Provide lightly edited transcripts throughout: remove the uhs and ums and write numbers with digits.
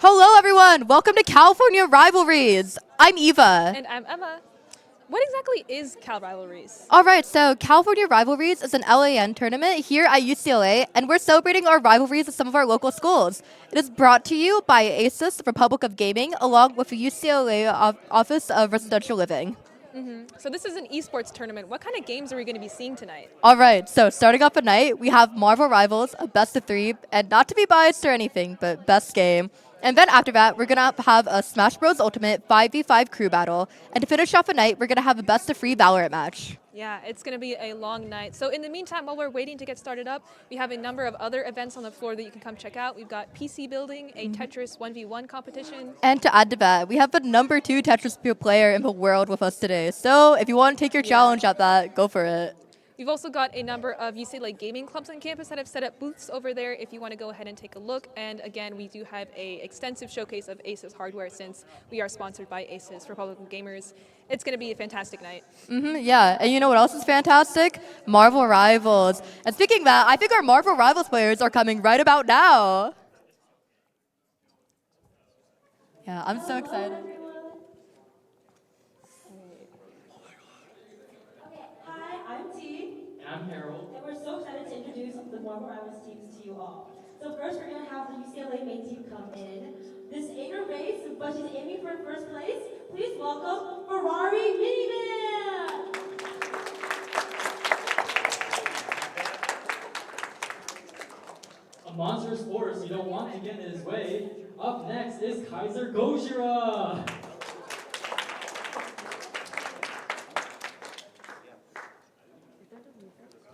Hello, everyone. Welcome to California Rivalries. I'm Eva. And I'm Emma. What exactly is Cal Rivalries? All right, so California Rivalries is an LAN tournament here at UCLA, and we're celebrating our rivalries with some of our local schools. It is brought to you by ASUS, the Republic of Gaming, along with the UCLA Office of Residential Living. So this is an esports tournament. What kind of games are we going to be seeing tonight? All right, so starting off the night, we have Marvel Rivals, a best of 3, and not to be biased or anything, but best game. And then after that, we're going to have a Smash Bros. Ultimate 5v5 crew battle. And to finish off the night, we're going to have a best of 3 Valorant match. Yeah, it's going to be a long night. So in the meantime, while we're waiting to get started up, we have a number of other events on the floor that you can come check out. We've got PC building, a Tetris 1v1 competition. And to add to that, we have the number 2 Tetris player in the world with us today. So if you want to take your challenge at that, go for it. We've also got a number of UCLA gaming clubs on campus that have set up booths over there if you want to go ahead and take a look. And again, we do have an extensive showcase of ASUS hardware since we are sponsored by ASUS Republic of Gamers. It's going to be a fantastic night. Yeah, and you know what else is fantastic? Marvel Rivals. And speaking of that, I think our Marvel Rivals players are coming right about now. Yeah, I'm so excited. I'm Harold. And we're so excited to introduce the Marvel Rivals teams to you all. So first we're going to have the UCLA main team come in. This ain't a race, but she's aiming for first place. Please welcome Rivalries Minivan! A monstrous force you don't want to get in his way. Up next is Kaiser Gojira.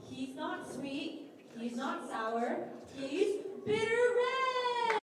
He's not sweet, he's not sour, he's bitter red!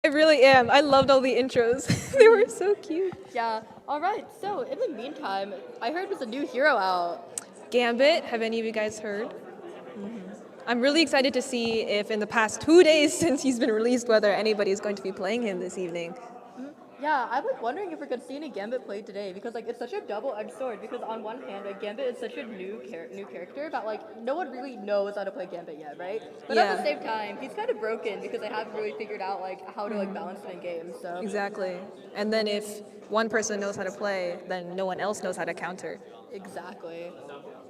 I really am. I loved all the intros. They were so cute. Yeah, all right. So in the meantime, I heard there's a new hero out. Gambit, have any of you guys heard? I'm really excited to see if in the past 2 days since he's been released, whether anybody is going to be playing him this evening. Yeah, I'm like wondering if we're gonna see any Gambit played today because like it's such a double-edged sword. Because on one hand, like Gambit is such a new character that like no one really knows how to play Gambit yet, right? But at the Yeah. same time, he's kind of broken because they haven't really figured out like how to like balance it in games. So Exactly. And then if one person knows how to play, then no one else knows how to counter. exactly.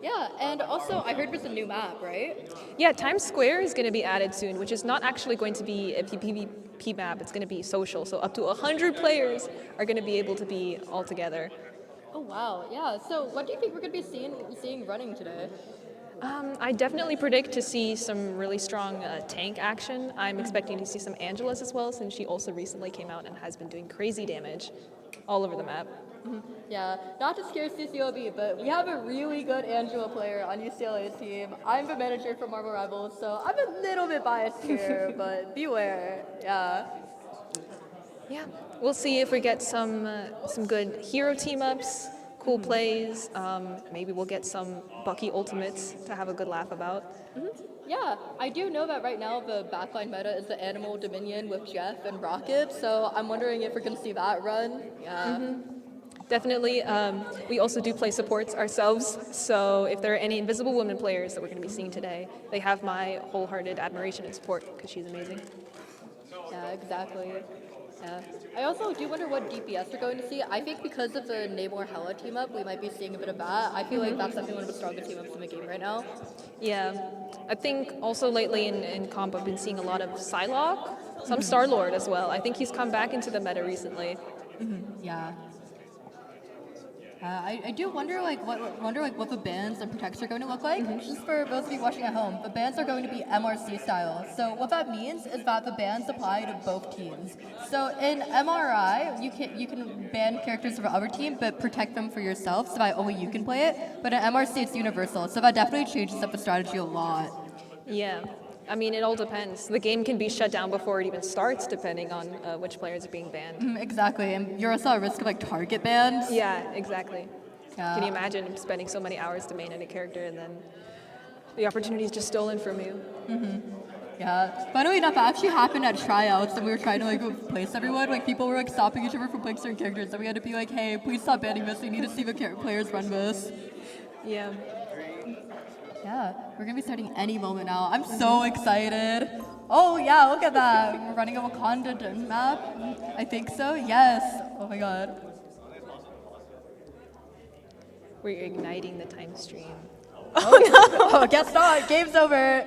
Yeah, and also I heard there's a new map, right? Yeah, Times Square is going to be added soon, which is not actually going to be a PvP map. It's going to be social. So up to 100 players are going to be able to be all together. Oh wow, yeah. So what do you think we're gonna be seeing running today? I definitely predict to see some really strong tank action. I'm expecting to see some Angelas as well, since she also recently came out and has been doing crazy damage all over the map. Yeah, not to scare CSULB, but we have a really good Angela player on UCLA's team. I'm the manager for Marvel Rivals, so I'm a little bit biased here, but beware. Yeah. Yeah, we'll see if we get some good hero team ups, cool plays. Maybe we'll get some Bucky ultimates to have a good laugh about. Yeah, I do know that right now the backline meta is the Animal Dominion with Jeff and Rocket, so I'm wondering if we're going to see that run. Yeah. Definitely. We also do play supports ourselves, so if there are any Invisible Woman players that we're going to be seeing today, they have my wholehearted admiration and support because she's amazing. Yeah, exactly. Yeah. I also do wonder what DPS we're going to see. I think because of the Namor Hela team up, we might be seeing a bit of that. I feel like that's definitely one of the strongest team ups in the game right now. Yeah, I think also lately in comp I've been seeing a lot of Psylocke, some Star-Lord as well. I think he's come back into the meta recently. Yeah. I do wonder what the bans and protects are going to look like. Just for those of you watching at home, the bans are going to be MRC style. So what that means is that the bans apply to both teams. So in MRI, you can ban characters from other team, but protect them for yourself, so that only you can play it. But in MRC, it's universal, so that definitely changes up the strategy a lot. Yeah, I mean, it all depends. The game can be shut down before it even starts, depending on which players are being banned. Exactly, and you're also at risk of like target bans. Yeah, exactly. Yeah. Can you imagine spending so many hours to main in a character and then the opportunity is just stolen from you? Yeah. Funnily enough, that actually happened at tryouts, and we were trying to like replace everyone. Like people were like stopping each other from playing certain characters, so we had to be like, "Hey, please stop banning this. We need to see the players run this." Yeah. Yeah, we're gonna be starting any moment now. I'm so excited. Oh yeah, look at that. We're running a Wakanda map. I think so. Yes. Oh my god. We're igniting the time stream. Oh, guess not. Game's over.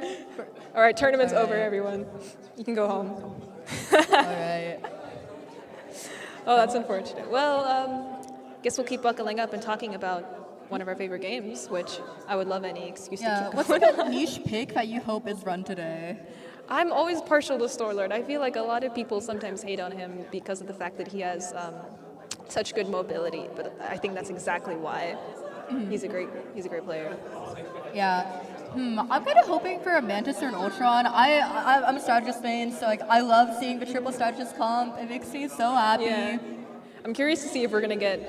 All right, tournament's All over, right. everyone. You can go home. All right. Oh, that's unfortunate. Well, guess we'll keep buckling up and talking about one of our favorite games, which I would love any excuse Yeah. to keep What's going. like a niche pick that you hope is run today? I'm always partial to Star-Lord. I feel like a lot of people sometimes hate on him because of the fact that he has such good mobility, but I think that's exactly why. He's a great player. Yeah. I'm kind of hoping for a Mantis or an Ultron. I'm a strategist main, so like I love seeing the triple strategist comp. It makes me so happy. Yeah. I'm curious to see if we're gonna get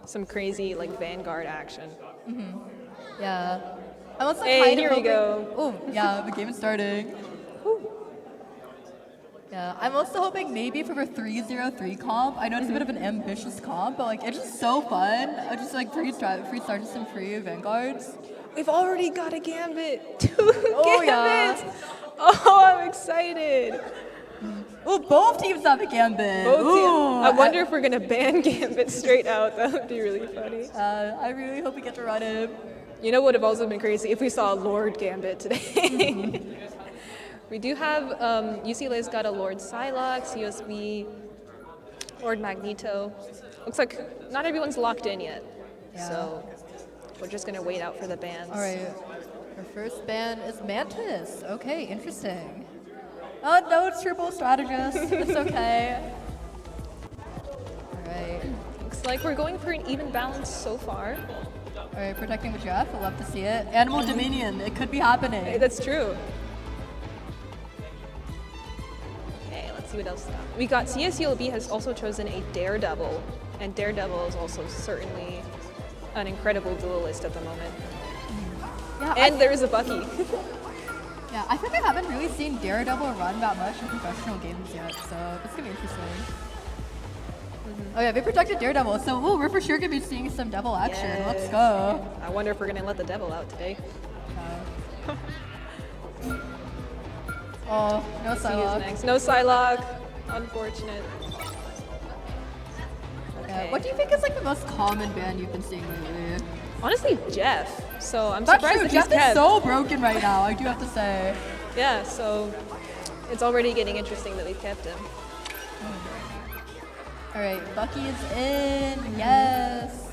some crazy like Vanguard action. Yeah. I'm also Hey, kind of here we hoping. go. Oh, yeah, the game is starting. Yeah, I'm also hoping maybe for a 303 comp. I know it's a bit of an ambitious comp, but like it's just so fun. Just like free strategists and free Vanguards. We've already got a Gambit. Two Oh, yeah. Gambits. Oh, I'm excited. Oh, both teams have a Gambit. Both Ooh, teams. I wonder if we're gonna ban Gambit straight out. That would be really funny. I really hope we get to run him. You know what would have also been crazy if we saw a Lord Gambit today. We do have UCLA's got a Lord Psylocke, CSB, Lord Magneto. Looks like not everyone's locked in yet, Yeah. so we're just gonna wait out for the bans. All right. Our first ban is Mantis. Okay, interesting. Oh, no, it's triple strategist. It's okay. All right. Looks like we're going for an even balance so far. All right, protecting the Jeff. I'd love to see it. Animal Dominion. It could be happening. Hey, that's true. Okay, let's see what else we got. CSULB has also chosen a Daredevil, and Daredevil is also certainly an incredible duelist at the moment. Yeah, And there is a Bucky. yeah, I think I haven't really seen Daredevil run that much in professional games yet, so it's gonna be interesting. Oh yeah, they protected Daredevil, so we're for sure gonna be seeing some Devil action. Let's Yes. go. I wonder if we're gonna let the devil out today. Oh, no See who's Psylocke. next. No Psylocke. Unfortunate. Yeah. What do you think is like the most common ban you've been seeing lately? Honestly, Jeff. So I'm That's surprised true. that he's Jeff is kept. so broken right now. I do have to say. Yeah, so it's already getting interesting that they've kept him. All right, Bucky is in. Yes.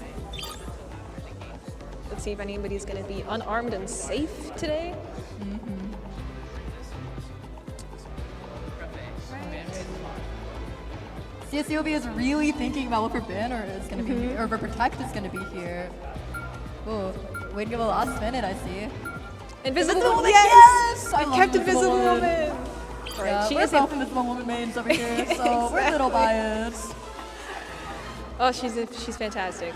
Let's see if anybody's going to be unarmed and safe today. CSULB is really thinking about what for ban or is going to be, or for protect is going to be here. Oh, waiting till the last minute. I see. Invisible Woman, Woman, yes! I We love kept Invisible Woman. Yeah, Alright, she we're is both Invisible Woman mains over here, so we're a little biased. Oh, she's fantastic.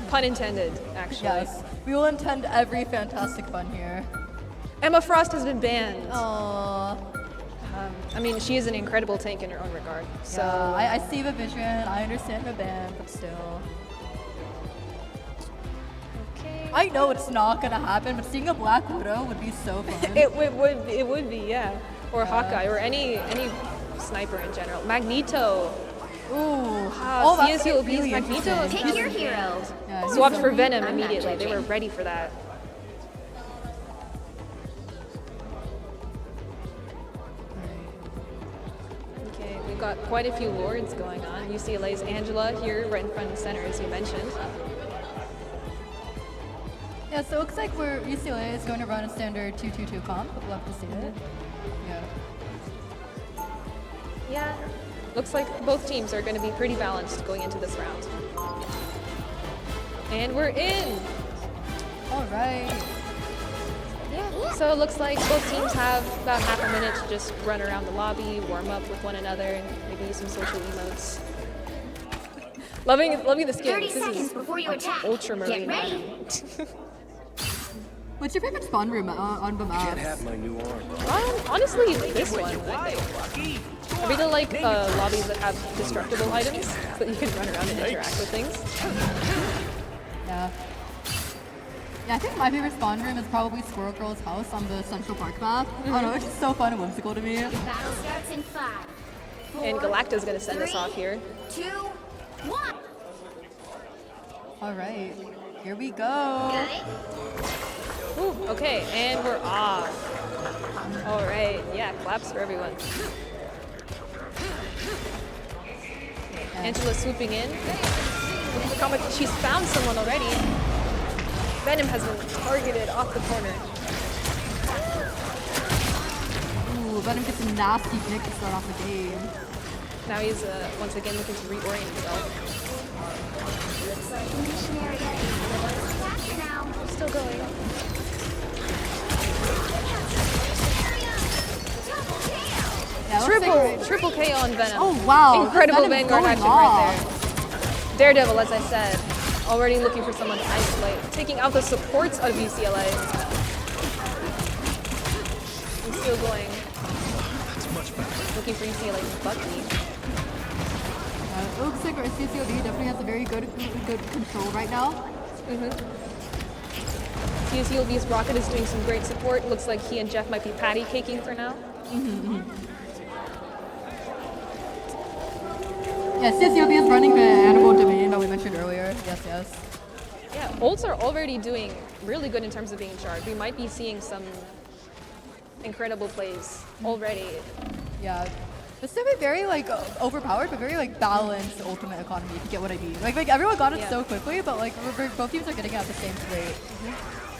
Pun intended, actually. Yes, we will intend every fantastic fun here. Emma Frost has been banned. Aww. I mean, she is an incredible tank in her own regard. So Yeah, I see the vision, I understand the ban, but still. okay. I know it's not gonna happen, but seeing a Black Widow would be so fun. It would be, yeah. Or Hawkeye, or any sniper in general. Magneto. Ooh. CSULB's really Magneto interesting. Pick your hero. Yeah, he's swapped so- for Venom I'm not immediately. They were judging. ready for that. Okay, we've got quite a few lords going on. UCLA's Angela here, right in front and center, as you mentioned. Yeah, so it looks like UCLA is going to run a standard 2-2-2 comp, but we'll have to see it. Yeah. Yeah, looks like both teams are going to be pretty balanced going into this round. And we're in! All right. Yeah. So it looks like both teams have about half a minute to just run around the lobby, warm up with one another, and maybe use some social emotes. Loving the skins. 30 This seconds is before you attack. ultramarine. Get ready. What's your favorite spawn room on the Can't maps? have my new arm. Honestly, this one, I think. I really like lobbies that have destructible items so that you can run around and interact with things. Yeah. Yeah, I think my favorite spawn room is probably Squirrel Girl's house on the Central Park map. I don't know, it's just so fun and whimsical to me. Battle starts in 5. 4, And Galacta's going to send us 3, off here. 2, 1. All right, here we go. Ooh, okay, and we're off. All right, yeah, claps for everyone. Angela swooping in. Looking for combat. She's found someone already. Venom has been targeted off the corner. Ooh, Venom gets a nasty pick to start off the game. Now he's once again looking to reorient himself. Looks like the missionary faster now. Still going. Yeah, it looks like Triple KO on Venom. Oh wow! Incredible Venom's Vanguard going action off. right there. Daredevil, as I said, already looking for someone to isolate, taking out the supports of UCLA. He's still going. Looking for UCLA's Bucky. It looks like our CSULB definitely has a very good control right now. CSULB's Rocket is doing some great support. Looks like he and Jeff might be patty caking for now. Yeah, CSULB is running the animal domain that we mentioned earlier. Yes, yes. Yeah, ults are already doing really good in terms of being charged. We might be seeing some incredible plays already. Yeah. This is a very like overpowered but very like balanced ultimate economy, if you get what I mean. Like everyone got it Yeah. so quickly, but like both teams are getting it at the same rate.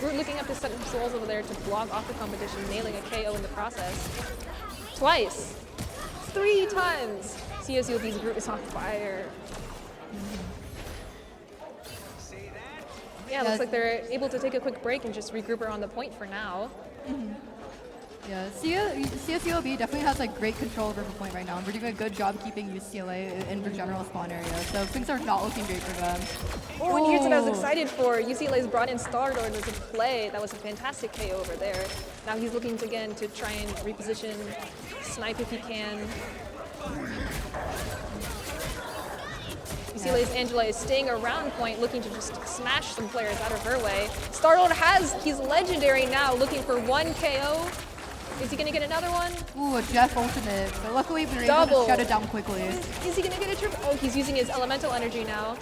We're looking up to set souls over there to block off the competition, nailing a KO in the process. Twice. 3 times. CSULB's group is on fire. Yeah, looks like they're able to take a quick break and just regroup around the point for now. Yeah, CSULB definitely has like great control over the point right now, and we're doing a good job keeping UCLA in the general spawn area. So things are not looking great for them. Oh, and here's what I was excited for. UCLA's brought in Star-Lord as a play. That was a fantastic KO over there. Now he's looking to, again to try and reposition, snipe if he can. UCLA's Angela is staying around point, looking to just smash some players out of her way. Star-Lord he's legendary now, looking for 1 KO. Is he gonna get another one? Ooh, a Jeff ultimate. But luckily we were able Double. to shut it down quickly. Is he gonna get a triple? Oh, he's using his elemental energy now.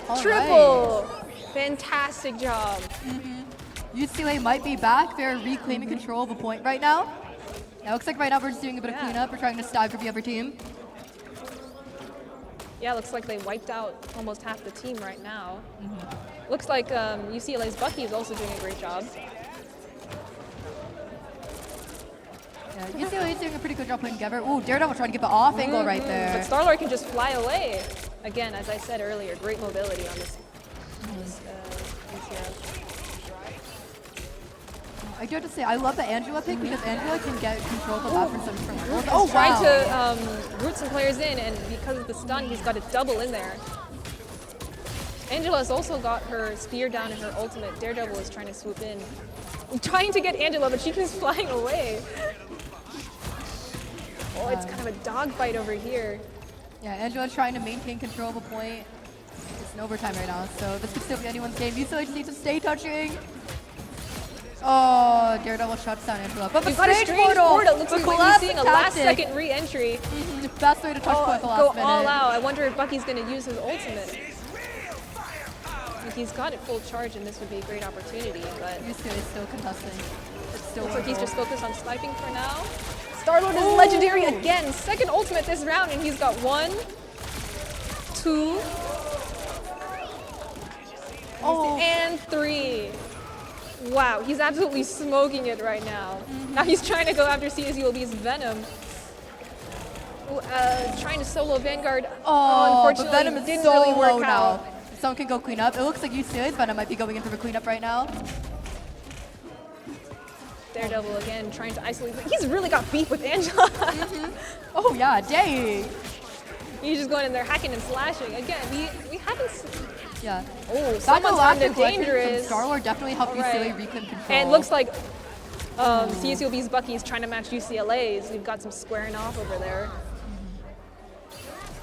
All Triple! Fantastic job. UCLA might be back. They're reclaiming control of a point right now. It looks like right now we're just doing a bit of cleanup. We're trying to stagger the other team. Yeah, looks like they wiped out almost half the team right now. Looks like UCLA's Bucky is also doing a great job. Yeah, UCLA is doing a pretty good job putting together. Ooh, Daredevil trying to get the off angle right there. But Star-Lord can just fly away. Again, as I said earlier, great mobility on this. I do have to say, I love the Angela pick because Angela can get control of the map from some different angles. Oh, trying to root some players in, and because of the stun, he's got a double in there. Angela's also got her spear down and her ultimate. Daredevil is trying to swoop in. I'm trying to get Angela, but she keeps flying away. Oh, it's kind of a dogfight over here. Yeah, Angela's trying to maintain control of a point. It's in overtime right now, so this could still be anyone's game. UCLA just needs to stay touching. Oh, Daredevil shuts down Angela. But the You've got a strange strange portal. Looks The like we're collapse seeing a tactic. last-second re-entry. Best way to touch point at the Go last minute. all out. I wonder if Bucky's going to use his ultimate. He's got it full charge, and this would be a great opportunity, but UCLA is still contesting. It's still looks like he's one just goal. focused on sniping for now. Star-Lord is legendary again. Second ultimate this round, and he's got 1, 2, and 3. Wow, he's absolutely smoking it right now. Now he's trying to go after CSULB's Venom. Trying to solo Vanguard. Oh, but unfortunately, Venom is didn't so really work low out. now. Someone can go clean up. It looks like UCLA's Venom might be going in for the cleanup right now. Daredevil again trying to isolate. He's really got beef with Angela. Oh yeah, dang. He's just going in there hacking and slashing. Again, we haven't seen. Yeah. Oh, someone's on the dangerous. Star-Lord definitely helped All right. UCLA reclaim control. And it looks like CSULB's Bucky is trying to match UCLA's. We've got some squaring off over there.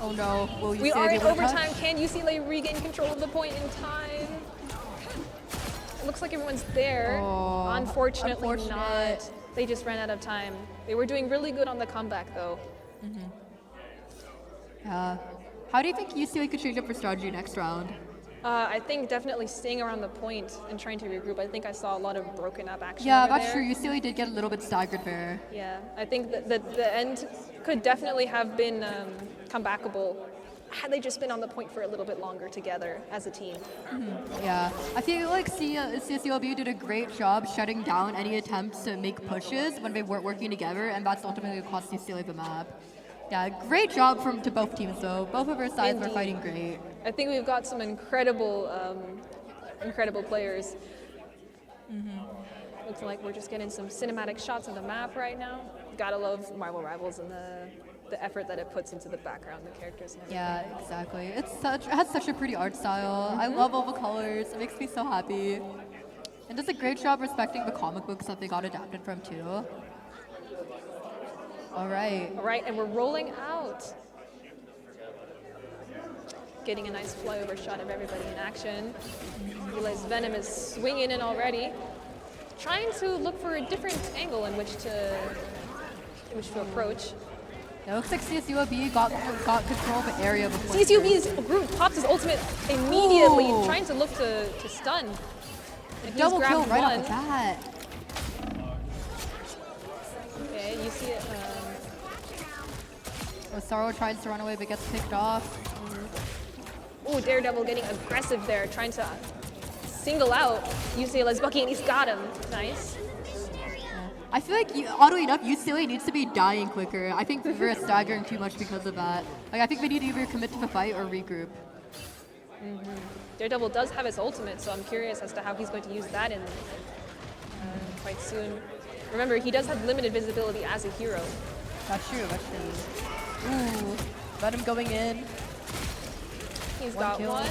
Oh no, will UCLA We are be in able to overtime. touch? Can UCLA regain control of the point in time? It looks like everyone's there. Oh, Unfortunately unfortunate. not. They just ran out of time. They were doing really good on the comeback though. How do you think UCLA could change up for strategy next round? I think definitely staying around the point and trying to regroup. I think I saw a lot of broken up action. Yeah, over that's there. true. UCLA did get a little bit staggered there. Yeah, I think that the end could definitely have been comebackable had they just been on the point for a little bit longer together as a team. Yeah, I feel like CSULB did a great job shutting down any attempts to make pushes when they weren't working together, and that's ultimately what cost UCLA the map. Yeah, great job to both teams though. Both of our sides were Indeed. fighting great. I think we've got some incredible players. Looks like we're just getting some cinematic shots of the map right now. Gotta love Marvel Rivals and the effort that it puts into the background, the characters and everything. Yeah, exactly. It has such a pretty art style. I love all the colors. It makes me so happy. And does a great job respecting the comic books that they got adapted from too. All right. All right, and we're rolling out. Getting a nice flyover shot of everybody in action. Realize Venom is swinging in already. Trying to look for a different angle in which to approach. It looks like CSULB got control of the area before. CSUB's group pops his ultimate immediately, Ooh. trying to look to stun. And he's Double kill grabbed right one. off the bat. Okay, you see it. Osaro tries to run away but gets picked off. Ooh, Daredevil getting aggressive there, trying to single out UCLA's Bucky, and he's got him. Nice. I feel like, oddly enough, UCLA needs to be dying quicker. I think we're staggering too much because of that. Like, I think we need to either commit to the fight or regroup. Daredevil does have his ultimate, so I'm curious as to how he's going to use that in quite soon. Remember, he does have limited visibility as a hero. That's true, that's true. Ooh, Venom going in. He's One got kill. one.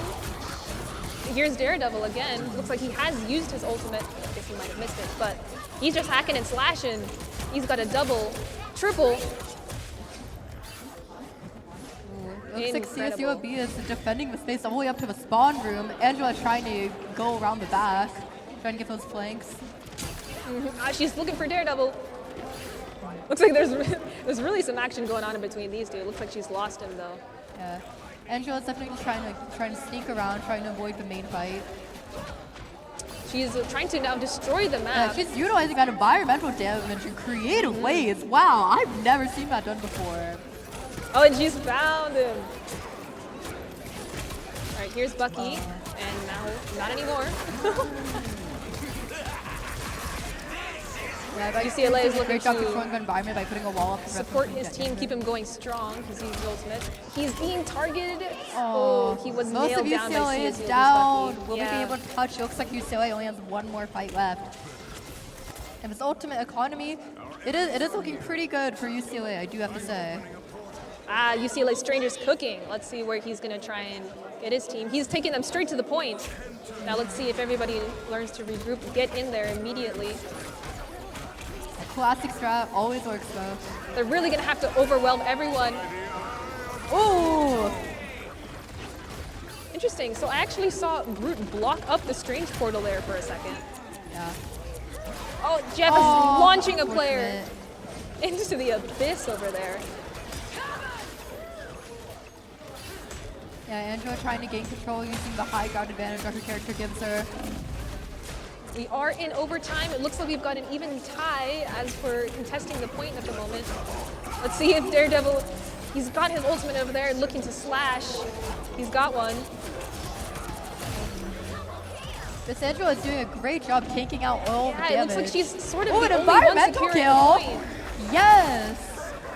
Here's Daredevil again. Looks like he has used his ultimate. I guess he might have missed it, but he's just hacking and slashing. He's got a double, triple. Looks like Incredible. CSULB is defending the space all the way up to the spawn room. Angela trying to go around the back, trying to get those flanks. She's looking for Daredevil. Looks like there's really some action going on in between these two. It looks like she's lost him though. Yeah, Angela's definitely trying to sneak around, trying to avoid the main fight. She's trying to now destroy the Yeah, map. she's utilizing that environmental damage in creative ways. Wow, I've never seen that done before. Oh, and she's found him. All right, here's Bucky, and now not anymore. Yeah, but UCLA is a looking great job to controlling the environment by putting a wall up. to Support prevent his them team, from keep him getting going strong. He's using the ultimate. He's being targeted. Oh, He was most nailed of down by UCLA is CSULB's down. Bucky. Will we be able to touch? It looks like UCLA only has one more fight left. And this ultimate economy, it is looking pretty good for UCLA, I do have to say. UCLA Stranger's cooking. Let's see where he's going to try and get his team. He's taking them straight to the point. Now let's see if everybody learns to regroup, get in there immediately. A classic strat always works though. They're really going to have to overwhelm everyone. Ooh! Interesting. So I actually saw Brute block up the Strange portal there for a second. Yeah. Oh, Jeff is Oh, launching a player unfortunate. into the abyss over there. Yeah, Angela trying to gain control using the high ground advantage that her character gives her. We are in overtime. It looks like we've got an even tie as we're contesting the point at the moment. Let's see if Daredevil, he's got his ultimate over there looking to slash. He's got one. This Angela is doing a great job taking out all the Yeah, damage. it looks like she's sort of Oh, the an only one environmental securing kill! the point. Yes!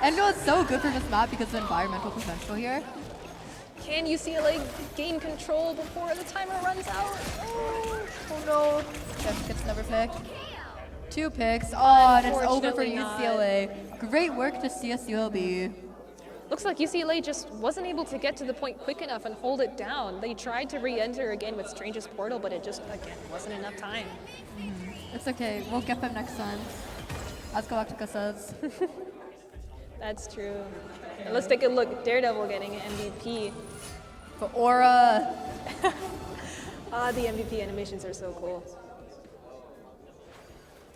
Angela is so good for this map because of the environmental potential here. Can UCLA gain control before the timer runs out? Oh no. Jeff gets another pick. 2 picks. Oh, and it's over for Unfortunately not. UCLA. Great work to CSULB. Looks like UCLA just wasn't able to get to the point quick enough and hold it down. They tried to re-enter again with Strange's portal, but it just, again, wasn't enough time. It's okay. We'll get them next time. As Galactica says. That's true. And let's take a look. Daredevil getting an MVP. But Aura. The MVP animations are so cool.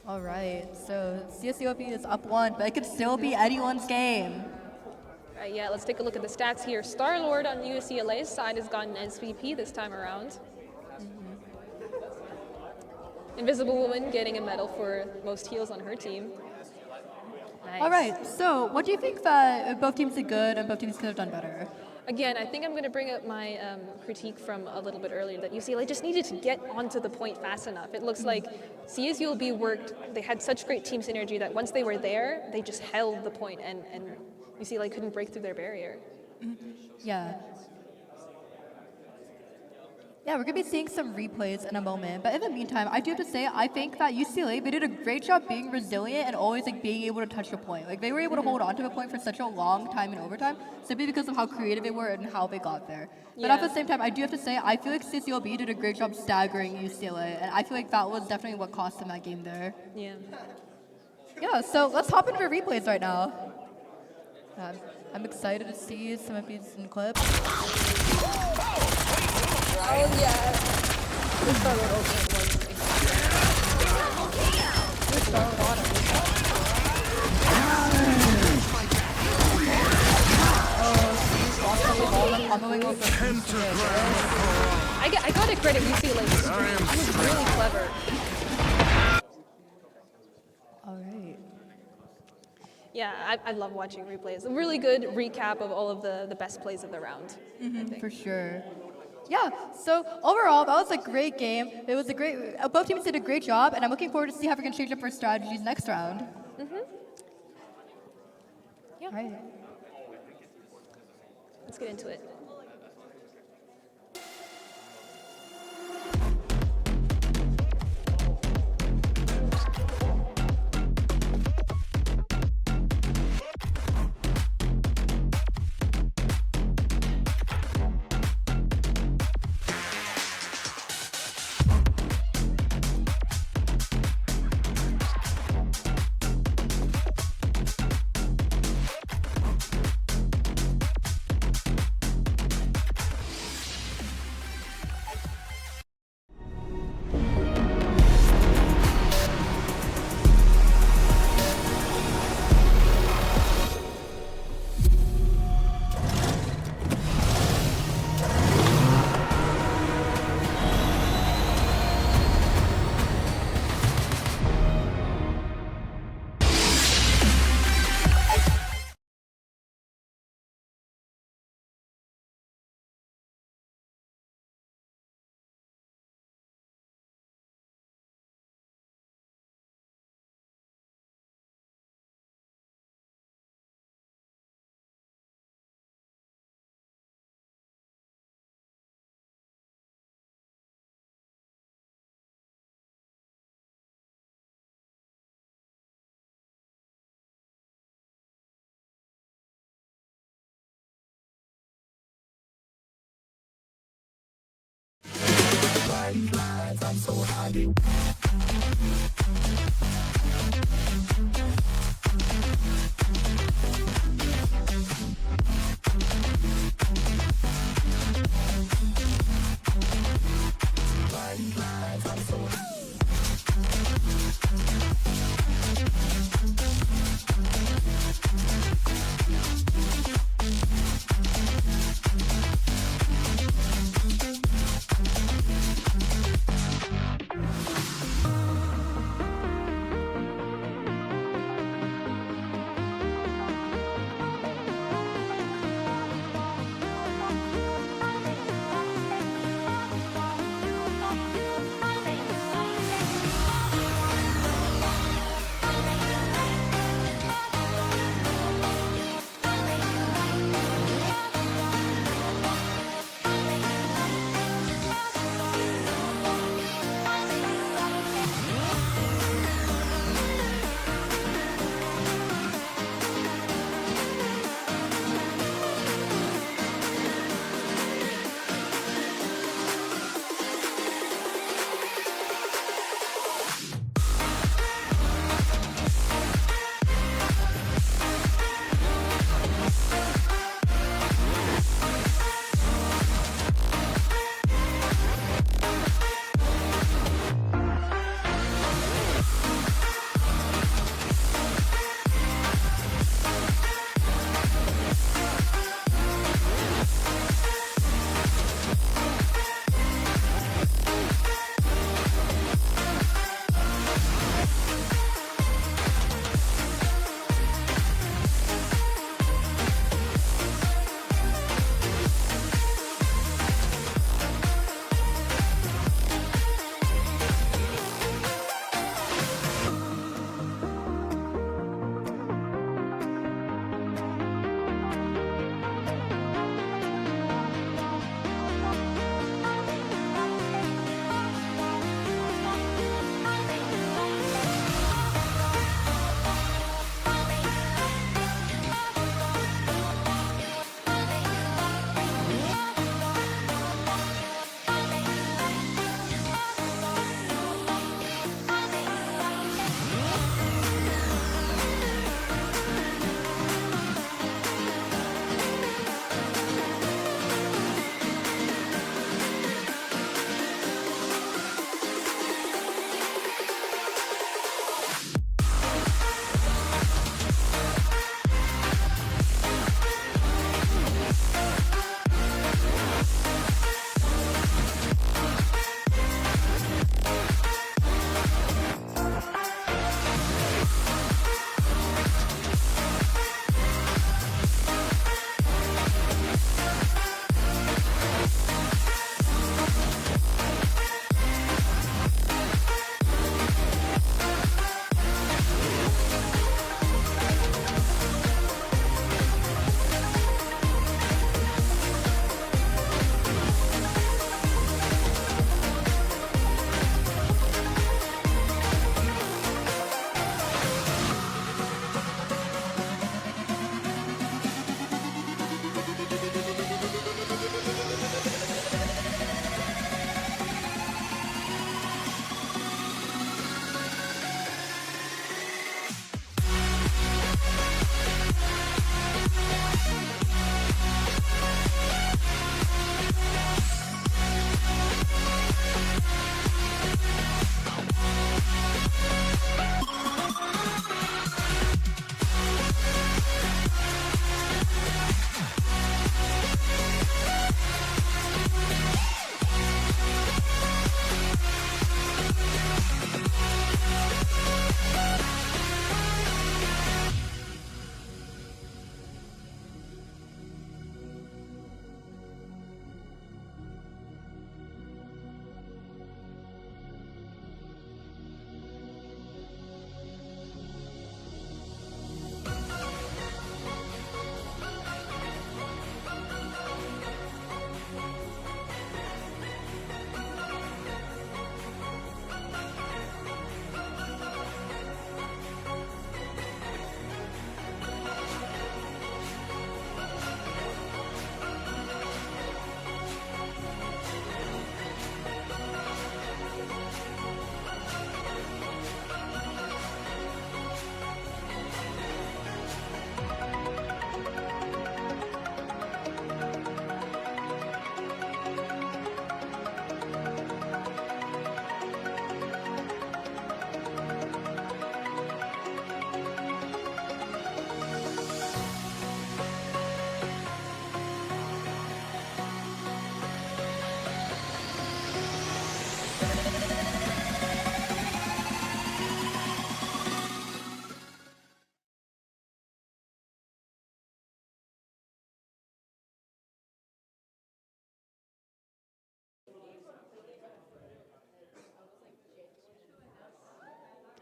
All right. So CSULB is up 1, but it could still be anyone's game. Yeah, let's take a look at the stats here. Star-Lord on UCLA's side has gotten SVP this time around. Invisible Woman getting a medal for most heals on her team. Nice. All right. So what do you think that both teams did good and both teams could have done better? Again, I think I'm going to bring up my critique from a little bit earlier that UCLA just needed to get onto the point fast enough. It looks like CSULB worked, they had such great team synergy that once they were there, they just held the point and UCLA couldn't break through their barrier. Yeah. Yeah, we're going to be seeing some replays in a moment. But in the meantime, I do have to say, I think that UCLA, they did a great job being resilient and always being able to touch the point. They were able to hold on to the point for such a long time in overtime, simply because of how creative they were and how they got there. But at the same time, I do have to say, I feel like CSULB did a great job staggering UCLA, and I feel like that was definitely what cost them that game there. Yeah. Yeah, so let's hop into replays right now. I'm excited to see some of these in clips. Oh, yeah. This Star-Lord ultimate was incredible. This Star-Lord I gotta credit UCLA's stream. It was really clever. All right. Yeah, I love watching replays. A really good recap of all of the best plays of the round. I think. For sure. Yeah, so overall, that was a great game. It was a great, both teams did a great job, and I'm looking forward to see how we can change up our strategies next round. Yeah. All right. Let's get into it.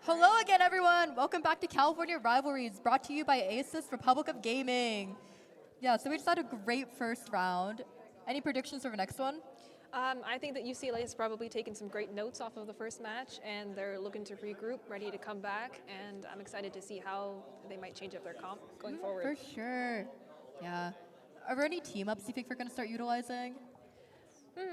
Hello again, everyone. Welcome back to California Rivalries, brought to you by ASUS Republic of Gaming. Yeah, so we just had a great first round. Any predictions for the next one? I think that UCLA has probably taken some great notes off of the first match, and they're looking to regroup, ready to come back, and I'm excited to see how they might change up their comp going forward. For sure. Yeah. Are there any team ups you think we're going to start utilizing?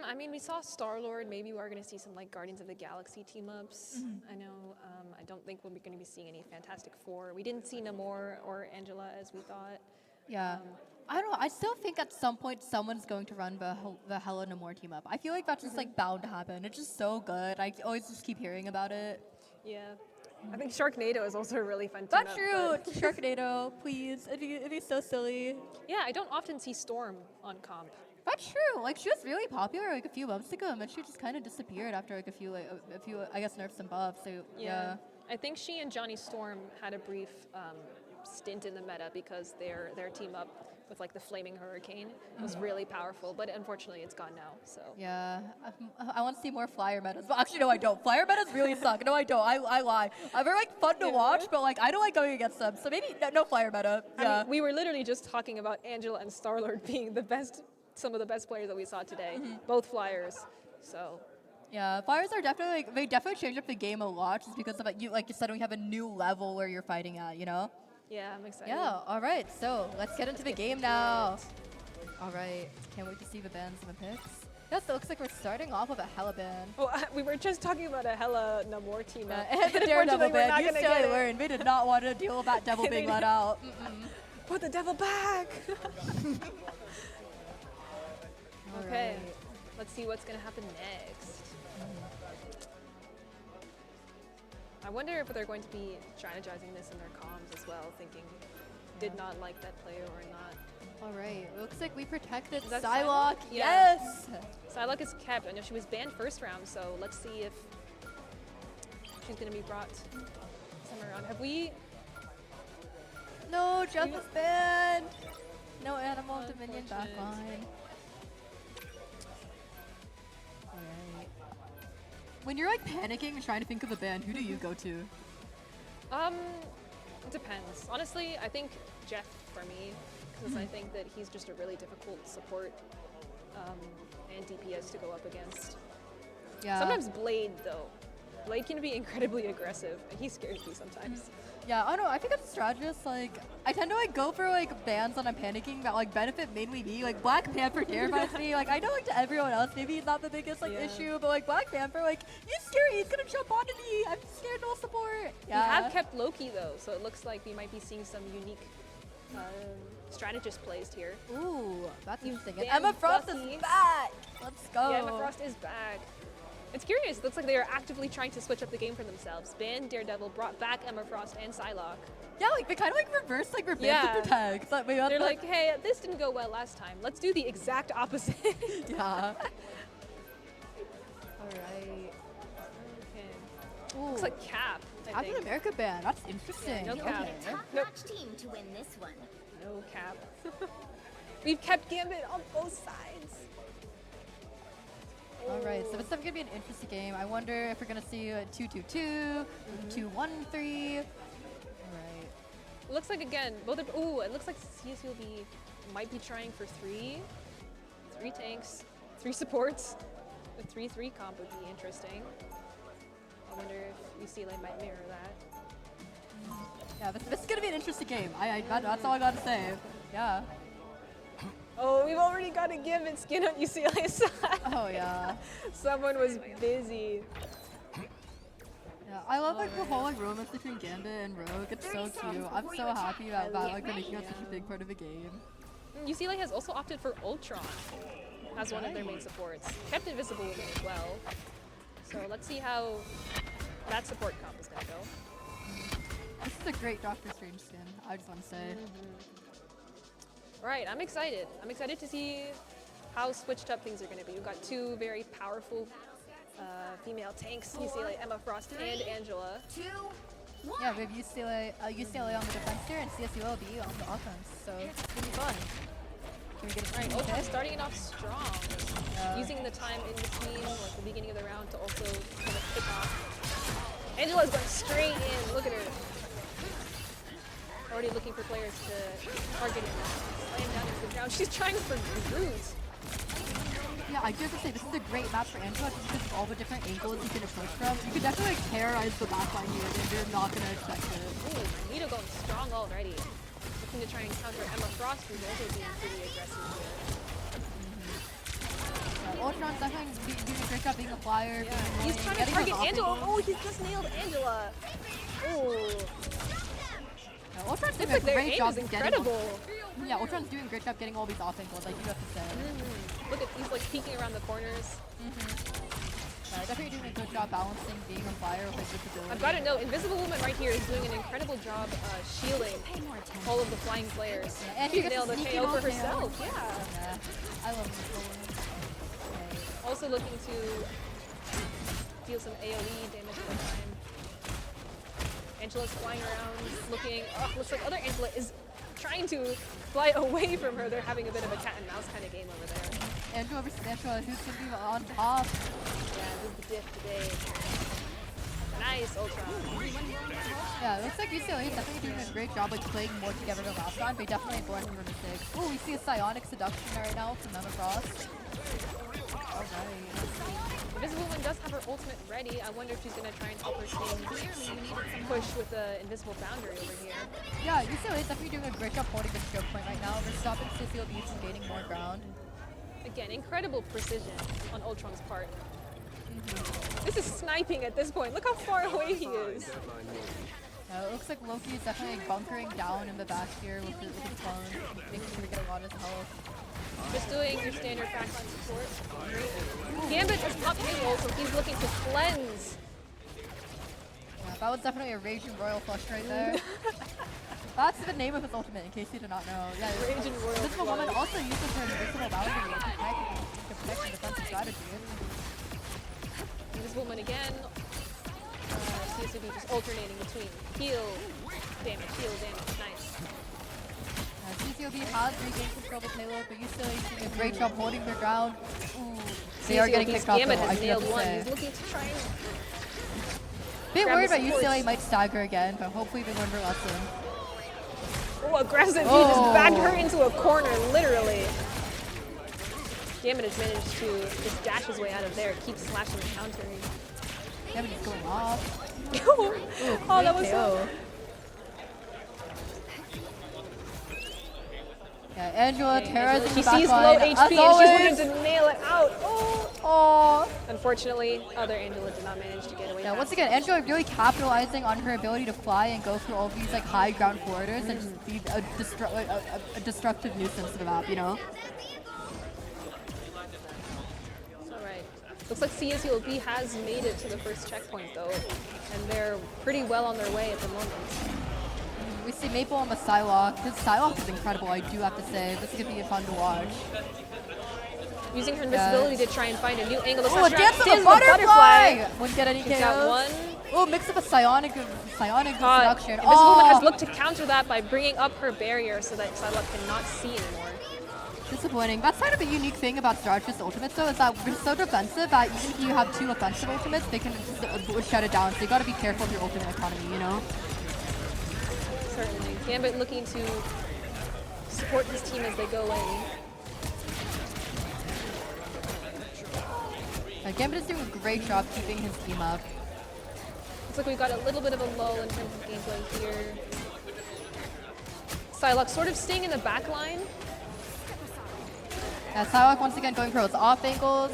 I mean, we saw Star-Lord. Maybe we're going to see some like Guardians of the Galaxy team-ups. I know. I don't think we're going to be seeing any Fantastic Four. We didn't see Namor or Angela as we thought. Yeah. I don't know. I still think at some point someone's going to run the Hella Namor team up. I feel like that's just like bound to happen. It's just so good. I always just keep hearing about it. Yeah. I think Sharknado is also a really fun team That's up, true. but- Sharknado, please. It'd be so silly. Yeah, I don't often see Storm on comp. That's true. Like she was really popular like a few months ago, and then she just kind of disappeared after like a few I guess nerfs and buffs. So yeah. I think she and Johnny Storm had a brief stint in the meta because their team up with like the Flaming Hurricane was really powerful, but unfortunately it's gone now. So Yeah, I want to see more flyer metas. Well, actually, no, I don't. Flyer metas really suck. No, I don't. I lie. They're like fun to watch, but like I don't like going against them. So maybe no flyer meta. Yeah. I mean, we were literally just talking about Angela and Star-Lord being some of the best players that we saw today, both flyers. So Yeah, flyers are definitely they definitely change up the game a lot just because of you like you said we have a new level where you're fighting at. You know. yeah, I'm excited. Yeah. All right. So let's get into the game now. All right. Can't wait to see the bans and the picks. Yeah, so it looks like we're starting off with a Hella ban. Oh, we were just talking about a Hella Namor team up. And the Daredevil Unfortunately, we're not ban. You gonna still get it. learned. We did not want to deal with that devil being let out. Put the devil back. Okay, Alright. let's see what's gonna happen next. I wonder if they're going to be strategizing this in their comms as well, thinking did not like that player or not. All right. Looks like we protected Is that Psylocke. Psylocke? Yeah. Yes. Psylocke is kept. I know she was banned first round, so let's see if she's gonna be brought somewhere around. Have we? No, Jeff is banned. No animal dominion Unfortunate. backline. All right. When you're like panicking and trying to think of a ban, who do you go to? It depends. Honestly, I think Jeff for me, because I think that he's just a really difficult support and DPS to go up against. Yeah. Sometimes Blade though. Blade can be incredibly aggressive, and he scares me sometimes. Yeah, I don't know. I think as a strategist, like, I tend to like go for like bans when I'm panicking that like benefit mainly me. Like Black Panther terrifies me. Like I know like to everyone else, maybe he's not the biggest like Yeah. issue, but like Black Panther, like he's scary. He's gonna jump onto me. I'm scared no support. We Yeah. have kept Loki though, so it looks like we might be seeing some unique strategist plays here. Ooh, that's interesting. And banned Emma Frost Bucky. is back. Let's go. Yeah, Emma Frost is back. It's curious. Looks like they are actively trying to switch up the game for themselves. Banned Daredevil, brought back Emma Frost and Psylocke. Yeah, like they kind of like reverse like revamp Yeah. the protect. Like, we got They're the- like, hey, this didn't go well last time. Let's do the exact opposite. yeah. All right. Okay. Ooh, Looks like Cap, I Captain think. America ban. That's interesting. no cap. Okay. Top-notch team to win this one. No Cap. We've kept Gambit on both sides. All right, so this is gonna be an interesting game. I wonder if we're gonna see a 2-2-2, 2-1-3. All right. It looks like again, both of, ooh, it looks like CSULB might be trying for three tanks, 3 supports. The 3-3 comp would be interesting. I wonder if UCLA might mirror that. Yeah, this is gonna be an interesting game. That's all I gotta say. Yeah. Oh, we've already got a Gambit skin on UCLA's side. Oh yeah. Someone was busy. Yeah, I love like the whole like romance between Gambit and Rogue. It's so cute. I'm so happy about that. Like they're making it such a big part of the game. UCLA has also opted for Ultron as one of their main supports. Kept Invisible with him as well. So let's see how that support comp is gonna go. This is a great Doctor Strange skin. I just want to say. All right, I'm excited. I'm excited to see how switched up things are going to be. We've got 2 very powerful female tanks, UCLA, Emma Frost and Angela. 2, 1. Yeah, we have UCLA on the defense here and CSULB on the offense. So it's gonna be fun. Can we get a All right, team Ultron pick? starting it off strong, using the time in between, like the beginning of the round, to also kind of pick off. Angela Angela's going straight in. Look at her. Already looking for players to target and slam down into the ground. She's trying for Groot. Yeah, I do have to say, this is a great map for Angela just because of all the different angles you can approach from. You can definitely like, terrorize the backline here, and you're not going to expect it. Ooh, Magneto going strong already. Looking to try and counter Emma Frost, who's also being pretty aggressive here. Ultron's definitely doing a great job being a flyer. Yeah, he's trying to target Angela. Oh, he just nailed Angela. Oh. Ultron's doing Looks like a their great aim job is getting. incredible. Yeah, Ultron's doing a great job getting all these off angles, I do have to say. Look at, he's like peeking around the corners. Definitely doing a good job balancing being a flyer with his ability. I've got to know, Invisible Woman right here is doing an incredible job shielding all of the flying players. Yeah, and she she nailed the gets KO for sneaking herself, yeah. I love Invisible Woman. Also looking to deal some AoE damage over time. Angela's flying around, looking, looks like other Angela is trying to fly away from her. They're having a bit of a cat and mouse kind of game over there. Angela versus Angela, who's going to be on top? Yeah, this is the diff today. Nice, Ultron. Yeah, it looks like UCLA is definitely doing a great job like playing more together than last round, but definitely born from a mistake. Oh, we see a psionic seduction right now from Emma Frost. Alright. Invisible Woman does have her ultimate ready. I wonder if she's going to try and help her team push with the invisible boundary over here. Yeah, UCLA is definitely doing a great job holding the choke point right now. We're stopping CSULB from gaining more ground. Again, incredible precision on Ultron's part. This is sniping at this point. Look how far away he is. It looks like Loki is definitely bunkering down in the back here with his phone, making sure to get a lot of his health. Just doing your standard backline support. Gambit just popped his ult, so he's looking to cleanse. Yeah, that was definitely a Raging Royal flush right there. That's the name of his ultimate, in case you did not know. Yeah, Raging Royal Invisible Woman also uses her invisible boundary to protect the defensive strategy. Invisible Woman again. CSUB just alternating between heal damage, nice. CSULB has regained control of the payload, but UCLA is doing a great job holding their ground. Ooh, they are getting kicked off Gambit though, has I do have nailed to one. say. He's looking to try and Bit grab worried the about supports. UCLA might stagger again, but hopefully they learned their lesson. Oh, aggressive. He just backed her into a corner, literally. Gambit has managed to just dash his way out of there. Keeps slashing and countering. Gambit is going off. Oh, that was so... Yeah, Angela terrorizing She the sees back low line, HP as and always. she's looking to nail it out. Oh. Oh. Unfortunately, other Angela did not manage to get away. Yeah, past once again, Angela really capitalizing on her ability to fly and go through all these like high ground corridors and just be a destructive nuisance to the map, you know? Alright. Looks like CSULB has made it to the first checkpoint though, and they're pretty well on their way at the moment. We see Maple on the Psylocke. His Psylocke is incredible, I do have to say. This is going to be fun to watch. Using her invisibility to try and find a new angle to Oh, a slash dance around. of the butterfly! Wouldn't get any He's got one. KOs. Oh, mix of a psionic seduction. Invisible Woman has looked to counter that by bringing up her barrier so that Psylocke cannot see anymore. Disappointing. That's kind of a unique thing about Starch's ultimates though, is that we're so defensive that even if you have two offensive ultimates, they can just shut it down. So you gotta be careful of your ultimate economy, you know? Certainly. Gambit looking to support his team as they go in. Gambit is doing a great job keeping his team up. Looks like we've got a little bit of a lull in terms of gameplay here. Psylocke sort of staying in the back line. Yeah, Psylocke once again going for those off angles.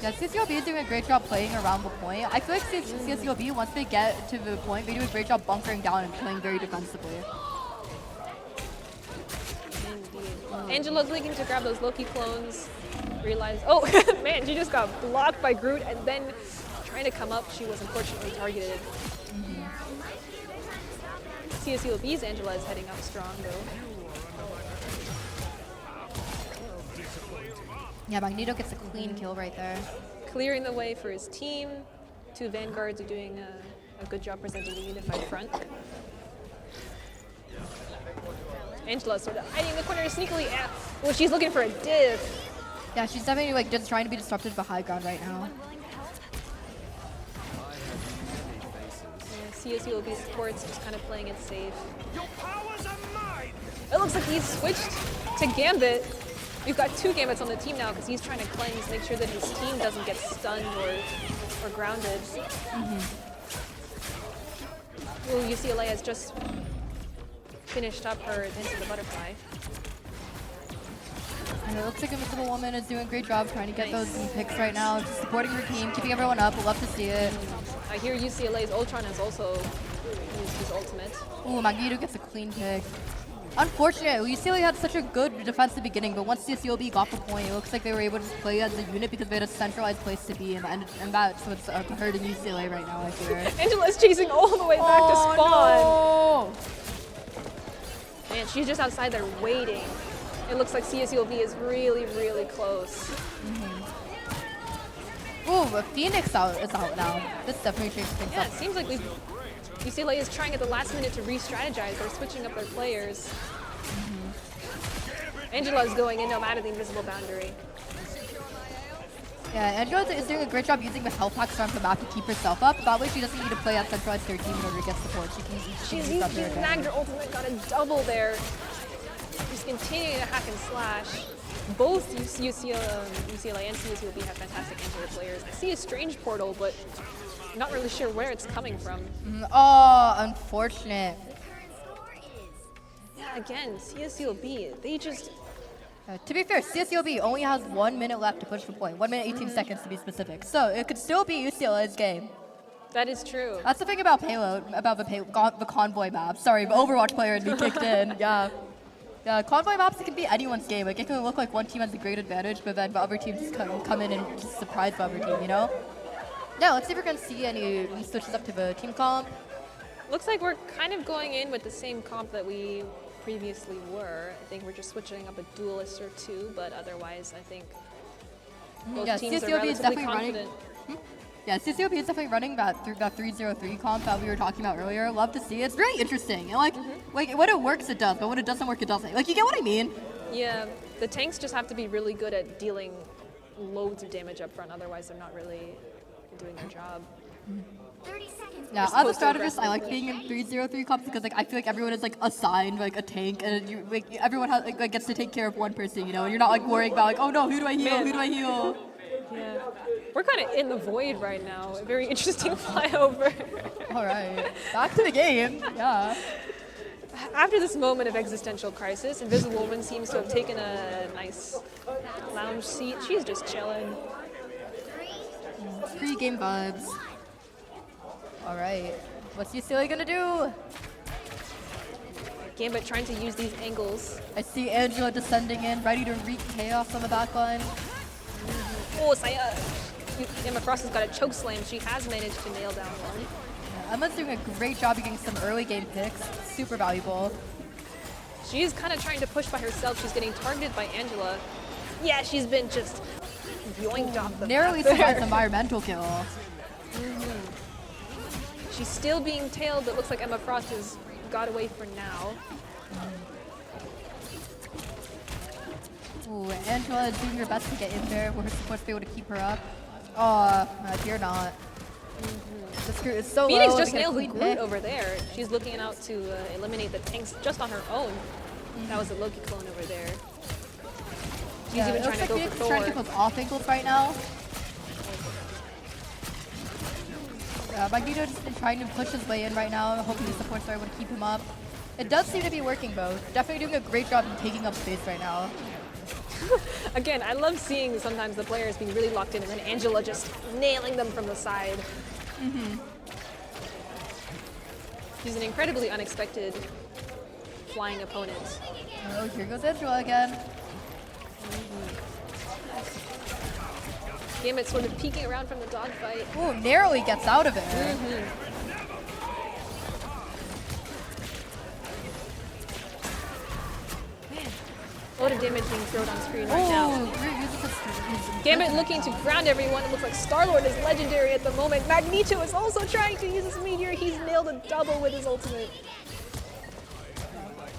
Yeah, CSULB is doing a great job playing around the point. I feel like CSULB, once they get to the point, they do a great job bunkering down and playing very defensively. Indeed. Angela's looking to grab those Loki clones. Realize, oh man, she just got blocked by Groot and then trying to come up, she was unfortunately targeted. CSULB's Angela is heading up strong though. Yeah, Magneto gets a clean kill right there. Clearing the way for his team. Two Vanguards are doing a good job presenting the unified front. Angela sort of hiding in the corner sneakily. Well, she's looking for a div. Yeah, she's definitely like just trying to be disruptive to high ground right now. CSULB supports just kind of playing it safe. It looks like he's switched to Gambit. We've got 2 Gambits on the team now because he's trying to cleanse, make sure that his team doesn't get stunned or grounded. Ooh, UCLA has just finished up her into the butterfly. And it looks like Invisible Woman is doing a great job trying to get those picks right now, just supporting her team, keeping everyone up. We'll love to see it. I hear UCLA's Ultron has also used his ultimate. Ooh, Magneto gets a clean pick. Unfortunately, UCLA had such a good defensive beginning, but once CSULB got the point, it looks like they were able to just play as a unit because they had a centralized place to be, and that's what's hurting UCLA right now, I fear. Angela's chasing all the way back to spawn. No! Man, she's just outside there waiting. It looks like CSULB is really, really close. Ooh, but Phoenix is out now. This definitely changes things Yeah, up. it seems like UCLA is trying at the last minute to re-strategize. They're switching up their players. Angela's going in no matter the invisible boundary. Yeah, Angela is doing a great job using the health packs around the map to keep herself up. That way she doesn't need to play at centralized 13 in order to get support. She's nagged her ultimate, got a double there. She's continuing to hack and slash. Both UCLA and CSULB have fantastic Angela players. I see a strange portal, but I'm not really sure where it's coming from. Oh, unfortunate. Yeah, again, CSULB, they just... To be fair, CSULB only has 1 minute left to push the point. 1 minute, 18 seconds to be specific. So it could still be UCLA's game. That is true. That's the thing about payload, about the convoy map. Sorry, the Overwatch player would be kicked in. Yeah. Yeah, convoy maps, it can be anyone's game. Like, it can look like one team has a great advantage, but then the other team just come in and just surprise the other team, you know? Yeah, let's see if we're going to see any switches up to the team comp. Looks like we're kind of going in with the same comp that we previously were. I think we're just switching up a duelist or 2, but otherwise I think both teams are relatively confident. Yeah, CSULB is definitely running that 303 comp that we were talking about earlier. Love to see it. It's really interesting. And like when it works, it does, but when it doesn't work, it doesn't. Like, you get what I mean? Yeah, the tanks just have to be really good at dealing loads of damage up front, otherwise they're not really doing their job. 30 seconds. Yeah, as a strategist, I like being in 303 comps because like I feel like everyone is like assigned like a tank, and you like everyone has like gets to take care of one person, you know, and you're not like worrying about like, oh no, who do I heal? Who do I heal? Yeah, we're kind of in the void right now. A very interesting flyover. All right, back to the game. Yeah. After this moment of existential crisis, Invisible Woman seems to have taken a nice lounge seat. She's just chilling. Pre-game vibes. All right, what's UCLA gonna do? Gambit trying to use these angles. I see Angela descending in, ready to wreak chaos on the backline. Oh, Saya! Emma Frost has got a choke slam. She has managed to nail down one. Yeah, Emma's doing a great job of getting some early game picks. Super valuable. She is kind of trying to push by herself. She's getting targeted by Angela. Yeah, she's been just yoinked off the narrowly map there. survives environmental kill. She's still being tailed, but looks like Emma Frost has got away for now. Ooh, Angela is doing her best to get in there where her support's be able to keep her up. Oh, I fear not. The screw is so Phoenix low. just to get a nailed the clean Groot pick. over there. She's looking out to eliminate the tanks just on her own. That was a Loki clone over there. She's Yeah, even it trying looks to like go Phoenix for is trying to Thor. get those off ankles right now. Yeah, Magneto just been trying to push his way in right now, hoping the supports are able to keep him up. It does seem to be working though. Definitely doing a great job in taking up space right now. Again, I love seeing sometimes the players being really locked in and then Angela just nailing them from the side. She's an incredibly unexpected flying opponent. Oh, here goes Angela again. Gambit sort of peeking around from the dogfight. Ooh, narrowly gets out of it. A lot of damage being thrown on screen right now. Oh, Gambit looking to ground everyone. It looks like Star-Lord is legendary at the moment. Magneto is also trying to use his meteor. He's nailed a double with his ultimate.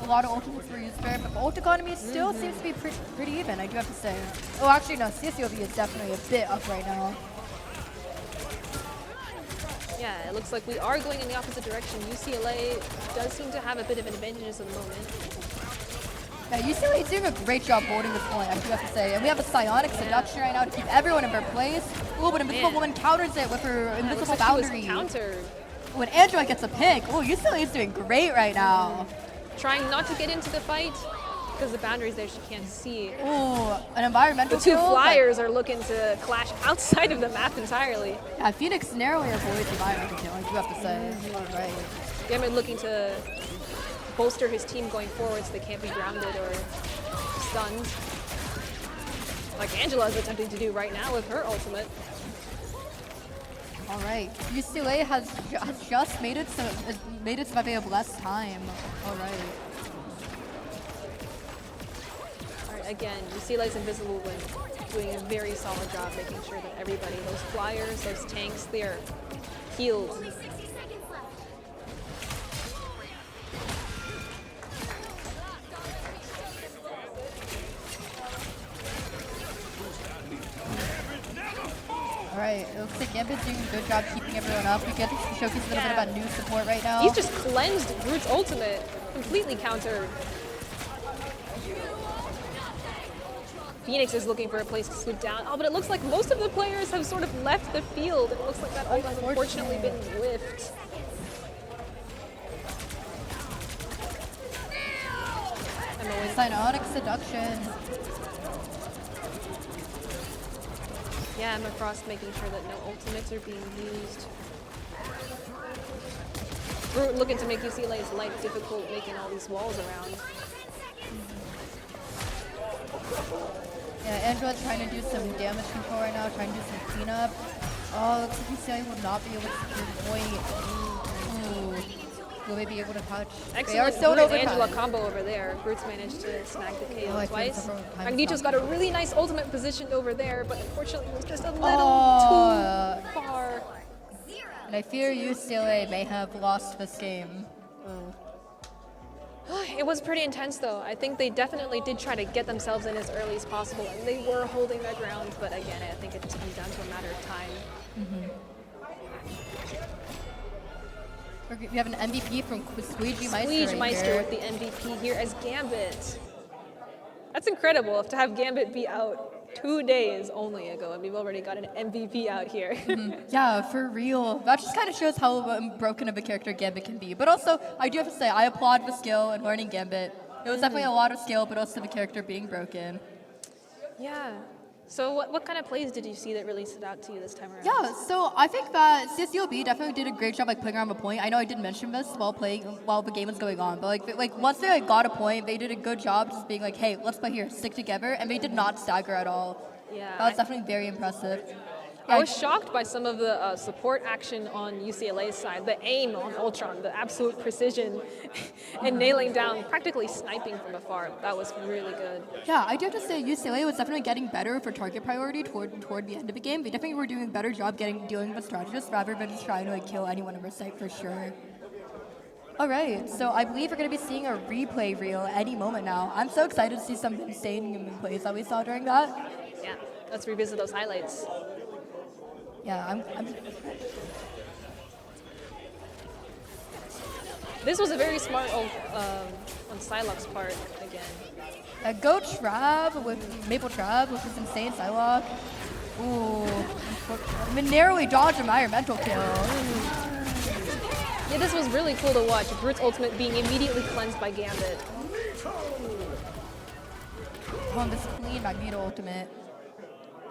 a lot of ultimates were used there, but the ult economy still seems to be pretty even, I do have to say. Oh, actually, no, CSULB is definitely a bit up right now. Yeah, it looks like we are going in the opposite direction. UCLA does seem to have a bit of an advantage at the moment. Yeah, UCLA is doing a great job holding this point, I do have to say. And we have a psionic seduction right now to keep everyone in their place. Ooh, but Invisible Woman counters it with her invisible Looks like boundary. she was countered. When Angela gets a pick, oh, UCLA is doing great right now. Trying not to get into the fight because the boundary's there, she can't see. Ooh, an environmental The two kill, flyers are looking to clash outside of the map entirely. Yeah, Phoenix narrowly avoids the environmental kill, I do have to say. All right. Gambit looking to bolster his team going forward so they can't be grounded or stunned. Like Angela is attempting to do right now with her ultimate. All right, UCLA has just made it so they have less time. All right. All right, again, UCLA's Invisible Woman doing a very solid job making sure that everybody, those flyers, those tanks, they're healed. Only 60 seconds left. All right, it looks like Gambit's doing a good job keeping everyone up. We get to showcase a little bit about new support right now. He's just cleansed Groot's ultimate, completely countered. Phoenix is looking for a place to swoop down. Oh, but it looks like most of the players have sort of left the field. It looks like that ult has unfortunately been whiffed. Psionic seduction. Yeah, Emma Frost making sure that no ultimates are being used. Groot looking to make UCLA's life difficult, making all these walls around. Yeah, Angela's trying to do some damage control right now, trying to do some cleanup. Oh, looks like UCLA will not be able to secure the point. Ooh. Will they be able to touch? They are Excellent still in Groot Angela overtime. combo over there. Groot's managed to snag the KO Oh, I feel twice. several times Magneto's now. got a really nice ultimate positioned over there, but unfortunately it was just a little Oh. too far. And I fear UCLA may have lost this game. It was pretty intense though. I think they definitely did try to get themselves in as early as possible, and they were holding their ground, but again, I think it just comes down to a matter of time. We have an MVP from Squeegee Meister. Squeege right Meister here. with the MVP here as Gambit. That's incredible to have Gambit be out 2 days only ago, and we've already got an MVP out here. Yeah, for real. That just kind of shows how broken of a character Gambit can be. But also, I do have to say, I applaud the skill in learning Gambit. It was definitely a lot of skill, but also the character being broken. Yeah. So what kind of plays did you see that really stood out to you this time around? Yeah, so I think that CSULB definitely did a great job playing around the point. I know I did mention this while the game was going on, but like once they got a point, they did a good job just being like, hey, let's play here, stick together, and they did not stagger at all. Yeah. That was definitely very impressive. I was shocked by some of the support action on UCLA's side, the aim on Ultron, the absolute precision, and nailing down, practically sniping from afar. That was really good. Yeah, I do have to say UCLA was definitely getting better for target priority toward the end of the game. They definitely were doing a better job dealing with strategists rather than just trying to kill anyone in their sight for sure. All right, so I believe we're going to be seeing a replay reel any moment now. I'm so excited to see some insane plays that we saw during that. Yeah, let's revisit those highlights. Yeah, I'm This was a very smart on Psylocke's part again. Go Trab with Maple Trab with this insane Psylocke. Ooh, I mean, narrowly dodged a environmental kill. Yeah, this was really cool to watch. Groot's ultimate being immediately cleansed by Gambit. On this clean Magneto ultimate.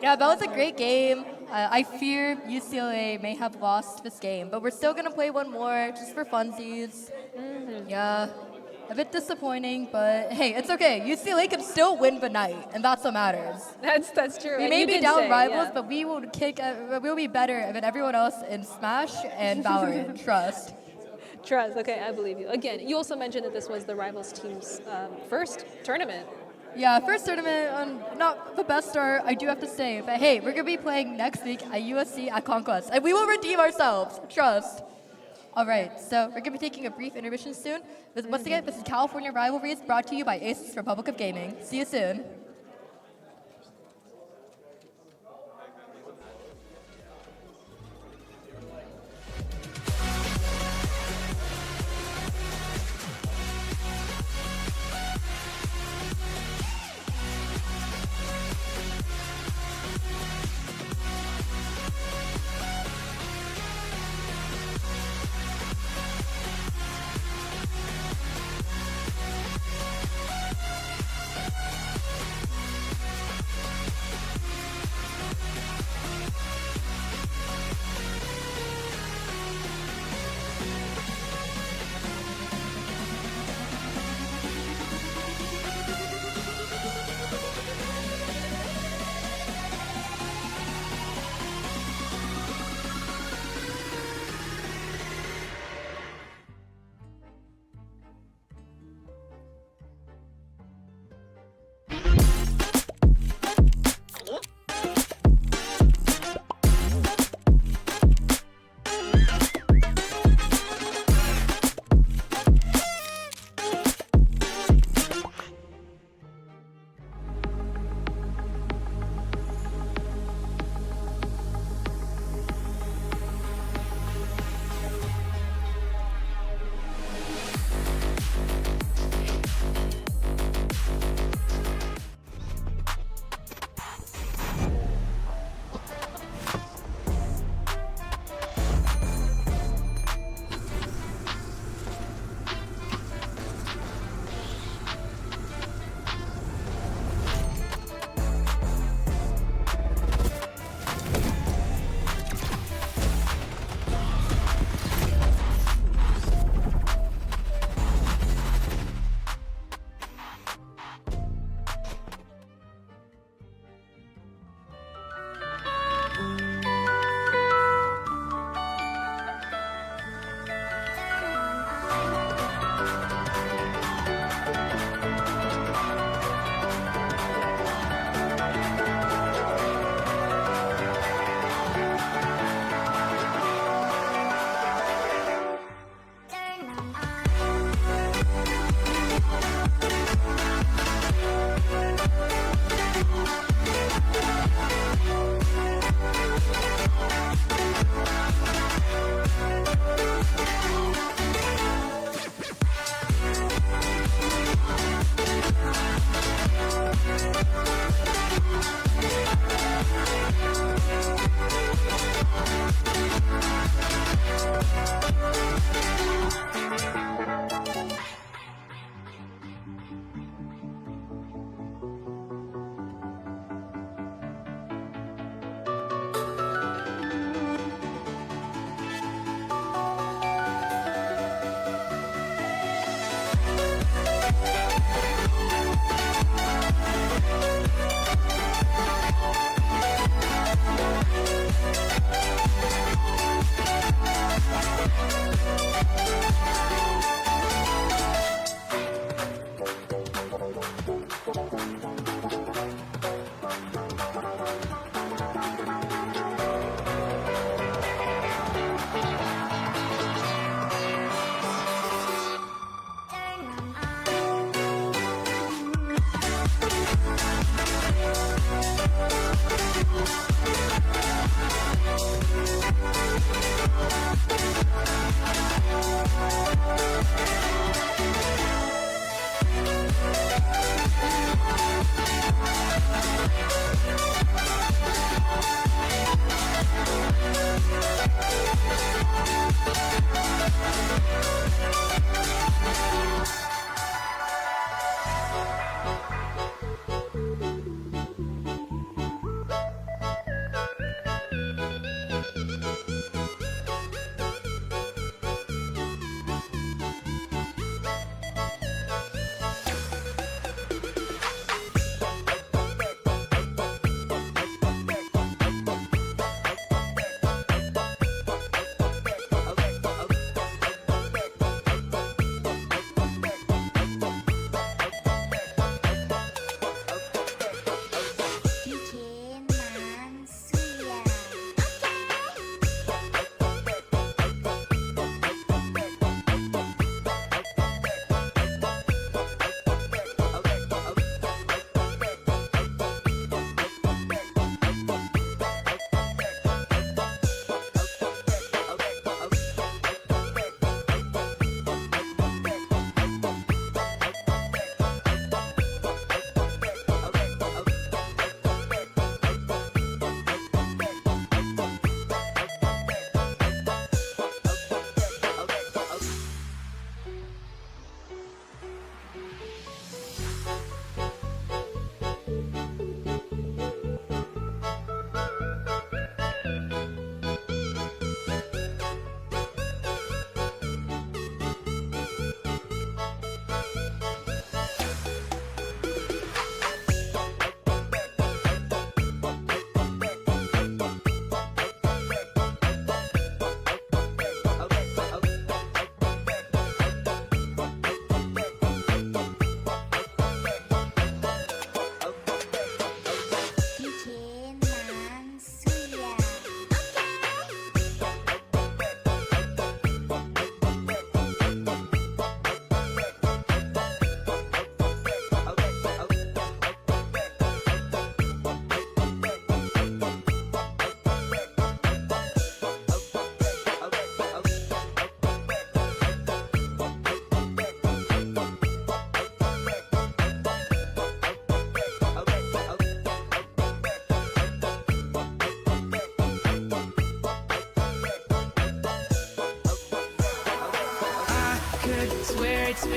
Yeah, that was a great game. I fear UCLA may have lost this game, but we're still going to play one more just for funsies. Yeah, a bit disappointing, but hey, it's okay. UCLA can still win the night, and that's what matters. That's true. We And may you be did down say, rivals, yeah. but we will we'll be better than everyone else in Smash and Valorant. Trust. Trust, okay, I believe you. Again, you also mentioned that this was the Rivals team's first tournament. Yeah, first tournament, not the best start, I do have to say. But hey, we're going to be playing next week at USC at Conquest, and we will redeem ourselves. Trust. All right, so we're going to be taking a brief intermission soon. Once again, this is California Rivalries, brought to you by Aces Republic of Gaming. See you soon.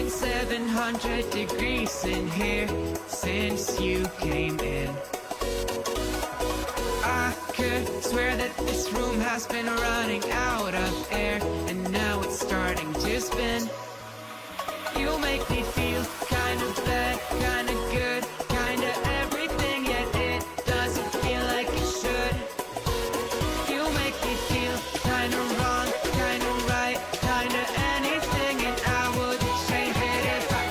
700 degrees in here since you came in. I could swear that this room has been running out of air, and now it's starting to spin. You make me feel kind of bad, kind of good, kind of everything, yet it doesn't feel like it should. You make me feel kind of wrong, kind of right, kind of anything, and I would change it if I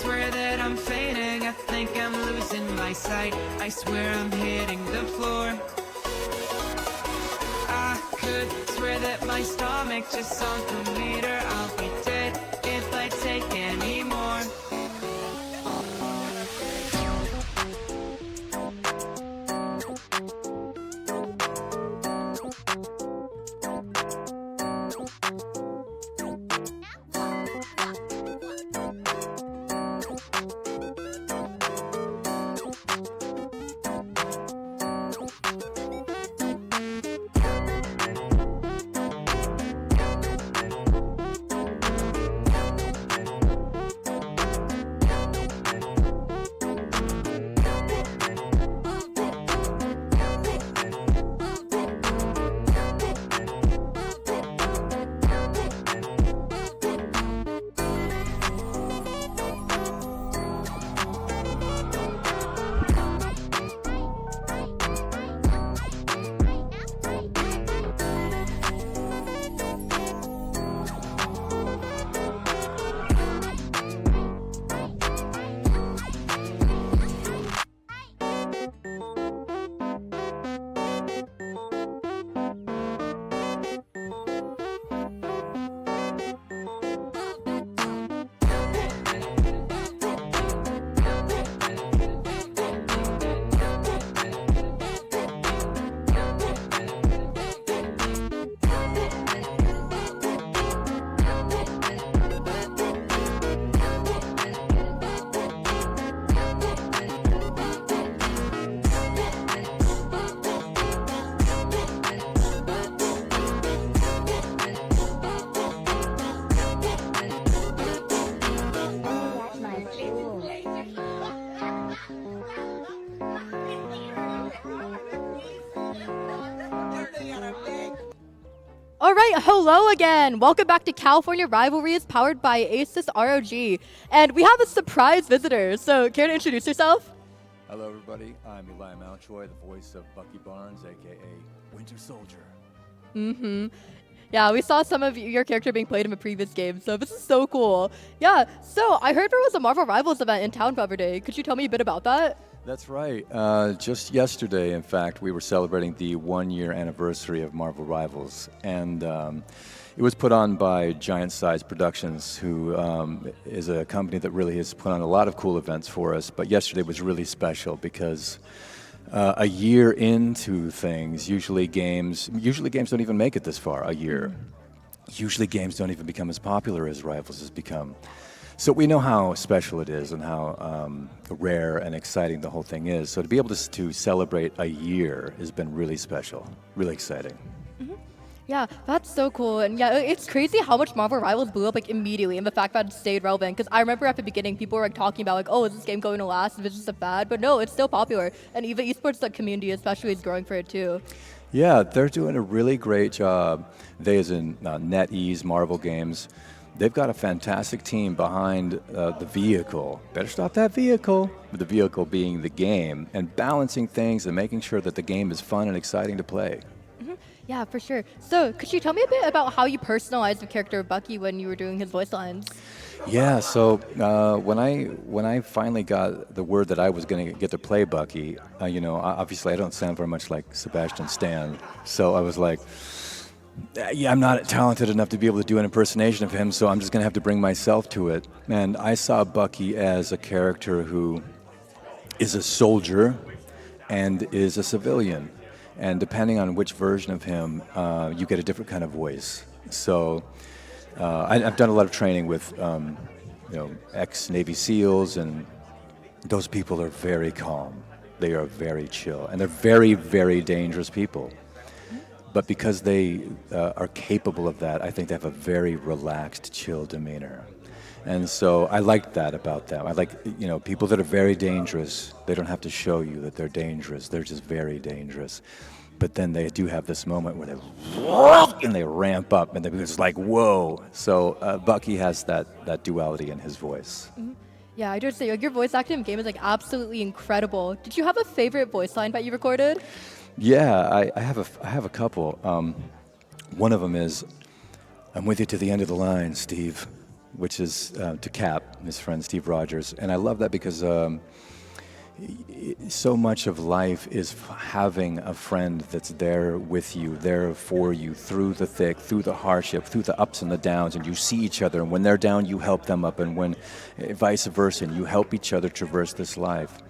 swear that I'm fainting, I think I'm losing my sight, I swear I'm hitting the floor. I could swear that my stomach just sunk a meter, I'll be dead if I take any more. All right, hello again. Welcome back to California Rivalries, powered by Asus ROG. And we have a surprise visitor. So, care to introduce yourself? Hello, everybody. I'm Eli Mountjoy, the voice of Bucky Barnes, a.k.a. Winter Soldier. Mm-hmm. Yeah, we saw some of your character being played in a previous game, so this is so cool. Yeah, so I heard there was a Marvel Rivals event in town the other day. Could you tell me a bit about that? That's right. Just yesterday, in fact, we were celebrating the 1-year anniversary of Marvel Rivals. And it was put on by Giant Size Productions, who is a company that really has put on a lot of cool events for us. But yesterday was really special because a year into things, usually games don't even make it this far, a year. Usually games don't even become as popular as Rivals has become. So we know how special it is and how rare and exciting the whole thing is. So to be able to celebrate a year has been really special, really exciting. Mm-hmm. Yeah, that's so cool. And yeah, it's crazy how much Marvel Rivals blew up like immediately, and the fact that it stayed relevant. Because I remember at the beginning, people were like talking about like, oh, is this game going to last? Is it just a fad? But no, it's still popular. And even esports community especially is growing for it too. Yeah, they're doing a really great job. They, as in NetEase, Marvel Games, they've got a fantastic team behind the vehicle. Better stop that vehicle. With the vehicle being the game, and balancing things and making sure that the game is fun and exciting to play. Mm-hmm. Yeah, for sure. So, could you tell me a bit about how you personalized the character of Bucky when you were doing his voice lines? Yeah, so when I finally got the word that I was going to get to play Bucky, obviously I don't sound very much like Sebastian Stan, so I was like, yeah, I'm not talented enough to be able to do an impersonation of him, so I'm just going to have to bring myself to it. And I saw Bucky as a character who is a soldier and is a civilian, and depending on which version of him, you get a different kind of voice. So. I've done a lot of training with, ex-Navy SEALs, and those people are very calm. They are very chill, and they're very, very dangerous people. But because they are capable of that, I think they have a very relaxed, chill demeanor. And so I like that about them. I like, people that are very dangerous, they don't have to show you that they're dangerous. They're just very dangerous. But then they do have this moment where they ramp up, and it's like, whoa. So Bucky has that duality in his voice. Mm-hmm. Yeah, I do have to say, your voice acting in game is absolutely incredible. Did you have a favorite voice line that you recorded? Yeah, I have a couple. One of them is, "I'm with you to the end of the line, Steve," which is to Cap, his friend Steve Rogers, and I love that because. So much of life is having a friend that's there with you, there for you, through the thick, through the hardship, through the ups and the downs, and you see each other, and when they're down, you help them up, and when vice versa, and you help each other traverse this life.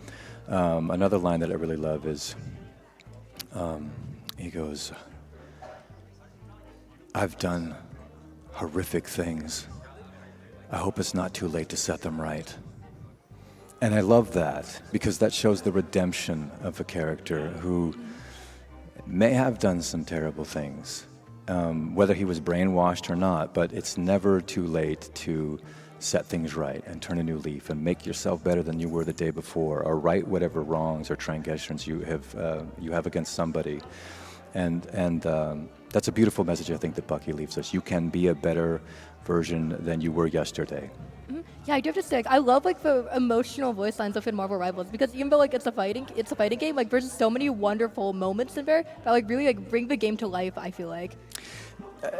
Another line that I really love is, he goes, "I've done horrific things. I hope it's not too late to set them right." And I love that because that shows the redemption of a character who may have done some terrible things, whether he was brainwashed or not, but it's never too late to set things right and turn a new leaf and make yourself better than you were the day before, or right whatever wrongs or transgressions you have against somebody. And that's a beautiful message I think that Bucky leaves us. You can be a better version than you were yesterday. Mm-hmm. Yeah, I do have to say, I love the emotional voice lines within Marvel Rivals, because even though it's a fighting game, there's so many wonderful moments in there that really bring the game to life, I feel like.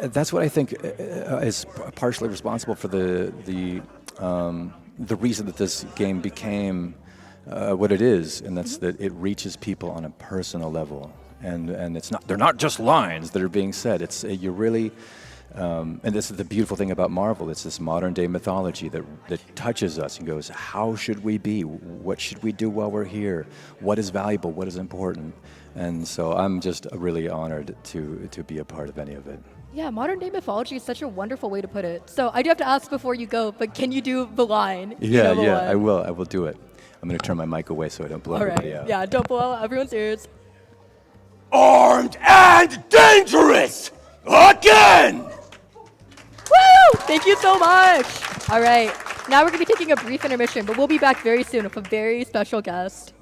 That's what I think is partially responsible for the reason that this game became what it is, and that's that it reaches people on a personal level, and they're not just lines that are being said. It's you're really. And this is the beautiful thing about Marvel. It's this modern day mythology that touches us and goes, how should we be? What should we do while we're here? What is valuable? What is important? And so I'm just really honored to be a part of any of it. Yeah, modern day mythology is such a wonderful way to put it. So I do have to ask before you go, but can you do the line? Yeah, I will do it. I'm going to turn my mic away so I don't blow everybody out. Yeah, don't blow out everyone's ears. Armed and dangerous! Again! Woo! Thank you so much. All right. Now we're going to be taking a brief intermission, but we'll be back very soon with a very special guest.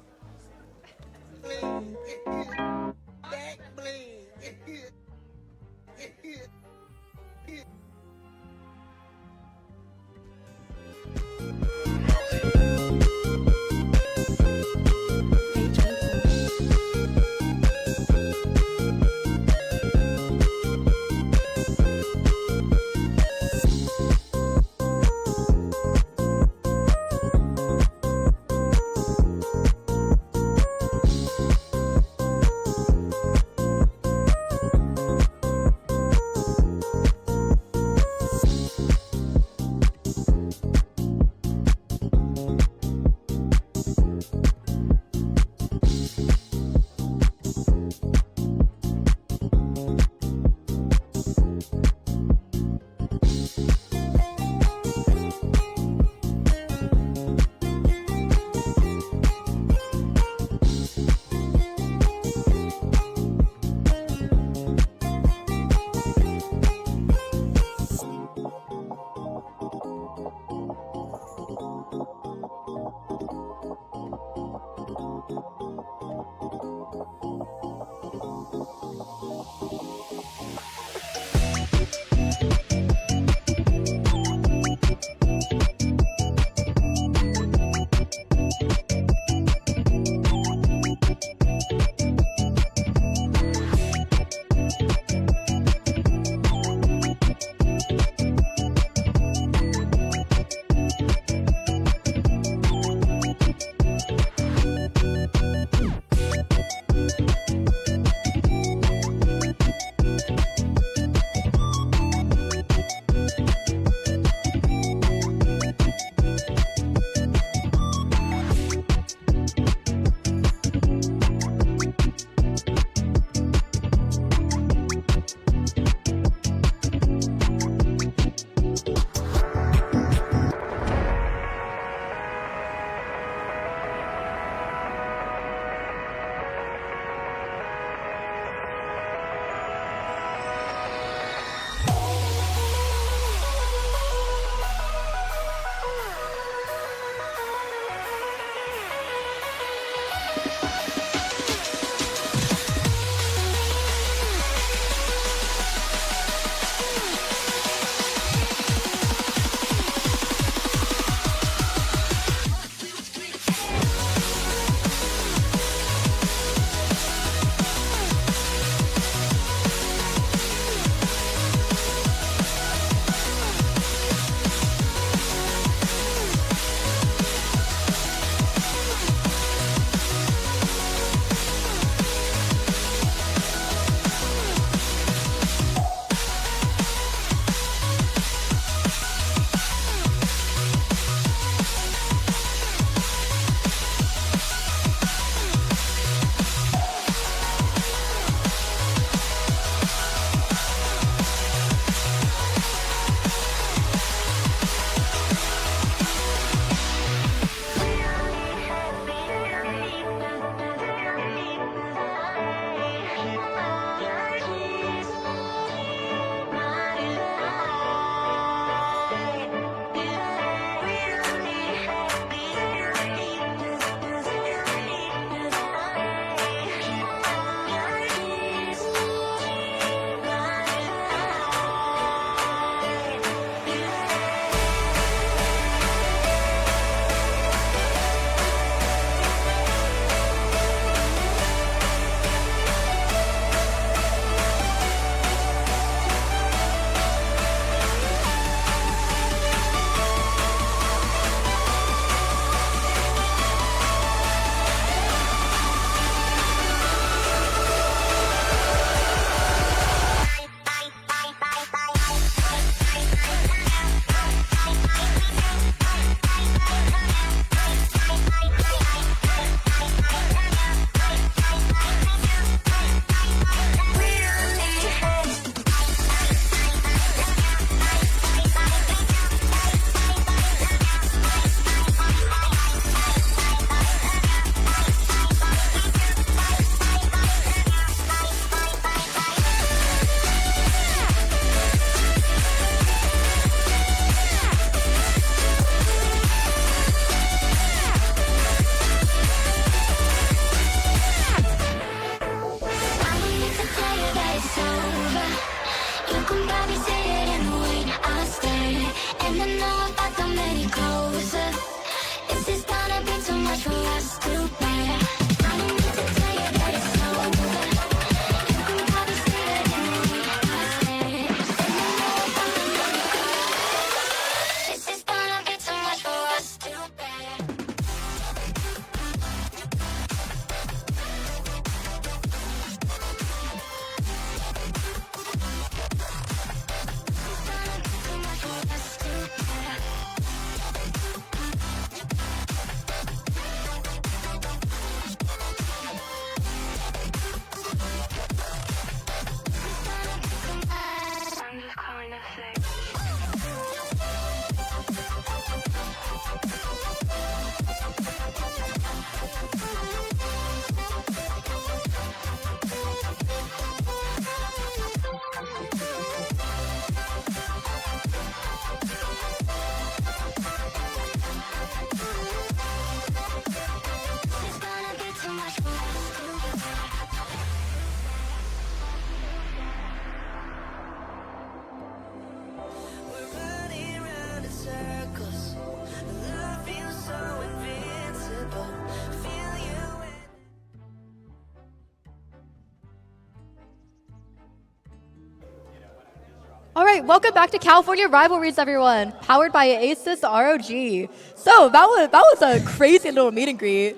All right, welcome back to California Rivalries, everyone. Powered by Asus ROG. So that was a crazy little meet and greet.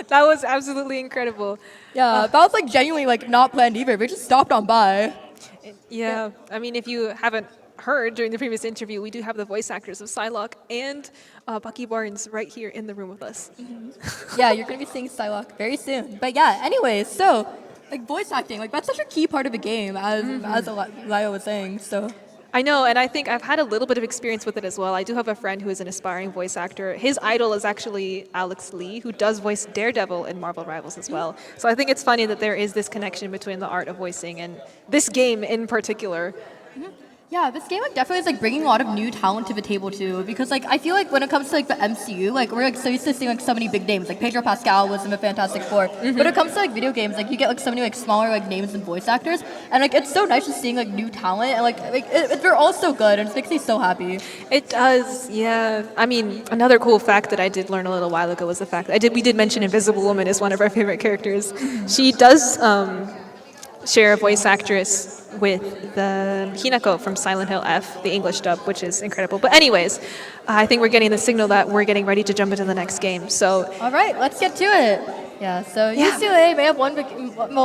That was absolutely incredible. Yeah, that was like genuinely like not planned either. We just stopped on by. Yeah, I mean, if you haven't heard during the previous interview, we do have the voice actors of Psylocke and Bucky Barnes right here in the room with us. Yeah, you're gonna be seeing Psylocke very soon. But yeah, anyways, so like voice acting, like that's such a key part of the game, as Lyle was saying. So. I know, and I think I've had a little bit of experience with it as well. I do have a friend who is an aspiring voice actor. His idol is actually Alex Lee, who does voice Daredevil in Marvel Rivals as well. So I think it's funny that there is this connection between the art of voicing and this game in particular. Yeah, this game like definitely is like bringing a lot of new talent to the table too. Because like I feel like when it comes to like the MCU, like we're like so used to seeing like so many big names. Like Pedro Pascal was in the Fantastic Four. When it comes to like video games, like you get like so many like smaller like names and voice actors, and like it's so nice just seeing like new talent and they're all so good, and it makes me so happy. It does, yeah. I mean, another cool fact that I did learn a little while ago was the fact that we did mention Invisible Woman is one of our favorite characters. She does share a voice actress with the Hinako from Silent Hill F, the English dub, which is incredible. But anyways, I think we're getting the signal that we're getting ready to jump into the next game. So All right, let's get to it. Yeah, so UCLA may have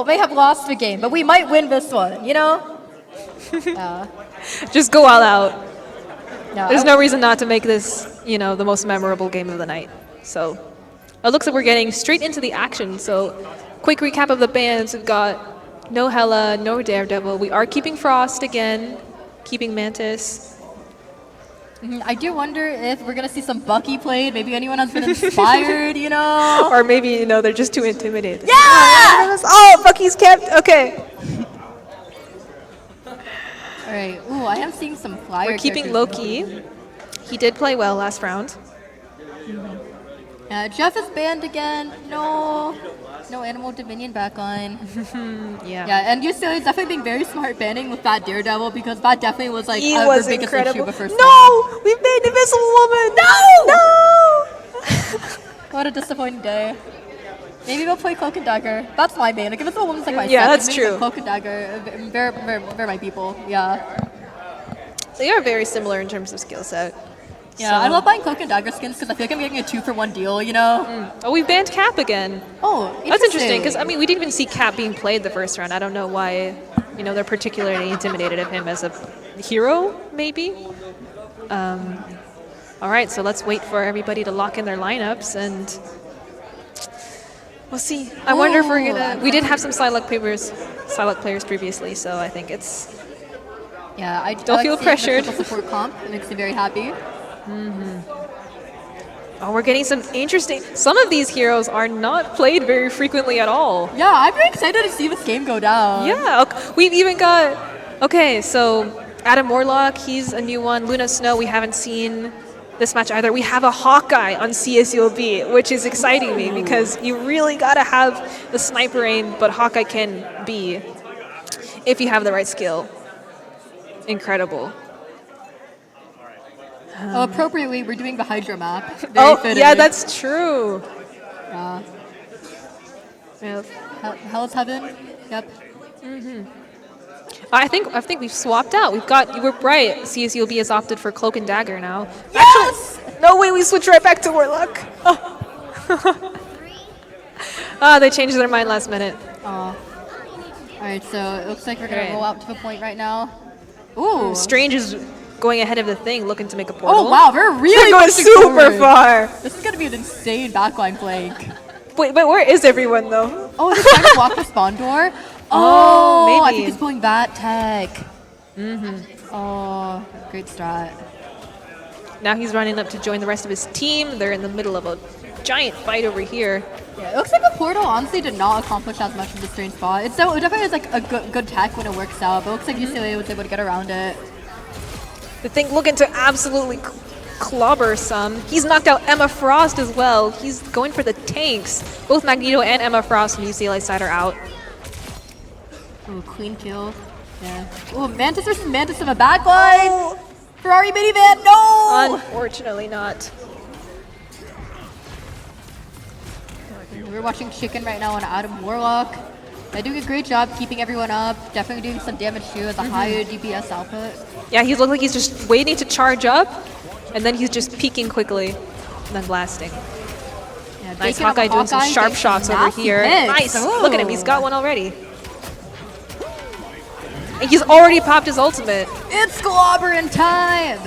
may have lost the game, but we might win this one. You know? Yeah. just go all out. Yeah, There's no reason not to make this, you know, the most memorable game of the night. So it looks like we're getting straight into the action. So quick recap of the bands. We've got no Hella, no Daredevil. We are keeping Frost again, keeping Mantis. I do wonder if we're gonna see some Bucky played. Maybe anyone has been inspired, you know? Or maybe, you know, they're just too intimidated. Yeah! Oh, Bucky's kept. Okay. All right. Ooh, I am seeing some flyer. We're keeping characters. Loki. He did play well last round. Jeff is banned again. No Animal Dominion backline. Yeah. Yeah, and UCLA is definitely being very smart banning with that Daredevil because that definitely was like He the was biggest issue incredible. the first No! We've made Invisible Woman! No! time. What a disappointing day. Maybe we'll play Cloak and Dagger. That's my main. Like Invisible Woman's like my Yeah, second that's main, true. but Cloak and Dagger, they're my people. Yeah. They are very similar in terms of skill set. Yeah, I love buying Cloak and Dagger skins because I feel like I'm getting a 2-for-1 deal, you know? Oh, we banned Cap again. Oh, That's interesting because I mean we didn't even see Cap being played the first round. I don't know why, you know, they're particularly intimidated of him as a hero, maybe. All right, so let's wait for everybody to lock in their lineups and we'll see. I wonder if we're gonna. We did have some Psylocke players previously, so I think it's. Yeah, I Don't feel seeing the pressured. triple support comp. It makes me very happy. Oh, we're getting some interesting. Some of these heroes are not played very frequently at all. Yeah, I'm very excited to see this game go down. Yeah, we've even got. Okay, so Adam Warlock, he's a new one. Luna Snow, we haven't seen this match either. We have a Hawkeye on CSULB, which is exciting me because you really gotta have the sniper aim, but Hawkeye can be if you have the right skill. Incredible. Appropriately, we're doing the Hydra map. Very Oh, fitting. yeah, that's true. Yeah. Yeah. Hell's Heaven. Yep. I think we've swapped out. You were right. CSULB has opted for Cloak and Dagger now. Yes! Actually, no way, we switched right back to Warlock. Oh. They changed their mind last minute. All right, so it looks like we're gonna Alright. roll out to the point right now. Ooh. Strange is going ahead of the thing, looking to make a portal. Oh wow, we're really They're going pushing super forward. far. This is gonna be an insane backline flank. Wait, but where is everyone though? Oh, they're trying to block the spawn door. Oh, I maybe. think he's pulling that tech. Oh, great strat. Now he's running up to join the rest of his team. They're in the middle of a giant fight over here. Yeah, it looks like the portal honestly did not accomplish as much of the strange spot. It definitely is like a good tech when it works out, but it looks like UCLA was able to get around it. The thing looking to absolutely clobber some. He's knocked out Emma Frost as well. He's going for the tanks. Both Magneto and Emma Frost from UCLA side are out. Ooh, clean kill. Yeah. Ooh, Mantis versus Mantis in the backline. Oh. Ferrari minivan, no! Unfortunately not. We're watching Chicken right now on Adam Warlock. They're doing a great job keeping everyone up. Definitely doing some damage too as a higher DPS output. Yeah, he looks like he's just waiting to charge up, and then he's just peeking quickly, and then blasting. Yeah, Nice Bacon of Hawkeye doing some Hawkeye, sharp getting shots some over nasty here. hits. Nice! Ooh. Look at him, he's got one already. And he's already popped his ultimate. It's Globberin' time!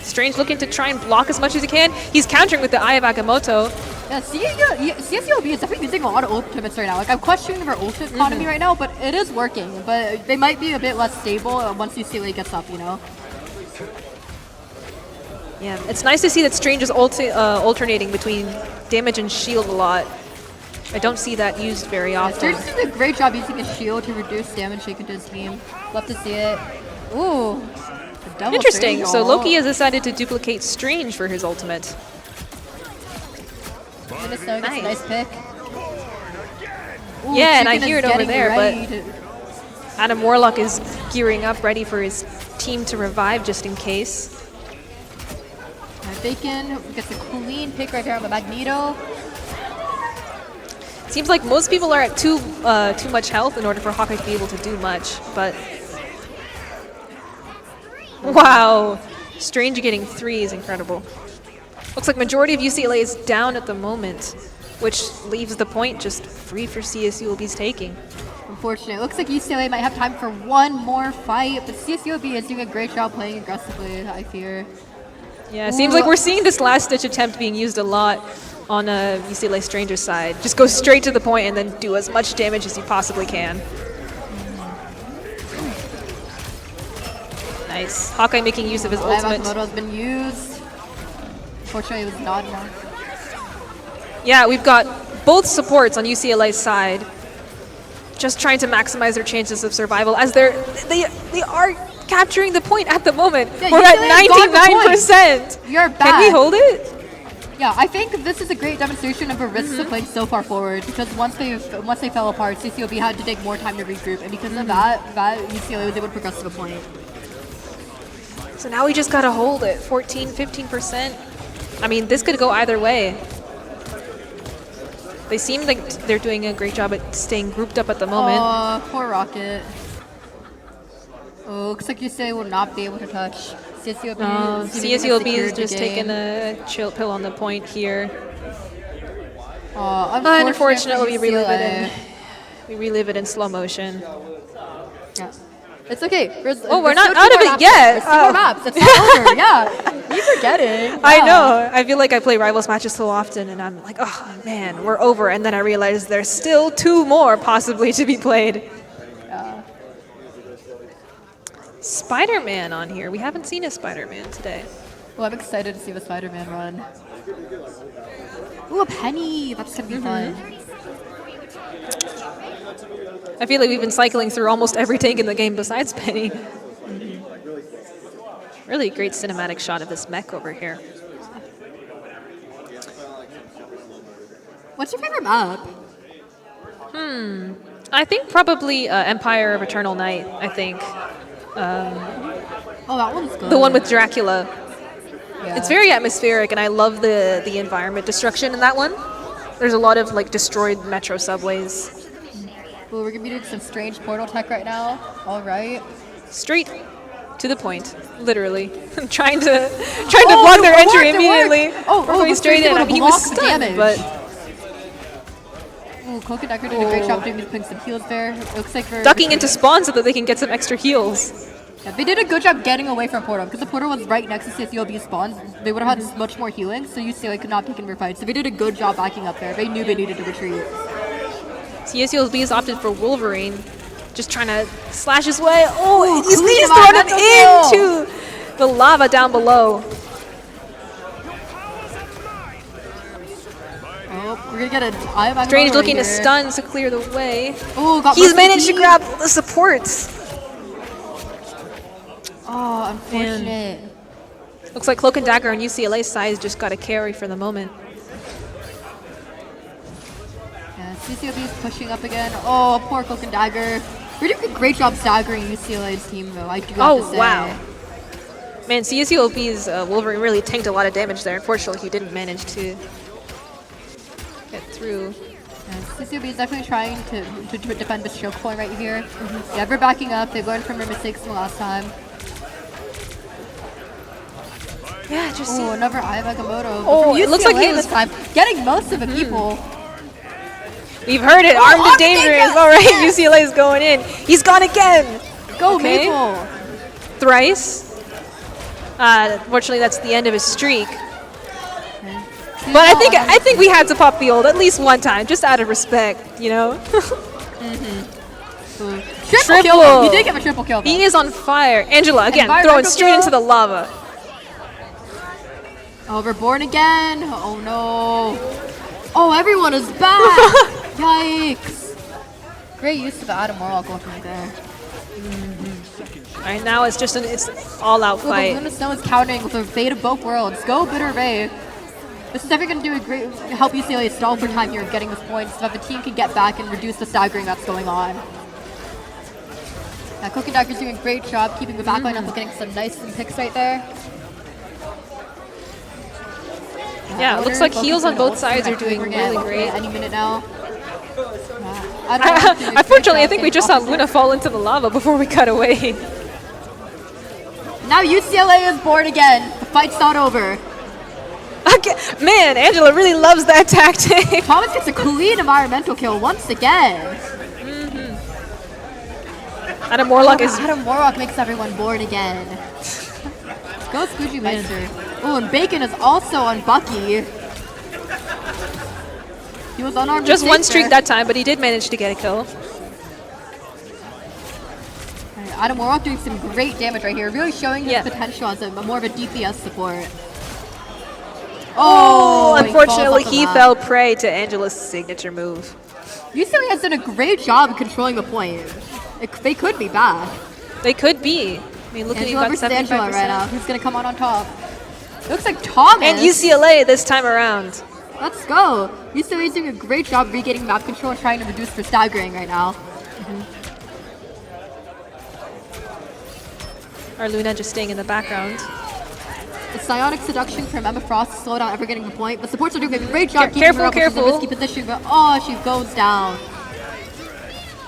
Strange looking to try and block as much as he can. He's countering with the Eye of Agamotto. Yeah, CSULB is definitely using a lot of ultimates right now. Like, I'm questioning their ultimate economy right now, but it is working. But they might be a bit less stable once UCLA gets up, you know? Yeah, it's nice to see that Strange is alternating between damage and shield a lot. I don't see that used very often. Strange is doing a great job using his shield to reduce damage taken to his team. Love to see it. Ooh. the double Interesting. strange. So Aw. Loki has decided to duplicate Strange for his ultimate. Minnesota gets a nice pick. Ooh, Yeah, and I Chicken hear is it over getting there, ready but Adam Warlock is gearing up, ready for his team to revive just in case. Bacon gets a clean pick right here on the Magneto. Seems like most people are at too much health in order for Hawkeye to be able to do much, but wow, Strange getting 3 is incredible. Looks like majority of UCLA is down at the moment, which leaves the point just free for CSULB's taking. Unfortunate. It looks like UCLA might have time for one more fight, but CSULB is doing a great job playing aggressively, I fear. Yeah, it seems like we're seeing this last-ditch attempt being used a lot on UCLA Stranger's side. Just go straight to the point and then do as much damage as you possibly can. Nice. Hawkeye making use of his ultimate. Moto has been used. Unfortunately, it was not enough. Yeah, we've got both supports on UCLA's side just trying to maximize their chances of survival as they are capturing the point at the moment. Yeah, we're UCLA at 99%. You're bad. Can we hold it? Yeah, I think this is a great demonstration of a risk of playing so far forward because once they fell apart, CSULB had to take more time to regroup, and because of that UCLA was able to progress to the point. So now we just gotta hold it. 14, 15%. I mean, this could go either way. They seem like they're doing a great job at staying grouped up at the moment. Oh, poor Rocket. Oh, looks like UCLA will not be able to touch. CSULB is just taking a chill pill on the point here. Unfortunately, we relive it in slow motion. Yeah. It's okay. We're not out of it yet. There's 2 more maps. It's not over. Yeah. You're forgetting. I know. I feel like I play Rivals matches so often, and I'm like, oh man, we're over. And then I realize there's still 2 more possibly to be played. Yeah. Spider-Man on here. We haven't seen a Spider-Man today. Well, I'm excited to see the Spider-Man run. Ooh, a penny. That's going to be fun. I feel like we've been cycling through almost every tank in the game besides Penny. Really great cinematic shot of this mech over here. What's your favorite map? I think probably Empire of Eternal Night, I think. Oh, that one's good. The one with Dracula. Yeah. It's very atmospheric, and I love the environment destruction in that one. There's a lot of like destroyed metro subways. Ooh, we're going to be doing some strange portal tech right now. All right. Straight to the point, literally. trying to block their entry immediately. We're going straight in. I mean, he was stunned, but... Ooh, Cloak and Dagger did a great job putting some heals there. It looks like we're ducking into spawn so that they can get some extra heals. Yeah, they did a good job getting away from Portal because the Portal was right next to CSULB's spawns. They would have had much more healing, so UCLA could not pick and fight. So they did a good job backing up there. They knew they needed to retreat. CSULB has opted for Wolverine, just trying to slash his way. Oh, he's thrown him into the lava down below. Oh, we're gonna get a Strange looking to stun to clear the way. Oh, he's managed to grab the supports. Oh, unfortunate. Man. Looks like Cloak and Dagger on UCLA's side just got a carry for the moment. Yeah, CSULB is pushing up again. Oh, poor Cloak and Dagger. We're doing a great job staggering UCLA's team, though. I do have to say. Wow. Man, CSULB's Wolverine really tanked a lot of damage there. Unfortunately, he didn't manage to get through. Yeah, CSULB is definitely trying to defend this choke point right here. Yeah, we're backing up. They've learned from their mistakes from the last time. Yeah, just see. Another Eye of Agamotto. Oh, it looks like he was this time getting most of the people. We've heard it. Armed and dangerous. All right, UCLA is going in. He's gone again. Go Maple. Thrice. Unfortunately, that's the end of his streak. But I think we had to pop the ult at least one time, just out of respect, you know. Triple kill. He did get a triple kill. He is on fire. Angela again, throwing straight into the lava. Oh, we're born again. Oh no. Oh, everyone is back. Yikes. Great use of the Adam Warlock ultimate there. All right, now it's just it's all-out Ooh, but fight. Luna Snow is countering with a fade of both worlds. Go Bitter Ray. This is definitely going to do a great help UCLA stall for time here of getting this point so that the team can get back and reduce the staggering that's going on. Cloak and Dagger's doing a great job keeping the backline up and getting some nice picks right there. Yeah, it looks like heals on both sides are doing really great. Any minute now. Unfortunately, I think we just saw Luna fall into the lava before we cut away. Now UCLA is born again. The fight's not over. Okay. Man, Angela really loves that tactic. Thomas gets a clean environmental kill once again. Adam Warlock Adam Warlock makes everyone born again. Go Squidgy Meister. Oh, and Bacon is also on Bucky. He was unarmed. Just one streak that time, but he did manage to get a kill. Adam Warlock doing some great damage right here, really showing his potential as more of a DPS support. Oh, unfortunately, he fell prey to Angela's signature move. UCLA has done a great job of controlling the point. They could be bad. They could be. I mean, look at you got 75% Angela right now. Who's gonna come on top? It looks like Thomas. And UCLA this time around. Let's go. UCLA is doing a great job regaining map control and trying to reduce the staggering right now. Our Luna just staying in the background. The Psionic Seduction from Emma Frost to slow down ever getting the point. The supports are doing a great job keeping careful, her up, careful. She's in a risky position, but oh, she goes down.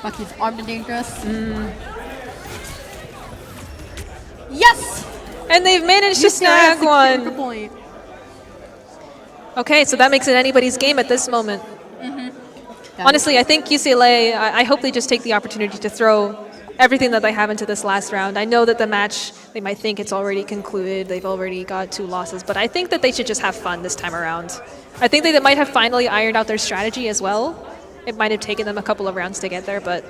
Bucky's armed and dangerous. Yes! And they've managed to snag one. Point. Okay, so that makes it anybody's game at this moment. Honestly, I think UCLA, I hope they just take the opportunity to throw everything that they have into this last round. I know that the match, they might think it's already concluded. They've already got 2 losses, but I think that they should just have fun this time around. I think they might have finally ironed out their strategy as well. It might have taken them a couple of rounds to get there, but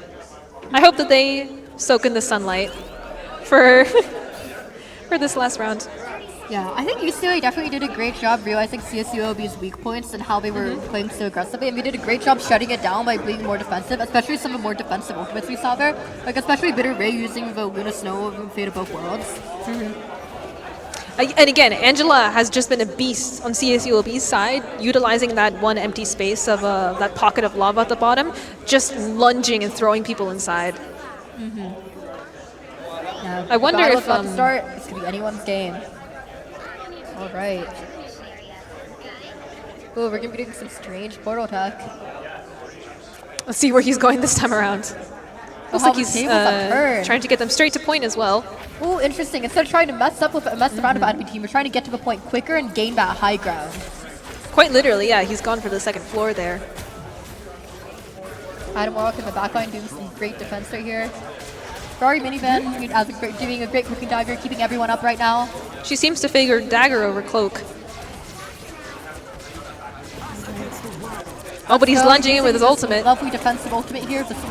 I hope that they soak in the sunlight for for this last round. Yeah, I think UCLA definitely did a great job realizing CSULB's weak points and how they were playing so aggressively, and we did a great job shutting it down by being more defensive, especially some of the more defensive ultimates we saw there, like especially Bitter Ray using the Luna Snow and Fate of Both Worlds. And again, Angela has just been a beast on CSULB's side, utilizing that one empty space of that pocket of lava at the bottom, just lunging and throwing people inside. Yeah, I wonder if about to start. This could be anyone's game. All right. Oh, we're gonna be doing some strange portal tech. Let's see where he's going this time around. Looks like he's trying to get them straight to point as well. Oh, interesting. Instead of trying to mess around with the enemy team, we're trying to get to the point quicker and gain that high ground. Quite literally, yeah. He's gone for the second floor there. Adam Warlock in the backline doing some great defense right here. Ferrari Minivan doing a great cooking dagger, keeping everyone up right now. She seems to figure dagger over cloak. Oh, but he's lunging in with his ultimate. Lovely defensive ultimate here. This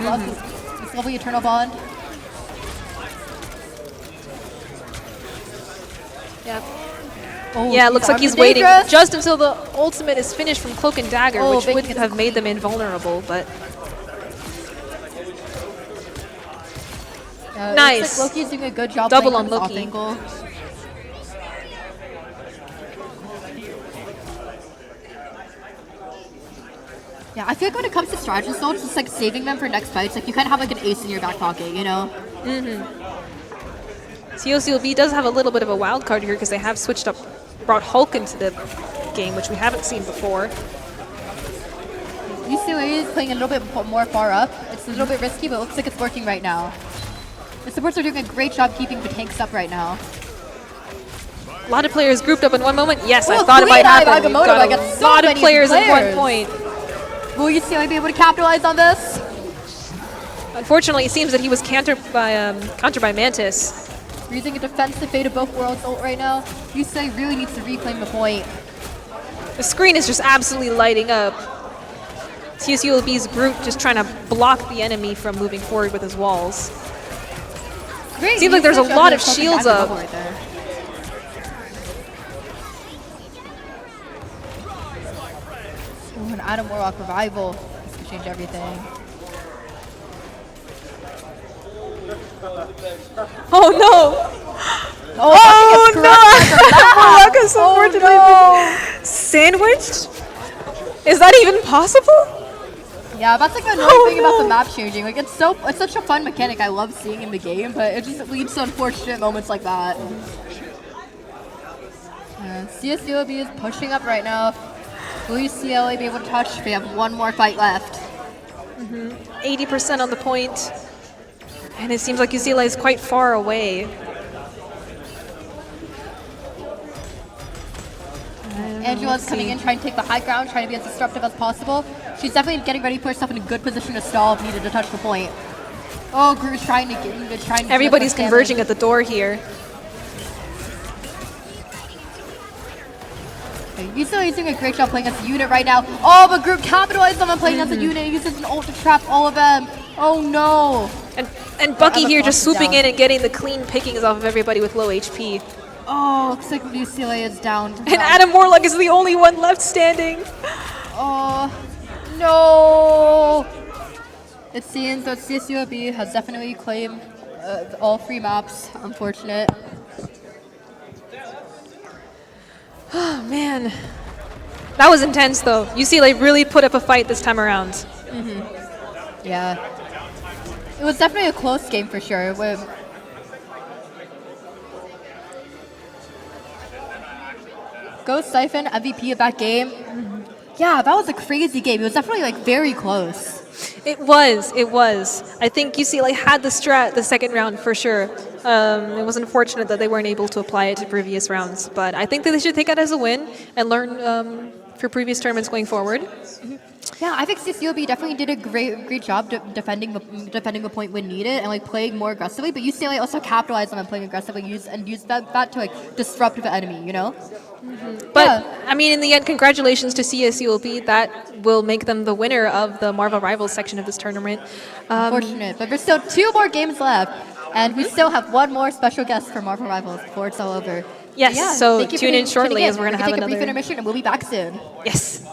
lovely Eternal Bond. Yep. Oh, yeah, it looks like he's waiting just until the ultimate is finished from Cloak and Dagger, which would have made them invulnerable, but... nice. Like Loki's doing a good job double on Loki. Angle. Yeah, I feel like when it comes to strategists, though, it's just like saving them for next fights. Like you kind of have like an ace in your back pocket, you know? CSULB does have a little bit of a wild card here because they have brought Hulk into the game, which we haven't seen before. UCLA is playing a little bit more far up. It's a little bit risky, but it looks like it's working right now. The supports are doing a great job keeping the tanks up right now. A lot of players grouped up in one moment. Yes, I thought it might happen. We've got a lot of players at one point. Will UCLA be able to capitalize on this? Unfortunately, it seems that he was countered by Mantis. We're using a defensive Fate of Both Worlds ult right now. UCLA really needs to reclaim the point. The screen is just absolutely lighting up. CSULB's group just trying to block the enemy from moving forward with his walls. Great. Seems like there's a lot of shields up. Right there. Ooh, an Adam Warlock revival. This could change everything. Oh no! Oh, no! Maracas Oh, unfortunately been sandwiched? Is that even possible? Yeah, that's like the annoying thing about the map changing. Like it's such a fun mechanic I love seeing in the game, but it just leads to unfortunate moments like that. CSULB is pushing up right now. Will UCLA be able to touch? They have one more fight left. 80% on the point. And it seems like UCLA is quite far away. Angela's coming in, trying to take the high ground, trying to be as disruptive as possible. She's definitely getting ready to put herself in a good position to stall if needed to touch the point. Oh, Gru's trying to get Everybody's converging at the door here. UCLA is doing a great job playing as a unit right now. Oh, but Gru capitalized on them playing as a unit. He uses an ult to trap all of them. Oh no. And Bucky here just swooping in and getting the clean pickings off of everybody with low HP. Oh, looks like UCLA is down. And Adam Morlock is the only one left standing. Oh, no. It seems that CSULB has definitely claimed all 3 maps. Unfortunate. Oh, man. That was intense, though. UCLA really put up a fight this time around. Yeah. It was definitely a close game for sure. Ghost Siphon, MVP of that game. Yeah, that was a crazy game. It was definitely like very close. It was. I think UCLA had the strat the second round for sure. It was unfortunate that they weren't able to apply it to previous rounds, but I think that they should take it as a win and learn for previous tournaments going forward. Yeah, I think CSULB definitely did a great job defending the point when needed and like playing more aggressively. But UCLA also capitalized on playing aggressively, used that to like disrupt the enemy, you know. But Yeah. I mean, in the end, congratulations to CSULB. That will make them the winner of the Marvel Rivals section of this tournament. Unfortunate, but there's still 2 more games left, and we still have one more special guest for Marvel Rivals before it's all over. Yes, Yeah, so thank you for tune in tuning shortly as we're going to have take a brief another. intermission, and we'll be back soon. Yes.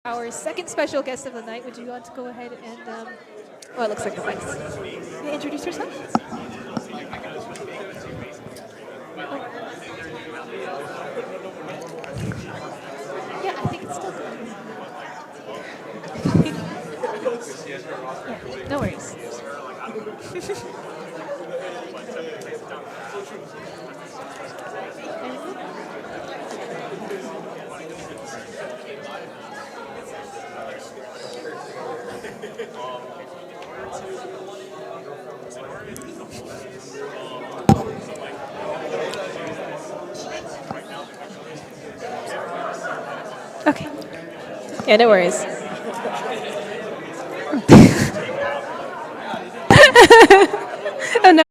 Our second special guest of the night, would you want to go ahead and, oh, it looks like the mics. Yeah, introduce yourself. Yeah, I think it's still good. Yeah, no worries. Okay. Yeah, no worries. Oh, no.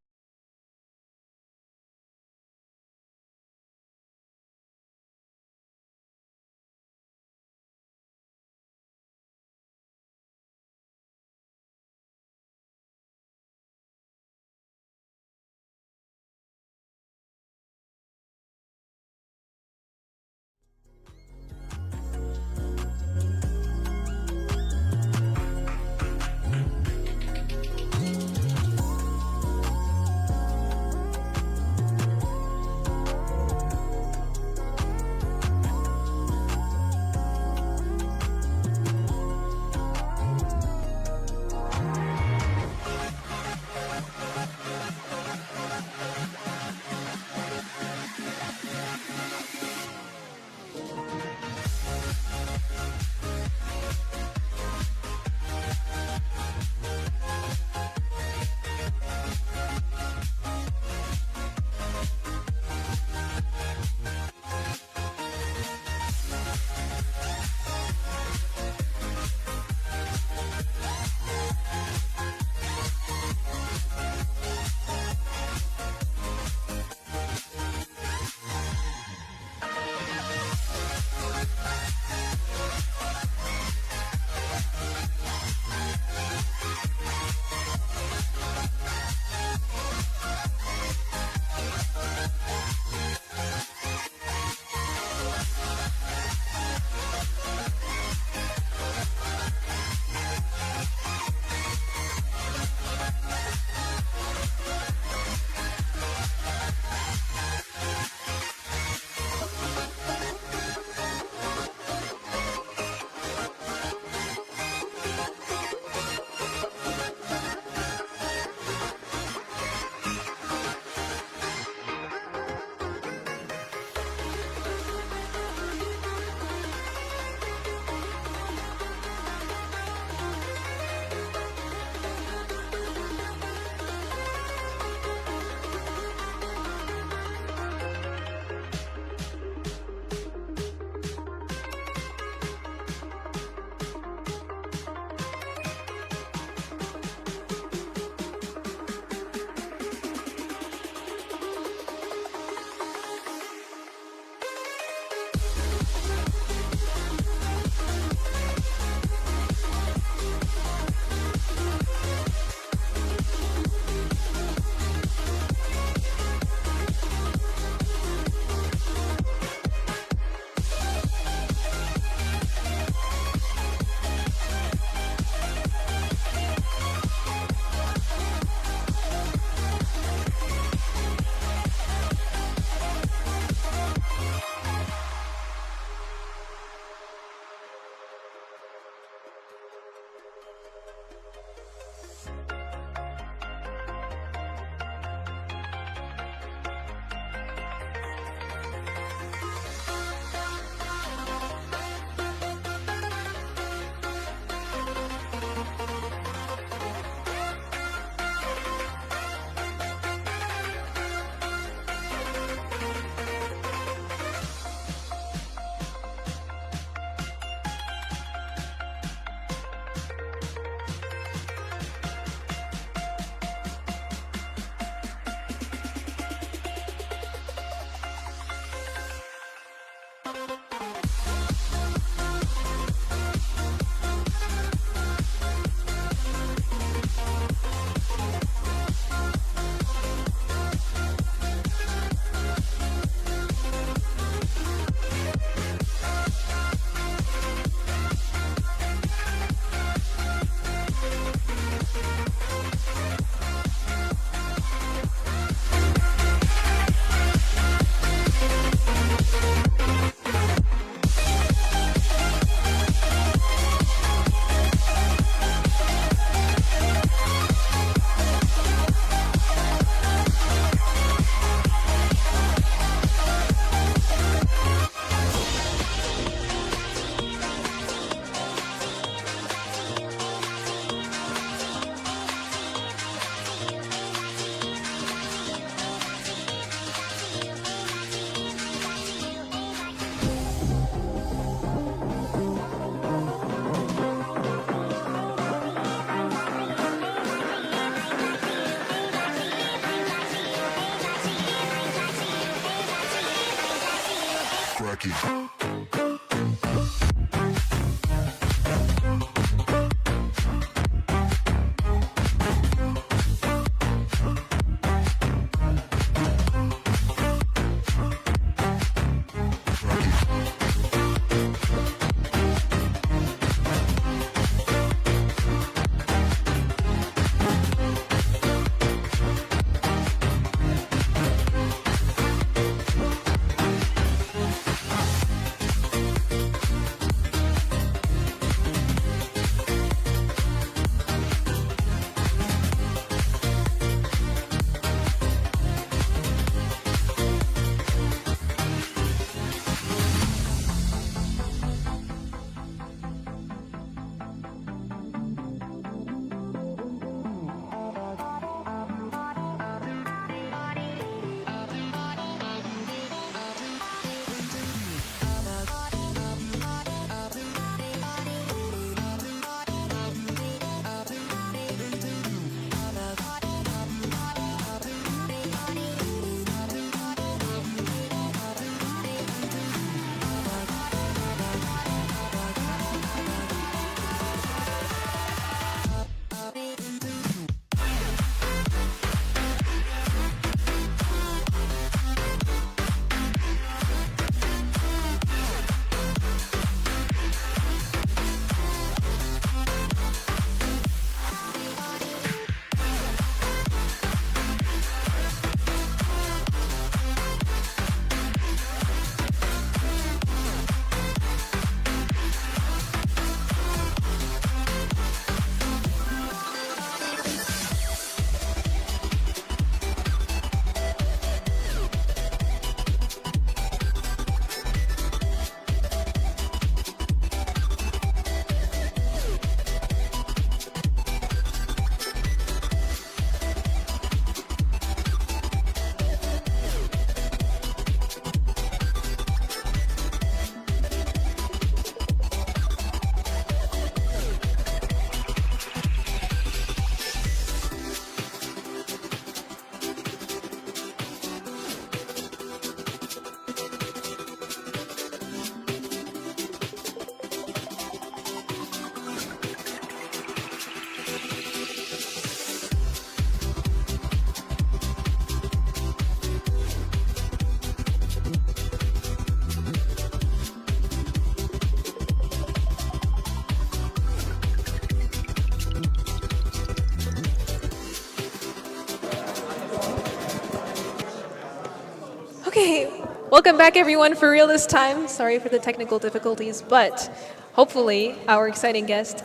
Okay, welcome back everyone for real this time. Sorry for the technical difficulties, but hopefully our exciting guest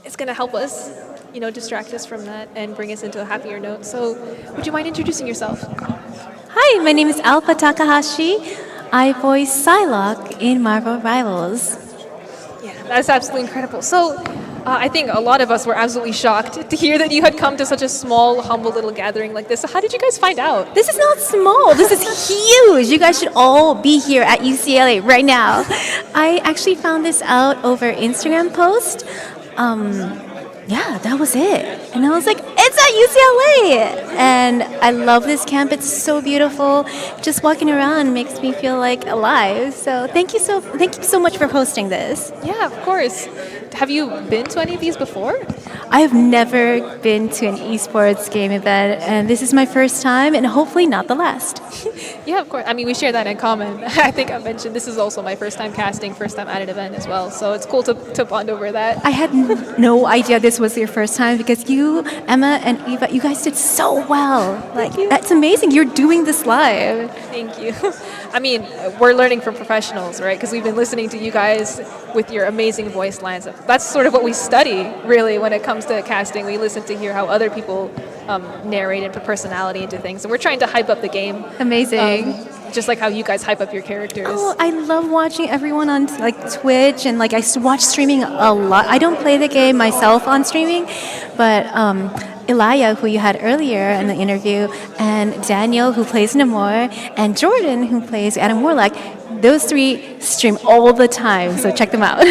is going to help us, distract us from that and bring us into a happier note. So would you mind introducing yourself? Hi, my name is Alpha Takahashi. I voice Psylocke in Marvel Rivals. Yeah, that's absolutely incredible. So I think a lot of us were absolutely shocked to hear that you had come to such a small, humble little gathering like this. So how did you guys find out? This is not small. This is huge. You guys should all be here at UCLA right now. I actually found this out over Instagram post. Yeah, that was it. And I was like, it's at UCLA! And I love this camp. It's so beautiful. Just walking around makes me feel like alive. So thank you so much for hosting this. Yeah, of course. Have you been to any of these before? I have never been to an esports game event, and this is my first time, and hopefully not the last. Yeah, of course. I mean, we share that in common. I think I mentioned this is also my first time casting, first time at an event as well. So it's cool to bond over that. I had no idea this was your first time because you, Emma, and Eva, you guys did so well. Like, that's amazing. You're doing this live. Thank you. I mean, we're learning from professionals, right? Because we've been listening to you guys with your amazing voice lines. That's sort of what we study, really, when it comes to casting. We listen to hear how other people narrate and put personality into things. And we're trying to hype up the game. Amazing. Just like how you guys hype up your characters. Oh, I love watching everyone on Twitch, and I watch streaming a lot. I don't play the game myself on streaming, but Elia, who you had earlier in the interview, and Daniel, who plays Namor, and Jordan, who plays Adam Warlock, those three stream all the time, so check them out.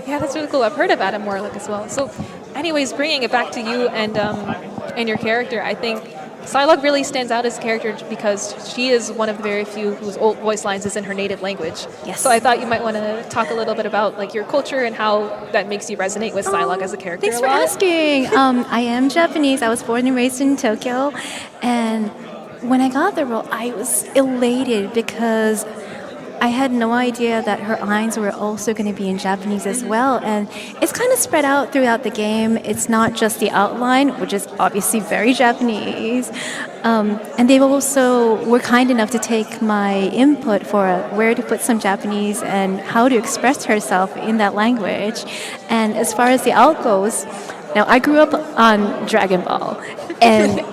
Yeah, that's really cool. I've heard of Adam Warlock as well. So anyways, bringing it back to you and your character, I think Psylocke really stands out as a character because she is one of the very few whose old voice lines is in her native language. Yes. So I thought you might want to talk a little bit about like your culture and how that makes you resonate with Psylocke as a character. Thanks a for lot. asking. I am Japanese. I was born and raised in Tokyo, and when I got the role, I was elated because I had no idea that her lines were also going to be in Japanese as well. And it's kind of spread out throughout the game. It's not just the outline, which is obviously very Japanese. And they also were kind enough to take my input for where to put some Japanese and how to express herself in that language. And as far as the out goes, now I grew up on Dragon Ball, and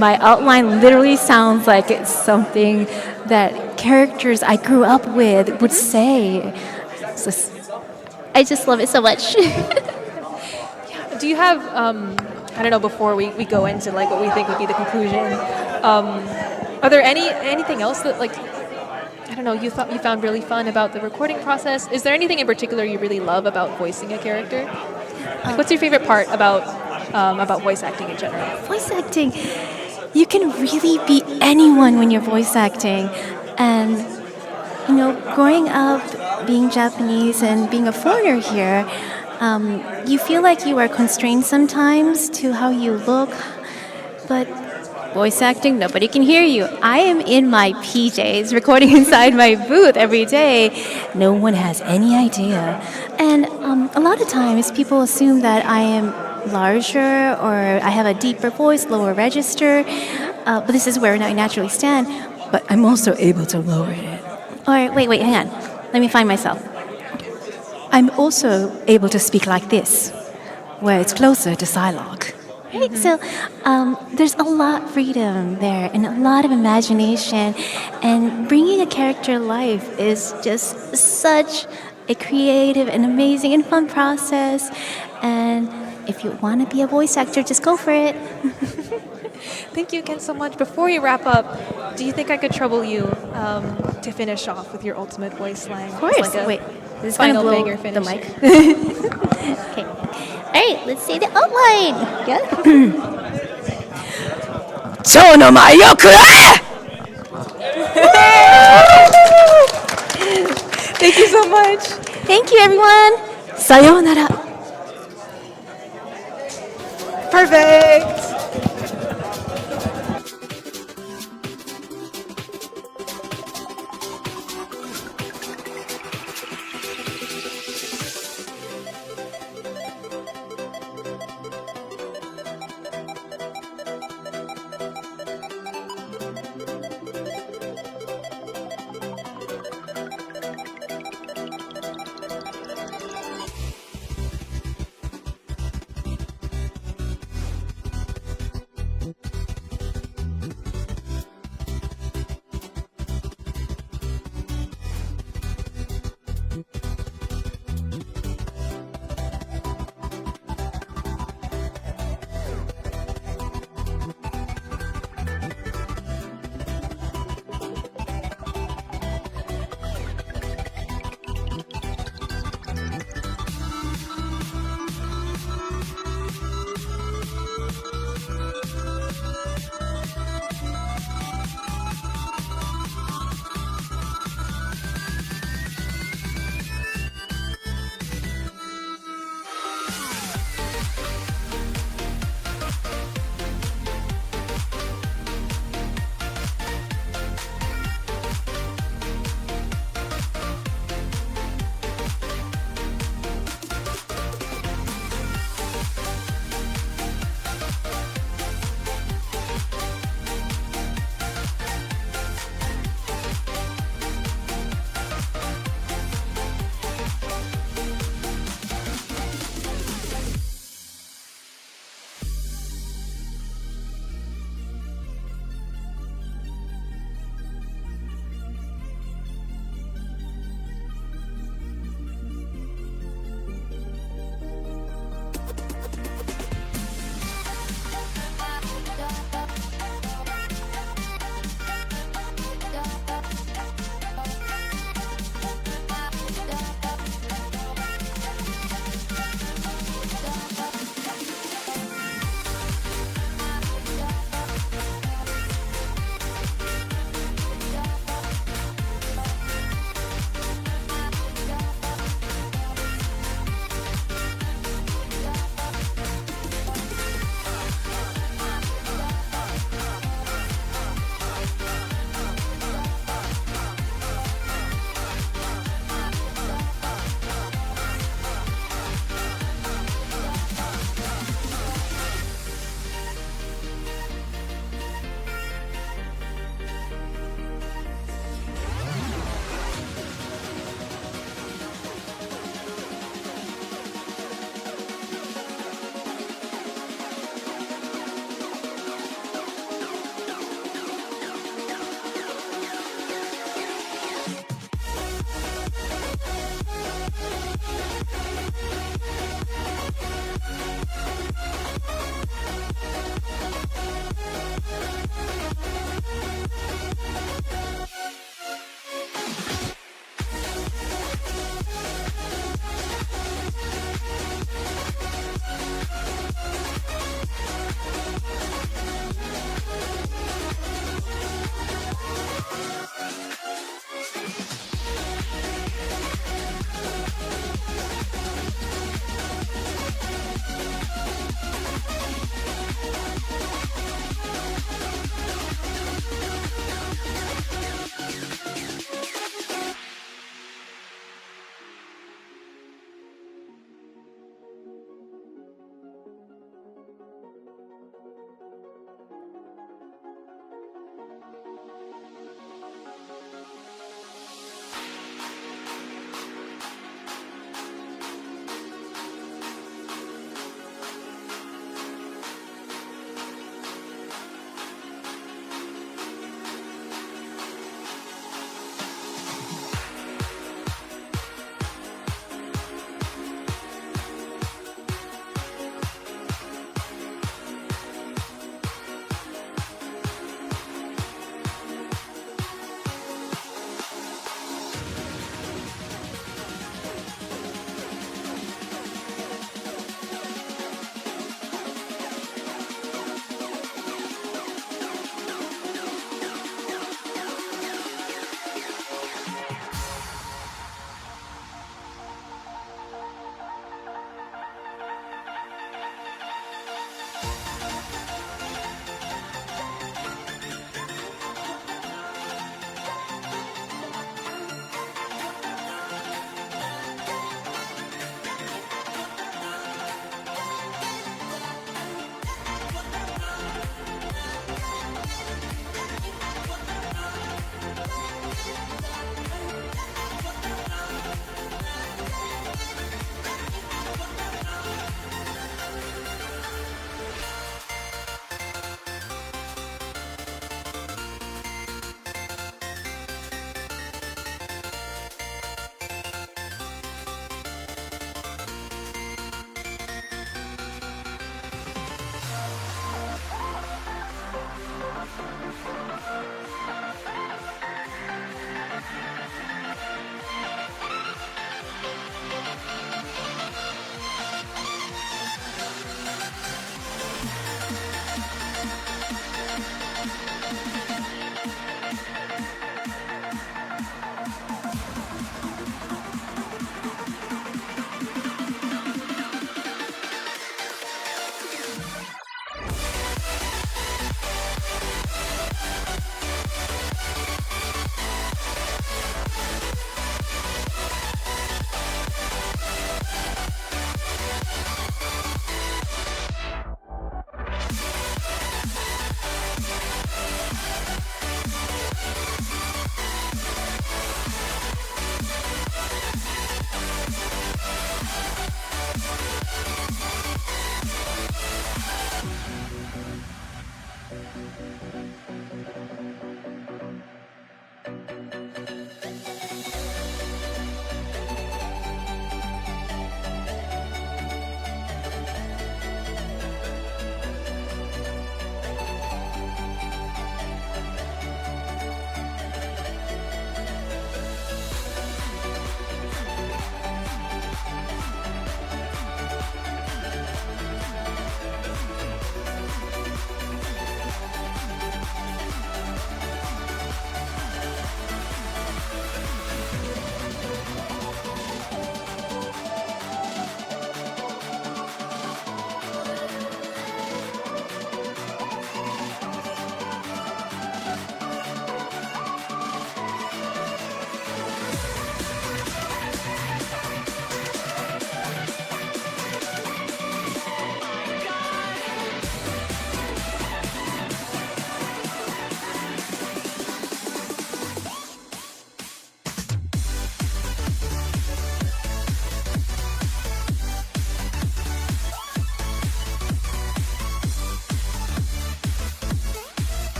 my outline literally sounds like it's something that characters I grew up with would say. I just love it so much. Do you have, I don't know, before we go into like what we think would be the conclusion, are there anything else that like, I don't know, you found really fun about the recording process? Is there anything in particular you really love about voicing a character? Like, what's your favorite part about voice acting in general? Voice acting, you can really be anyone when you're voice acting. And, you know, growing up, being Japanese and being a foreigner here, you feel like you are constrained sometimes to how you look. But voice acting, nobody can hear you. I am in my PJs recording inside my booth every day. No one has any idea. And a lot of times people assume that I am larger or I have a deeper voice, lower register. But this is where I naturally stand. But I'm also able to lower it. Or wait, hang on. Let me find myself. I'm also able to speak like this, where it's closer to Psylocke. Right? Mm-hmm. So there's a lot of freedom there and a lot of imagination. And bringing a character to life is just such a creative and amazing and fun process. And if you want to be a voice actor, just go for it. Thank you again so much. Before we wrap up, do you think I could trouble you to finish off with your ultimate voice line? Of course. Like wait, this is final going to banger blow the finish. mic. Okay. All right, let's say the outline. Yeah. 蝶の舞をくれ Thank you so much. Thank you, everyone. さようなら. Perfect.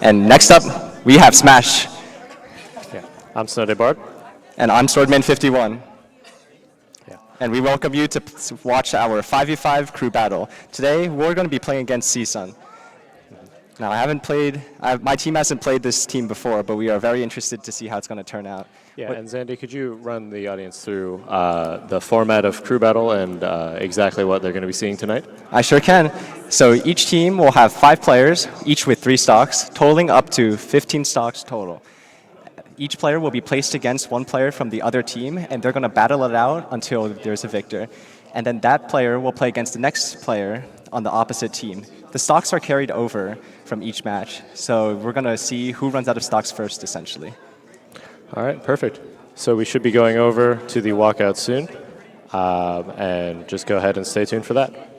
And next up, we have Smash. Yeah. I'm Snowday Barb. And I'm Swordman51. Yeah. And we welcome you to watch our 5v5 crew battle. Today, we're going to be playing against CSUN. Now, my team hasn't played this team before, but we are very interested to see how it's going to turn out. Yeah, and Zandy, could you run the audience through the format of crew battle and exactly what they're going to be seeing tonight? I sure can. So each team will have 5 players, each with 3 stocks, totaling up to 15 stocks total. Each player will be placed against one player from the other team, and they're going to battle it out until there's a victor. And then that player will play against the next player on the opposite team. The stocks are carried over from each match, so we're going to see who runs out of stocks first, essentially. All right, perfect. So we should be going over to the walkout soon, and just go ahead and stay tuned for that.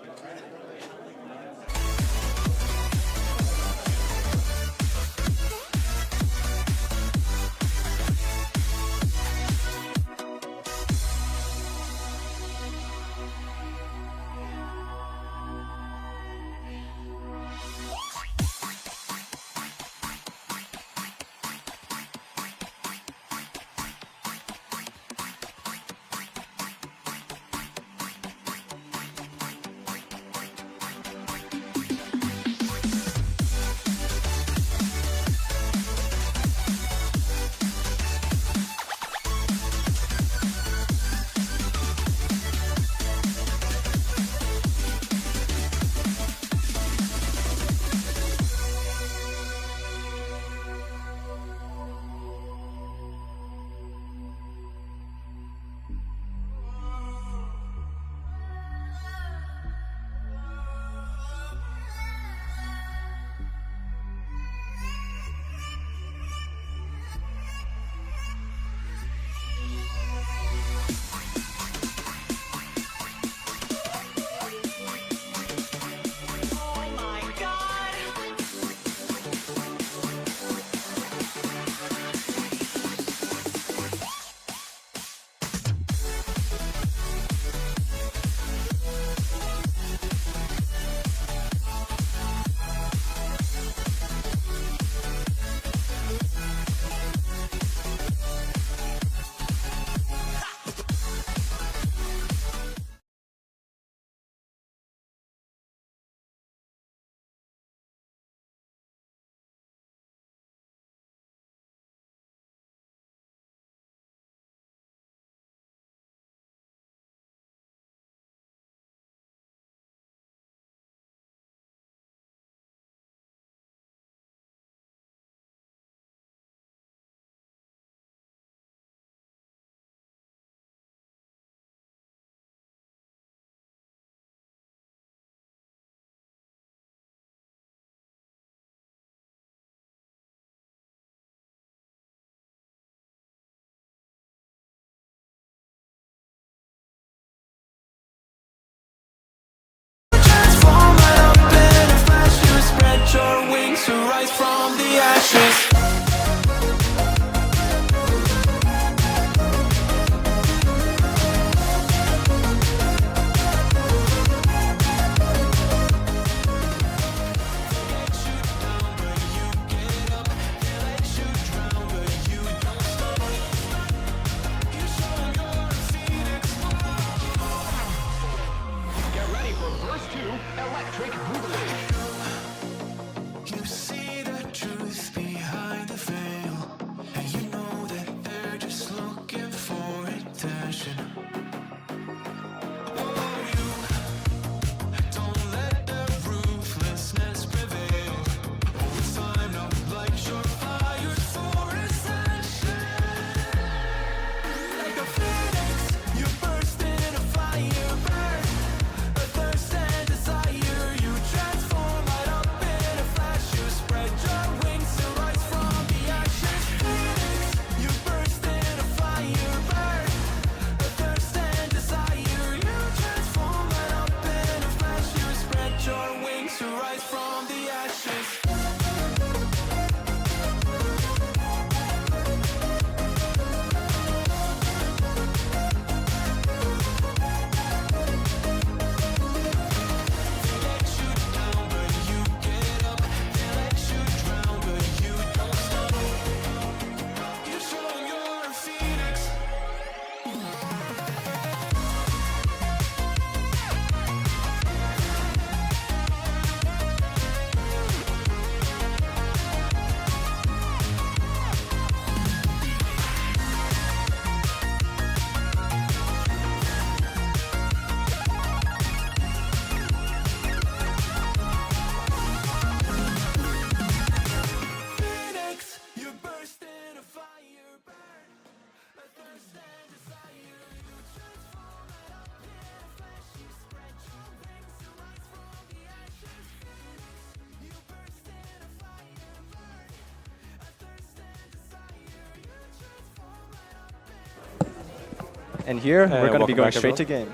And here, we're going to be welcome going back, straight to game.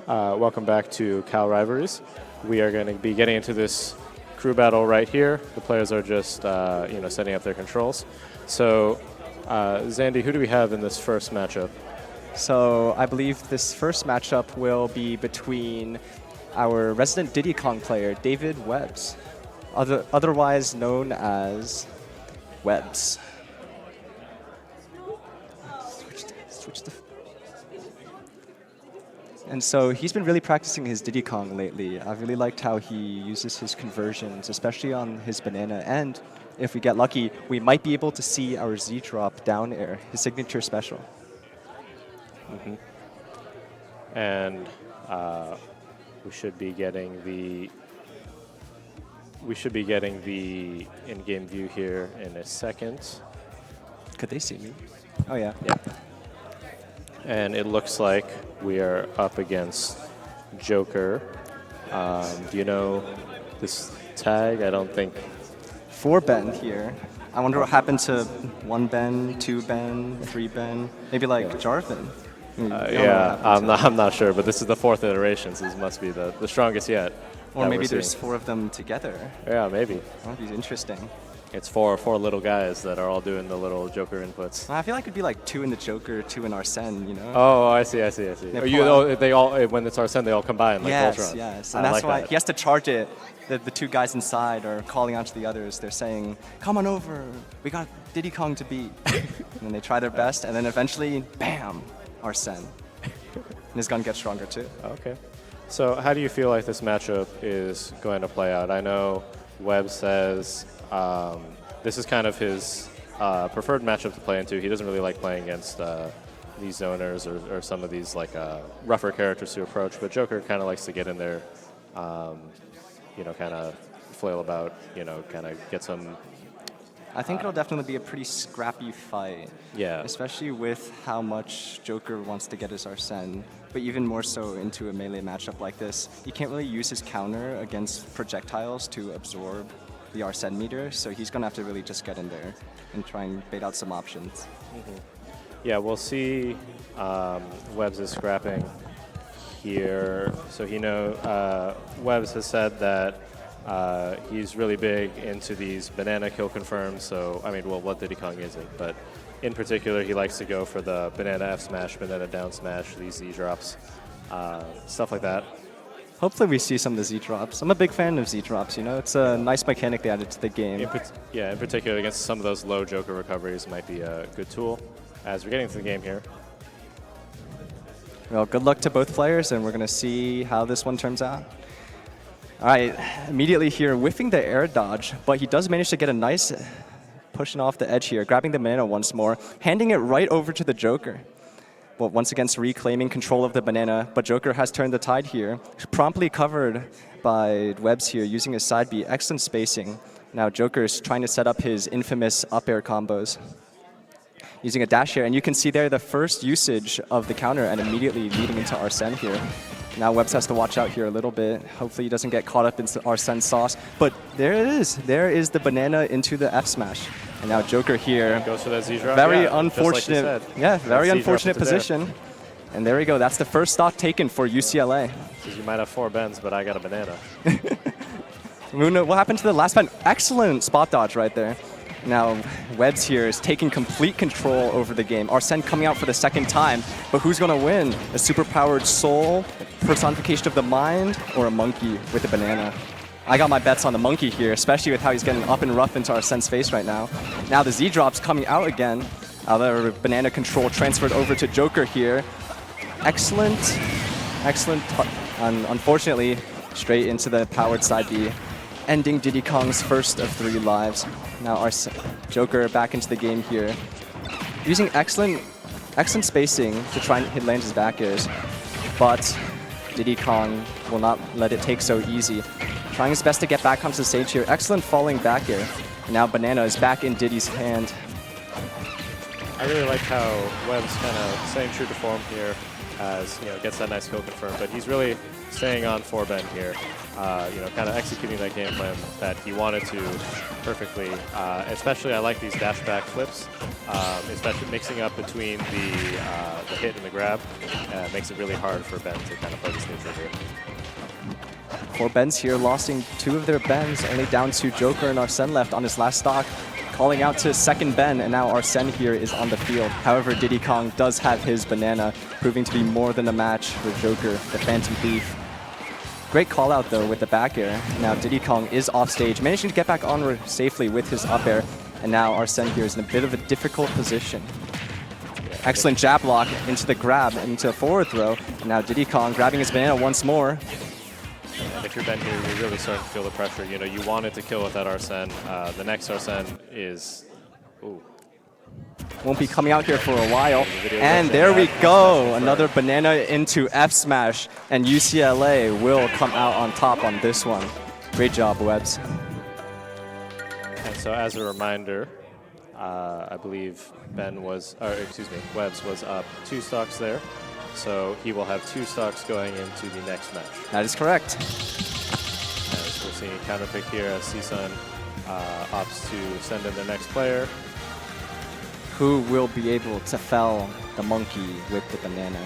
Welcome back to Cal Rivalries. We are going to be getting into this crew battle right here. The players are just, setting up their controls. So, Zandy, who do we have in this first matchup? So I believe this first matchup will be between our resident Diddy Kong player, David Webbs, otherwise known as Webbs. And so he's been really practicing his Diddy Kong lately. I've really liked how he uses his conversions, especially on his banana. And if we get lucky, we might be able to see our Z drop down air, his signature special. Mm-hmm. And we should be getting the in-game view here in a second. Could they see me? Oh yeah. Yeah. And it looks like we are up against Joker. Do you know this tag? I don't think. 4 Ben here. I wonder what happened to 1 Ben, 2 Ben, 3 Ben. Maybe like Jarvin. Yeah, I'm not sure, but this is the 4th iteration, so this must be the strongest yet. Or maybe there's 4 of them together. Yeah, maybe. That would be interesting. It's 4 little guys that are all doing the little Joker inputs. I feel like it'd be like 2 in the Joker, 2 in Arsene, you know? Oh, I see. They all, when it's Arsene, they all combine like Voltron. Yes, and that's why he has to charge it. The 2 guys inside are calling out to the others. They're saying, "Come on over, we got Diddy Kong to beat." And then they try their best, and then eventually, bam, Arsene. And his gun gets stronger too. Okay. So how do you feel like this matchup is going to play out? I know Webb says this is kind of his preferred matchup to play into. He doesn't really like playing against these zoners or some of these like rougher characters to approach, but Joker kind of likes to get in there, kind of flail about, kind of get some. I think it'll definitely be a pretty scrappy fight. Yeah. Especially with how much Joker wants to get his Arsene, but even more so into a melee matchup like this. He can't really use his counter against projectiles to absorb the Arsene meter, so he's going to have to really just get in there and try and bait out some options. Mm-hmm. Yeah, we'll see. Webbs is scrapping here. So Webbs has said that he's really big into these banana kill confirms. So, what Diddy Kong isn't, but in particular, he likes to go for the banana F smash, banana down smash, these Z drops, stuff like that. Hopefully we see some of the Z drops. I'm a big fan of Z drops, it's a nice mechanic they added to the game. In particular against some of those low Joker recoveries might be a good tool as we're getting into the game here. Well, good luck to both players, and we're going to see how this one turns out. All right, immediately here, whiffing the air dodge, but he does manage to get a nice pushing off the edge here, grabbing the banana once more, handing it right over to the Joker. Well, once again, reclaiming control of the banana, but Joker has turned the tide here. Promptly covered by Webbs here, using his side B. Excellent spacing. Now Joker is trying to set up his infamous up air combos, using a dash here. And you can see there the first usage of the counter and immediately leading into Arsene here. Now Webbs has to watch out here a little bit. Hopefully he doesn't get caught up in Arsene's sauce. But there it is. There is the banana into the F smash. And now Joker here. Goes for that Z drop. Very unfortunate. Yeah, very unfortunate position. And there we go. That's the first stock taken for UCLA. You might have 4 bends, but I got a banana. What happened to the last Ben? Excellent spot dodge right there. Now Webbs here is taking complete control over the game. Arsene coming out for the second time, but who's going to win? A super-powered soul, personification of the mind, or a monkey with a banana? I got my bets on the monkey here, especially with how he's getting up and rough into Arsene's face right now. Now the Z-drop's coming out again. Other banana control transferred over to Joker here. Excellent, excellent. Unfortunately, straight into the powered side B, ending Diddy Kong's first of 3 lives. Now our Joker back into the game here, using excellent spacing to try and land his back airs, but Diddy Kong will not let it take so easy. Trying his best to get back onto the stage here. Excellent falling back air. And now Banana is back in Diddy's hand. I really like how Webb's kind of staying true to form here, as gets that nice kill confirmed, but he's really staying on for Ben here. Kind of executing that game plan that he wanted to perfectly. Especially, I like these dash back flips, especially mixing up between the hit and the grab. Makes it really hard for Ben to kind of play this neutral here. 4 Bens here, losing 2 of their Bens, only down to Joker and Arsene left on his last stock. Calling out to second Ben, and now Arsene here is on the field. However, Diddy Kong does have his banana, proving to be more than a match for Joker, the Phantom Thief. Great call out though with the back air. Now Diddy Kong is off stage, managing to get back onward safely with his up air. And now Arsene here is in a bit of a difficult position. Excellent jab block into the grab, into a forward throw. And now Diddy Kong grabbing his banana once more. And if you're Ben here, you're really starting to feel the pressure. You wanted to kill with that Arsene. The next Arsene is... Ooh. Won't be coming out here for a while. And there we go. Another banana into F smash. And UCLA will come out on top on this one. Great job, Webbs. And so as a reminder, I believe Webbs was up 2 stocks there. So he will have 2 stocks going into the next match. That is correct. As we're seeing a counter pick here as CSUN opts to send in the next player. Who will be able to fell the monkey with the banana?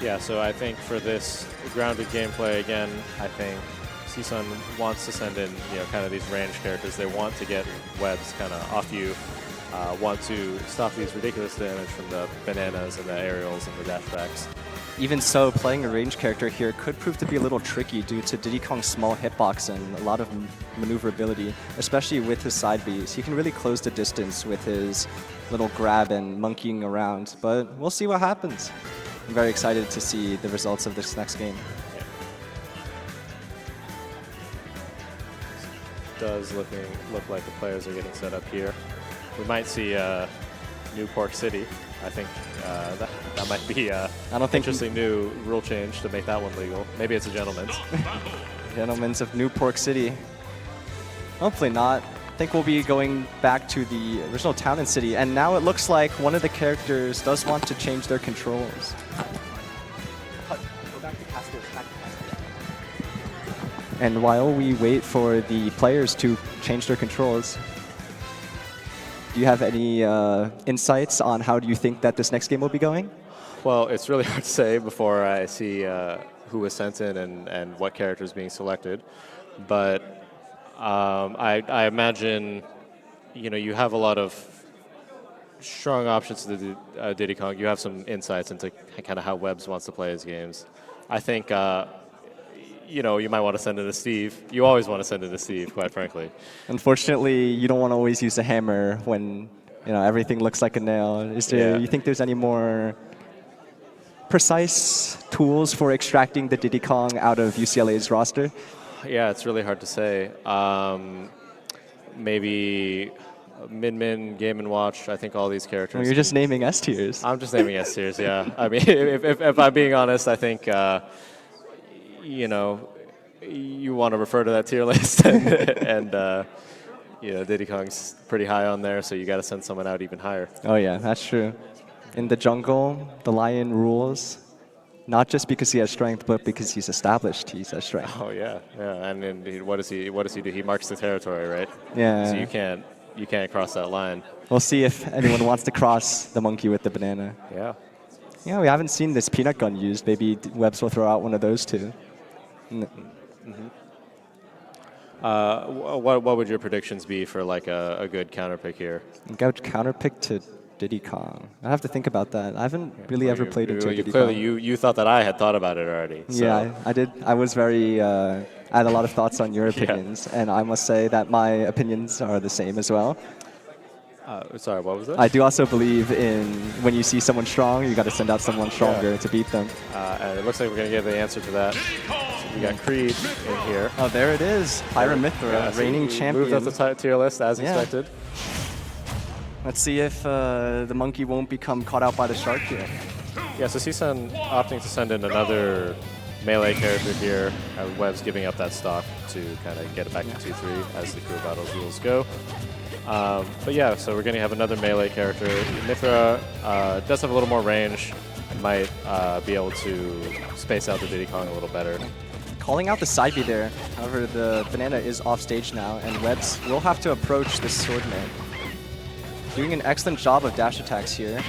Yeah, so I think for this grounded gameplay, again, I think CSUN wants to send in kind of these range characters. They want to get Webbs kind of off you. Want to stop these ridiculous damage from the bananas and the aerials and the dashbacks. Even so, playing a range character here could prove to be a little tricky due to Diddy Kong's small hitbox and a lot of maneuverability, especially with his side Bs. He can really close the distance with his little grab and monkeying around, but we'll see what happens. I'm very excited to see the results of this next game. Does look like the players are getting set up here. We might see New Pork City. I think that might be an interesting new rule change to make that one legal. Maybe it's a gentleman's. Gentlemen's of New Pork City. Hopefully not. I think we'll be going back to the original town and city. And now it looks like one of the characters does want to change their controls. And while we wait for the players to change their controls, do you have any insights on how do you think that this next game will be going? Well, it's really hard to say before I see who was sent in and what character is being selected. But I imagine, you have a lot of strong options to the Diddy Kong. You have some insights into kind of how Webbs wants to play his games. I think, you might want to send it to Steve. You always want to send it to Steve, quite frankly. Unfortunately, you don't want to always use a hammer when everything looks like a nail. You think there's any more precise tools for extracting the Diddy Kong out of UCLA's roster? Yeah, it's really hard to say. Maybe Min, Game & Watch, I think all these characters. Well, you're just naming S tiers. I'm just naming S tiers, yeah. I mean, if I'm being honest, I think, you want to refer to that tier list. and Diddy Kong's pretty high on there, so you got to send someone out even higher. Oh, yeah, that's true. In the jungle, the lion rules. Not just because he has strength, but because he's established he's has strength. Oh yeah, yeah. And then what does he do? He marks the territory, right? Yeah. So you can't cross that line. We'll see if anyone wants to cross the monkey with the banana. Yeah. Yeah, we haven't seen this peanut gun used. Maybe Webbs will throw out one of those too. What would your predictions be for like a good counter pick here? Go counter pick to Diddy Kong. I have to think about that. I haven't really ever played into Diddy clearly Kong. You thought that I had thought about it already. So. Yeah, I did. I was very. I had a lot of thoughts on your opinions, and I must say that my opinions are the same as well. Sorry, what was that? I do also believe in when you see someone strong, you got to send out someone stronger to beat them. And it looks like we're going to get the answer to that. So we got Creed in here. Oh, there it is. Pyra Mythra, reigning champion. Moved up the tier list as expected. Let's see if the monkey won't become caught out by the shark here. Yeah, so CSUN opting to send in another melee character here. Webb's giving up that stock to kind of get it back to 2-3 as the career battles rules go. But yeah, so we're going to have another melee character. Mythra does have a little more range and might be able to space out the Diddy Kong a little better. Calling out the side B there. However, the banana is off stage now, and Webbs will have to approach the Swordman. Doing an excellent job of dash attacks here.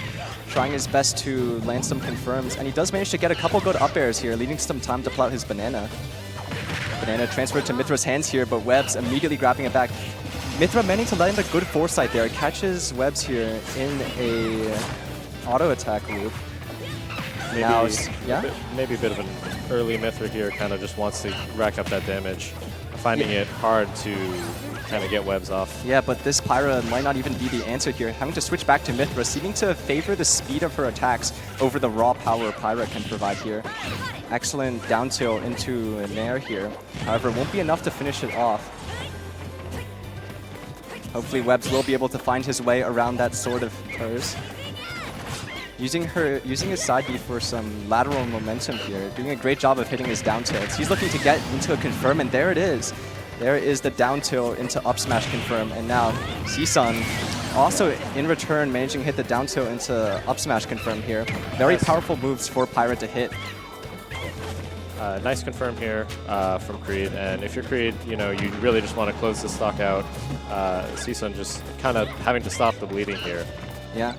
Trying his best to land some confirms, and he does manage to get a couple good up airs here, leaving some time to pull out his banana. Banana transferred to Mythra's hands here, but Webbs immediately grabbing it back. Mythra managing to land a good foresight there. Catches Webbs here in a auto attack loop. Maybe, now, maybe a bit of an early Mythra here, kind of just wants to rack up that damage, finding it hard to kind of get Webbs off. Yeah, but this Pyra might not even be the answer here. Having to switch back to Mythra, seeming to favor the speed of her attacks over the raw power Pyra can provide here. Excellent down tilt into an air here. However, won't be enough to finish it off. Hopefully Webbs will be able to find his way around that sword of hers. Using his side B for some lateral momentum here, doing a great job of hitting his down tilts. He's looking to get into a confirm, and there it is. There is the down tilt into up smash confirm, and now CSUN also in return managing to hit the down tilt into up smash confirm here. Very powerful moves for Pyra to hit. Nice confirm here from Creed, and if you're Creed, you know, you really just want to close the stock out. CSUN just kind of having to stop the bleeding here. Yeah.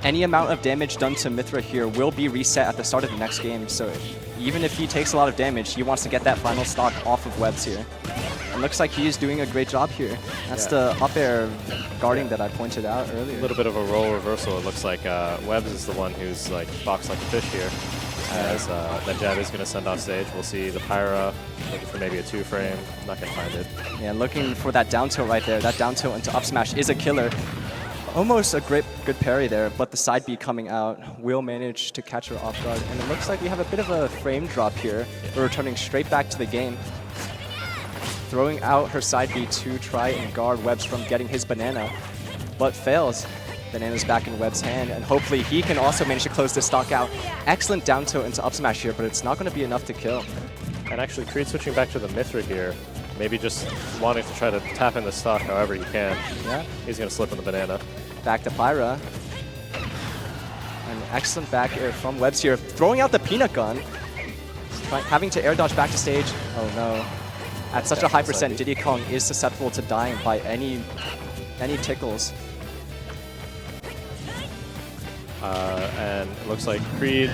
Any amount of damage done to Mythra here will be reset at the start of the next game, so even if he takes a lot of damage, he wants to get that final stock off of Webbs here. It looks like he is doing a great job here. That's the up air guarding that I pointed out earlier. A little bit of a role reversal. It looks like Webbs is the one who's like boxed like a fish here. As that jab is going to send off stage. We'll see the Pyra looking for maybe a 2-frame. Not going to find it. Yeah, looking for that down tilt right there. That down tilt into up smash is a killer. Almost a good parry there, but the side B coming out will manage to catch her off guard. And it looks like we have a bit of a frame drop here. We're returning straight back to the game. Throwing out her side B to try and guard Webbs from getting his banana, but fails. Banana's back in Webb's hand, and hopefully he can also manage to close this stock out. Excellent down tilt into up smash here, but it's not going to be enough to kill. And actually, Creed switching back to the Mythra here. Maybe just wanting to try to tap in the stock however you can. Yeah. He's going to slip on the banana. Back to Pyra. An excellent back air from Webbs here. Throwing out the peanut gun. Having to air dodge back to stage. Oh no. At such a high percent, Diddy Kong is susceptible to dying by any tickles. And it looks like Creed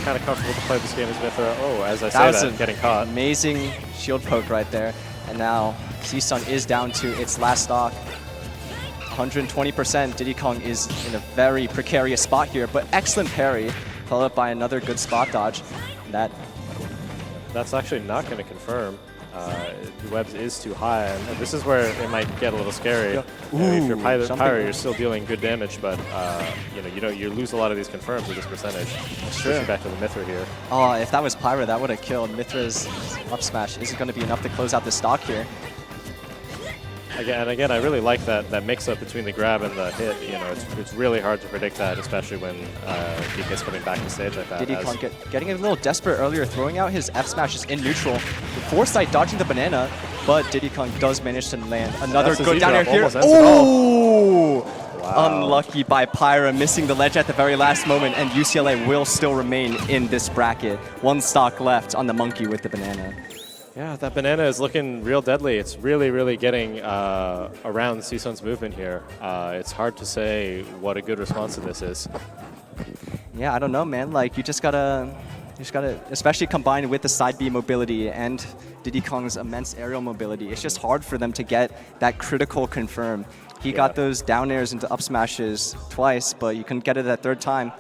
kind of comfortable to play this game as Mythra. Oh, as I say that, getting caught. Amazing shield poke right there. And now CSUN is down to its last stock. 120%. Diddy Kong is in a very precarious spot here, but excellent parry, followed up by another good spot dodge. That's actually not going to confirm. Webbs is too high, and this is where it might get a little scary. If you're Pyra, you're still dealing good damage, but you lose a lot of these confirms with this percentage. Switching back to the Mythra here. Oh, if that was Pyra, that would have killed. Mythra's up smash isn't going to be enough to close out the stock here. Again, I really like that mix-up between the grab and the hit. You know, it's really hard to predict that, especially when DK's coming back to stage like that. Diddy Kong getting a little desperate earlier, throwing out his F smashes in neutral. Foresight dodging the banana, but Diddy Kong does manage to land another good down air here. Oh! Wow. Unlucky by Pyra, missing the ledge at the very last moment, and UCLA will still remain in this bracket. One stock left on the monkey with the banana. Yeah, that banana is looking real deadly. It's really, really getting around CSUN's movement here. It's hard to say what a good response to this is. Yeah, I don't know, man. Like, you just gotta, especially combined with the side B mobility and Diddy Kong's immense aerial mobility, it's just hard for them to get that critical confirm. He got those down airs into up smashes twice, but you couldn't get it that third time.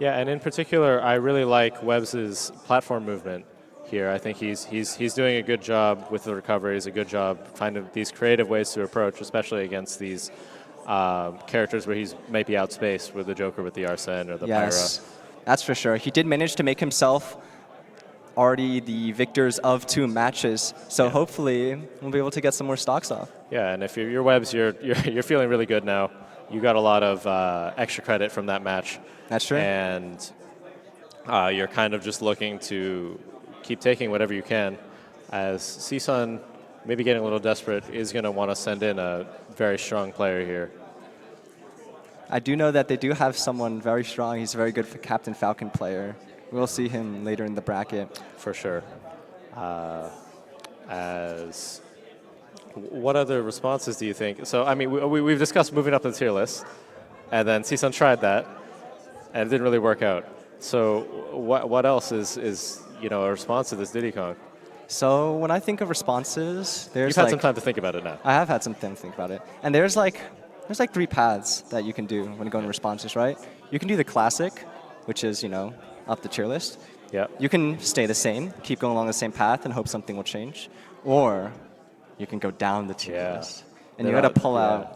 Yeah, and in particular, I really like Webbs' platform movement here. I think he's doing a good job with the recoveries, a good job finding these creative ways to approach, especially against these characters where he's maybe outspaced with the Joker with the Arsene or the Yes, that's for sure. He did manage to make himself already the victors of 2 matches, so hopefully we'll be able to get some more stocks off. Yeah, and if you're Webs, you're feeling really good now. You got a lot of extra credit from that match. That's true. And you're kind of just looking to keep taking whatever you can, as CSUN, maybe getting a little desperate, is going to want to send in a very strong player here. I do know that they do have someone very strong. He's a very good Captain Falcon player. We'll see him later in the bracket. For sure. What other responses do you think? So, I mean, we've discussed moving up the tier list, and then CSUN tried that, and it didn't really work out. So, what else is a response to this Diddy Kong? So, when I think of responses, there's You've had some time to think about it now. I have had some time to think about it, and there's like 3 paths that you can do when going to responses, right? You can do the classic, which is up the tier list. Yeah. You can stay the same, keep going along the same path, and hope something will change, or you can go down the tier list, and you got to pull out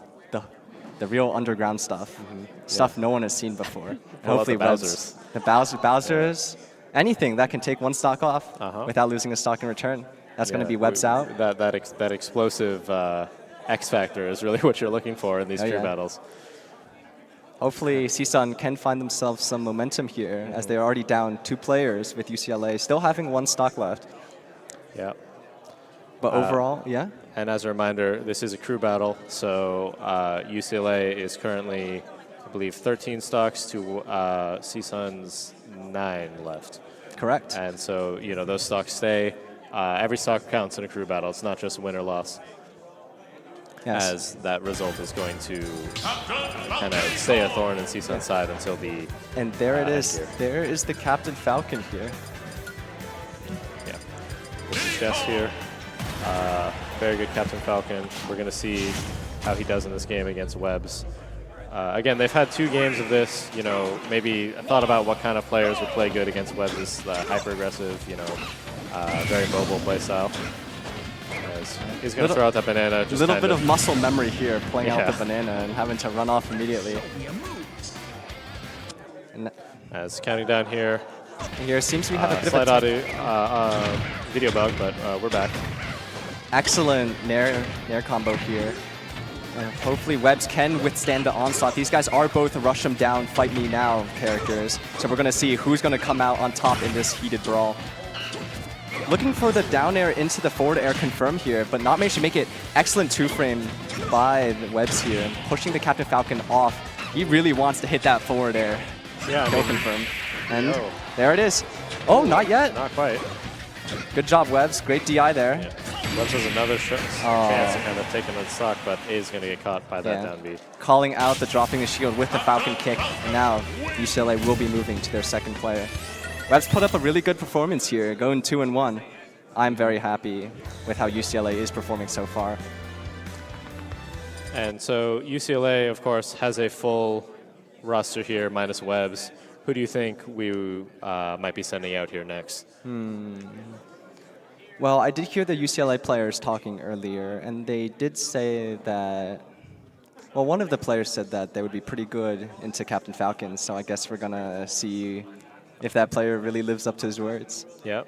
the real underground stuff, stuff no one has seen before. Hopefully, the Bowsers. The Bowsers, anything that can take 1 stock off without losing a stock in return. That's going to be Webs out. That explosive X factor is really what you're looking for in these tier battles. Hopefully, CSUN can find themselves some momentum here, as they're already down 2 players with UCLA, still having 1 stock left. Yeah. But overall, yeah. And as a reminder, this is a crew battle, so UCLA is currently, I believe, 13 stocks to CSUN's 9 left. Correct. And so, those stocks stay. Every stock counts in a crew battle. It's not just win or loss. Yes. As that result is going to kind of stay a thorn in CSUN's side until the And there it is. There is the Captain Falcon here. Yeah. This is Jess here. Very good Captain Falcon. We're going to see how he does in this game against Webs. Again, they've had 2 games of this. Maybe thought about what kind of players would play good against Webs' hyper-aggressive, very mobile play style. He's going to throw out that banana. A little bit of muscle memory here, playing out the banana and having to run off immediately. And as counting down here. Here seems we have a bit slight of a video bug, but we're back. Excellent nair combo here. Hopefully Webs can withstand the onslaught. These guys are both rush them down, fight me now characters. So we're going to see who's going to come out on top in this heated brawl. Looking for the down air into the forward air confirm here, but not managed to make it. Excellent 2-frame by the Webs here, pushing the Captain Falcon off. He really wants to hit that forward air. Yeah, no confirm. And there it is. Oh, not yet. Not quite. Good job, Webs. Great DI there. Yeah. Webs has another chance to kind of take another stock, but is going to get caught by that down B. Calling out the dropping the shield with the Falcon kick. And now UCLA will be moving to their second player. Webs put up a really good performance here, going 2-1. I'm very happy with how UCLA is performing so far. And so UCLA, of course, has a full roster here, minus Webs. Who do you think we might be sending out here next? Well, I did hear the UCLA players talking earlier, and they did say that, well, one of the players said that they would be pretty good into Captain Falcon, so I guess we're going to see if that player really lives up to his words. Yep.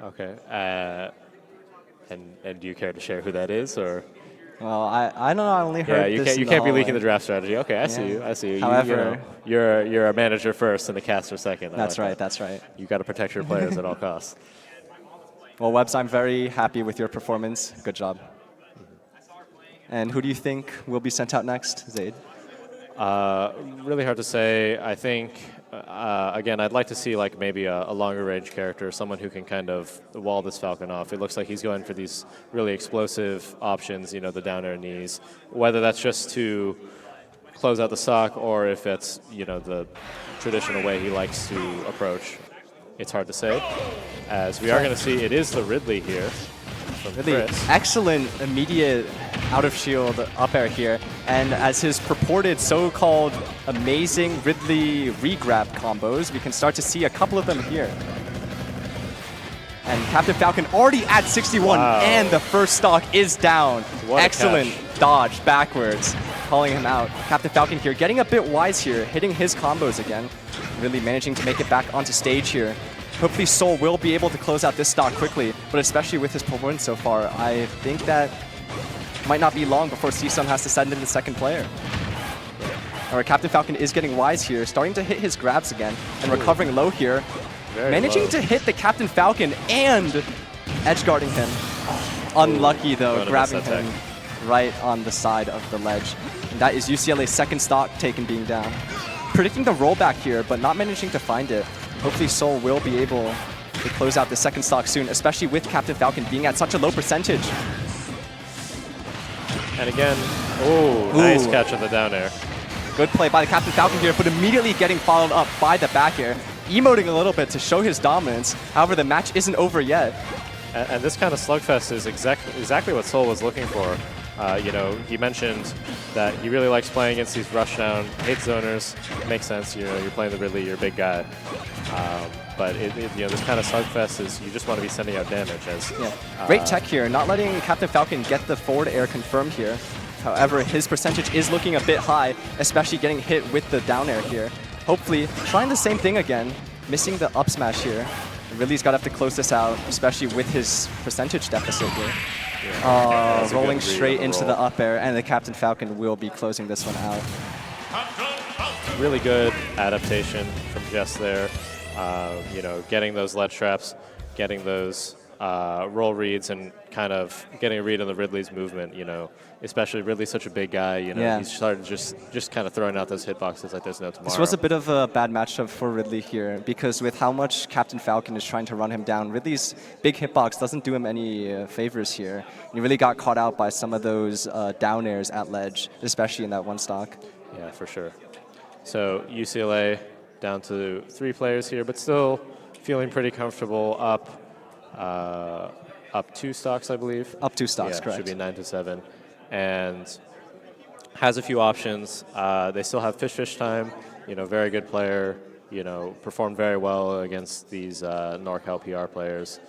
Okay. And do you care to share who that is, or? Well, I don't know. I only heard this. You can't be leaking the draft strategy. Okay, I see you. I see you. However, you're a manager first and a caster second. That's right. That's right. You got to protect your players at all costs. Well, Webs, I'm very happy with your performance. Good job. And who do you think will be sent out next, Zaid? Really hard to say. I think, again, I'd like to see like maybe a longer range character, someone who can kind of wall this Falcon off. It looks like he's going for these really explosive options, the down air knees. Whether that's just to close out the stock or if it's, the traditional way he likes to approach. It's hard to say. As we are going to see, it is the Ridley here. Really excellent immediate out of shield up air here. And as his purported so-called amazing Ridley re-grab combos, we can start to see a couple of them here. And Captain Falcon already at 61, and the first stock is down. Excellent dodge backwards. calling him out. Captain Falcon here getting a bit wise here, hitting his combos again, really managing to make it back onto stage here. Hopefully Seoul will be able to close out this stock quickly, but especially with his performance so far, I think that might not be long before CSUN has to send in the second player. All right, Captain Falcon is getting wise here, starting to hit his grabs again and recovering low here. Managing to hit the Captain Falcon and edge guarding him. Unlucky though, grabbing him right on the side of the ledge. And that is UCLA's second stock taken being down. Predicting the rollback here, but not managing to find it. Hopefully Seoul will be able to close out the second stock soon, especially with Captain Falcon being at such a low percentage. And again, nice catch of the down air. Good play by the Captain Falcon here, but immediately getting followed up by the back air. Emoting a little bit to show his dominance. However, the match isn't over yet. And this kind of slugfest is exactly what Seoul was looking for. You know, he mentioned that he really likes playing against these rushdown hate zoners. Makes sense. You know, you're playing the Ridley, you're a big guy. But you know, this kind of slugfest is you just want to be sending out damage. Great tech here, not letting Captain Falcon get the forward air confirmed here. However, his percentage is looking a bit high, especially getting hit with the down air here. Hopefully, trying the same thing again, missing the up smash here. Ridley's got to have to close this out, especially with his percentage deficit here. Rolling straight into the up air, and the Captain Falcon will be closing this one out. Really good adaptation from Jess there. You know, getting those ledge traps, getting those roll reads, and kind of getting a read on the Ridley's movement, you know. Especially Ridley's such a big guy, you know, he's started just kind of throwing out those hitboxes like there's no tomorrow. This was a bit of a bad matchup for Ridley here, because with how much Captain Falcon is trying to run him down, Ridley's big hitbox doesn't do him any favors here. He really got caught out by some of those down airs at ledge, especially in that one stock. Yeah, for sure. So UCLA down to 3 players here, but still feeling pretty comfortable up 2 stocks, I believe. Up 2 stocks, yeah, correct. Should be 9-7. And has a few options. They still have Fish time, you know, very good player, you know, performed very well against these NorCal PR players.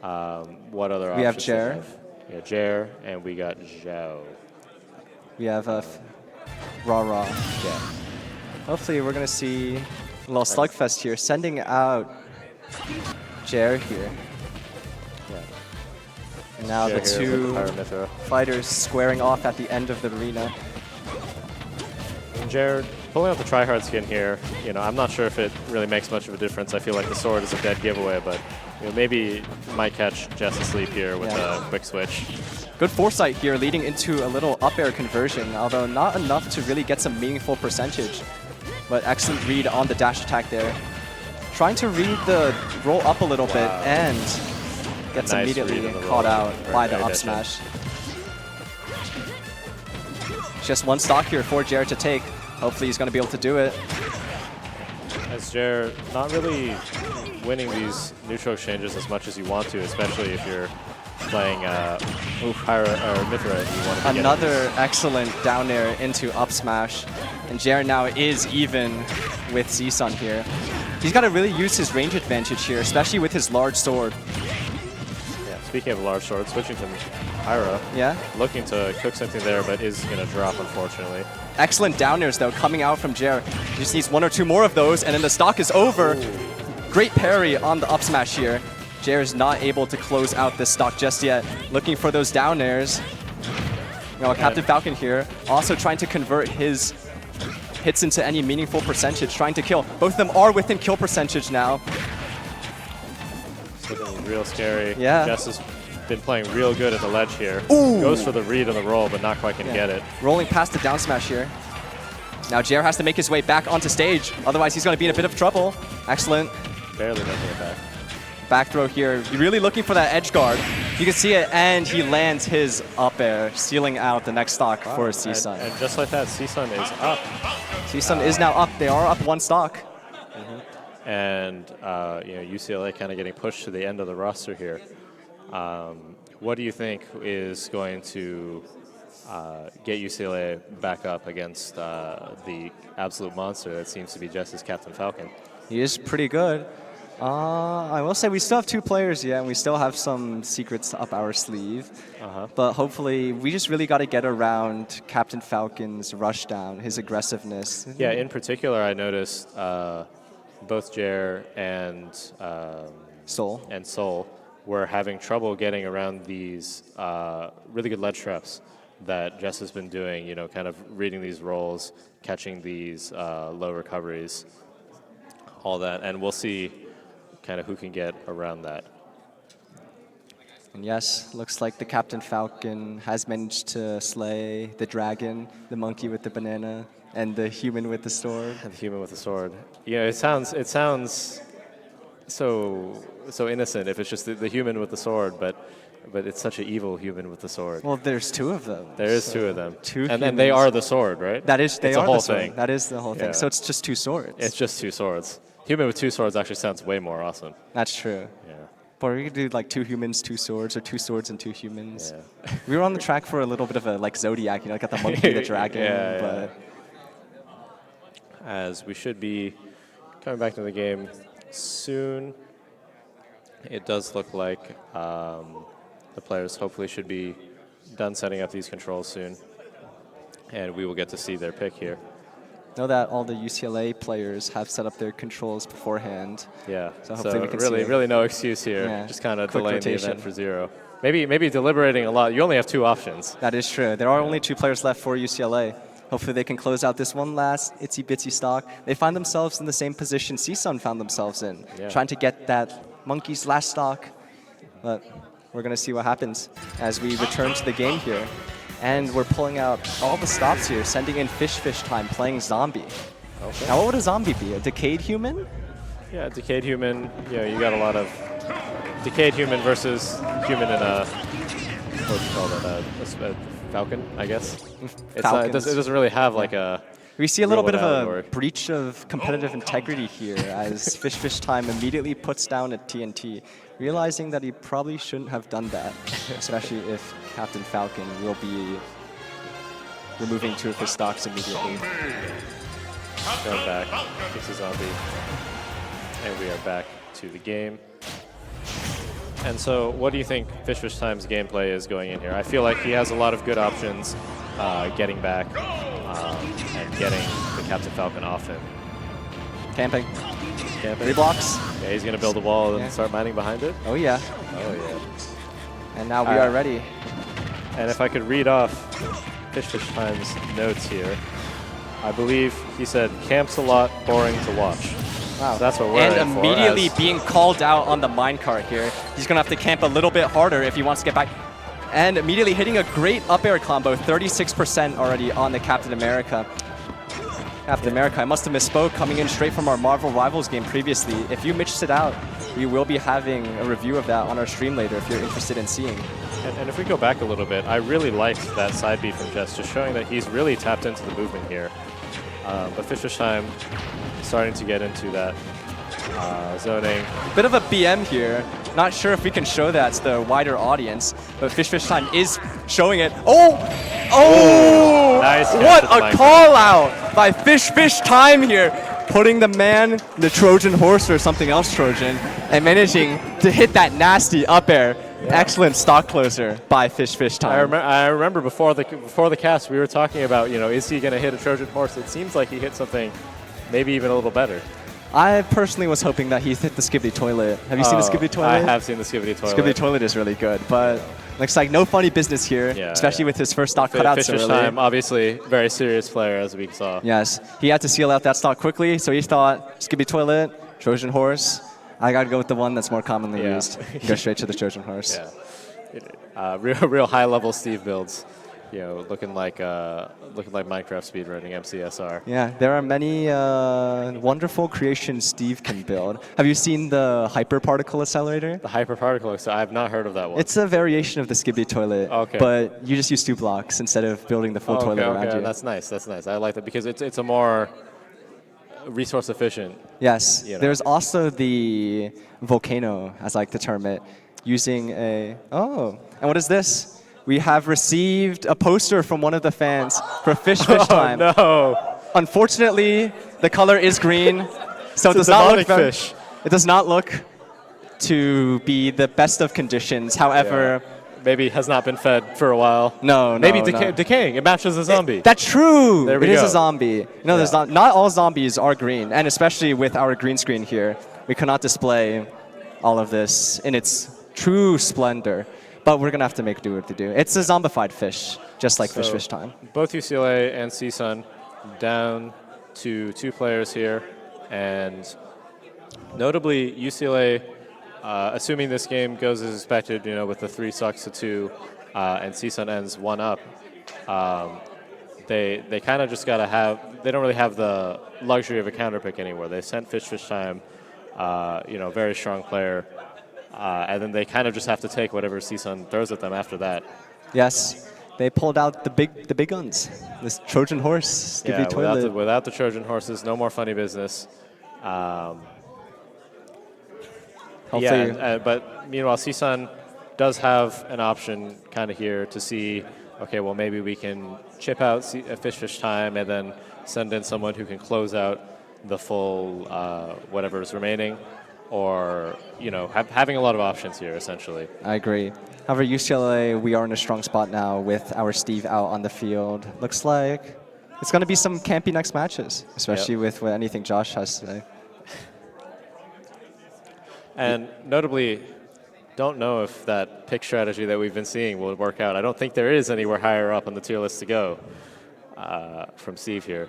What other options? We have Jer. Yeah, Jer, and we got Zhao. We have Raw. Yeah. Hopefully we're going to see a little slugfest here, sending out Jer here. Now the 2 fighters squaring off at the end of the arena. And Jared pulling out the tryhard skin here, you know, I'm not sure if it really makes much of a difference. I feel like the sword is a dead giveaway, but you know, maybe might catch Jess asleep here with a quick switch. Good foresight here, leading into a little up air conversion, although not enough to really get some meaningful percentage. But excellent read on the dash attack there. Trying to read the roll up a little bit and gets immediately caught out by the up smash. Just one stock here for Jared to take. Hopefully he's going to be able to do it. As Jared not really winning these neutral exchanges as much as you want to, especially if you're playing Pyra or Mithra. Another excellent down air into up smash. And Jared now is even with CSUN here. He's got to really use his range advantage here, especially with his large sword. Speaking of large sword, switching to Pyra. Yeah. Looking to cook something there, but is going to drop, unfortunately. Excellent down airs, though, coming out from Jer. He just needs 1 or 2 more of those, and then the stock is over. Ooh. Great parry on the up smash here. Jer is not able to close out this stock just yet. Looking for those down airs. You know, Captain Falcon here, also trying to convert his hits into any meaningful percentage, trying to kill. Both of them are within kill percentage now. It's looking real scary. Yeah. Jess has been playing real good at the ledge here. Ooh. Goes for the read on the roll, but not quite can get it. Rolling past the down smash here. Now Jer has to make his way back onto stage, otherwise he's going to be in a bit of trouble. Excellent. Barely making it back. Back throw here. You're really looking for that edge guard. You can see it, and he lands his up air, sealing out the next stock for CSUN. And just like that, CSUN is up. CSUN is now up. They are up 1 stock. And you know, UCLA kind of getting pushed to the end of the roster here. What do you think is going to get UCLA back up against the absolute monster that seems to be Jess's Captain Falcon? He is pretty good. I will say we still have 2 players yet, and we still have some secrets up our sleeve. But hopefully, we just really got to get around Captain Falcon's rush down, his aggressiveness. Yeah, in particular, I noticed both Jer and Soul were having trouble getting around these really good ledge traps that Jess has been doing, kind of reading these rolls, catching these low recoveries, all that. And we'll see kind of who can get around that. And yes, looks like the Captain Falcon has managed to slay the dragon, the monkey with the banana, and the human with the sword. And the human with the sword. It sounds so innocent if it's just the human with the sword, but it's such an evil human with the sword. Well, there's 2 of them. There is 2 of them. And then they are the sword, right? That is, they it's are the whole the sword. thing. That is the whole thing. Yeah. So it's just 2 swords. It's just 2 swords. Human with 2 swords actually sounds way more awesome. That's true. Yeah. But we could do like 2 humans, 2 swords, or 2 swords and 2 humans. Yeah. We were on the track for a little bit of a Zodiac, got the monkey, the dragon. But as we should be coming back to the game soon, it does look like the players hopefully should be done setting up these controls soon, and we will get to see their pick here. Know that all the UCLA players have set up their controls beforehand. Yeah, so hopefully we can really no excuse here. Yeah. Just kind of Quick delaying rotation. the event for 0. Maybe deliberating a lot. You only have 2 options. That is true. There are only 2 players left for UCLA. Hopefully they can close out this one last itsy-bitsy stock. They find themselves in the same position CSUN found themselves in, trying to get that monkey's last stock. But we're going to see what happens as we return to the game here. And we're pulling out all the stops here, sending in Fish Time, playing Zombie. Okay. Now what would a zombie be? A decayed human? Yeah, decayed human. You got a lot of decayed human versus human in a, what do you call that? A falcon, I guess. It doesn't really have like a. We see a little bit of a breach of competitive integrity here as Fish Time immediately puts down a TNT, realizing that he probably shouldn't have done that, especially if Captain Falcon will be removing 2 of his stocks immediately. Going back, it's a zombie, and we are back to the game. And so, what do you think Fish Time's gameplay is going in here? I feel like he has a lot of good options getting back and getting the Captain Falcon off him. Camping. 3 blocks. Yeah, he's going to build a wall and start mining behind it. Oh, yeah. Oh, yeah. And now we are ready. And if I could read off Fish Time's notes here, I believe he said, camps a lot, boring to watch. Wow. So that's what we're And immediately being called out on the minecart here. He's going to have to camp a little bit harder if he wants to get back. And immediately hitting a great up air combo, 36% already on the Captain America. Captain America, I must have misspoke, coming in straight from our Marvel Rivals game previously. If you mixed it out, we will be having a review of that on our stream later if you're interested in seeing. And if we go back a little bit, I really liked that side B from Jess, just showing that he's really tapped into the movement here. But Fish Time starting to get into that zoning. Bit of a BM here. Not sure if we can show that to the wider audience, but Fish Time is showing it. Oh! Oh! Nice. What a call out by Fish Time here, putting the man, the Trojan horse or something else Trojan, and managing to hit that nasty up air. Yeah. Excellent stock closer by Fish Time. I remember before the cast we were talking about, is he going to hit a Trojan horse? It seems like he hit something maybe even a little better. I personally was hoping that he hit the Skibidi Toilet. Have you seen the Skibidi Toilet? I have seen the Skibidi Toilet. Skibidi Toilet is really good, but looks like no funny business here, especially with his first stock cut out so early. Time, obviously, very serious player, as we saw. Yes, he had to seal out that stock quickly, so he thought Skibidi Toilet, Trojan Horse. I got to go with the one that's more commonly used. Go straight to the Trojan Horse. Yeah. Real high-level Steve builds. Looking like Minecraft speedrunning MCSR. Yeah, there are many wonderful creations Steve can build. Have you seen the Hyperparticle Accelerator? The Hyperparticle, so I have not heard of that one. It's a variation of the Skibidi Toilet, but you just use 2 blocks instead of building the full toilet around you. That's nice. That's nice. I like that because it's a more resource efficient. Yes. There's also the Volcano, as I like to term it, using a... Oh, and what is this? We have received a poster from one of the fans for Fish Time. No. Unfortunately, the color is green, so it it's does not look fish. It does not look to be the best of conditions. However, maybe has not been fed for a while. No, maybe no. decaying. It matches a zombie. That's true. There we go. It go. is a zombie. No, there's not all zombies are green, and especially with our green screen here, we cannot display all of this in its true splendor. But we're gonna have to make do what to do. It's a zombified fish, just like fish time. Both UCLA and CSUN down to 2 players here, and notably UCLA, assuming this game goes as expected, with the 3 stocks to 2, and CSUN ends 1 up, they kind of just gotta have. They don't really have the luxury of a counter pick anymore. They sent fish time, very strong player. And then they kind of just have to take whatever CSUN throws at them after that. Yes, they pulled out the big guns. This Trojan horse. Yeah, without the Trojan horses, no more funny business. But meanwhile, CSUN does have an option kind of here to see, okay, well maybe we can chip out fish time and then send in someone who can close out the full whatever is remaining. Or, having a lot of options here, essentially. I agree. However, UCLA, we are in a strong spot now with our Steve out on the field. Looks like it's going to be some campy next matches, especially with anything Josh has today. And notably, don't know if that pick strategy that we've been seeing will work out. I don't think there is anywhere higher up on the tier list to go from Steve here.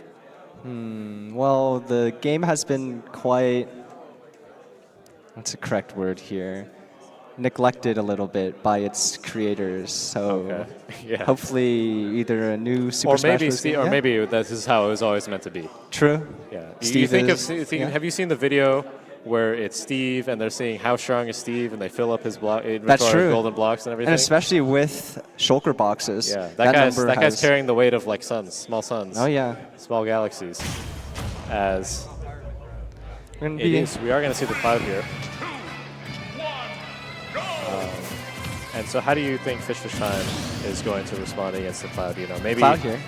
Well, the game has been quite... What's the correct word here? Neglected a little bit by its creators. So hopefully either a new Super Smash Bros. Or maybe this is how it was always meant to be. True. Yeah. Steve Have you seen the video where it's Steve and they're seeing how strong is Steve and they fill up his inventory with golden blocks and everything? And especially with shulker boxes. Yeah, that guy's carrying the weight of like suns, small suns. Oh yeah. Small galaxies. As we are going to see the Cloud here. And so how do you think Fish Time is going to respond against the Cloud? Maybe Cloud here.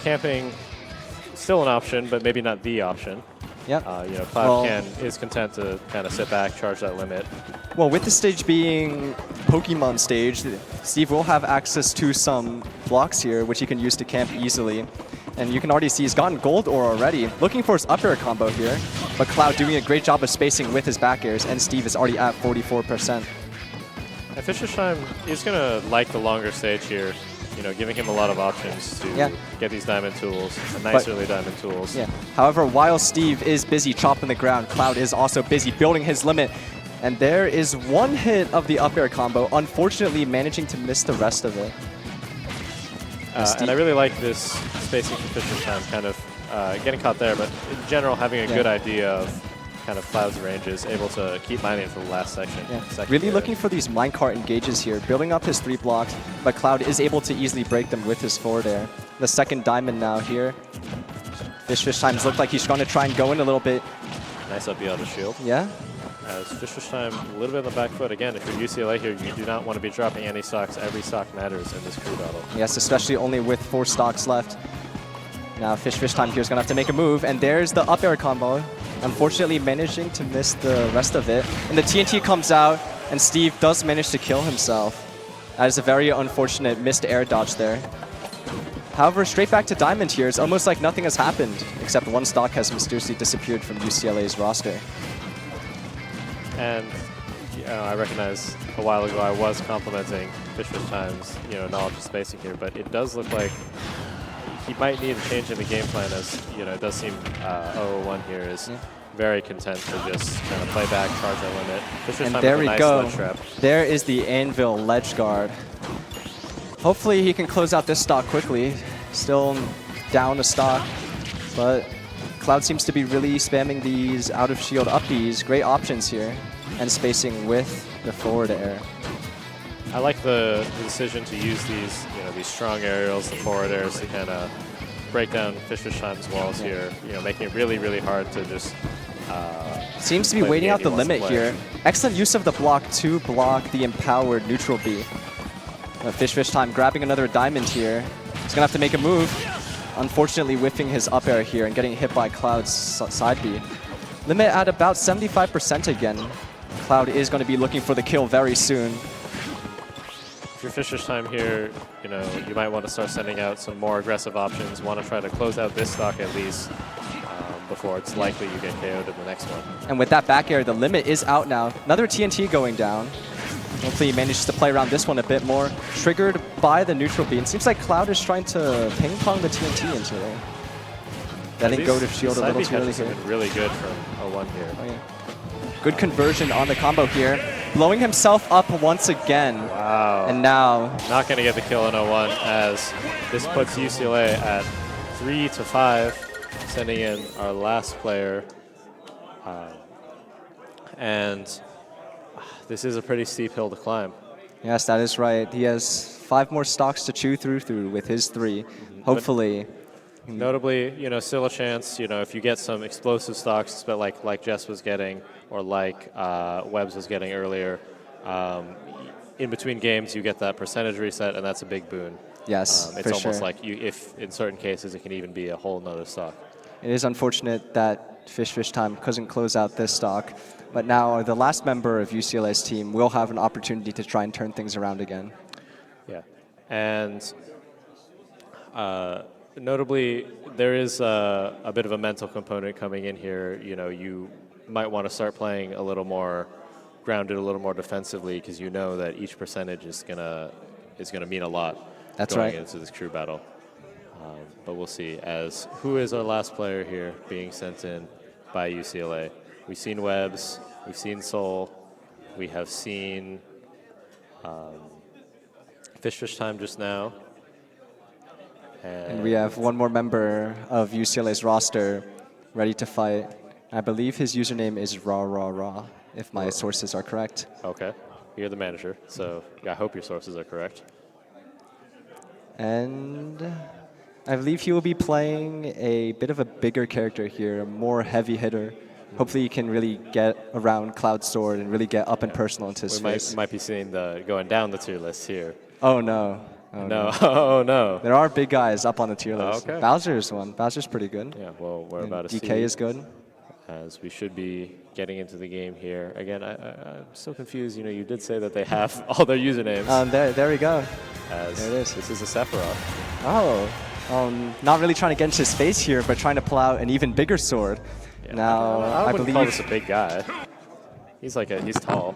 Camping still an option, but maybe not the option. Yep. Cloud is content to kind of sit back, charge that limit. Well, with the stage being Pokemon stage, Steve will have access to some blocks here, which he can use to camp easily. And you can already see he's gotten gold ore already, looking for his up air combo here. But Cloud doing a great job of spacing with his back airs, and Steve is already at 44%. And Fisher's Time is going to like the longer stage here, giving him a lot of options to get these diamond tools, nice early diamond tools. Yeah. However, while Steve is busy chopping the ground, Cloud is also busy building his limit. And there is one hit of the up air combo, unfortunately managing to miss the rest of it. And I really like this spacing for Fisher's Time, kind of getting caught there, but in general having a good idea of kind of Cloud's ranges, able to keep mining for the last section. Yeah. Really looking for these minecart engages here, building up his 3 blocks, but Cloud is able to easily break them with his forward air. The second diamond now here. Fish Times look like he's going to try and go in a little bit. Nice up the other shield. Yeah. As Fish Time a little bit on the back foot. Again, if you're UCLA here, you do not want to be dropping any stocks. Every stock matters in this crew battle. Yes, especially only with 4 stocks left. Now Fish Time here is going to have to make a move, and there's the up air combo. Unfortunately managing to miss the rest of it. And the TNT comes out, and Steve does manage to kill himself. That is a very unfortunate missed air dodge there. However, straight back to Diamond here. It's almost like nothing has happened, except 1 stock has mysteriously disappeared from UCLA's roster. And I recognize a while ago I was complimenting Fish Time's knowledge of spacing here, but it does look like he might need a change in the game plan, as it does seem 0-1 here is very content to just kind of play back, charge that limit. And there we go. There is the Anvil ledge guard. Hopefully he can close out this stock quickly. Still down a stock, but Cloud seems to be really spamming these out of shield uppies. Great options here, and spacing with the forward air. I like the decision to use these, these strong aerials, the forward airs to kind of break down Fish Time's walls here. Making it really, really hard to just. Seems to be waiting out the limit here. Excellent use of the block to block the empowered neutral B. Fish Time grabbing another diamond here. He's gonna have to make a move. Unfortunately, whiffing his up air here and getting hit by Cloud's side B. Limit at about 75% again. Cloud is going to be looking for the kill very soon. If you're Fisher's time here, you know, you might want to start sending out some more aggressive options. Want to try to close out this stock at least before it's likely you get KO'd in the next one. And with that back air, the limit is out now. Another TNT going down. Hopefully he manages to play around this one a bit more. Triggered by the neutral beam. Seems like Cloud is trying to ping pong the TNT into there. Letting go to shield a little too early here. Been really good from 0-1 here. Oh, yeah. Good conversion on the combo here. Blowing himself up once again. Wow. And now... Not going to get the kill in 0-1 as this puts UCLA at 3-5. Sending in our last player. And this is a pretty steep hill to climb. Yes, that is right. He has 5 more stocks to chew through with his 3. Hopefully... Notably, you know, still a chance, you know, if you get some explosive stocks, but like Jess was getting, or like Webbs was getting earlier, in between games you get that percentage reset, and that's a big boon. Yes, it's almost like if in certain cases it can even be a whole nother stock. It is unfortunate that Fish Time couldn't close out this stock, but now the last member of UCLA's team will have an opportunity to try and turn things around again. Yeah, and notably, there is a bit of a mental component coming in here. You know, you might want to start playing a little more grounded, a little more defensively, because you know that each percentage is gonna mean a lot. That's going right. into this crew battle. But we'll see. As who is our last player here being sent in by UCLA? We've seen Webbs, we've seen Soul, we have seen Fish Time just now. And we have one more member of UCLA's roster ready to fight. I believe his username is Raw, if my sources are correct. Okay. You're the manager, so I hope your sources are correct. And I believe he will be playing a bit of a bigger character here, a more heavy hitter. Hopefully he can really get around Cloud's sword and really get up and personal into his face. We might be seeing going down the tier list here. Oh, no. Oh, no. Oh, no. There are big guys up on the tier list. Okay. Bowser's one. Bowser's pretty good. Yeah, well, we're about to see. DK is good. As we should be getting into the game here. Again, I'm so confused. You know, you did say that they have all their usernames. There we go. As there it is. This is a Sephiroth. Oh. Not really trying to get into his face here, but trying to pull out an even bigger sword. Yeah, now, I I wouldn't believe call this a big guy. He's tall.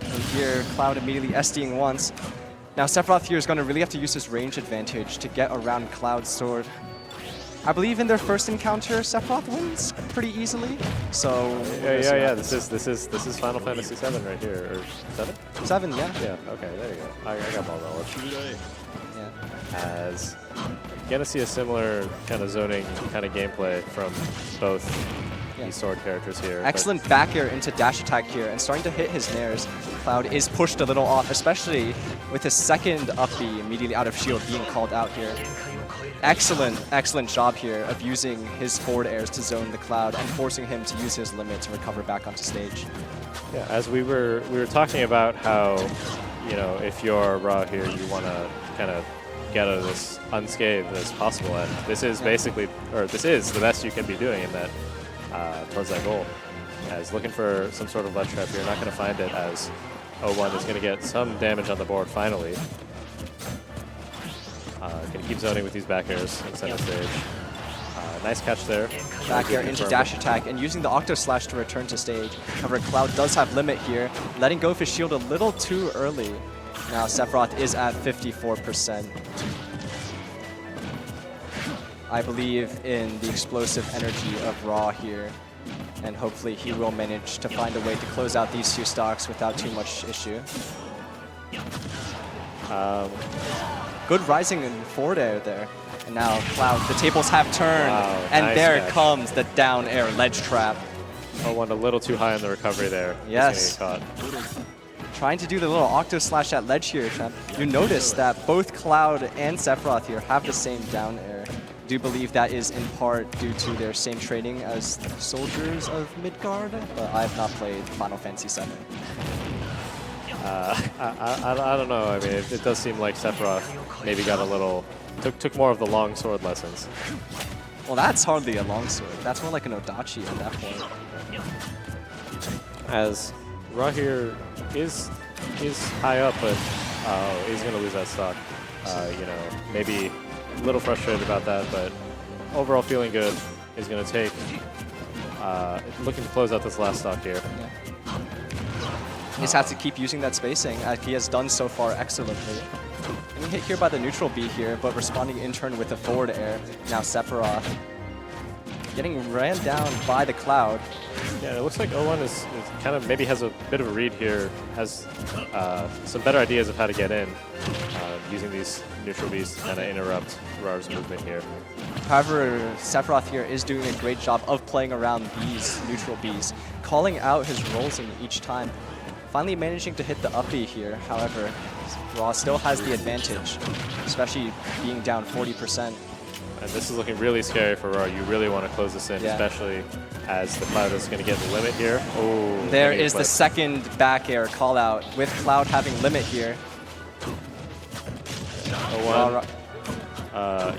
And here, Cloud immediately SDing once. Now, Sephiroth here is going to really have to use his range advantage to get around Cloud's sword. I believe in their first encounter, Sephiroth wins pretty easily. So yeah. This is Final Fantasy VII right here, or 7? 7, yeah. Yeah. Okay, there you go. I got ball knowledge. Yeah. As gonna see a similar kind of zoning kind of gameplay from both these sword characters here. Excellent back air into dash attack here, and starting to hit his nairs. Cloud is pushed a little off, especially with his second up B immediately out of shield being called out here. Excellent job here of using his forward airs to zone the Cloud and forcing him to use his limit to recover back onto stage. Yeah, as we were talking about how, you know, if you're Raw here, you want to kind of get out of this unscathed as possible, and this is basically, or this is the best you can be doing in that towards that goal. As looking for some sort of ledge trap, you're not going to find it, as 0-1 is going to get some damage on the board finally. Going to keep zoning with these back airs in center stage. Nice catch there. Back air into dash attack and using the Octo Slash to return to stage. However, Cloud does have limit here, letting go of his shield a little too early. Now Sephiroth is at 54%. I believe in the explosive energy of Raw here, and hopefully he will manage to find a way to close out these two stocks without too much issue. Good rising and forward air there. And now Cloud, the tables have turned, and nice there catch. Comes the down air ledge trap. 0-1 a little too high in the recovery there. Yes. Trying to do the little Octo Slash at ledge here, champ. You notice that both Cloud and Sephiroth here have the same down air. Do believe that is in part due to their same training as soldiers of Midgard, but I have not played Final Fantasy VII. I don't know. I mean, it does seem like Sephiroth maybe got a little, took more of the long sword lessons. Well, that's hardly a longsword. That's more like an Odachi at that point. As Ra here is high up, but he's going to lose that stock. You know, maybe a little frustrated about that, but overall feeling good. He's going to take, looking to close out this last stock here. Yeah. He just has to keep using that spacing, as he has done so far excellently. And hit here by the neutral B here, but responding in turn with a forward air. Now Sephiroth getting ran down by the Cloud. Yeah, it looks like O1 is kind of maybe has a bit of a read here, has some better ideas of how to get in, using these neutral Bs to kind of interrupt Rar's movement here. However, Sephiroth here is doing a great job of playing around these neutral Bs, calling out his rolls in each time. Finally managing to hit the up B here, however, Ra still has the advantage, especially being down 40%. And this is looking really scary for Ra. You really want to close this in, especially as the Cloud is going to get the limit here. Oh, there is the second back air call out with Cloud having limit here.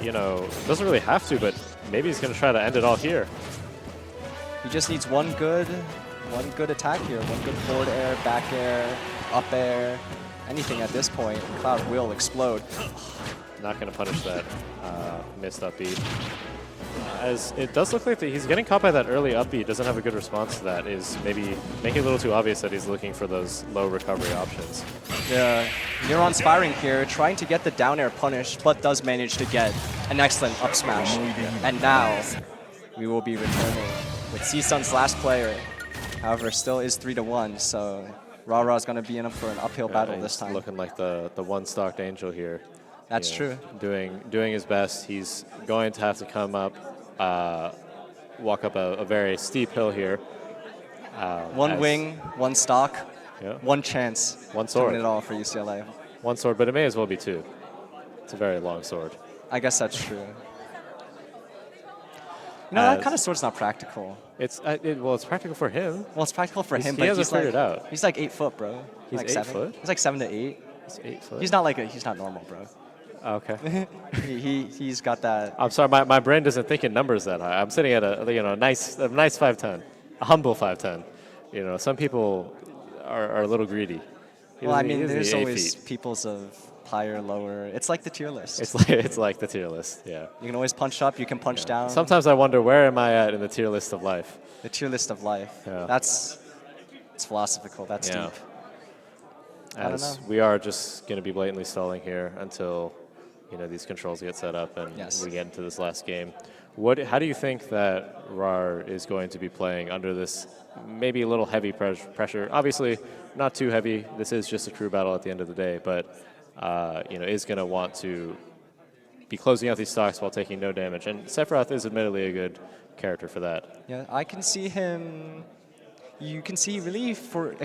You know, doesn't really have to, but maybe he's going to try to end it all here. He just needs one good attack here, one good forward air, back air, up air, anything at this point. Cloud will explode. Not going to punish that missed up B. As it does look like that he's getting caught by that early up B, doesn't have a good response to that, is maybe making it a little too obvious that he's looking for those low recovery options. Yeah, Neuron Spiring here, trying to get the down air punished, but does manage to get an excellent up smash. And now we will be returning with CSUN's last player. However, still is 3-1, so Ra is going to be in for an uphill battle this time. Looking like the one-stocked angel here. That's true. Doing his best. He's going to have to come up, walk up a very steep hill here. One wing, one stock, one chance. One sword. To win it all for UCLA. One sword, but it may as well be two. It's a very long sword. I guess that's true. You know, that kind of sword's not practical. Well, it's practical for him. Well, it's practical for him, He but hasn't figured it out. He's like 8 foot, bro. He's like 8 7. foot? He's like 7 to 8. He's 8 foot? He's not normal, bro. Okay. He's got that. I'm sorry, my brain doesn't think in numbers that high. I'm sitting at a nice 5'10", a humble 5'10". You know, some people are a little greedy. Well, I mean, there's always peoples of higher, lower. It's like the tier list. It's like the tier list. Yeah. You can always punch up. You can punch down. Sometimes I wonder, where am I at in the tier list of life? The tier list of life. Yeah. It's philosophical. That's deep. As we are just going to be blatantly stalling here until these controls get set up and we get into this last game. How do you think that Rar is going to be playing under this maybe a little heavy pressure? Obviously, not too heavy. This is just a crew battle at the end of the day, but is going to want to be closing out these stocks while taking no damage. And Sephiroth is admittedly a good character for that. Yeah, I can see him. You can see really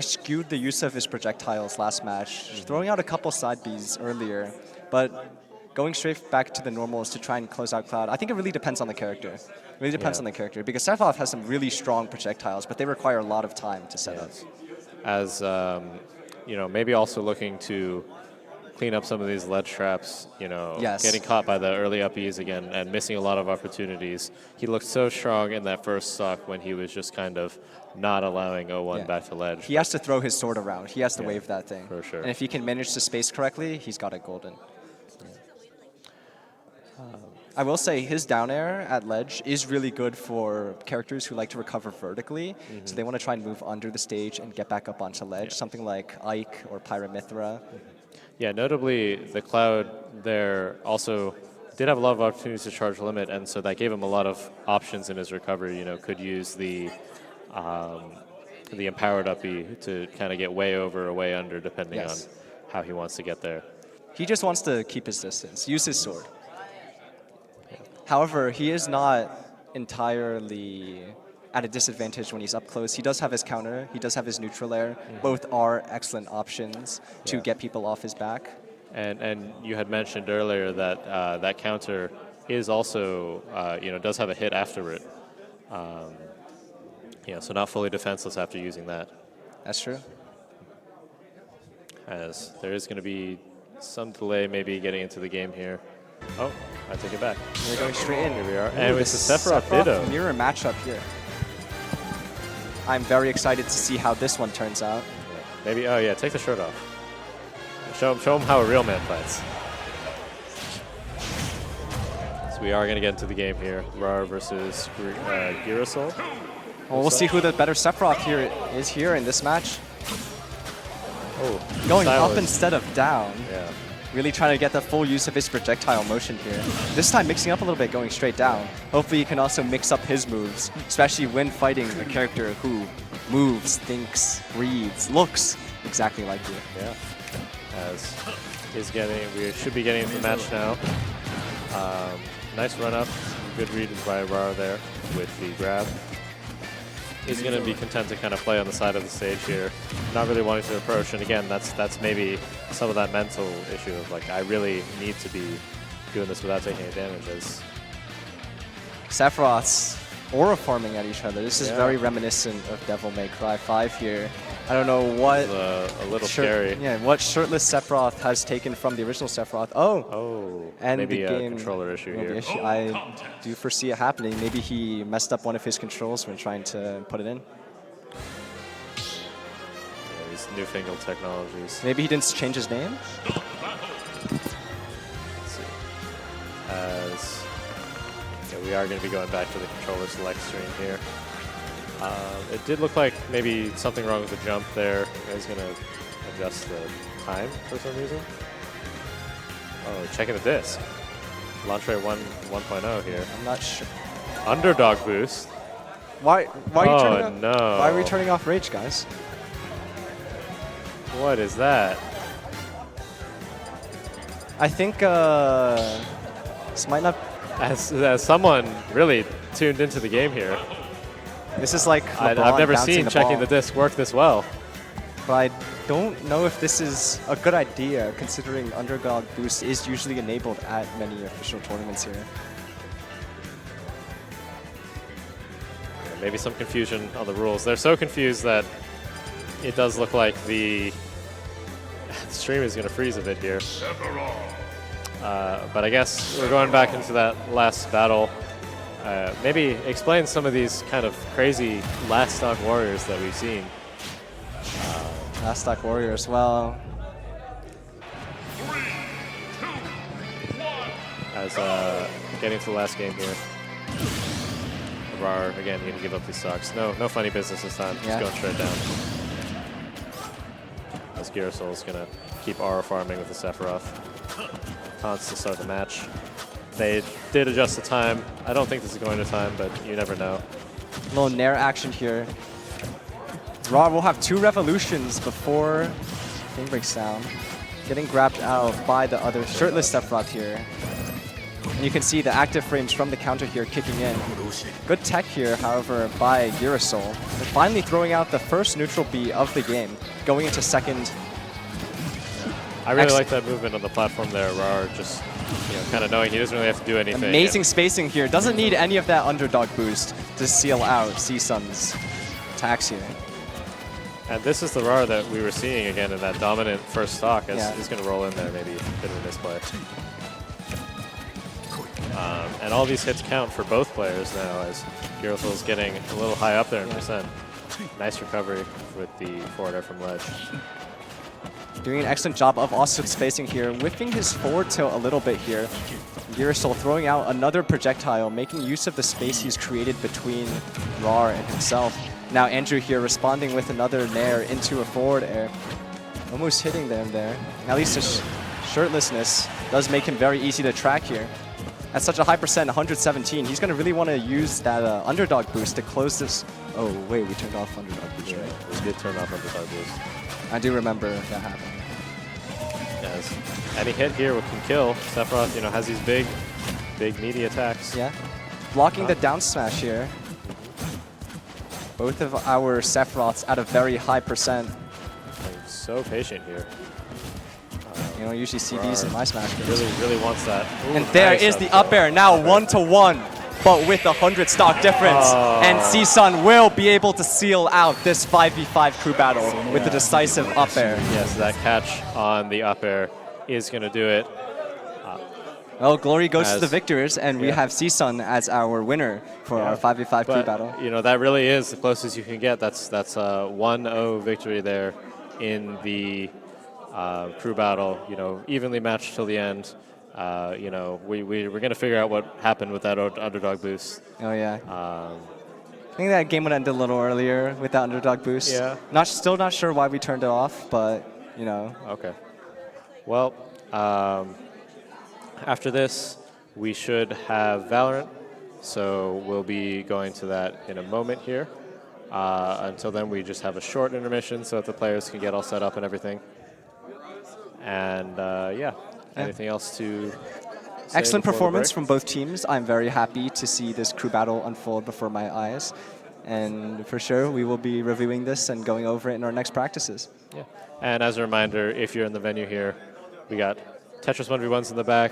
skewed the use of his projectiles last match, throwing out a couple side Bs earlier, but going straight back to the normals to try and close out Cloud. I think it really depends on the character. It really depends on the character, because Sephiroth has some really strong projectiles, but they require a lot of time to set up. As maybe also looking to clean up some of these ledge traps, getting caught by the early up Bs again and missing a lot of opportunities. He looked so strong in that first stock when he was just kind of not allowing O1 back to ledge. He has to throw his sword around. He has to wave that thing. For sure. And if he can manage to space correctly, he's got it golden. I will say his down air at ledge is really good for characters who like to recover vertically. So they want to try and move under the stage and get back up onto ledge, something like Ike or Pyramithra. Yeah, notably the Cloud there also did have a lot of opportunities to charge limit, and so that gave him a lot of options in his recovery. Could use the empowered up B to kind of get way over or way under, depending on how he wants to get there. He just wants to keep his distance, use his sword. However, he is not entirely at a disadvantage when he's up close. He does have his counter. He does have his neutral air. Both are excellent options to get people off his back. And you had mentioned earlier that that counter is also, does have a hit after it. So not fully defenseless after using that. That's true. As there is going to be some delay maybe getting into the game here. Oh. I take it back. We're going straight in. Here we are. Ooh, And this it's a is Sephiroth Ditto. mirror matchup here. I'm very excited to see how this one turns out. Maybe, oh yeah, take the shirt off. Show him how a real man fights. So we are going to get into the game here. Rar versus Girasol. Well, we'll see who the better Sephiroth here is here in this match. Oh, Going style up is- instead of down. Yeah. Really trying to get the full use of his projectile motion here. This time mixing up a little bit, going straight down. Hopefully he can also mix up his moves, especially when fighting a character who moves, thinks, breathes, looks exactly like you. Yeah. As we should be getting into the match now. Nice run up. Good read by Rar there with the grab. He's going to be content to kind of play on the side of the stage here, not really wanting to approach. And again, that's maybe some of that mental issue of like, I really need to be doing this without taking any damages. Sephiroths aura farming at each other. This is very reminiscent of Devil May Cry 5 here. I don't know what a little scary. Yeah, what shirtless Sephiroth has taken from the original Sephiroth. Oh, and maybe the a game controller issue here. I do foresee it happening. Maybe he messed up one of his controls when trying to put it in. Yeah, these newfangled technologies. Maybe he didn't change his name. Let's see. As we are going to be going back to the controller select screen here. It did look like maybe something wrong with the jump there. He's going to adjust the time for some reason. Oh, checking the disc. Launch rate 1.0 here. I'm not sure. Underdog boost. Why are you turning off? No. Why are we turning off rage, guys? What is that? I think this might not. As someone really tuned into the game here. This is like I've never seen checking the disc work this well. But I don't know if this is a good idea, considering Underdog Boost is usually enabled at many official tournaments here. Yeah, maybe some confusion on the rules. They're so confused that it does look like the stream is going to freeze a bit here. But I guess we're going back into that last battle. Maybe explain some of these kind of crazy last stock warriors that we've seen. Last stock warrior as well. As getting to the last game here. Rar again going to give up these stocks. No funny business this time. Just going straight down. As Girasol is going to keep aura farming with the Sephiroth. Taunts to start the match. They did adjust the time. I don't think this is going to time, but you never know. A little nair action here. Rar will have 2 revolutions before game breaks down. Getting grabbed out by the other shirtless Sephiroth here. And you can see the active frames from the counter here kicking in. Good tech here, however, by Girasol. They're finally throwing out the first neutral B of the game, going into second. I really like that movement on the platform there. Rar just kind of knowing he doesn't really have to do anything. Amazing spacing here. Doesn't need any of that underdog boost to seal out CSUN's attacks here. And this is the Rar that we were seeing again in that dominant first stock. As he's going to roll in there, maybe a bit of a misplay. And all these hits count for both players now, as Girasol is getting a little high up there in percent. Nice recovery with the forward air from ledge. Doing an excellent job of also spacing here, whipping his forward tilt a little bit here. Girasol throwing out another projectile, making use of the space he's created between Rar and himself. Now Andrew here responding with another nair into a forward air. Almost hitting them there. At least his shirtlessness does make him very easy to track here. At such a high percent, 117, he's going to really want to use that underdog boost to close this. Oh, wait, we turned off underdog boost, right? We did turn off underdog boost. I do remember that happening. Yes. Any hit here can kill. Sephiroth, has these big meaty attacks. Yeah. Blocking the down smash here. Both of our Sephiroths at a very high percent. I'm so patient here. You don't usually see these in my Smash games. Really wants that. Ooh, and there nice is the up air, now 1-to-1, but with 100 stock difference. And CSUN will be able to seal out this 5v5 crew battle with the decisive up air. Yes, that catch on the up air is going to do it. Well, glory goes to As- the victors, and we yeah. have CSUN as our winner for our 5v5 crew But, battle. you know, that really is the closest you can get. That's a 1-0 victory there in the crew battle. You know, evenly matched till the end. You know, we're going to figure out what happened with that underdog boost. Oh, yeah. I think that game would end a little earlier with that underdog boost. Yeah. Still not sure why we turned it off, but, you know. Okay. Well, after this, we should have Valorant. So we'll be going to that in a moment here. Until then, we just have a short intermission so that the players can get all set up and everything. And yeah, anything else to say Excellent before the performance break? from both teams. I'm very happy to see this crew battle unfold before my eyes. And for sure, we will be reviewing this and going over it in our next practices. Yeah. And as a reminder, if you're in the venue here, we got Tetris 1v1s in the back.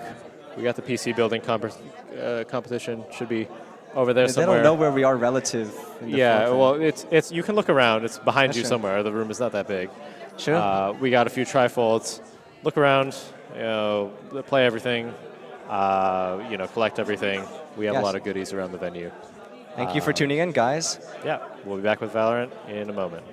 We got the PC building competition. Should be over there They somewhere. don't know where we are relative. In the Yeah, forefront. well, it's you can look around. It's behind That's you true. somewhere. The room is not that big. Sure. We got a few trifolds. Look around. You know, play everything. You know, collect everything. We have Yes. a lot of goodies around the venue. Thank you for tuning in, guys. Yeah, we'll be back with Valorant in a moment.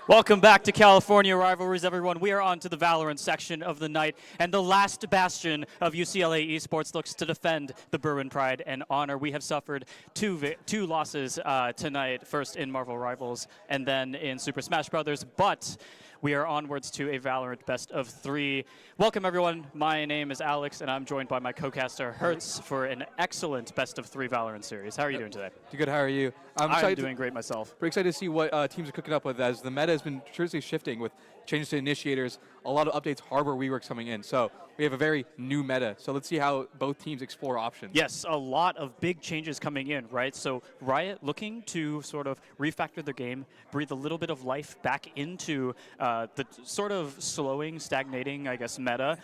Welcome back to California Rivalries, everyone. We are on to the Valorant section of the night, and the last bastion of UCLA Esports looks to defend the Bruin pride and honor. We have suffered two losses tonight, first in Marvel Rivals and then in Super Smash Brothers, but we are onwards to a Valorant best of 3. Welcome, everyone. My name is Alex, and I'm joined by my co-caster, Hertz, for an excellent best of 3 Valorant series. How are you doing today? Good, how are you? I'm doing great myself. Pretty excited to see what teams are cooking up with, as the meta has been seriously shifting with changes to initiators, a lot of updates, hardware reworks coming in. So we have a very new meta. So let's see how both teams explore options. Yes, a lot of big changes coming in, right? So Riot looking to sort of refactor the game, breathe a little bit of life back into the sort of slowing, stagnating, I guess, meta,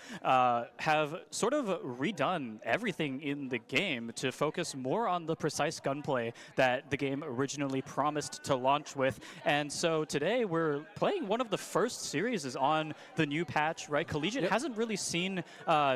have sort of redone everything in the game to focus more on the precise gunplay that the game originally promised to launch with. And so today we're playing one of the first series is on the new patch, right? Collegiate hasn't really seen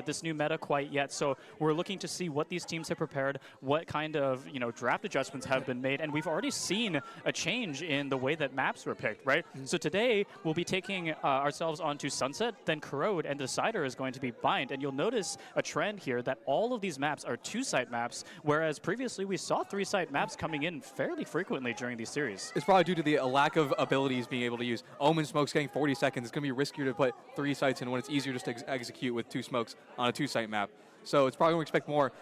this new meta quite yet, so we're looking to see what these teams have prepared, what kind of draft adjustments have been made, and we've already seen a change in the way that maps were picked, right? So today we'll be taking ourselves onto Sunset, then Corrode, and Decider is going to be Bind, and you'll notice a trend here that all of these maps are 2-site maps, whereas previously we saw 3-site maps coming in fairly frequently during these series. It's probably due to the lack of abilities being able to use. Omen Smoke's getting 40 seconds. It's going to be riskier to put 3 sites in when it's easier just to execute with 2 smokes on a 2-site map. So it's probably going to expect more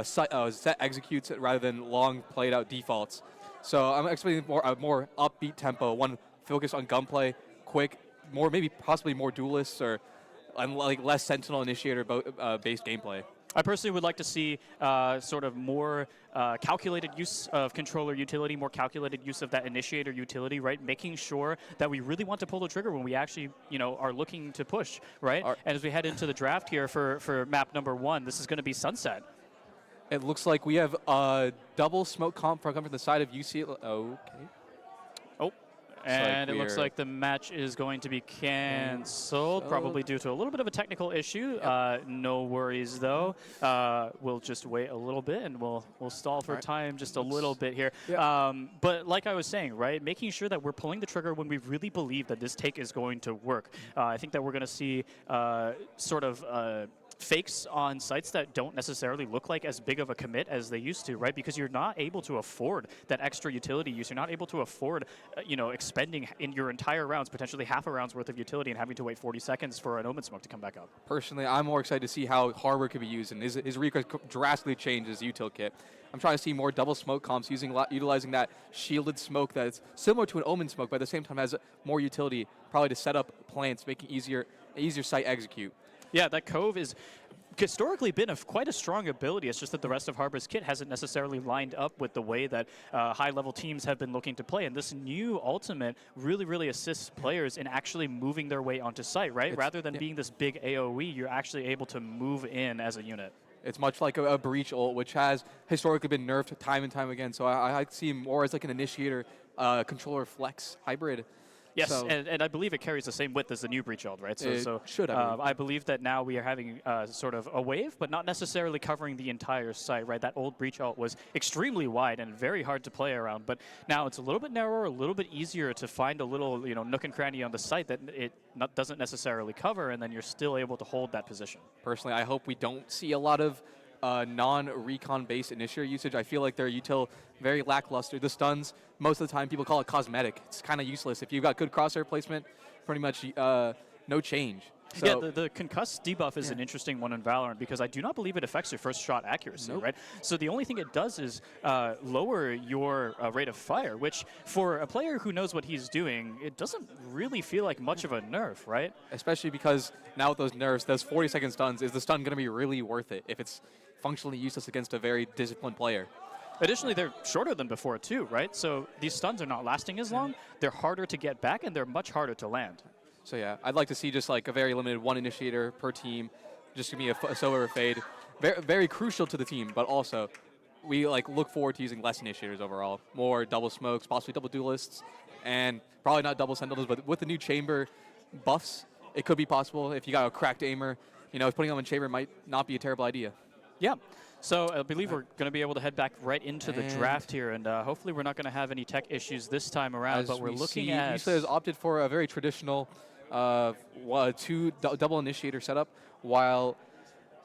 set executes rather than long played out defaults. So I'm expecting more upbeat tempo, one focus on gunplay, quick, more maybe possibly more duelists or like less sentinel initiator based gameplay. I personally would like to see sort of more calculated use of controller utility, more calculated use of that initiator utility, right? Making sure that we really want to pull the trigger when we actually, are looking to push, right? And as we head into the draft here for map number 1, this is going to be Sunset. It looks like we have a double smoke comp coming from the side of UCLA. Okay. And it looks like the match is going to be canceled, probably due to a little bit of a technical issue. No worries, though. We'll just wait a little bit, and we'll stall for time just a little bit here. But like I was saying, right, making sure that we're pulling the trigger when we really believe that this take is going to work. I think that we're going to see sort of fakes on sites that don't necessarily look like as big of a commit as they used to, right? Because you're not able to afford that extra utility use. You're not able to afford, expending in your entire rounds, potentially half a round's worth of utility and having to wait 40 seconds for an Omen Smoke to come back up. Personally, I'm more excited to see how hardware could be used, and his request drastically changed his util kit. I'm trying to see more double smoke comps utilizing that shielded smoke that's similar to an Omen Smoke, but at the same time has more utility, probably to set up plants, making easier site execute. Yeah, that Cove is historically been quite a strong ability. It's just that the rest of Harbor's kit hasn't necessarily lined up with the way that high-level teams have been looking to play. And this new ultimate really, really assists players in actually moving their way onto site, right? Rather than being this big AoE, you're actually able to move in as a unit. It's much like a Breach ult, which has historically been nerfed time and time again. So I see him more as like an initiator, controller flex hybrid. Yes, and I believe it carries the same width as the new Breach ult, right? So I believe that now we are having sort of a wave, but not necessarily covering the entire site, right? That old Breach ult was extremely wide and very hard to play around, but now it's a little bit narrower, a little bit easier to find a little nook and cranny on the site that it doesn't necessarily cover, and then you're still able to hold that position. Personally, I hope we don't see a lot of non-recon-based initiator usage. I feel like their util very lackluster. The stuns, most of the time, people call it cosmetic. It's kind of useless. If you've got good crosshair placement, pretty much no change. So yeah, the concuss debuff is an interesting one in Valorant because I do not believe it affects your first shot accuracy, right? So the only thing it does is lower your rate of fire, which for a player who knows what he's doing, it doesn't really feel like much of a nerf, right? Especially because now with those nerfs, those 40-second stuns, is the stun going to be really worth it if it's functionally useless against a very disciplined player? Additionally, they're shorter than before too, right? So these stuns are not lasting as long, they're harder to get back, and they're much harder to land. So yeah, I'd like to see just like a very limited one initiator per team, just to be a solo or fade. Very, very crucial to the team, but also we look forward to using less initiators overall. More double smokes, possibly double duelists, and probably not double sentinels, but with the new chamber buffs, it could be possible if you got a cracked aimer. Putting them in chamber might not be a terrible idea. Yeah. So I believe we're going to be able to head back right into the draft here, and hopefully we're not going to have any tech issues this time around. But we're looking at UCLA has opted for a very traditional double initiator setup, while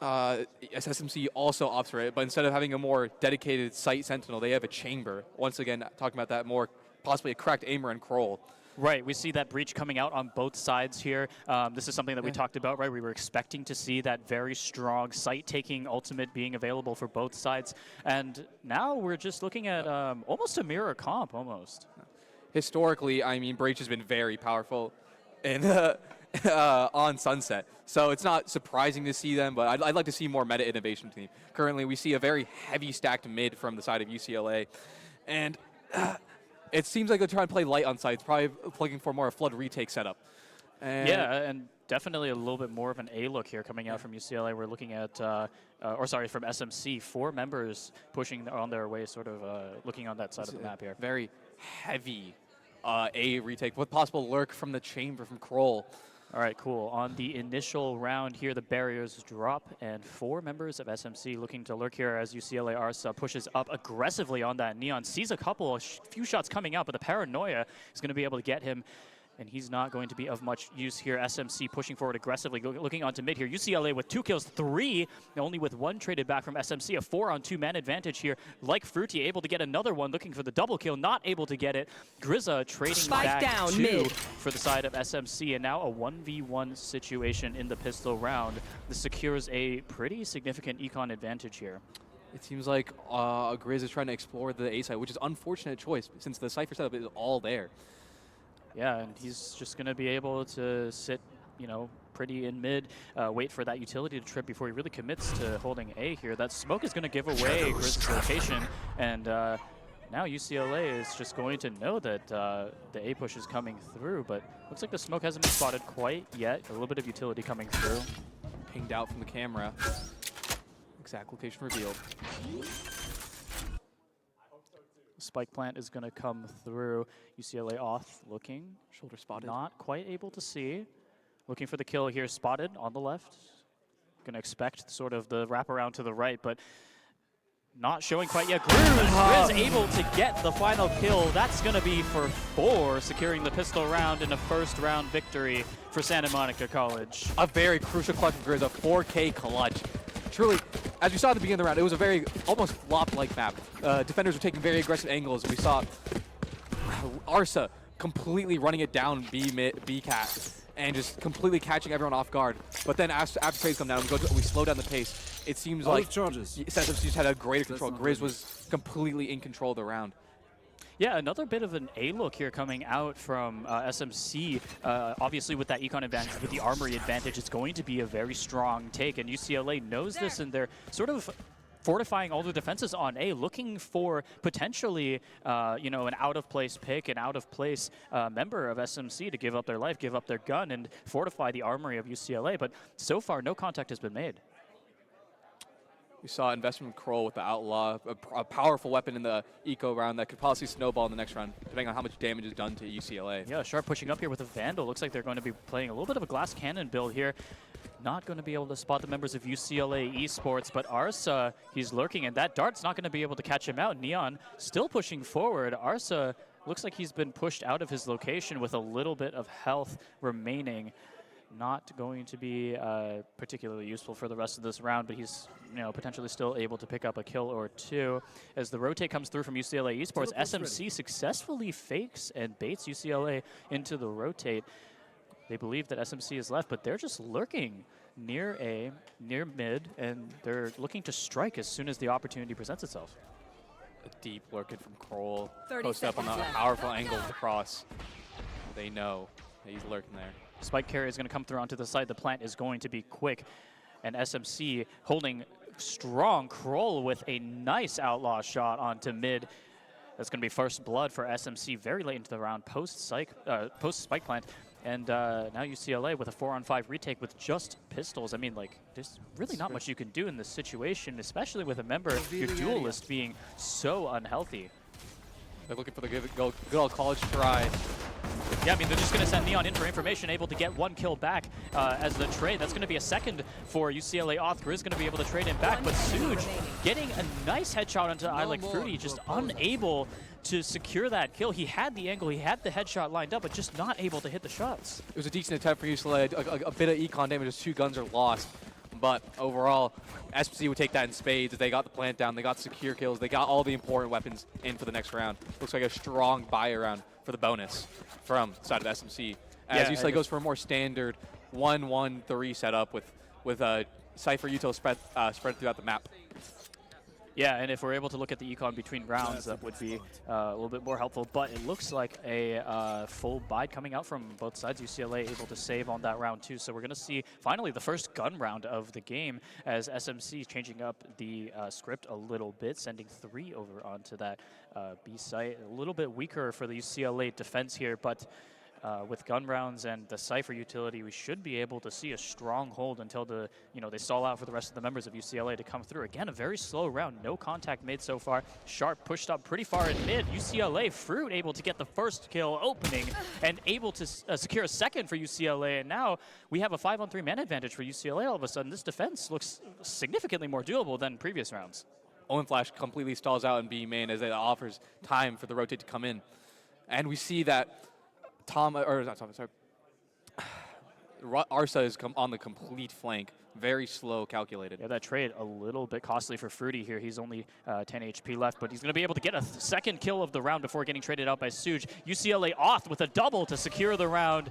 SMC also opts for it. But instead of having a more dedicated site sentinel, they have a chamber. Once again, talking about that more possibly a cracked aimer and Kroll. Right, we see that breach coming out on both sides here. This is something that we talked about, right? We were expecting to see that very strong site-taking ultimate being available for both sides. And now we're just looking at almost a mirror comp, almost. Historically, I mean, breach has been very powerful in, on Sunset. So it's not surprising to see them, but I'd like to see more meta innovation team. Currently, we see a very heavy stacked mid from the side of UCLA. And it seems like they're trying to play light on sites, probably looking for more a flood retake setup. And yeah, and definitely a little bit more of an A look here coming out from UCLA. We're looking at, from SMC, 4 members pushing on their way, sort of looking on that side of the map here. Very heavy A retake with possible lurk from the chamber from Kroll. All right, cool. On the initial round here, the barriers drop, and 4 members of SMC looking to lurk here as UCLA Arsa pushes up aggressively on that. Neon sees a few shots coming out, but the paranoia is going to be able to get him, and he's not going to be of much use here. SMC pushing forward aggressively, looking onto mid here. UCLA with 2 kills, 3, only with 1 traded back from SMC. A 4-on-2 man advantage here. Like Fruity, able to get another one, looking for the double kill, not able to get it. Grizza trading back down 2 mid for the side of SMC, and now a 1v1 situation in the pistol round. This secures a pretty significant econ advantage here. It seems like Grizz is trying to explore the A side, which is unfortunate choice since the Cypher setup is all there. Yeah, and he's just going to be able to sit, pretty in mid, wait for that utility to trip before he really commits to holding A here. That smoke is going to give away Grizz's location, and now UCLA is just going to know that the A push is coming through, but looks like the smoke hasn't been spotted quite yet. A little bit of utility coming through. Pinged out from the camera. Exact location revealed. Spike plant is going to come through. UCLA off looking. Shoulder spotted. Not quite able to see. Looking for the kill here, spotted on the left. Going to expect sort of the wraparound to the right, but not showing quite yet. Grizz able to get the final kill. That's going to be for 4, securing the pistol round in a first round victory for Santa Monica College. A very crucial clutch from Grizz, a 4K clutch. Truly, as we saw at the beginning of the round, it was a very almost flop-like map. Defenders were taking very aggressive angles. We saw Arsa completely running it down B cat and just completely catching everyone off guard. But then after trades come down, we slow down the pace. It seems like SMC just had a greater control. Grizz was completely in control of the round. Yeah, another bit of an A look here coming out from SMC. Obviously, with that econ advantage, with the armory advantage, it's going to be a very strong take, and UCLA knows this, and they're sort of fortifying all the defenses on A, looking for potentially, an out-of-place pick, an out-of-place member of SMC to give up their life, give up their gun, and fortify the armory of UCLA. But so far, no contact has been made. We saw investment from Kroll with the Outlaw, a powerful weapon in the eco round that could possibly snowball in the next round, depending on how much damage is done to UCLA. Yeah, Sharp pushing up here with a Vandal. Looks like they're going to be playing a little bit of a glass cannon build here. Not going to be able to spot the members of UCLA Esports, but Arsa, he's lurking, and that dart's not going to be able to catch him out. Neon still pushing forward. Arsa looks like he's been pushed out of his location with a little bit of health remaining. Not going to be particularly useful for the rest of this round, but he's potentially still able to pick up a kill or 2. As the rotate comes through from UCLA Esports, SMC successfully fakes and baits UCLA into the rotate. They believe that SMC is left, but they're just lurking near A, near mid, and they're looking to strike as soon as the opportunity presents itself. A deep lurking from Kroll, post up on the powerful angle of the cross. They know that he's lurking there. Spike carrier is going to come through onto the side. The plant is going to be quick. And SMC holding strong. Kroll with a nice outlaw shot onto mid. That's going to be first blood for SMC very late into the round, post spike plant. And now UCLA with a 4-on-5 retake with just pistols. I mean, there's really not much you can do in this situation, especially with a member, your duelist, being so unhealthy. They're looking for the good old college try. Yeah, I mean, they're just going to send Neon in for information, able to get 1 kill back as the trade. That's going to be a second for UCLA. Oth Grizz going to be able to trade him back, but Suj getting a nice headshot onto I Like Fruity, just unable to secure that kill. He had the angle, he had the headshot lined up, but just not able to hit the shots. It was a decent attempt for UCLA, a bit of econ damage as 2 guns are lost. But overall, SMC would take that in spades. They got the plant down, they got secure kills, they got all the important weapons in for the next round. Looks like a strong buy round for the bonus from the side of SMC. As UCLA goes for a more standard 1-1-3 setup with Cypher Util spread throughout the map. Yeah, and if we're able to look at the econ between rounds, that would be a little bit more helpful. But it looks like a full buy coming out from both sides. UCLA able to save on that round too. So we're going to see finally the first gun round of the game as SMC changing up the script a little bit, sending 3 over onto that B site. A little bit weaker for the UCLA defense here, but with gun rounds and the Cypher utility, we should be able to see a strong hold until they stall out for the rest of the members of UCLA to come through. Again, a very slow round, no contact made so far. Sharp pushed up pretty far in mid. UCLA, Fruit able to get the first kill opening and able to secure a second for UCLA. And now we have a 5-on-3 man advantage for UCLA. All of a sudden, this defense looks significantly more doable than previous rounds. Owen Flash completely stalls out in B main as it offers time for the rotate to come in. And we see that Arsa is on the complete flank. Very slow, calculated. Yeah, that trade a little bit costly for Fruity here. He's only 10 HP left, but he's going to be able to get a second kill of the round before getting traded out by Suj. UCLA Oth with a double to secure the round.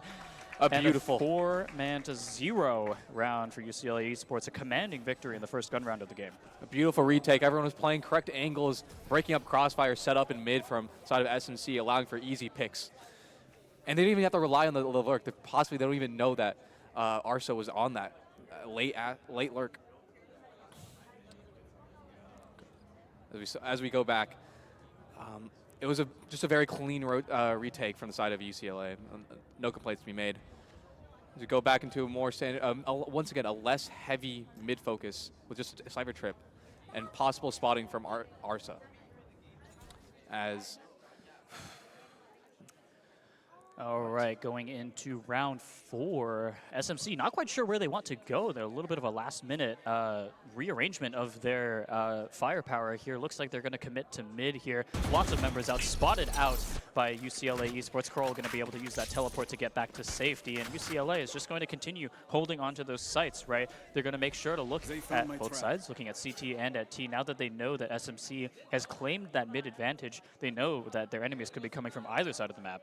Beautiful. And a 4-0 round for UCLA Esports. A commanding victory in the first gun round of the game. A beautiful retake. Everyone was playing correct angles, breaking up crossfire, set up in mid from side of SMC, allowing for easy picks. And they didn't even have to rely on the lurk. Possibly they don't even know that Arsa was on that late lurk. As we go back, it was just a very clean retake from the side of UCLA. No complaints to be made. As we go back into a more standard, once again, a less heavy mid focus with just a Cypher trip and possible spotting from Arsa. All right, going into round 4, SMC not quite sure where they want to go. They're a little bit of a last-minute rearrangement of their firepower here. Looks like they're going to commit to mid here. Lots of members out, spotted out by UCLA Esports. Curl going to be able to use that teleport to get back to safety, and UCLA is just going to continue holding onto those sites, right? They're going to make sure to look at both sides, looking at CT and at T. Now that they know that SMC has claimed that mid advantage, they know that their enemies could be coming from either side of the map.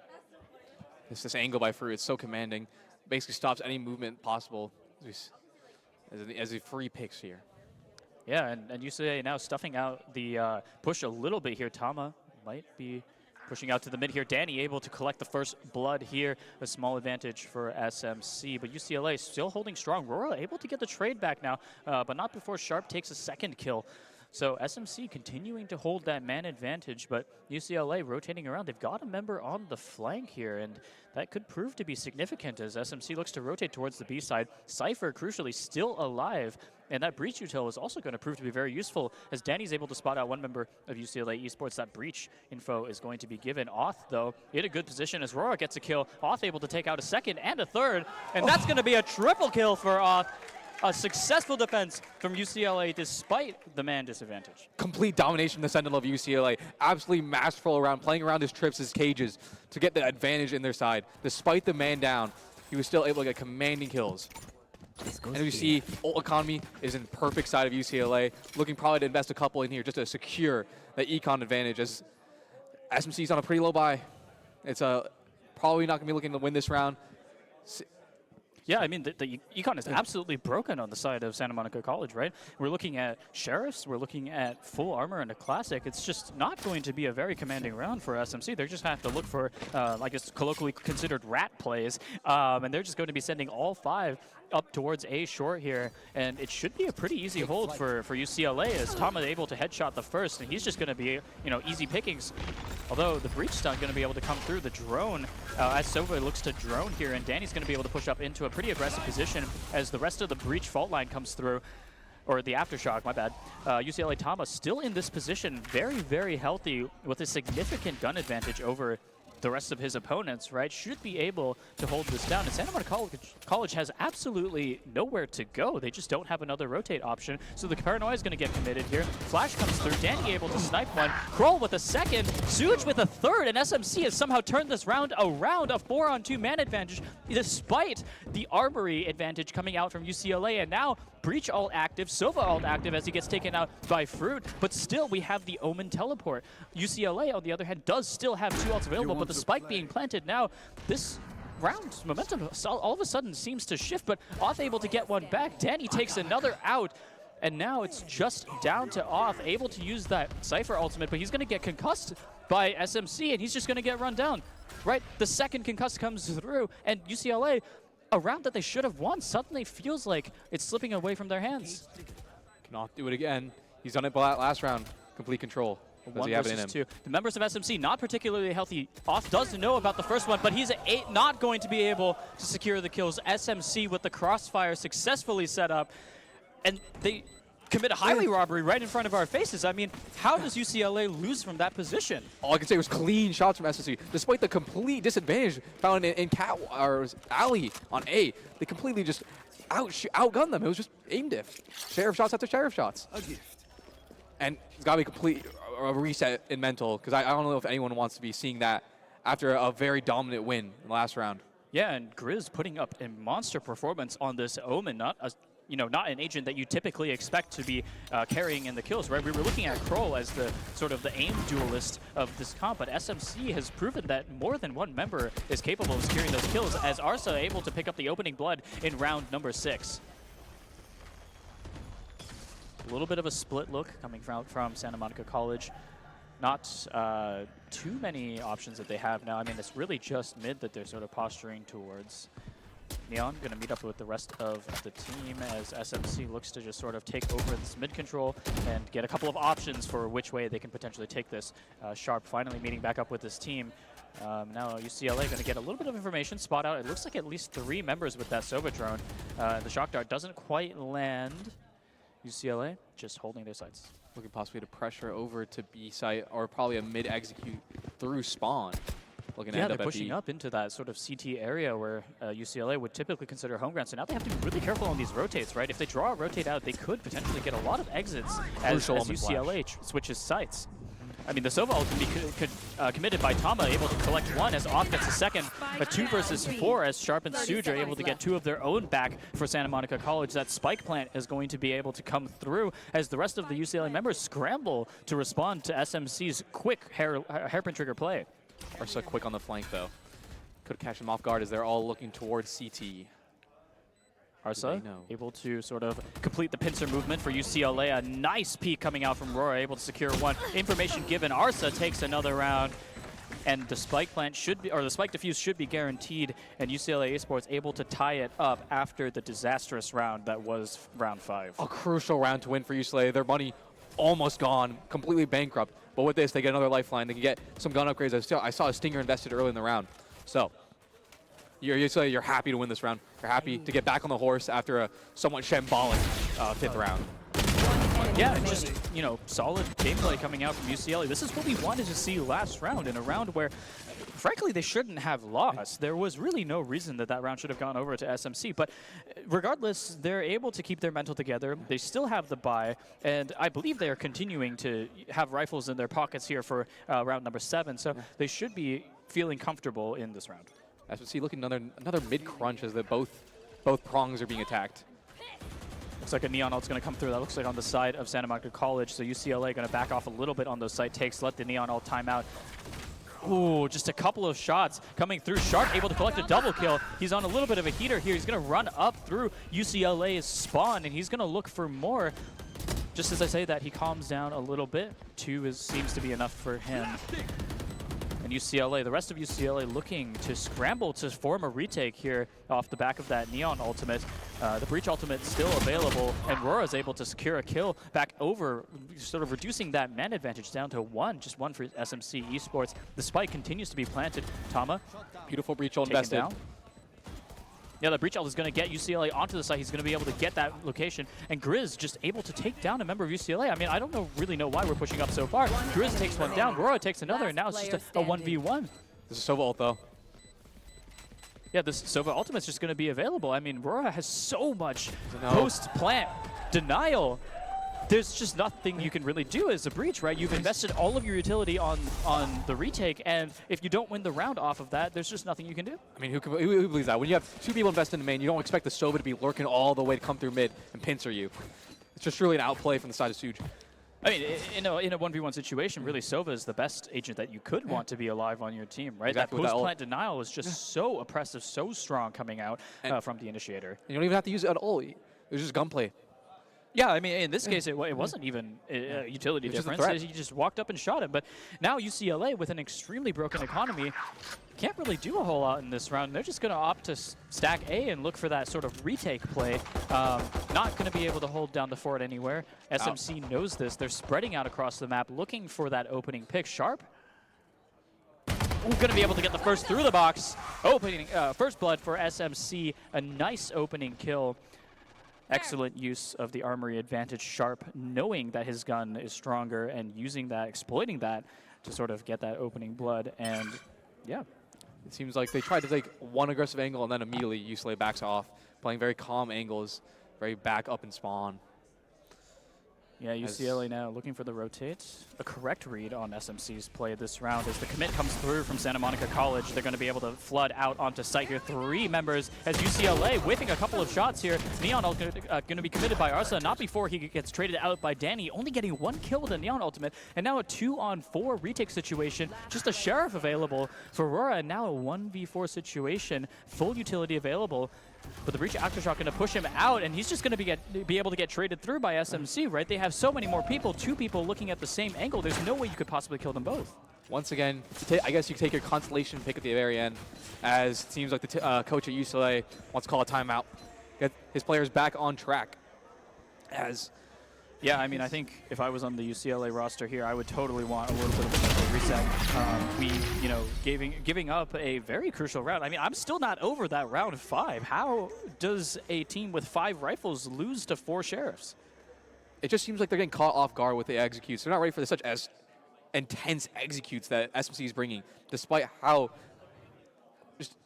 This angle by Fruit, it's so commanding. Basically stops any movement possible as he free picks here. Yeah, and UCLA now stuffing out the push a little bit here. Tama might be pushing out to the mid here. Danny able to collect the first blood here. A small advantage for SMC, but UCLA still holding strong. Rora able to get the trade back now, but not before Sharp takes a second kill. So SMC continuing to hold that man advantage, but UCLA rotating around. They've got a member on the flank here, and that could prove to be significant as SMC looks to rotate towards the B side. Cypher, crucially, still alive, and that breach util is also going to prove to be very useful as Danny's able to spot out one member of UCLA Esports. That breach info is going to be given. Oth, though, in a good position as Rora gets a kill. Oth able to take out a second and a third, and that's going to be a triple kill for Oth. A successful defense from UCLA despite the man disadvantage. Complete domination in the Sentinel of UCLA. Absolutely masterful around, playing around his trips, his cages to get the advantage in their side. Despite the man down, he was still able to get commanding kills. And we see ult economy is in perfect side of UCLA, looking probably to invest a couple in here just to secure the econ advantage as SMC's on a pretty low buy. It's probably not going to be looking to win this round. Yeah, I mean, the econ is absolutely broken on the side of Santa Monica College, right? We're looking at Sheriffs, we're looking at full armor and a classic. It's just not going to be a very commanding round for SMC. They're just have to look for, I guess, colloquially considered rat plays, and they're just going to be sending all 5 up towards A short here, and it should be a pretty easy hold for UCLA as Tama able to headshot the first, and he's just going to be, easy pickings. Although the breach stun going to be able to come through the drone as Sova looks to drone here, and Danny's going to be able to push up into a pretty aggressive position as the rest of the breach fault line comes through. Or the aftershock, my bad. UCLA Tama still in this position, very, very healthy with a significant gun advantage over the rest of his opponents, right, should be able to hold this down. And Santa Monica College has absolutely nowhere to go. They just don't have another rotate option. So the Paranoia is going to get committed here. Flash comes through. Danny able to snipe one. Kroll with a second. Suj with a third. And SMC has somehow turned this round around a 4-on-2 man advantage, despite the Armory advantage coming out from UCLA. And now Breach alt active, Sova alt active as he gets taken out by Fruit. But still, we have the Omen teleport. UCLA, on the other hand, does still have 2 ults available, but the spike being planted now, this round's momentum all of a sudden seems to shift, but Off able to get one back. Danny takes another out, and now it's just down to Off, able to use that Cypher ultimate, but he's going to get concussed by SMC, and he's just going to get run down. Right, the second concuss comes through, and UCLA, a round that they should have won, suddenly feels like it's slipping away from their hands. Cannot do it again. He's done it last round. Complete control. One versus two. The members of SMC not particularly healthy. Off does know about the first one, but he's not going to be able to secure the kills. SMC with the crossfire successfully set up, and they commit a highway robbery right in front of our faces. I mean, how does UCLA lose from that position? All I can say was clean shots from SMC, despite the complete disadvantage found in Alley on A. They completely just outgunned them. It was just aim diff. Share of shots after share of shots. A gift. And it's got to be complete a reset in mental, because I don't know if anyone wants to be seeing that after a very dominant win in the last round. Yeah, and Grizz putting up a monster performance on this Omen, not an agent that you typically expect to be carrying in the kills, right? We were looking at Kroll as the sort of the aim duelist of this comp, but SMC has proven that more than one member is capable of securing those kills, as Arsa able to pick up the opening blood in round number 6. A little bit of a split look coming from Santa Monica College. Not too many options that they have now. I mean, it's really just mid that they're sort of posturing towards. Neon going to meet up with the rest of the team as SMC looks to just sort of take over this mid control and get a couple of options for which way they can potentially take this. Sharp finally meeting back up with this team. Now UCLA going to get a little bit of information, spot out. It looks like at least 3 members with that Sova drone. The shock dart doesn't quite land. UCLA just holding their sights. Looking possibly to pressure over to B site, or probably a mid execute through spawn. Looking yeah, they're pushing up into that sort of CT area where UCLA would typically consider home ground. So now they have to be really careful on these rotates, right? If they draw a rotate out, they could potentially get a lot of exits as UCLA switches sites. I mean, the Sova ult can be committed by Tama, able to collect 1 as Off gets a second. A 2 versus 4 as Sharp and Suj are able to get 2 of their own back for Santa Monica College. That spike plant is going to be able to come through as the rest of the UCLA members scramble to respond to SMC's quick hairpin trigger play. Arsa quick on the flank, though. Could catch them off guard as they're all looking towards CT. Arsa able to sort of complete the pincer movement for UCLA. A nice peek coming out from Roar, able to secure 1. Information given. Arsa takes another round, and the spike plant should be, or the spike defuse should be guaranteed, and UCLA Esports able to tie it up after the disastrous round that was round 5. A crucial round to win for UCLA. Their money almost gone, completely bankrupt. But with this, they get another lifeline. They can get some gun upgrades. I saw a Stinger invested early in the round. So you're happy to win this round. You're happy to get back on the horse after a somewhat shambolic 5th round. Yeah, and just, solid gameplay coming out from UCLA. This is what we wanted to see last round, in a round where, frankly, they shouldn't have lost. There was really no reason that round should have gone over to SMC. But regardless, they're able to keep their mental together. They still have the bye, and I believe they are continuing to have rifles in their pockets here for round number 7. So they should be feeling comfortable in this round. SMC looking another mid crunch as both prongs are being attacked. Looks like a Neon ult's going to come through. That looks like on the side of Santa Monica College. So UCLA going to back off a little bit on those site takes. Let the Neon ult time out. Ooh, just a couple of shots coming through. Sharp able to collect a double kill. He's on a little bit of a heater here. He's going to run up through UCLA's spawn, and he's going to look for more. Just as I say that, he calms down a little bit. 2 seems to be enough for him. And UCLA, the rest of UCLA looking to scramble to form a retake here off the back of that Neon ultimate. The Breach ultimate still available, and Rora is able to secure a kill back over, sort of reducing that man advantage down to 1, just 1 for SMC Esports. The spike continues to be planted. Tama, beautiful Breach ult invested. Down. Yeah, the Breach ult is going to get UCLA onto the site. He's going to be able to get that location. And Grizz just able to take down a member of UCLA. I mean, I don't really know why we're pushing up so far. Grizz takes 1 down. Rora takes another, and now it's just a 1v1. This is Sova ult, though. Yeah, this Sova ultimate's just going to be available. I mean, Rora has so much post-plant denial. There's just nothing you can really do as a breach, right? You've invested all of your utility on the retake, and if you don't win the round off of that, there's just nothing you can do. I mean, who believes that? When you have 2 people invested in the main, you don't expect the Sova to be lurking all the way to come through mid and pincer you. It's just really an outplay from the side of Suj. I mean, in a 1v1 situation, really, Sova is the best agent that you could want to be alive on your team, right? Exactly, that post-plant denial is just so oppressive, so strong coming out from the initiator. And you don't even have to use it at all. It was just gunplay. Yeah, I mean, in this case, it wasn't even a utility difference. He just walked up and shot him. But now UCLA, with an extremely broken economy, can't really do a whole lot in this round. They're just going to opt to stack A and look for that sort of retake play. Not going to be able to hold down the fort anywhere. SMC knows this. They're spreading out across the map, looking for that opening pick. Sharp going to be able to get the first through the box. Opening first blood for SMC. A nice opening kill. Excellent use of the armory advantage. Sharp knowing that his gun is stronger and using that, exploiting that to sort of get that opening blood. And yeah. It seems like they tried to take one aggressive angle and then immediately UCLA backs off, playing very calm angles, very back up and spawn. Yeah, UCLA now looking for the rotate. A correct read on SMC's play this round as the commit comes through from Santa Monica College. They're going to be able to flood out onto site here. 3 members as UCLA whiffing a couple of shots here. Neon going to be committed by Arsa, not before he gets traded out by Danny, only getting 1 kill with a Neon ultimate. And now a 2-on-4 retake situation. Just a Sheriff available for Aurora, and now a 1v4 situation. Full utility available. But the Breach Aftershock going to push him out, and he's just going to be able to get traded through by SMC, right? They have so many more people, 2 people looking at the same angle. There's no way you could possibly kill them both. Once again, I guess you take your constellation pick at the very end, as it seems like the coach at UCLA wants to call a timeout. Get his players back on track. Yeah, I mean, I think if I was on the UCLA roster here, I would totally want a little bit of a mental reset. Giving up a very crucial round. I mean, I'm still not over that round 5. How does a team with 5 rifles lose to 4 sheriffs? It just seems like they're getting caught off guard with the executes. They're not ready for such as intense executes that SMC is bringing, despite how just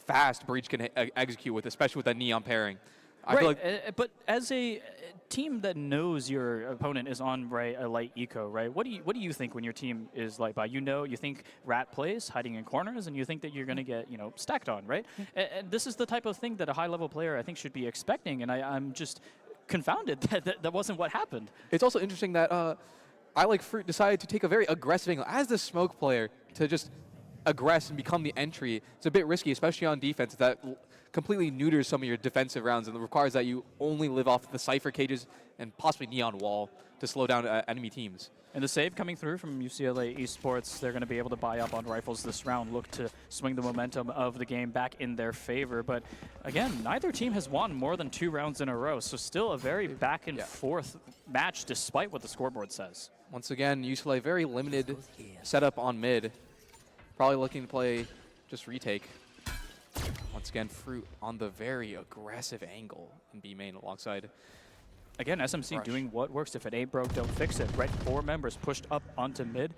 fast Breach can execute with, especially with that Neon pairing. I feel like but as a team that knows your opponent is on a light eco, right? What do you think when your team is light buy? You think Rat plays hiding in corners, and you think that you're going to get stacked on, right? And this is the type of thing that a high-level player I think should be expecting, and I'm just confounded that wasn't what happened. It's also interesting that I like Fruit decided to take a very aggressive angle as the smoke player to just aggress and become the entry. It's a bit risky, especially on defense. That completely neuters some of your defensive rounds and requires that you only live off the Cypher cages and possibly Neon Wall to slow down enemy teams. And the save coming through from UCLA Esports, they're going to be able to buy up on rifles this round, look to swing the momentum of the game back in their favor. But again, neither team has won more than 2 rounds in a row, so still a very back and forth match despite what the scoreboard says. Once again, UCLA very limited setup on mid. Probably looking to play just retake. Once again, Fruit on the very aggressive angle in B main alongside. Again, SMC doing what works. If it ain't broke, don't fix it. Right, 4 members pushed up onto mid.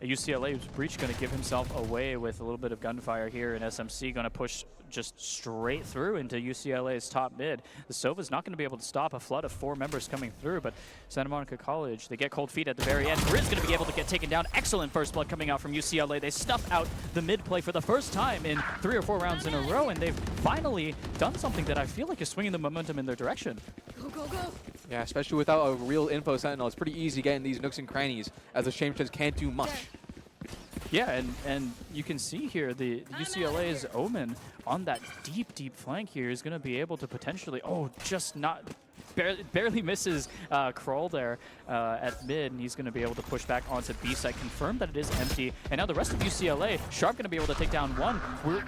UCLA's Breach going to give himself away with a little bit of gunfire here, and SMC going to push just straight through into UCLA's top mid. The Sova's not going to be able to stop a flood of 4 members coming through, but Santa Monica College, they get cold feet at the very end. Grizz going to be able to get taken down. Excellent first blood coming out from UCLA. They stuff out the mid play for the first time in 3 or 4 rounds in a row, and they've finally done something that I feel like is swinging the momentum in their direction. Go, go, go. Yeah, especially without a real info sentinel. It's pretty easy getting these nooks and crannies, as the Shamestons can't do much. Yeah, and you can see here the UCLA's Omen on that deep flank here is going to be able to potentially, just not, barely misses Kroll there at mid, and he's going to be able to push back onto B site, confirm that it is empty. And now the rest of UCLA, Sharp going to be able to take down 1. We're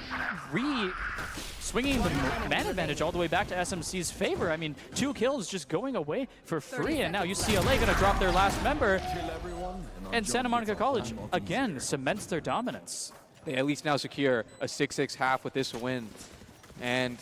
swinging the man advantage all the way back to SMC's favor. I mean, 2 kills just going away for free, and now UCLA going to drop their last member. And Santa Monica College, again, cements their dominance. They at least now secure a 6-6 half with this win. And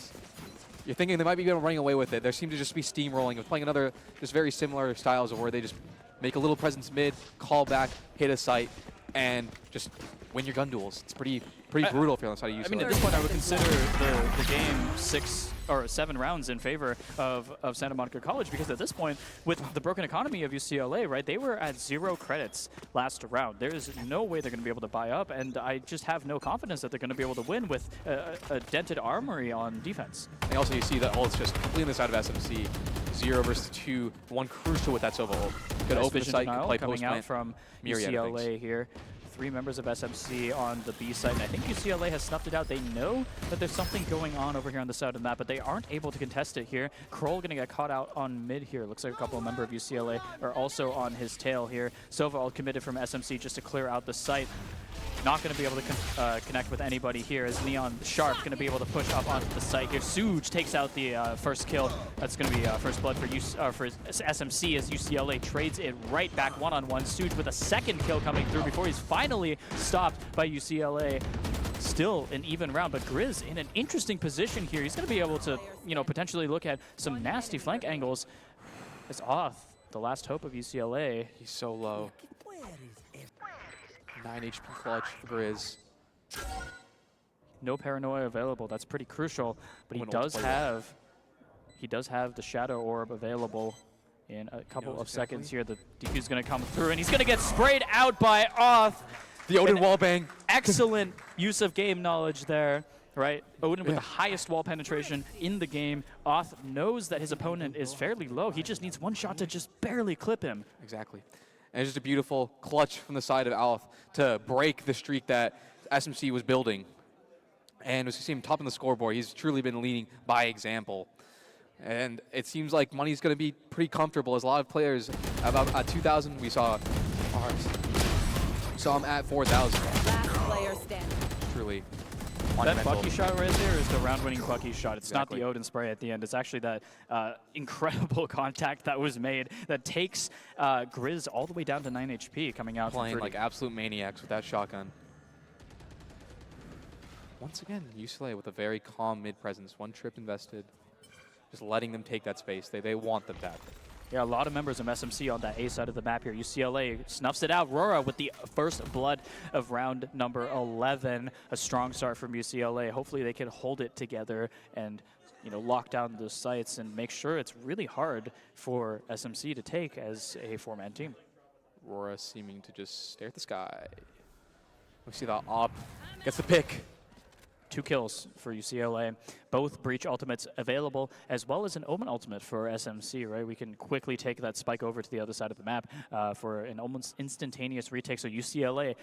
you're thinking they might be running away with it. There seems to just be steamrolling of playing another just very similar styles of where they just make a little presence mid, call back, hit a site, and just win your gun duels. It's pretty pretty brutal if you're on the side of UCLA. I mean, at this point, I would consider the game 6 or 7 rounds in favor of Santa Monica College, because at this point, with the broken economy of UCLA, right, they were at 0 credits last round. There is no way they're going to be able to buy up, and I just have no confidence that they're going to be able to win with a dented armory on defense. And also you see that ult's just completely on the side of SMC. 0 versus 2, one crucial with that Sova ult. Could Nice open the vision site, denial play coming out post-plant. from Myriad of things. UCLA here. 3 members of SMC on the B side, and I think UCLA has snuffed it out. They know that there's something going on over here on the side of the map, but they aren't able to contest it here. Kroll going to get caught out on mid here. Looks like a couple of members of UCLA are also on his tail here. Sova all committed from SMC just to clear out the site. Not going to be able to connect with anybody here, as Neon Sharp going to be able to push up onto the site here. Suj takes out the first kill. That's going to be first blood for SMC, as UCLA trades it right back one-on-one. Suj with a second kill coming through before he's finally stopped by UCLA. Still an even round, but Grizz in an interesting position here. He's going to be able to, potentially look at some nasty flank angles. It's off, the last hope of UCLA. He's so low. 9 HP clutch for Grizz. No paranoia available. That's pretty crucial. But he does have the Shadow Orb available in a couple of seconds here. The DQ's going to come through, and he's going to get sprayed out by Oth. The Odin wallbang. Excellent use of game knowledge there, right? Odin with the highest wall penetration in the game. Oth knows that his opponent is fairly low. He just needs one shot to just barely clip him. Exactly. And it's just a beautiful clutch from the side of Alf to break the streak that SMC was building. And as you see him top on the scoreboard, he's truly been leading by example. And it seems like money's going to be pretty comfortable, as a lot of players, about 2,000, we saw him at 4,000. Last player standing. Truly. That Bucky shot right there is the round-winning Bucky shot. It's not the Odin spray at the end. It's actually that incredible contact that was made that takes Grizz all the way down to 9 HP coming out. Playing like absolute maniacs with that shotgun. Once again, UCLA with a very calm mid-presence. 1 trip invested. Just letting them take that space. They want them back. Yeah, a lot of members of SMC on that A side of the map here. UCLA snuffs it out. Rora with the first blood of round number 11. A strong start from UCLA. Hopefully they can hold it together and lock down the sites and make sure it's really hard for SMC to take as a 4-man team. Rora seeming to just stare at the sky. We see that Op gets the pick. 2 kills for UCLA. Both Breach ultimates available, as well as an Omen ultimate for SMC, right? We can quickly take that spike over to the other side of the map for an almost instantaneous retake. So UCLA,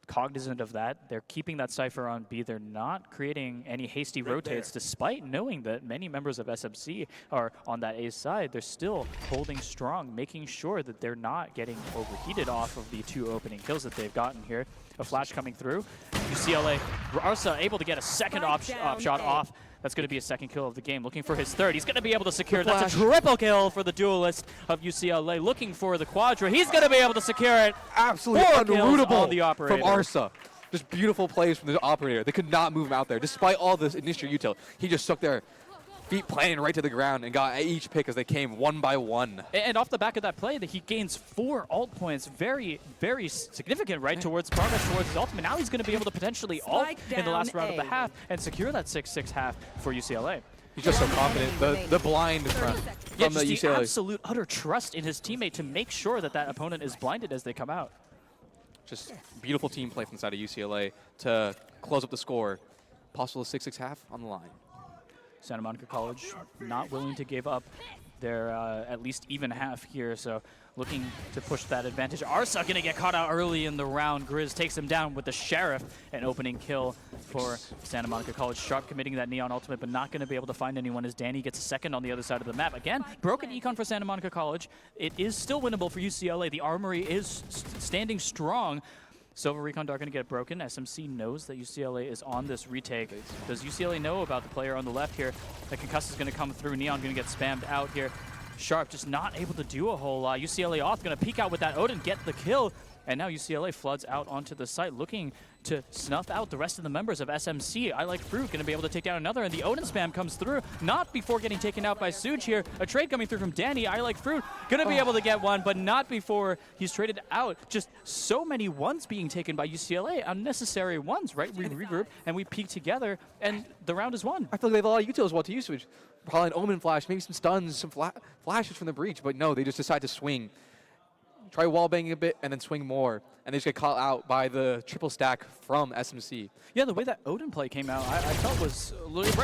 cognizant of that, they're keeping that Cypher on B. They're not creating any hasty rotates, despite knowing that many members of SMC are on that A side. They're still holding strong, making sure that they're not getting overheated off of the 2 opening kills that they've gotten here. A flash coming through. UCLA, Arsa able to get a second op shot off. That's going to be a second kill of the game. Looking for his third. He's going to be able to secure it. That's a triple kill for the duelist of UCLA. Looking for the quadra. He's going to be able to secure it. Absolutely unrootable on the operator. From Arsa. Just beautiful plays from the operator. They could not move him out there. Despite all this initial util, he just stuck there, feet planting right to the ground, and got each pick as they came one by one. And off the back of that play, that he gains 4 ult points, very, very significant, right, towards progress towards his ultimate. Now he's going to be able to potentially ult in the last round of the half and secure that 6-6 half for UCLA. He's just so confident. The blind from the UCLA. The absolute utter trust in his teammate to make sure that that opponent is blinded as they come out. Just beautiful team play from the side of UCLA to close up the score. Possible 6-6 half on the line. Santa Monica College not willing to give up their at least even half here, so looking to push that advantage. Arsa going to get caught out early in the round. Grizz takes him down with the Sheriff, an opening kill for Santa Monica College. Sharp committing that Neon ultimate, but not going to be able to find anyone as Danny gets a second on the other side of the map. Again, broken econ for Santa Monica College. It is still winnable for UCLA. The armory is standing strong. Silver Recon Dart going to get broken. SMC knows that UCLA is on this retake. Does UCLA know about the player on the left here? The concuss is going to come through. Neon going to get spammed out here. Sharp just not able to do a whole lot. UCLA off going to peek out with that Odin, get the kill, And now UCLA floods out onto the site looking to snuff out the rest of the members of SMC. I Like Fruit going to be able to take down another, and the Odin spam comes through, not before getting taken out by Suj here. A trade coming through from Danny. I Like Fruit going to be able to get one, but not before he's traded out. Just so many ones being taken by UCLA, unnecessary ones, right? We regroup and we peek together, and the round is won. I feel like they have a lot of utils well to use, which probably an Omen flash, maybe some stuns, some flashes from the breach, but no, they just decide to swing. Try wall banging a bit and then swing more, and they just get caught out by the triple stack from SMC. Yeah, the way that Odin play came out, I felt was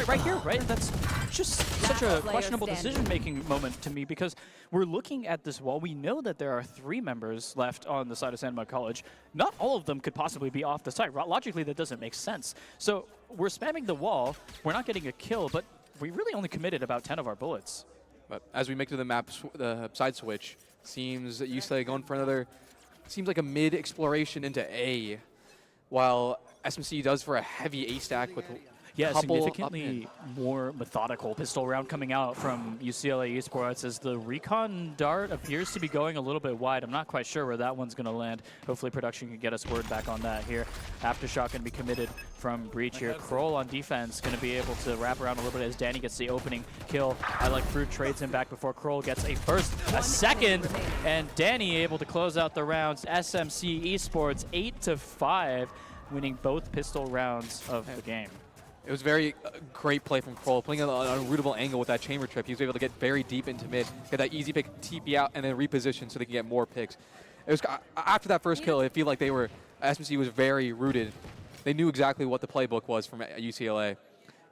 right here, right? That's just such a questionable decision-making moment to me, because we're looking at this wall. We know that there are 3 members left on the side of Santa Monica College. Not all of them could possibly be off the site. Logically, that doesn't make sense. So we're spamming the wall. We're not getting a kill, but we really only committed about 10 of our bullets. But as we make to the map, the side switch, seems that UCLA going for another, seems like a mid exploration into A, while SMC does for a heavy A stack with significantly more methodical pistol round coming out from UCLA Esports as the recon dart appears to be going a little bit wide. I'm not quite sure where that one's going to land. Hopefully production can get us word back on that here. Aftershock going to be committed from Breach here. Kroll on defense going to be able to wrap around a little bit as Danny gets the opening kill. I Like Fruit trades him back before Kroll gets a first, a second, and Danny able to close out the rounds. SMC Esports 8-5, winning both pistol rounds of the game. It was very great play from Kroll, playing on a rootable angle with that chamber trip. He was able to get very deep into mid, get that easy pick, TP out, and then reposition so they can get more picks. It was after that first kill, I feel like SMC was very rooted. They knew exactly what the playbook was from UCLA.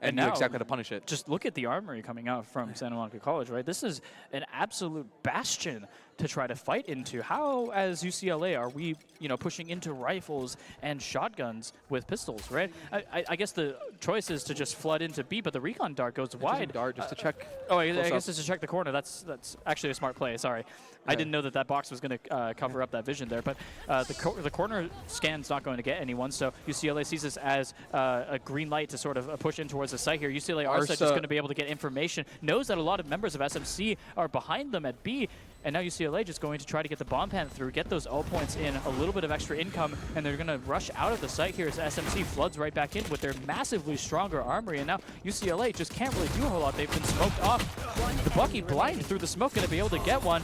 And knew exactly how to punish it. Just look at the armory coming out from Santa Monica College, right? This is an absolute bastion to try to fight into. How, as UCLA, are we, pushing into rifles and shotguns with pistols, right? I guess the choice is to just flood into B, but the recon dart goes wide. Dart just to check. I guess just to check the corner. That's actually a smart play. Sorry, I didn't know that box was going to cover up that vision there. But the corner scan's not going to get anyone. So UCLA sees this as a green light to sort of push in towards the site here. UCLA Arsa just going to be able to get information. Knows that a lot of members of SMC are behind them at B. And now UCLA just going to try to get the bomb pan through, get those ult points in, a little bit of extra income, and they're going to rush out of the site here as SMC floods right back in with their massively stronger armory. And now UCLA just can't really do a whole lot. They've been smoked off. The Bucky blind through the smoke, going to be able to get one.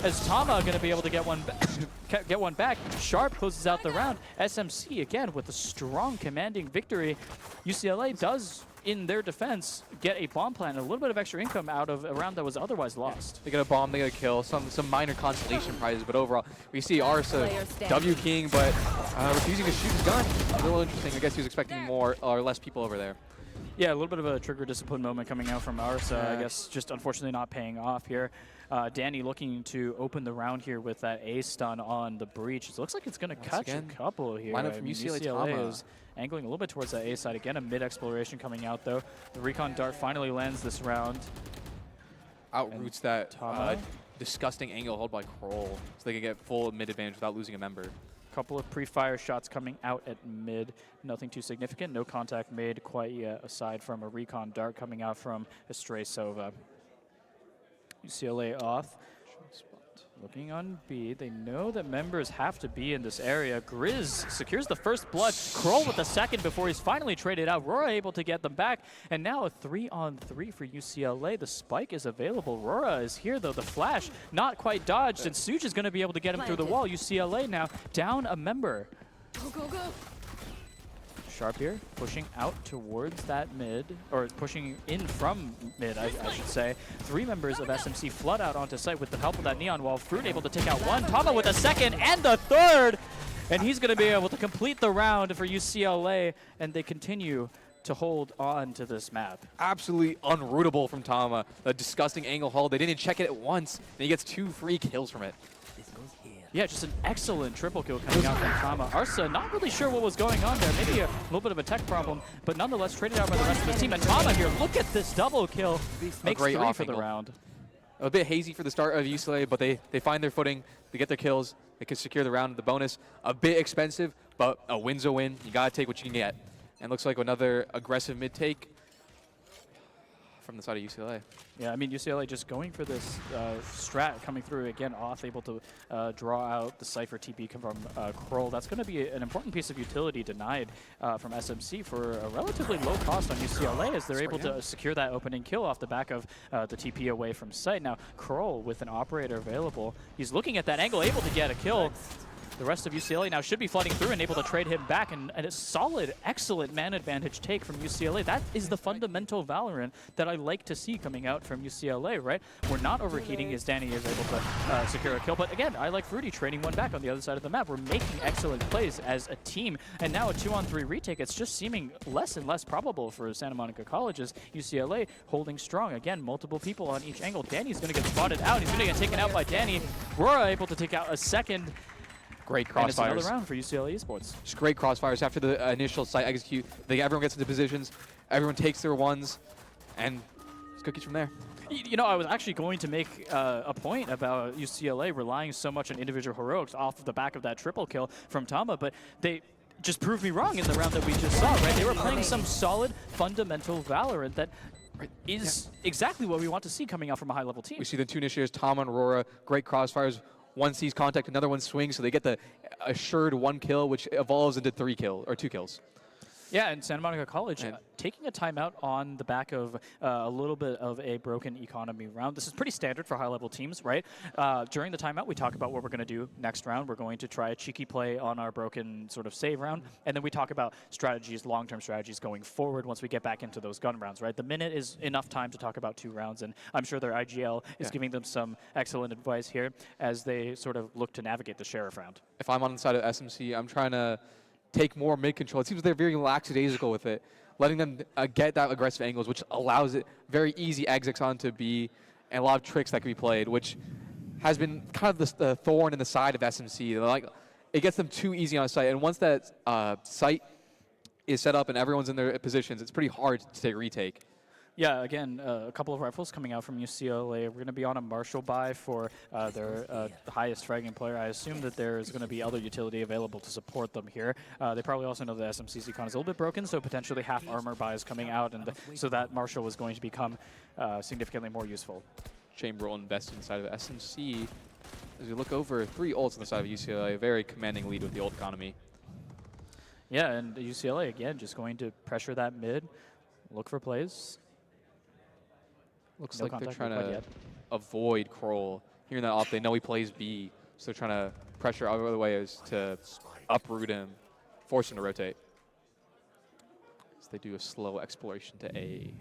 As Tama going to be able to get one back. Sharp closes out the round. SMC again with a strong commanding victory. UCLA does, in their defense, get a bomb plant and a little bit of extra income out of a round that was otherwise lost. They get a bomb, they get a kill, some minor consolation prizes, but overall, we see Arsa W King, but refusing to shoot his gun. A little interesting. I guess he was expecting more or less people over there. Yeah, a little bit of a trigger discipline moment coming out from Arsa. I guess just unfortunately not paying off here. Danny looking to open the round here with that A stun on the breach. It looks like it's going to catch a couple here. Lineup from UCLA is angling a little bit towards that A side. Again, a mid-exploration coming out, though. The recon dart finally lands this round. Outroots that disgusting angle held by Kroll, so they can get full mid advantage without losing a member. Couple of pre-fire shots coming out at mid. Nothing too significant. No contact made quite yet, aside from a recon dart coming out from Estray Sova. UCLA off. Looking on B, they know that members have to be in this area. Grizz secures the first blood. Kroll with the second before he's finally traded out. Rora able to get them back. And now a 3-on-3 for UCLA. The spike is available. Rora is here, though. The flash not quite dodged. And Suj is going to be able to get him through the wall. UCLA now down a member. Go, go, go. Sharp here, pushing out towards that mid, or pushing in from mid, I should say. 3 members of SMC flood out onto site with the help of that neon wall. Fruit able to take out one. Tama with a second and the third! And he's going to be able to complete the round for UCLA, and they continue to hold on to this map. Absolutely unrootable from Tama. A disgusting angle hold. They didn't check it at once, and he gets 2 free kills from it. Yeah, just an excellent triple kill coming out from Tama. Arsa, not really sure what was going on there. Maybe a little bit of a tech problem, but nonetheless traded out by the rest of the team. And Tama here, look at this double kill. Makes 3 for the round. A bit hazy for the start of UCLA, but they find their footing. They get their kills. They can secure the round. The bonus, a bit expensive, but a win's a win. You got to take what you can get. And looks like another aggressive mid take. from the side of UCLA. Yeah, I mean, UCLA just going for this strat coming through again, off able to draw out the Cypher TP from Kroll. That's going to be an important piece of utility denied from SMC for a relatively low cost on UCLA as they're able to secure that opening kill off the back of the TP away from site. Now, Kroll with an operator available, he's looking at that angle, able to get a kill. The rest of UCLA now should be flooding through and able to trade him back, and a solid, excellent man advantage take from UCLA. That is the fundamental Valorant that I like to see coming out from UCLA, right? We're not overheating as Danny is able to secure a kill, but again, I like Fruity trading one back on the other side of the map. We're making excellent plays as a team, and now a 2-on-3 retake. It's just seeming less and less probable for Santa Monica College as UCLA holding strong. Again, multiple people on each angle. Danny's going to get spotted out. He's going to get taken out by Danny. Rora able to take out a second. Great crossfires. And it's another round for UCLA Esports. Just great crossfires after the initial site execute. Everyone gets into positions, everyone takes their ones, and it's cookies from there. You know, I was actually going to make a point about UCLA relying so much on individual heroics off of the back of that triple kill from Tama, but they just proved me wrong in the round that we just saw, right? They were playing some solid, fundamental Valorant that is exactly what we want to see coming out from a high-level team. We see the two initiators, Tama and Aurora, great crossfires. One sees contact, another one swings, so they get the assured 1 kill, which evolves into 2 kills. Yeah, and Santa Monica College taking a timeout on the back of a little bit of a broken economy round. This is pretty standard for high-level teams, right? During the timeout, we talk about what we're going to do next round. We're going to try a cheeky play on our broken sort of save round, and then we talk about strategies, long-term strategies going forward once we get back into those gun rounds, right? The minute is enough time to talk about 2 rounds, and I'm sure their IGL is giving them some excellent advice here as they sort of look to navigate the Sheriff round. If I'm on the side of SMC, I'm trying to take more mid-control. It seems they're very lackadaisical with it, letting them get that aggressive angles, which allows it very easy exits onto B, and a lot of tricks that can be played, which has been kind of the thorn in the side of SMC. Like, it gets them too easy on site, and once that site is set up and everyone's in their positions, it's pretty hard to take retake. Yeah, again, a couple of rifles coming out from UCLA. We're going to be on a Marshall buy for their highest fragging player. I assume that there's going to be other utility available to support them here. They probably also know the SMC's econ is a little bit broken, so potentially half armor buys coming out, and so that Marshall was going to become significantly more useful. Chamber will invest inside of SMC. As we look over, 3 ults on the side of UCLA, a very commanding lead with the ult economy. Yeah, and UCLA, again, just going to pressure that mid, look for plays. Looks like they're trying to avoid Kroll. Hearing that off, they know he plays B, so they're trying to pressure other ways to uproot him, force him to rotate. So they do a slow exploration to A.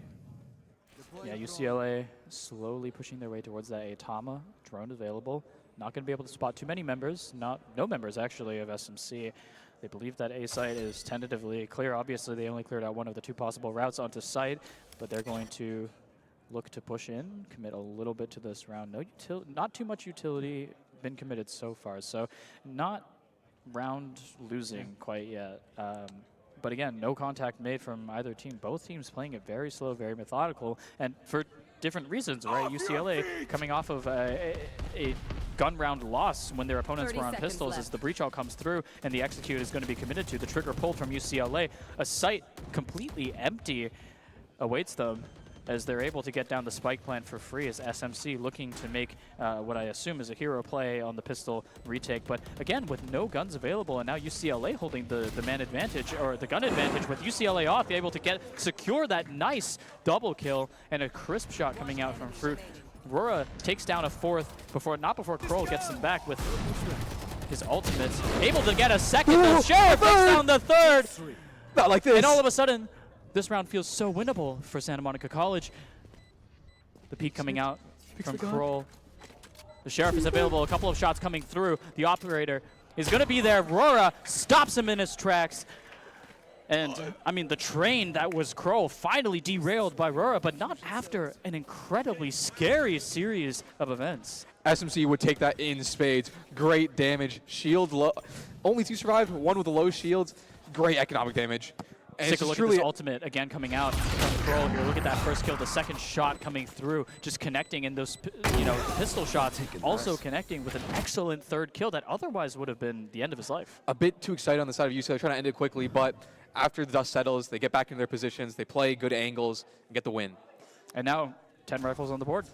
Yeah, UCLA slowly pushing their way towards that A. Tama, drone available. Not going to be able to spot too many members, no members actually of SMC. They believe that A site is tentatively clear. Obviously, they only cleared out one of the 2 possible routes onto site, but they're going to look to push in, commit a little bit to this round. Not too much utility been committed so far, so not round losing quite yet. But again, no contact made from either team. Both teams playing it very slow, very methodical, and for different reasons, right? UCLA coming off of a gun round loss when their opponents were on pistols left. As the breach all comes through and the execute is going to be committed to. The trigger pulled from UCLA. A site completely empty awaits them as they're able to get down the spike plant for free as SMC looking to make what I assume is a hero play on the pistol retake. But again, with no guns available, and now UCLA holding the man advantage, or the gun advantage, with UCLA off, they're able to secure that nice double kill and a crisp shot coming out from Fruit. Rora takes down a 4th not before Kroll gets him back with his ultimate. Able to get a 2nd, the Sheriff takes down the 3rd! Not like this. And all of a sudden, this round feels so winnable for Santa Monica College. The peek coming out from Kroll. The Sheriff is available. A couple of shots coming through. The operator is going to be there. Rora stops him in his tracks. And, I mean, the train that was Kroll finally derailed by Rora, but not after an incredibly scary series of events. SMC would take that in spades. Great damage. Shield low. Only 2 survived, 1 with the low shields. Great economic damage. And take a look at this ultimate again coming out from Kroll here. Look at that first kill, the 2nd shot coming through, just connecting in those pistol shots, also connecting with an excellent 3rd kill that otherwise would have been the end of his life. A bit too excited on the side of UCLA, trying to end it quickly, but after the dust settles, they get back into their positions, they play good angles, and get the win. And now 10 rifles on the board.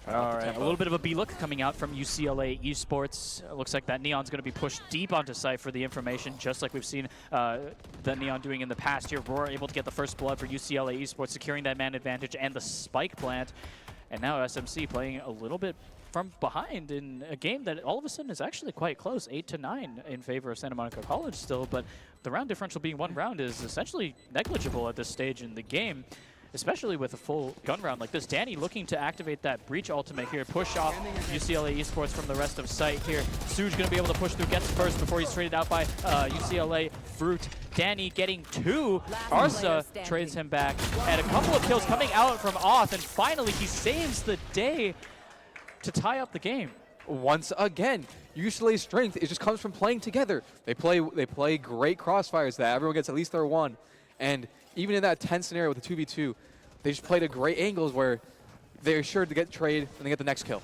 All right, a little bit of a B look coming out from UCLA Esports. It looks like that Neon's going to be pushed deep onto site for the information, just like we've seen the Neon doing in the past here. Roar able to get the first blood for UCLA Esports, securing that man advantage and the spike plant. And now SMC playing a little bit from behind in a game that all of a sudden is actually quite close, 8-9 in favor of Santa Monica College still, but the round differential being 1 round is essentially negligible at this stage in the game, especially with a full gun round like this. Danny looking to activate that breach ultimate here, push off UCLA Esports from the rest of site here. Suj going to be able to push through, gets first before he's traded out by UCLA Fruit. Danny getting 2. Arsa trades him back, and a couple of kills coming out from Off, and finally he saves the day to tie up the game. Once again, UCLA's strength, it just comes from playing together. They play great crossfires that everyone gets at least their 1. And even in that tense scenario with the 2v2, they just played at great angles where they're sure to get trade and they get the next kill.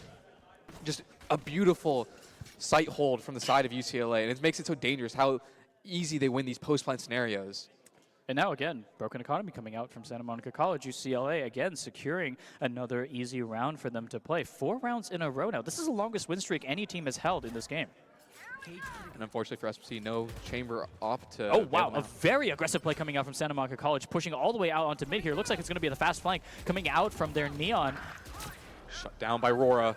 Just a beautiful sight hold from the side of UCLA, and it makes it so dangerous how easy they win these post-plant scenarios. And now again, Broken Economy coming out from Santa Monica College. UCLA again securing another easy round for them to play. 4 rounds in a row now. This is the longest win streak any team has held in this game. And unfortunately for SMC, no chamber off to... Oh, wow. A very aggressive play coming out from Santa Monica College, pushing all the way out onto mid here. Looks like it's going to be the fast flank coming out from their Neon. Shut down by Rora.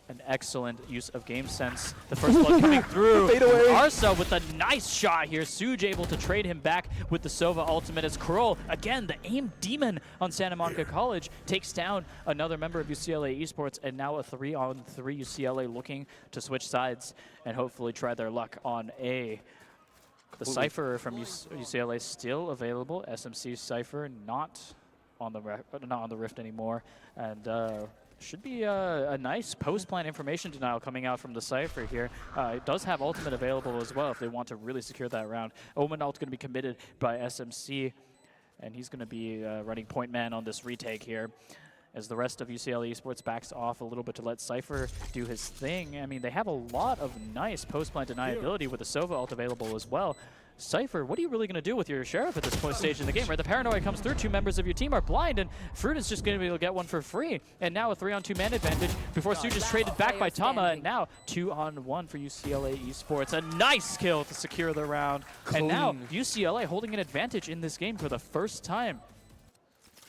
An excellent use of game sense. The first blood coming through. Arsa with a nice shot here. Suj able to trade him back with the Sova ultimate as Kroll, again, the aim demon on Santa Monica College, takes down another member of UCLA Esports, and now a 3-on-3 UCLA looking to switch sides and hopefully try their luck on A. The Cypher from UCLA still available. SMC Cypher not on the Rift anymore. And should be a nice post-plan information denial coming out from the Cypher here. It does have ultimate available as well if they want to really secure that round. Omen ult going to be committed by SMC, and he's going to be running point man on this retake here, as the rest of UCLA Esports backs off a little bit to let Cypher do his thing. I mean, they have a lot of nice post-plan deniability with the Sova ult available as well. Cypher, what are you really going to do with your Sheriff at this point stage in the game, right? The paranoia comes through, 2 members of your team are blind, and Fruit is just going to be able to get 1 for free. And now a 3-on-2 man advantage before Suj is traded back by Tama, and now 2-on-1 for UCLA Esports. A nice kill to secure the round. Clean. And now UCLA holding an advantage in this game for the first time.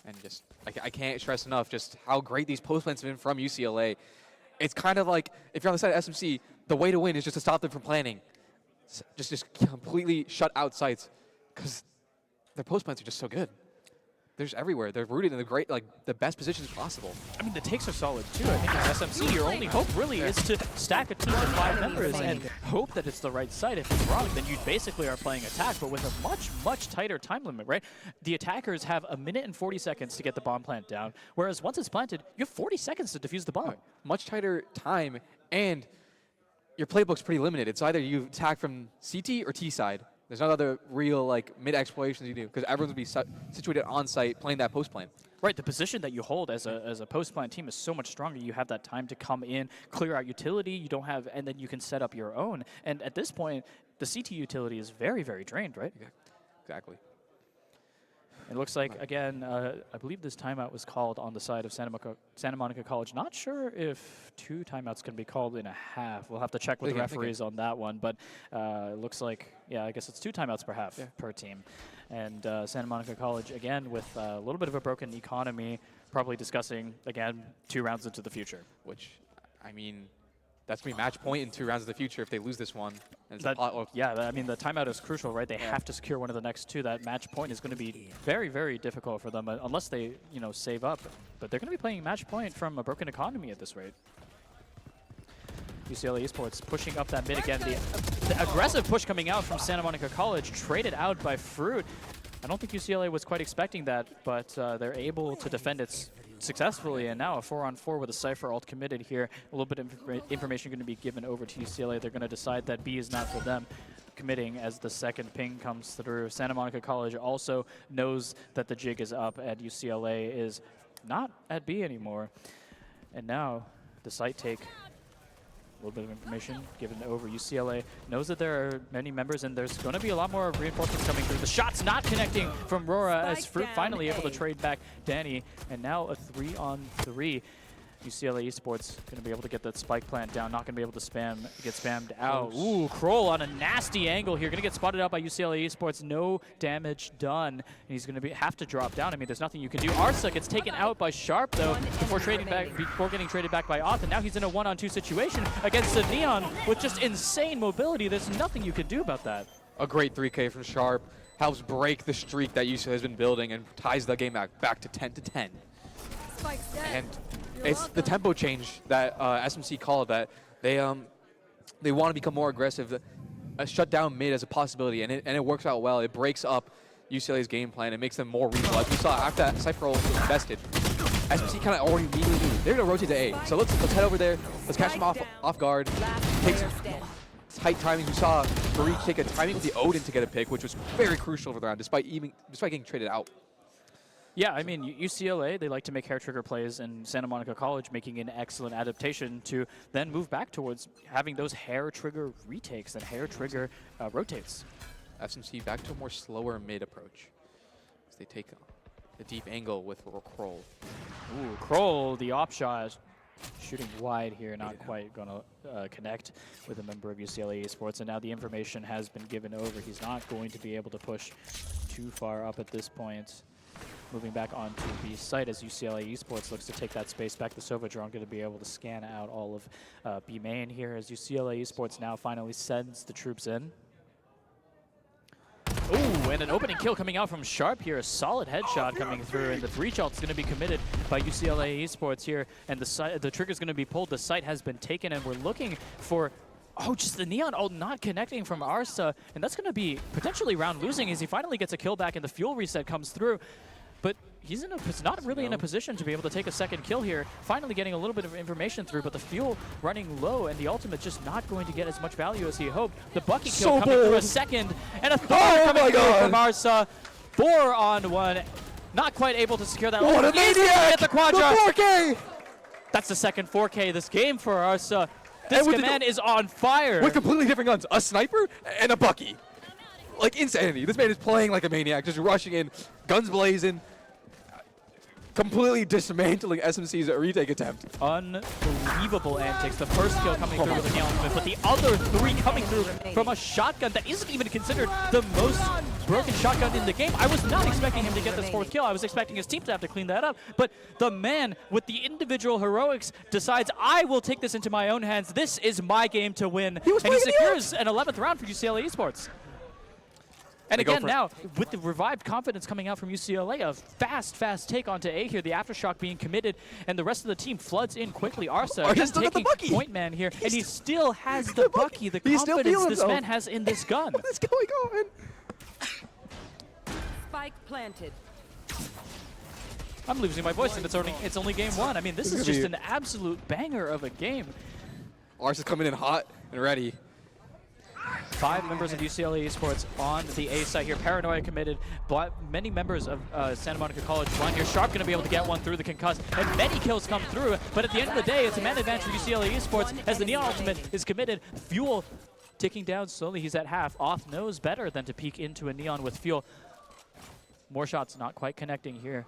And just, I can't stress enough just how great these post-plans have been from UCLA. It's kind of like, if you're on the side of SMC, the way to win is just to stop them from planning. Just completely shut out sites, because their post plants are just so good. They're just everywhere. They're rooted in the great, the best positions possible. I mean, the takes are solid too. I think as SMC, your only hope really is to stack a team of 5 members and hope that it's the right site. If it's wrong, then you basically are playing attack, but with a much, much tighter time limit, right? The attackers have 1 minute and 40 seconds to get the bomb plant down, whereas once it's planted, you have 40 seconds to defuse the bomb. Right. Much tighter time, and your playbook's pretty limited. It's either you attack from CT or T side. There's no other real mid explorations you do, because everyone's going to be situated on site playing that post plan. Right, the position that you hold as a post plan team is so much stronger. You have that time to come in, clear out utility. You don't have, and then you can set up your own. And at this point, the CT utility is very, very drained, right? Exactly. It looks like, again, I believe this timeout was called on the side of Santa Monica College. Not sure if 2 timeouts can be called in a half. We'll have to check with the referees on that one. But it looks like, yeah, I guess it's 2 timeouts per half per team. And Santa Monica College, again, with a little bit of a broken economy, probably discussing, again, 2 rounds into the future. Which, I mean, that's going to be match point in 2 rounds of the future if they lose this one. Yeah, I mean, the timeout is crucial, right? They have to secure one of the next 2. That match point is going to be very, very difficult for them, unless they, save up. But they're going to be playing match point from a broken economy at this rate. UCLA Esports pushing up that mid again. The aggressive push coming out from Santa Monica College, traded out by Fruit. I don't think UCLA was quite expecting that, but they're able to defend it successfully, and now a 4-on-4 with a Cypher ult committed here. A little bit of information going to be given over to UCLA. They're going to decide that B is not for them, committing as the second ping comes through. Santa Monica College also knows that the jig is up, and UCLA is not at B anymore. And now the site take little bit of information given over. UCLA knows that there are many members, and there's going to be a lot more reinforcements coming through. The shot's not connecting from Rora as Fruit finally able to trade back Danny, and now a 3-on-3. UCLA Esports going to be able to get that spike plant down, not going to be able to get spammed out. Ooh, Kroll on a nasty angle here, going to get spotted out by UCLA Esports. No damage done, and he's going to have to drop down. I mean, there's nothing you can do. Arsa gets taken out by Sharp though before getting traded back by Oth, and now he's in a 1-on-2 situation against the Neon with just insane mobility. There's nothing you can do about that. A great 3K from Sharp helps break the streak that UCLA has been building and ties the game back to 10-10. And it's the tempo change that SMC called that they want to become more aggressive. A shutdown mid as a possibility, and it works out well. It breaks up UCLA's game plan. It makes them more reasonable. As we saw after that Cypher was invested, SMC kind of already immediately knew they're going to rotate to A. So let's head over there. Let's catch them off guard. Take some tight timing. We saw Marie take a timing with the Odin to get a pick, which was very crucial for the round, despite getting traded out. Yeah, I mean, UCLA, they like to make hair trigger plays, and Santa Monica College making an excellent adaptation to then move back towards having those hair trigger retakes and hair trigger rotates. SMC back to a more slower mid approach as they take a deep angle with Kroll. Ooh, Kroll, the op shot, shooting wide here, not quite going to connect with a member of UCLA Esports, and now the information has been given over. He's not going to be able to push too far up at this point. Moving back onto the site as UCLA Esports looks to take that space back. The Sova drone going to be able to scan out all of B main here as UCLA Esports now finally sends the troops in. Ooh, and an opening kill coming out from Sharp here. A solid headshot coming through, and the breach ult is going to be committed by UCLA Esports here, and the trigger is going to be pulled. The site has been taken, and we're looking for just the Neon ult not connecting from Arsa, and that's going to be potentially round losing as he finally gets a kill back and the fuel reset comes through. But he's not really in a position to be able to take a second kill here. Finally getting a little bit of information through, but the fuel running low and the ultimate just not going to get as much value as he hoped. The Bucky kill coming through a second, and a third coming through from Arsa. 4-on-1. Not quite able to secure that. What a maniac! At the Quadra. The 4K! That's the second 4K this game for Arsa. This command is on fire. With completely different guns. A sniper and a Bucky. Like insanity. This man is playing like a maniac, just rushing in, guns blazing, completely dismantling SMC's retake attempt. Unbelievable antics. The first kill coming through with a Neon ultimate, but the other 3 coming through from a shotgun that isn't even considered the most broken shotgun in the game. I was not expecting him to get this 4th kill. I was expecting his team to have to clean that up. But the man with the individual heroics decides, I will take this into my own hands. This is my game to win. And he secures an 11th round for UCLA Esports. And again, now, with the revived confidence coming out from UCLA, a fast take onto A here, the Aftershock being committed, and the rest of the team floods in quickly. Arsa just taking point man here, and he still has the Bucky, the confidence this man has in this gun. What is going on? Spike planted. I'm losing my voice, and it's only game 1. I mean, this is just an absolute banger of a game. Arsa's coming in hot and ready. 5 members of UCLA Esports on the A site here. Paranoia committed. Many members of Santa Monica College blind here. Sharp going to be able to get one through the concuss, and many kills come through. But at the end of the day, it's a man advantage for UCLA Esports as the Neon ultimate is committed. Fuel ticking down slowly. He's at half. Oth knows better than to peek into a Neon with fuel. More shots not quite connecting here.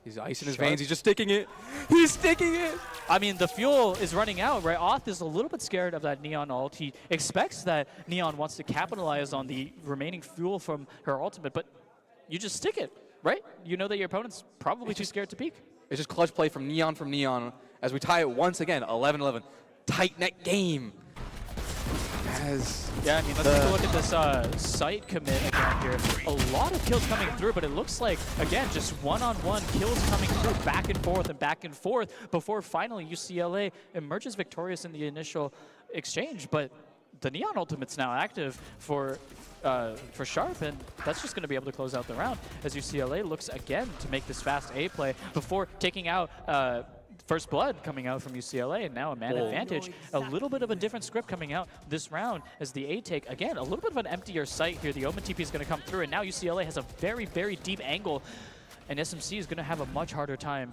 He's ice in his veins. He's just sticking it. He's sticking it. I mean, the fuel is running out, right? Oth is a little bit scared of that Neon ult. He expects that Neon wants to capitalize on the remaining fuel from her ultimate, but you just stick it, right? You know that your opponent's probably too scared to peek. It's just clutch play from Neon as we tie it once again, 11-11. Tight net game. Yeah, I mean, let's take a look at this site commit again here. A lot of kills coming through, but it looks like, again, just one-on-one kills coming through back and forth before finally UCLA emerges victorious in the initial exchange. But the Neon ultimate's now active for Sharp, and that's just going to be able to close out the round as UCLA looks again to make this fast A play before taking out First Blood coming out from UCLA, and now a man advantage. A little bit of a different script coming out this round as the A take, again, a little bit of an emptier site here. The Omen TP is going to come through, and now UCLA has a very, very deep angle, and SMC is going to have a much harder time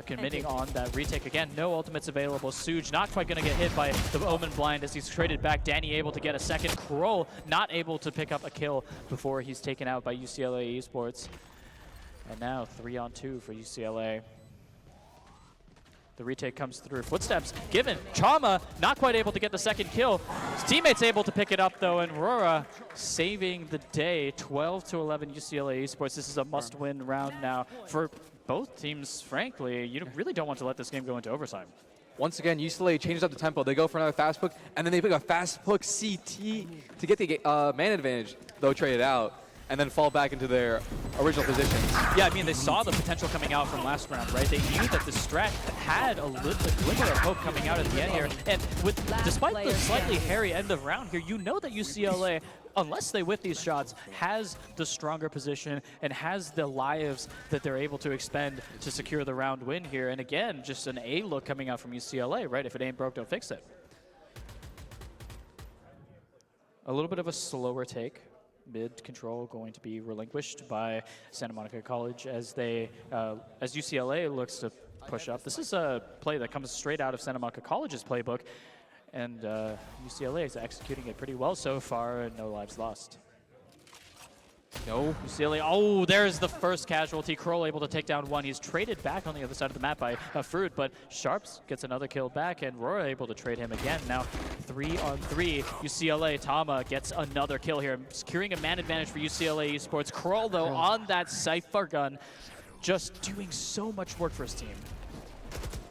committing on that retake. Again, no ultimates available. Suj not quite going to get hit by the Omen Blind as he's traded back. Danny able to get a second. Kroll not able to pick up a kill before he's taken out by UCLA Esports. And now 3-on-2 for UCLA. The retake comes through. Footsteps given. Chama not quite able to get the second kill. His teammate's able to pick it up though, and Rora saving the day. 12-11 UCLA Esports. This is a must-win round now for both teams. Frankly, you really don't want to let this game go into overtime. Once again, UCLA changes up the tempo. They go for another fast hook, and then they pick a fast hook CT to get the man advantage, though traded out, and then fall back into their original positions. Yeah, I mean, they saw the potential coming out from last round, right? They knew that the strat had a glimmer of hope coming out at the end here. And despite the slightly hairy end of round here, you know that UCLA, unless they whiff these shots, has the stronger position and has the lives that they're able to expend to secure the round win here. And again, just an A look coming out from UCLA, right? If it ain't broke, don't fix it. A little bit of a slower take. Mid control going to be relinquished by Santa Monica College as they, as UCLA looks to push up. This is a play that comes straight out of Santa Monica College's playbook, and UCLA is executing it pretty well so far, and no lives lost. No. UCLA, oh, there's the first casualty. Kroll able to take down one. He's traded back on the other side of the map by Fruit, but Sharps gets another kill back, and Rora able to trade him again. Now 3-on-3. UCLA, Tama gets another kill here, securing a man advantage for UCLA Esports. Kroll, though, on that Cypher gun, just doing so much work for his team.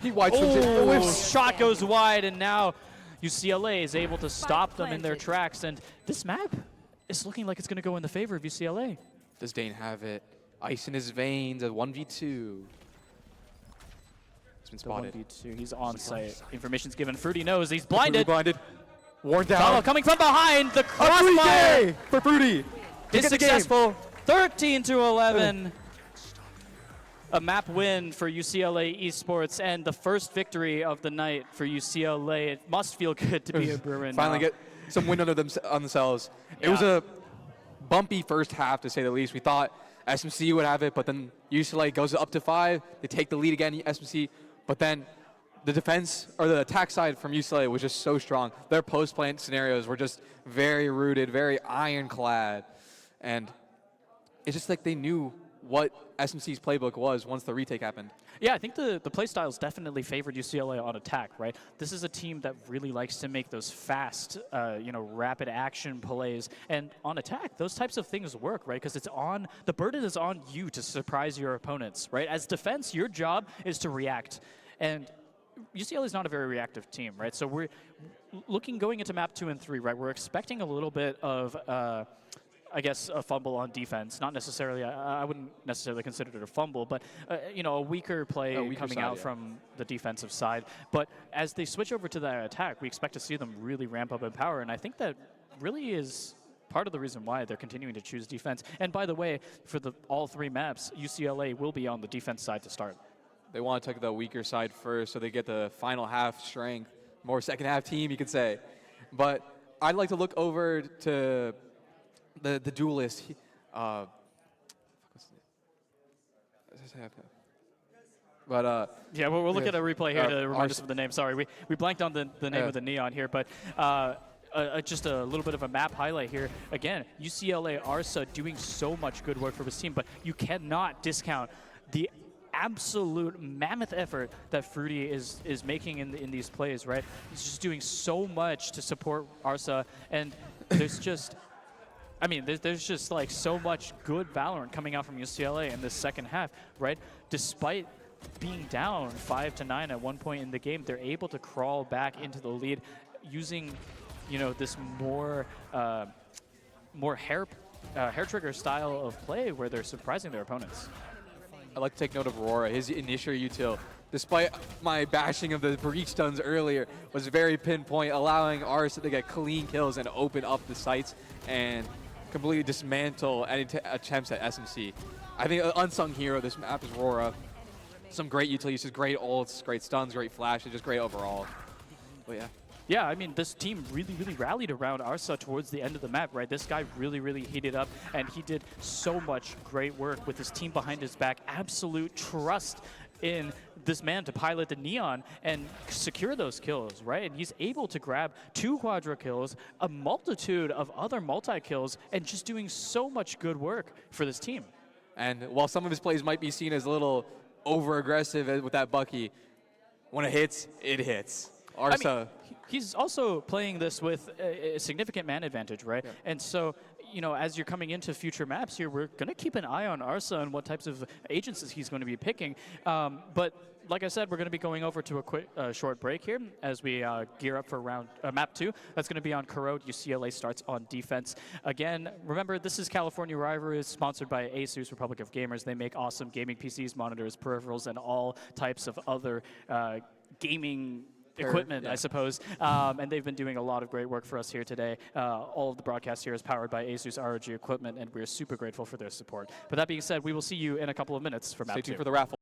He wide swings it. Shot goes wide, and now UCLA is able to stop them in their tracks, and this map it's looking like it's going to go in the favor of UCLA. Does Dane have it? Ice in his veins, a 1v2. He's been spotted. 1v2, he's on site. Information's given. Fruity knows he's blinded. Blinded. Worn down. Tama coming from behind. The crossfire for Fruity. is successful. 13-11. A map win for UCLA Esports and the first victory of the night for UCLA. It must feel good to be a Bruin. Finally get some win under themselves. It was a bumpy first half, to say the least. We thought SMC would have it, but then UCLA goes up to 5. They take the lead again, SMC. But then the defense, or the attack side from UCLA was just so strong. Their post-plant scenarios were just very rooted, very ironclad. And it's just like they knew what SMC's playbook was once the retake happened. Yeah, I think the play styles definitely favored UCLA on attack, right? This is a team that really likes to make those fast, rapid action plays. And on attack, those types of things work, right? Because the burden is on you to surprise your opponents, right? As defense, your job is to react. And UCLA is not a very reactive team, right? So we're going into map 2 and 3, right? We're expecting a little bit of I guess a fumble on defense. Not necessarily, I wouldn't necessarily consider it a fumble, but a weaker play coming out from the defensive side. But as they switch over to that attack, we expect to see them really ramp up in power, and I think that really is part of the reason why they're continuing to choose defense. And by the way, for all 3 maps, UCLA will be on the defense side to start. They want to take the weaker side first, so they get the final half strength, more second half team, you could say. But I'd like to look over to the duelist. Yeah, we'll look at a replay here to remind us of the name. Sorry, we blanked on the name of the neon here, but just a little bit of a map highlight here. Again, UCLA Arsa doing so much good work for his team, but you cannot discount the absolute mammoth effort that Fruity is making in these plays, right? He's just doing so much to support Arsa, and there's just there's just like so much good Valorant coming out from UCLA in this second half, right? Despite being down 5-9 at one point in the game, they're able to crawl back into the lead using, this more hair trigger style of play where they're surprising their opponents. I'd like to take note of Aurora. His initial util, despite my bashing of the breach stuns earlier, was very pinpoint, allowing Arsa to get clean kills and open up the sites and completely dismantle any attempts at SMC. I think an unsung hero of this map is Aurora. Some great util uses, great ults, great stuns, great flashes, just great overall. But yeah. Yeah, I mean, this team really, really rallied around Arsa towards the end of the map, right? This guy really, really heated up, and he did so much great work with his team behind his back. Absolute trust in this man to pilot the Neon and secure those kills, right? And he's able to grab 2 quadra kills, a multitude of other multi-kills, and just doing so much good work for this team. And while some of his plays might be seen as a little over-aggressive with that Bucky, when it hits, it hits. Arsa. I mean, he's also playing this with a significant man advantage, right? Yeah. And so, you know, as you're coming into future maps here, we're going to keep an eye on Arsa and what types of agents he's going to be picking. But like I said, we're going to be going over to a quick short break here as we gear up for map 2. That's going to be on Corrode. UCLA starts on defense. Again, remember, this is California Rivalries, sponsored by ASUS, Republic of Gamers. They make awesome gaming PCs, monitors, peripherals, and all types of other gaming equipment, I suppose. And they've been doing a lot of great work for us here today. All of the broadcast here is powered by ASUS ROG equipment, and we're super grateful for their support. But that being said, we will see you in a couple of minutes for map 2. Stay tuned for the raffle.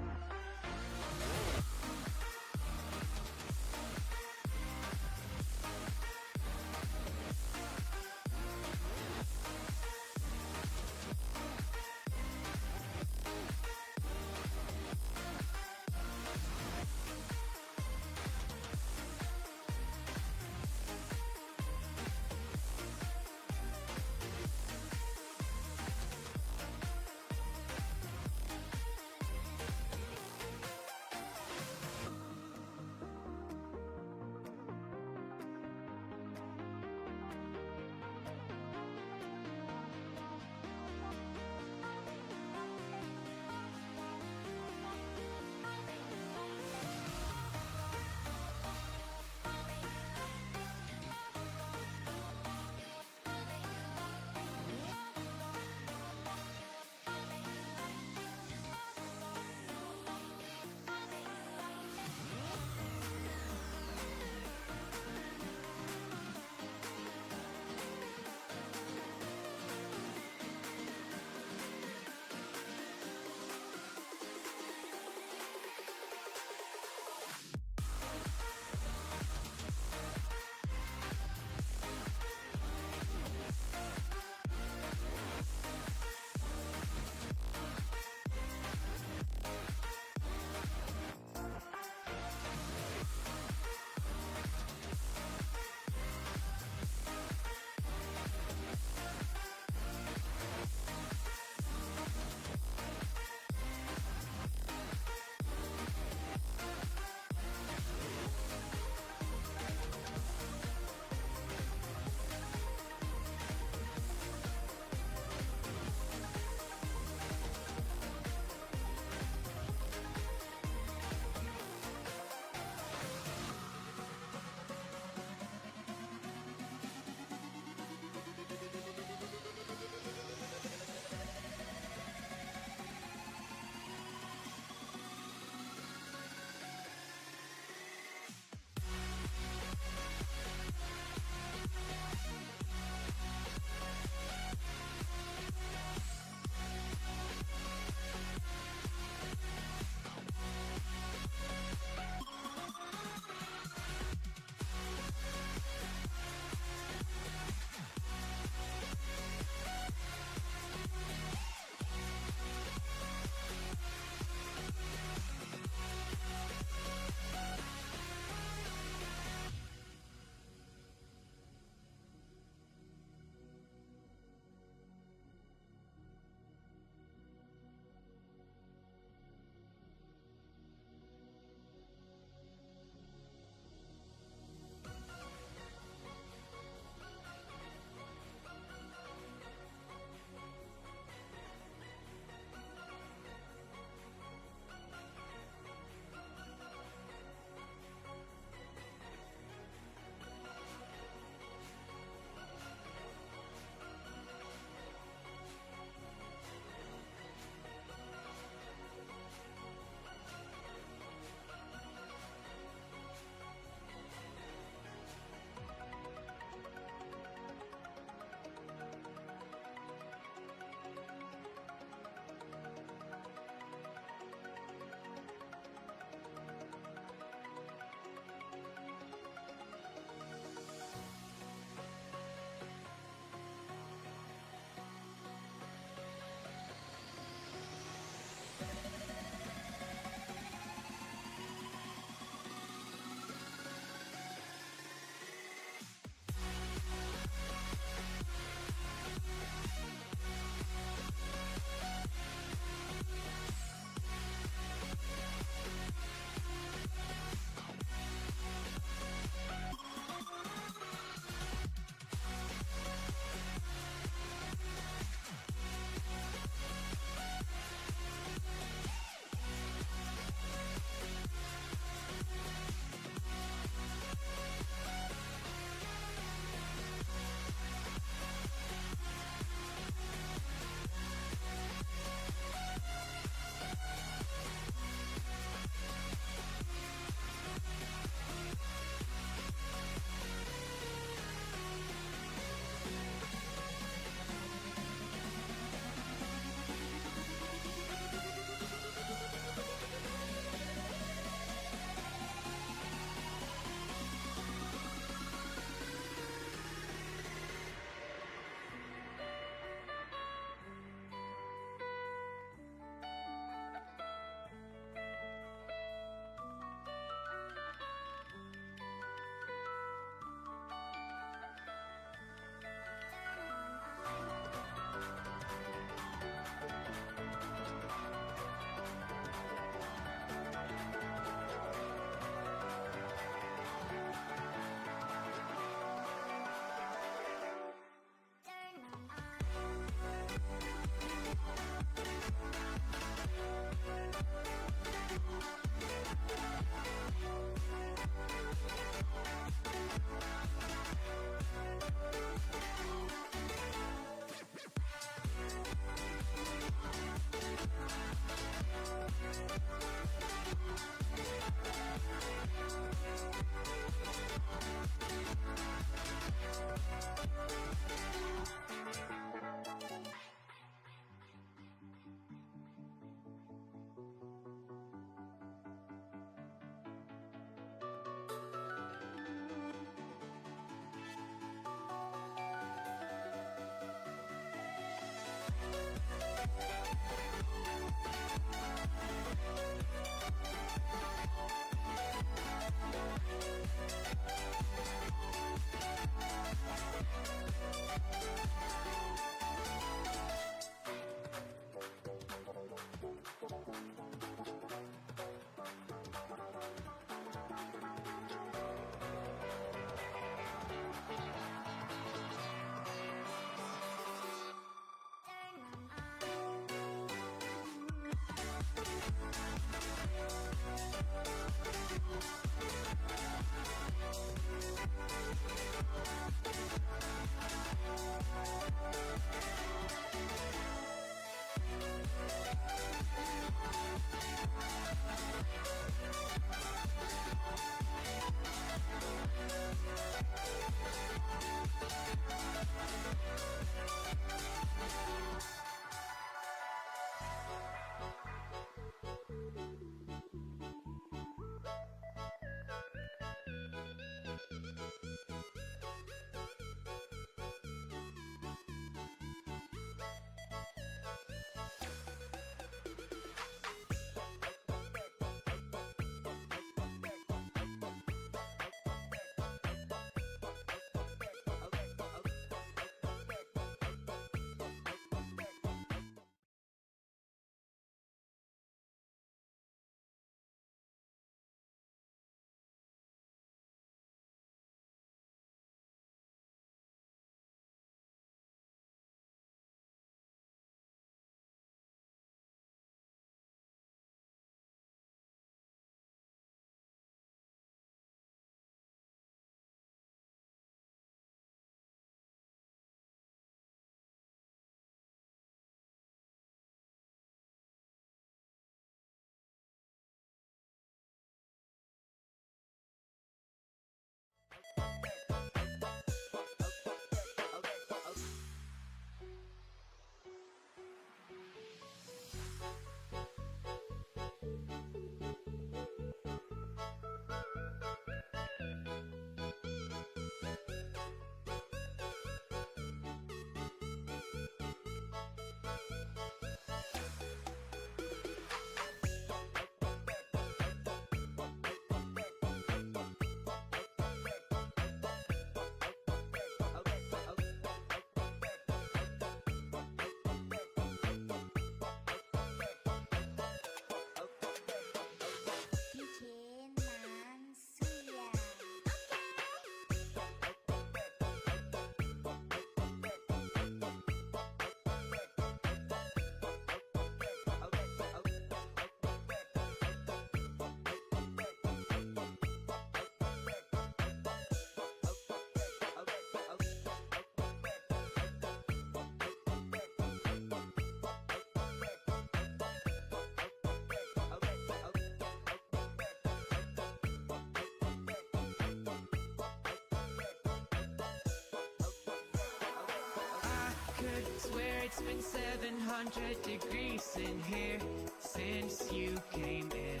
it's been 700 degrees in here since you came in.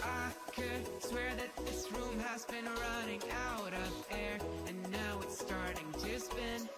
I could swear that this room has been running out of air, and now it's starting to spin.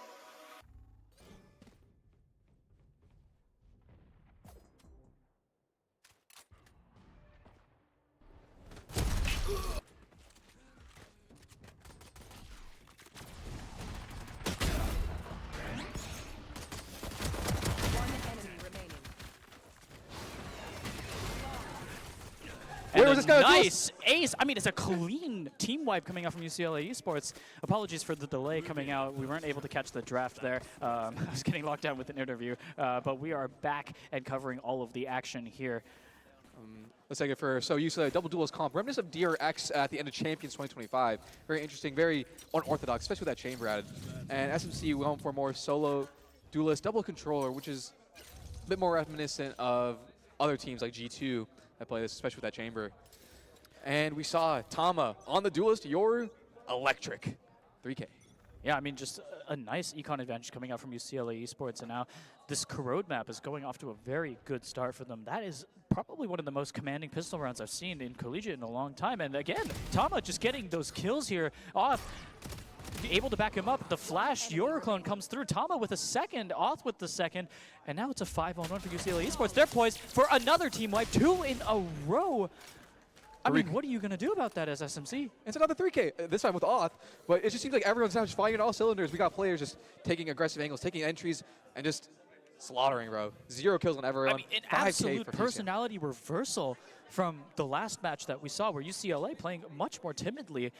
And was a this guy? nice ace. I mean, it's a clean team wipe coming out from UCLA Esports. Apologies for the delay coming out. We weren't able to catch the draft there. I was getting locked down with an interview. But we are back and covering all of the action here. Let's take it for UCLA double duelist comp, reminiscent of DRX at the end of Champions 2025. Very interesting, very unorthodox, especially with that chamber added. And SMC went for more solo duelist double controller, which is a bit more reminiscent of other teams like G2 that play this, especially with that chamber. And we saw Tama on the duelist. You're electric. 3K. Yeah, I mean, just a nice econ advantage coming out from UCLA Esports, and now this corrode map is going off to a very good start for them. That is probably one of the most commanding pistol rounds I've seen in Collegiate in a long time. And again, Tama just getting those kills here off, able to back him up. The flash Euroclone comes through. Tama with a second, Oth with the second, and now it's a 5-on-1 for UCLA Esports. They're poised for another team wipe, 2 in a row. I mean, what are you going to do about that as SMC? It's another 3K, this time with Oth, but it just seems like everyone's now just firing on all cylinders. We got players just taking aggressive angles, taking entries, and just slaughtering, bro. 0 kills on everyone. I mean, an absolute personality reversal from the last match that we saw, where UCLA playing much more timidly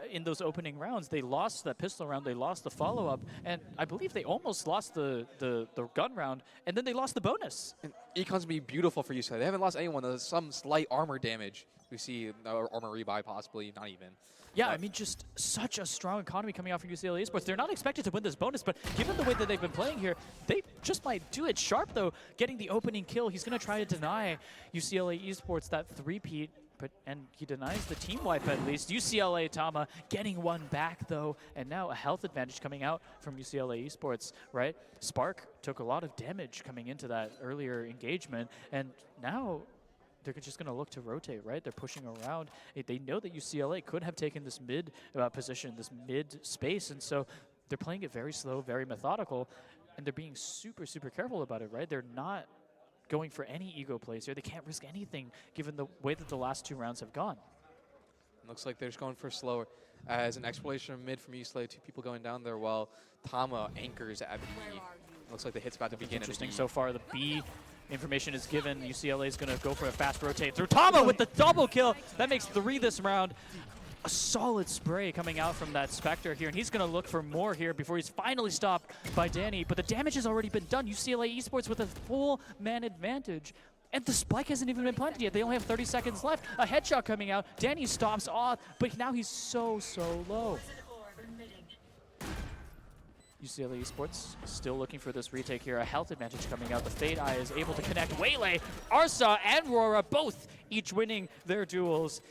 in those opening rounds. They lost that pistol round, they lost the follow-up, and I believe they almost lost the gun round, and then they lost the bonus. And Econ's going to be beautiful for UCLA. They haven't lost anyone. There's some slight armor damage. We see armor rebuy, possibly, not even. Yeah, I mean, just such a strong economy coming out from UCLA Esports. They're not expected to win this bonus, but given the way that they've been playing here, they just might do it. Sharp, though, getting the opening kill. He's going to try to deny UCLA Esports that three-peat, and he denies the team wipe at least. UCLA Tama getting one back, though, and now a health advantage coming out from UCLA Esports, right? Spark took a lot of damage coming into that earlier engagement, and now they're just going to look to rotate, right? They're pushing around. They know that UCLA could have taken this mid position, this mid space, and so they're playing it very slow, very methodical, and they're being super, super careful about it, right? They're not going for any ego plays here. They can't risk anything given the way that the last 2 rounds have gone. Looks like they're just going for slower. As an exploration of mid from UCLA, 2 people going down there while Tama anchors at B. Looks like the hit's about to begin. Interesting so far. The B information is given. UCLA is going to go for a fast rotate through. Tama with the double kill. That makes 3 this round. A solid spray coming out from that Spectre here, and he's going to look for more here before he's finally stopped by Danny. But the damage has already been done. UCLA Esports with a full man advantage. And the spike hasn't even been planted yet. They only have 30 seconds left. A headshot coming out. Danny stops Oth, but now he's so low. UCLA Esports still looking for this retake here. A health advantage coming out. The Fade Eye is able to connect. Waylay, Arsa, and Rora both each winning their duels.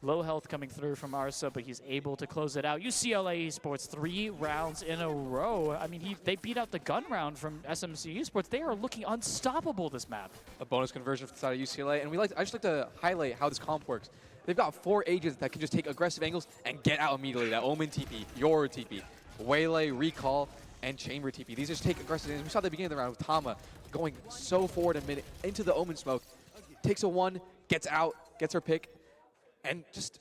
Low health coming through from Arsa, but he's able to close it out. UCLA Esports 3 rounds in a row. I mean, they beat out the gun round from SMC Esports. They are looking unstoppable this map. A bonus conversion from the side of UCLA, and I just like to highlight how this comp works. They've got 4 agents that can just take aggressive angles and get out immediately. That Omen TP, Your TP, Waylay, Recall, and Chamber TP. These just take aggressive angles. We saw at the beginning of the round with Tama going so forward and mid into the Omen smoke. Takes a 1, gets out, gets her pick, and just,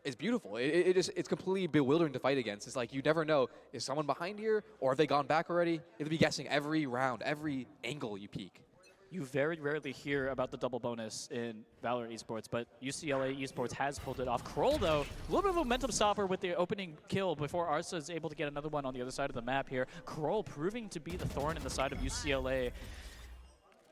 it's beautiful. It's completely bewildering to fight against. It's like you never know, is someone behind here or have they gone back already? You have to be guessing every round, every angle you peek. You very rarely hear about the double bonus in Valorant Esports, but UCLA Esports has pulled it off. Kroll, though, a little bit of a momentum stopper with the opening kill before Arsa is able to get another one on the other side of the map here. Kroll proving to be the thorn in the side of UCLA.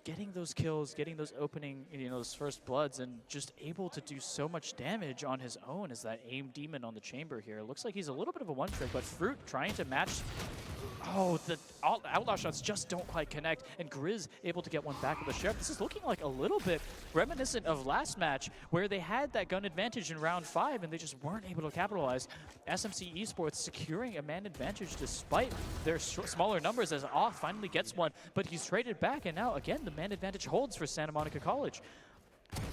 Getting those kills, getting those opening, those first bloods, and just able to do so much damage on his own as that aim demon on the chamber here. It looks like he's a little bit of a one-trick, but Fruit trying to match Oh, the outlaw shots just don't quite connect, and Grizz able to get one back with the Sheriff. This is looking like a little bit reminiscent of last match, where they had that gun advantage in round 5, and they just weren't able to capitalize. SMC Esports securing a man advantage despite their smaller numbers, as Off finally gets one, but he's traded back, and now, again, the man advantage holds for Santa Monica College.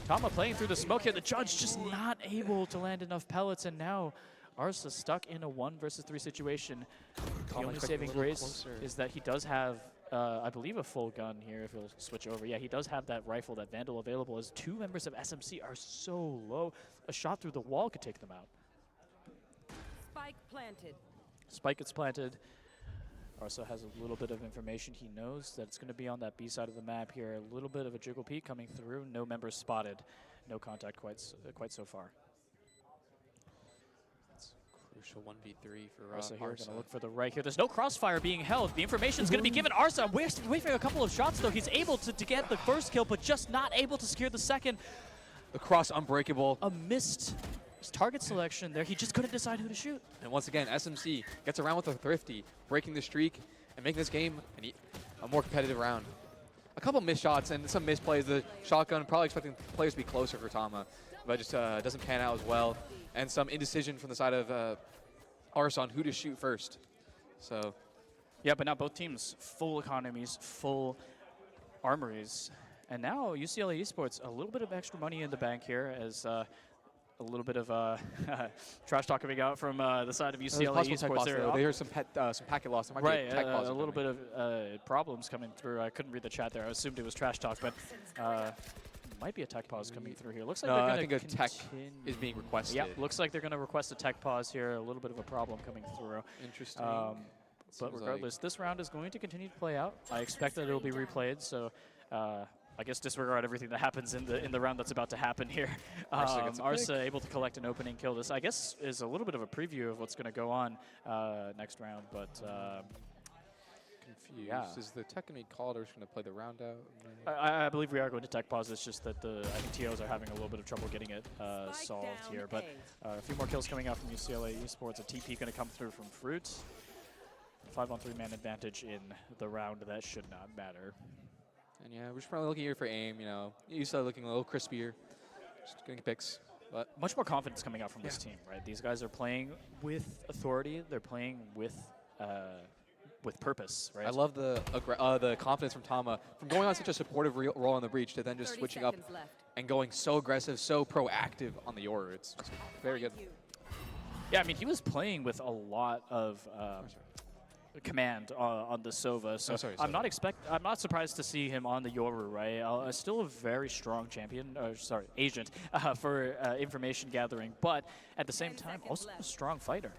Tama playing through the smoke here. The judge just not able to land enough pellets, and now Arsa stuck in a 1 versus 3 situation. The only saving grace is that he does have, I believe, a full gun here if he'll switch over. Yeah, he does have that rifle, that Vandal available, as 2 members of SMC are so low. A shot through the wall could take them out. Spike planted. Spike gets planted. Arsa has a little bit of information. He knows that it's going to be on that B side of the map here. A little bit of a jiggle peek coming through. No members spotted. No contact quite so far. Crucial 1v3 for Arsa here, Arsa. gonna look for the right here. There's no crossfire being held. The information's gonna be given. Arsa waving a couple of shots though. He's able to get the first kill, but just not able to secure the second. The cross unbreakable. A missed target selection there. He just couldn't decide who to shoot. And once again, SMC gets around with a thrifty, breaking the streak and making this game a more competitive round. A couple missed shots and some misplays. The shotgun, probably expecting players to be closer for Tama, but just doesn't pan out as well. And some indecision from the side of Arsa on who to shoot first. So, yeah, but now both teams full economies, full armories, and now UCLA Esports a little bit of extra money in the bank here, as a little bit of trash talk coming out from the side of UCLA Esports. They heard some packet loss. There might be a tech pause a little bit of problems coming through. I couldn't read the chat there. I assumed it was trash talk, but. Might be a tech pause coming through here. Looks like they're going to I think a tech is being requested. Yeah, looks like they're going to request a tech pause here. A little bit of a problem coming through. Interesting. But regardless, this round is going to continue to play out. I expect that it will be replayed, so I guess disregard everything that happens in the round that's about to happen here. Arsa able to collect an opening kill. This, I guess, is a little bit of a preview of what's going to go on next round, but... confused. Yeah. Is the tech going to be called, or is going to play the round out? I believe we are going to tech pause. It's just that I think TOs are having a little bit of trouble getting it solved here. But a few more kills coming out from UCLA Esports. A TP going to come through from Fruit. 5-on-3 man advantage in the round. That should not matter. And yeah, we're just probably looking here for aim. You know, UCLA looking a little crispier. Just getting picks. But much more confidence coming out from this team, right? These guys are playing with authority. They're playing with purpose, right? I love the confidence from Tama, from going on such a supportive role in the breach to then just switching up and going so aggressive, so proactive on the Yoru. It's just very good. Yeah, I mean, he was playing with a lot of command on the Sova, so I'm not surprised to see him on the Yoru, right? Still a very strong champion, agent for information gathering, but at the same time, also a strong fighter.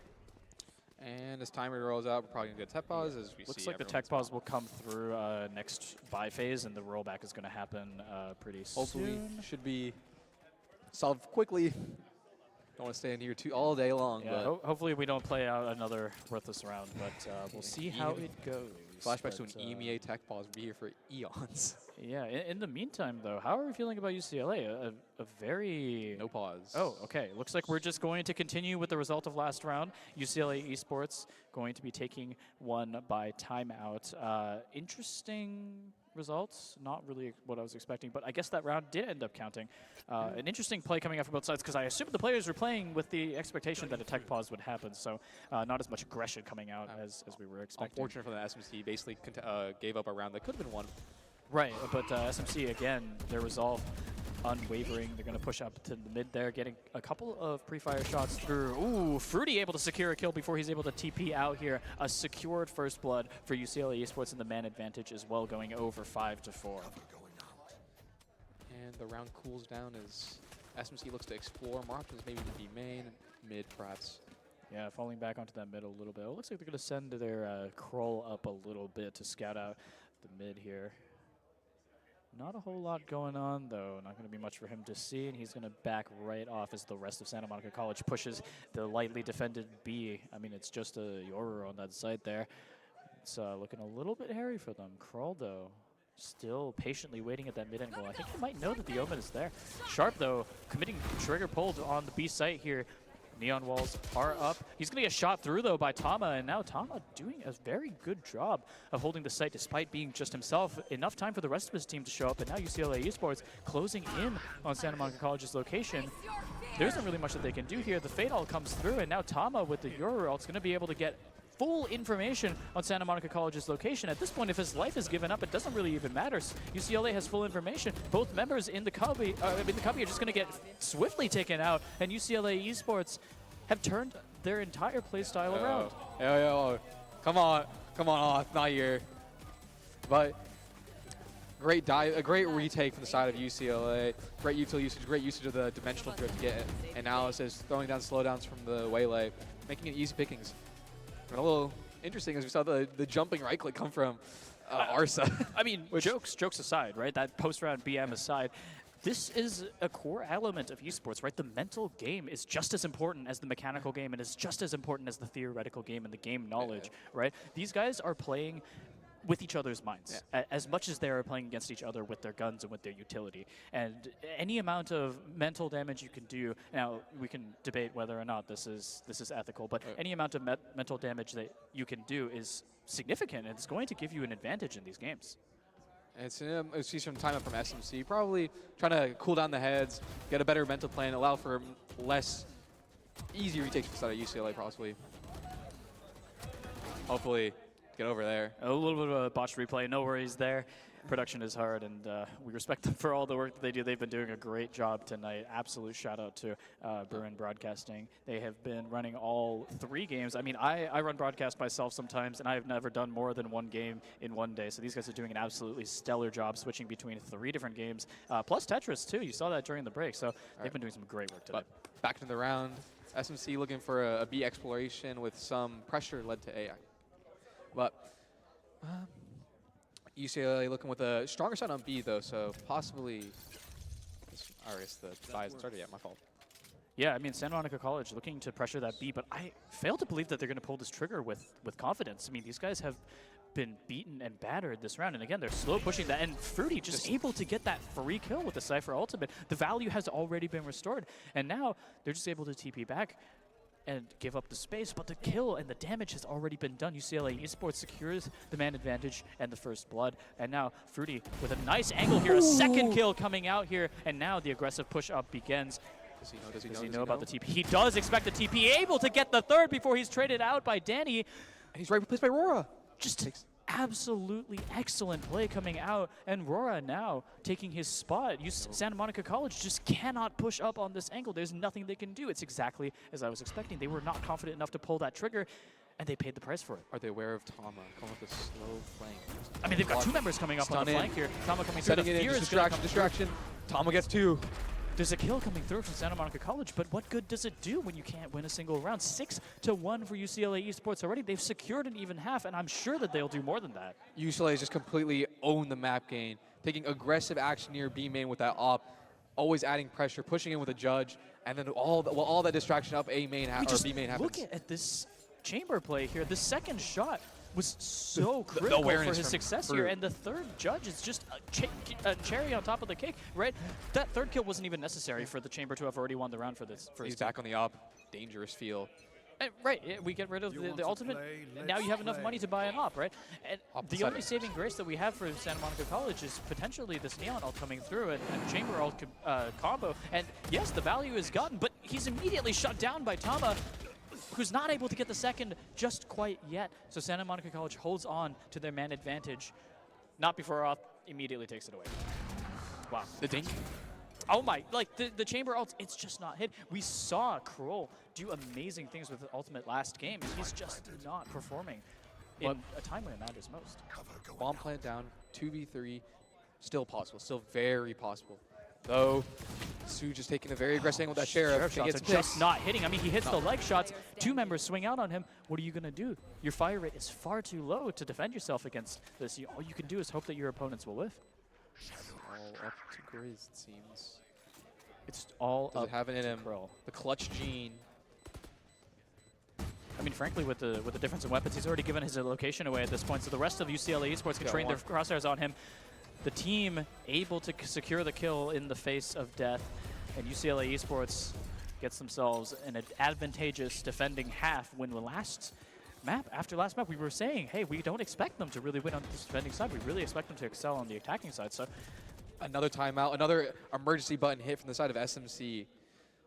And as timer rolls out, we're probably going to get tech pause, as we Looks see like the tech pause will come through next buy phase, and the rollback is going to happen pretty soon. Hopefully, should be solved quickly. Don't want to stay in here all day long. Yeah, but hopefully we don't play out another worthless round, but we'll see how it goes. Flashbacks to an EMEA tech pause will be here for eons. Yeah, in the meantime, though, how are we feeling about UCLA? A very... No pause. Oh, okay. Looks like we're just going to continue with the result of last round. UCLA Esports going to be taking one by timeout. Interesting results. Not really what I was expecting, but I guess that round did end up counting. An interesting play coming out from both sides, because I assumed the players were playing with the expectation that a tech pause would happen, so not as much aggression coming out as we were expecting. Unfortunate for the SMC, basically gave up a round that could have been won. Right, but SMC, again, their resolve unwavering. They're going to push up to the mid there, getting a couple of pre-fire shots through. Ooh, Fruity able to secure a kill before he's able to TP out here. A secured first blood for UCLA Esports in the man advantage as well, going over 5-4. And the round cools down as SMC looks to explore more options, maybe to be main, mid, perhaps. Yeah, falling back onto that mid a little bit. It looks like they're going to send their Kroll up a little bit to scout out the mid here. Not a whole lot going on, though. Not going to be much for him to see, and he's going to back right off as the rest of Santa Monica College pushes the lightly defended B. I mean, it's just a Yoru on that side there. It's looking a little bit hairy for them. Kroll, though, still patiently waiting at that mid angle. I think he might know that the Omen is there. Sharp, though, committing trigger pulled on the B site here. Neon walls are up. He's going to get shot through, though, by Tama, and now Tama doing a very good job of holding the site despite being just himself. Enough time for the rest of his team to show up, and now UCLA Esports closing in on Santa Monica College's location. There isn't really much that they can do here. The Fade Ult comes through, and now Tama with the Euro Ult is going to be able to get full information on Santa Monica College's location. At this point, if his life is given up, it doesn't really even matter. UCLA has full information. Both members in the Cubby, are just going to get swiftly taken out, and UCLA Esports have turned their entire playstyle around. Yo, come on, off, not here. But great dive, a great retake from the side of UCLA. Great util usage, great usage of the dimensional drift to get analysis, throwing down slowdowns from the waylay, making it easy pickings. And a little interesting as we saw the jumping right click come from Arsa. I mean, jokes aside, right? That post-round BM aside, this is a core element of esports, right? The mental game is just as important as the mechanical game and is just as important as the theoretical game and the game knowledge, right? These guys are playing with each other's minds, as much as they are playing against each other with their guns and with their utility. And any amount of mental damage you can do, now we can debate whether or not this is ethical, but any amount of mental damage that you can do is significant, and it's going to give you an advantage in these games. And it's see some time up from SMC, probably trying to cool down the heads, get a better mental plan, allow for less easy retakes for the side of UCLA possibly. Hopefully get over there. A little bit of a botched replay, no worries there. Production is hard, and we respect them for all the work that they do. They've been doing a great job tonight. Absolute shout out to Bruin Broadcasting. They have been running all 3 games. I mean, I run broadcast myself sometimes, and I have never done more than 1 game in 1 day. So these guys are doing an absolutely stellar job switching between 3 different games, plus Tetris too. You saw that during the break. So they've been doing some great work tonight. But back into the round, SMC looking for a B exploration with some pressure led to AI. But UCLA looking with a stronger side on B, though, so possibly... I guess the buy hasn't started yet, my fault. Yeah, I mean, Santa Monica College looking to pressure that B, but I fail to believe that they're going to pull this trigger with confidence. I mean, these guys have been beaten and battered this round, and again, they're slow pushing that, and Fruity just able to get that free kill with the Cypher ultimate. The value has already been restored, and now they're just able to TP back and give up the space, but the kill and the damage has already been done. UCLA Esports secures the man advantage and the first blood, and now Fruity with a nice angle here, a second kill coming out here, and now the aggressive push up begins. Does he know about the TP? He does expect the TP, able to get the third before he's traded out by Danny. And he's right replaced by Rora. Just absolutely excellent play coming out, and Rora now taking his spot. Santa Monica College just cannot push up on this angle. There's nothing they can do. It's exactly as I was expecting. They were not confident enough to pull that trigger, and they paid the price for it. Are they aware of Tama coming with a slow flank? I mean, they've got 2 members coming up on the flank here. Tama coming through. Setting it in, distraction. Tama gets 2. There's a kill coming through from Santa Monica College, but what good does it do when you can't win a single round? 6-1 for UCLA Esports already. They've secured an even half, and I'm sure that they'll do more than that. UCLA has just completely owned the map gain, taking aggressive action near B main with that op, always adding pressure, pushing in with a judge, and then all that distraction up A main or B main happens. Look at this chamber play here. The second shot was so critical for his success here, and the third judge is just a cherry on top of the cake, right? That third kill wasn't even necessary for the chamber to have already won the round for this. He's back on the op, dangerous feel. And we get rid of the ultimate, and now you have enough money to buy an op, right? And the only saving grace that we have for Santa Monica College is potentially this Neon ult coming through and chamber ult combo. And yes, the value is gotten, but he's immediately shut down by Tama, who's not able to get the second just quite yet. So Santa Monica College holds on to their man advantage. Not before Off immediately takes it away. Wow. The dink. Oh my, like the chamber ult, it's just not hit. We saw Kroll do amazing things with the ultimate last game, and he's just not performing in a time when it matters most. Bomb plant down, 2v3, still possible, still very possible. Though, Su just taking a very aggressive angle with that Sheriff. Shots are just not hitting. I mean, he hits the leg shots. 2 members swing out on him. What are you going to do? Your fire rate is far too low to defend yourself against this. All you can do is hope that your opponents will whiff. All up to Grizz, it seems. It's all Does up it have it in him? Bro. The clutch gene. I mean, frankly, with the difference in weapons, he's already given his location away at this point, so the rest of UCLA Esports can train their crosshairs on him. The team able to secure the kill in the face of death, and UCLA Esports gets themselves an advantageous defending half when the last map, after last map, we were saying, hey, we don't expect them to really win on the defending side. We really expect them to excel on the attacking side. So another timeout, another emergency button hit from the side of SMC.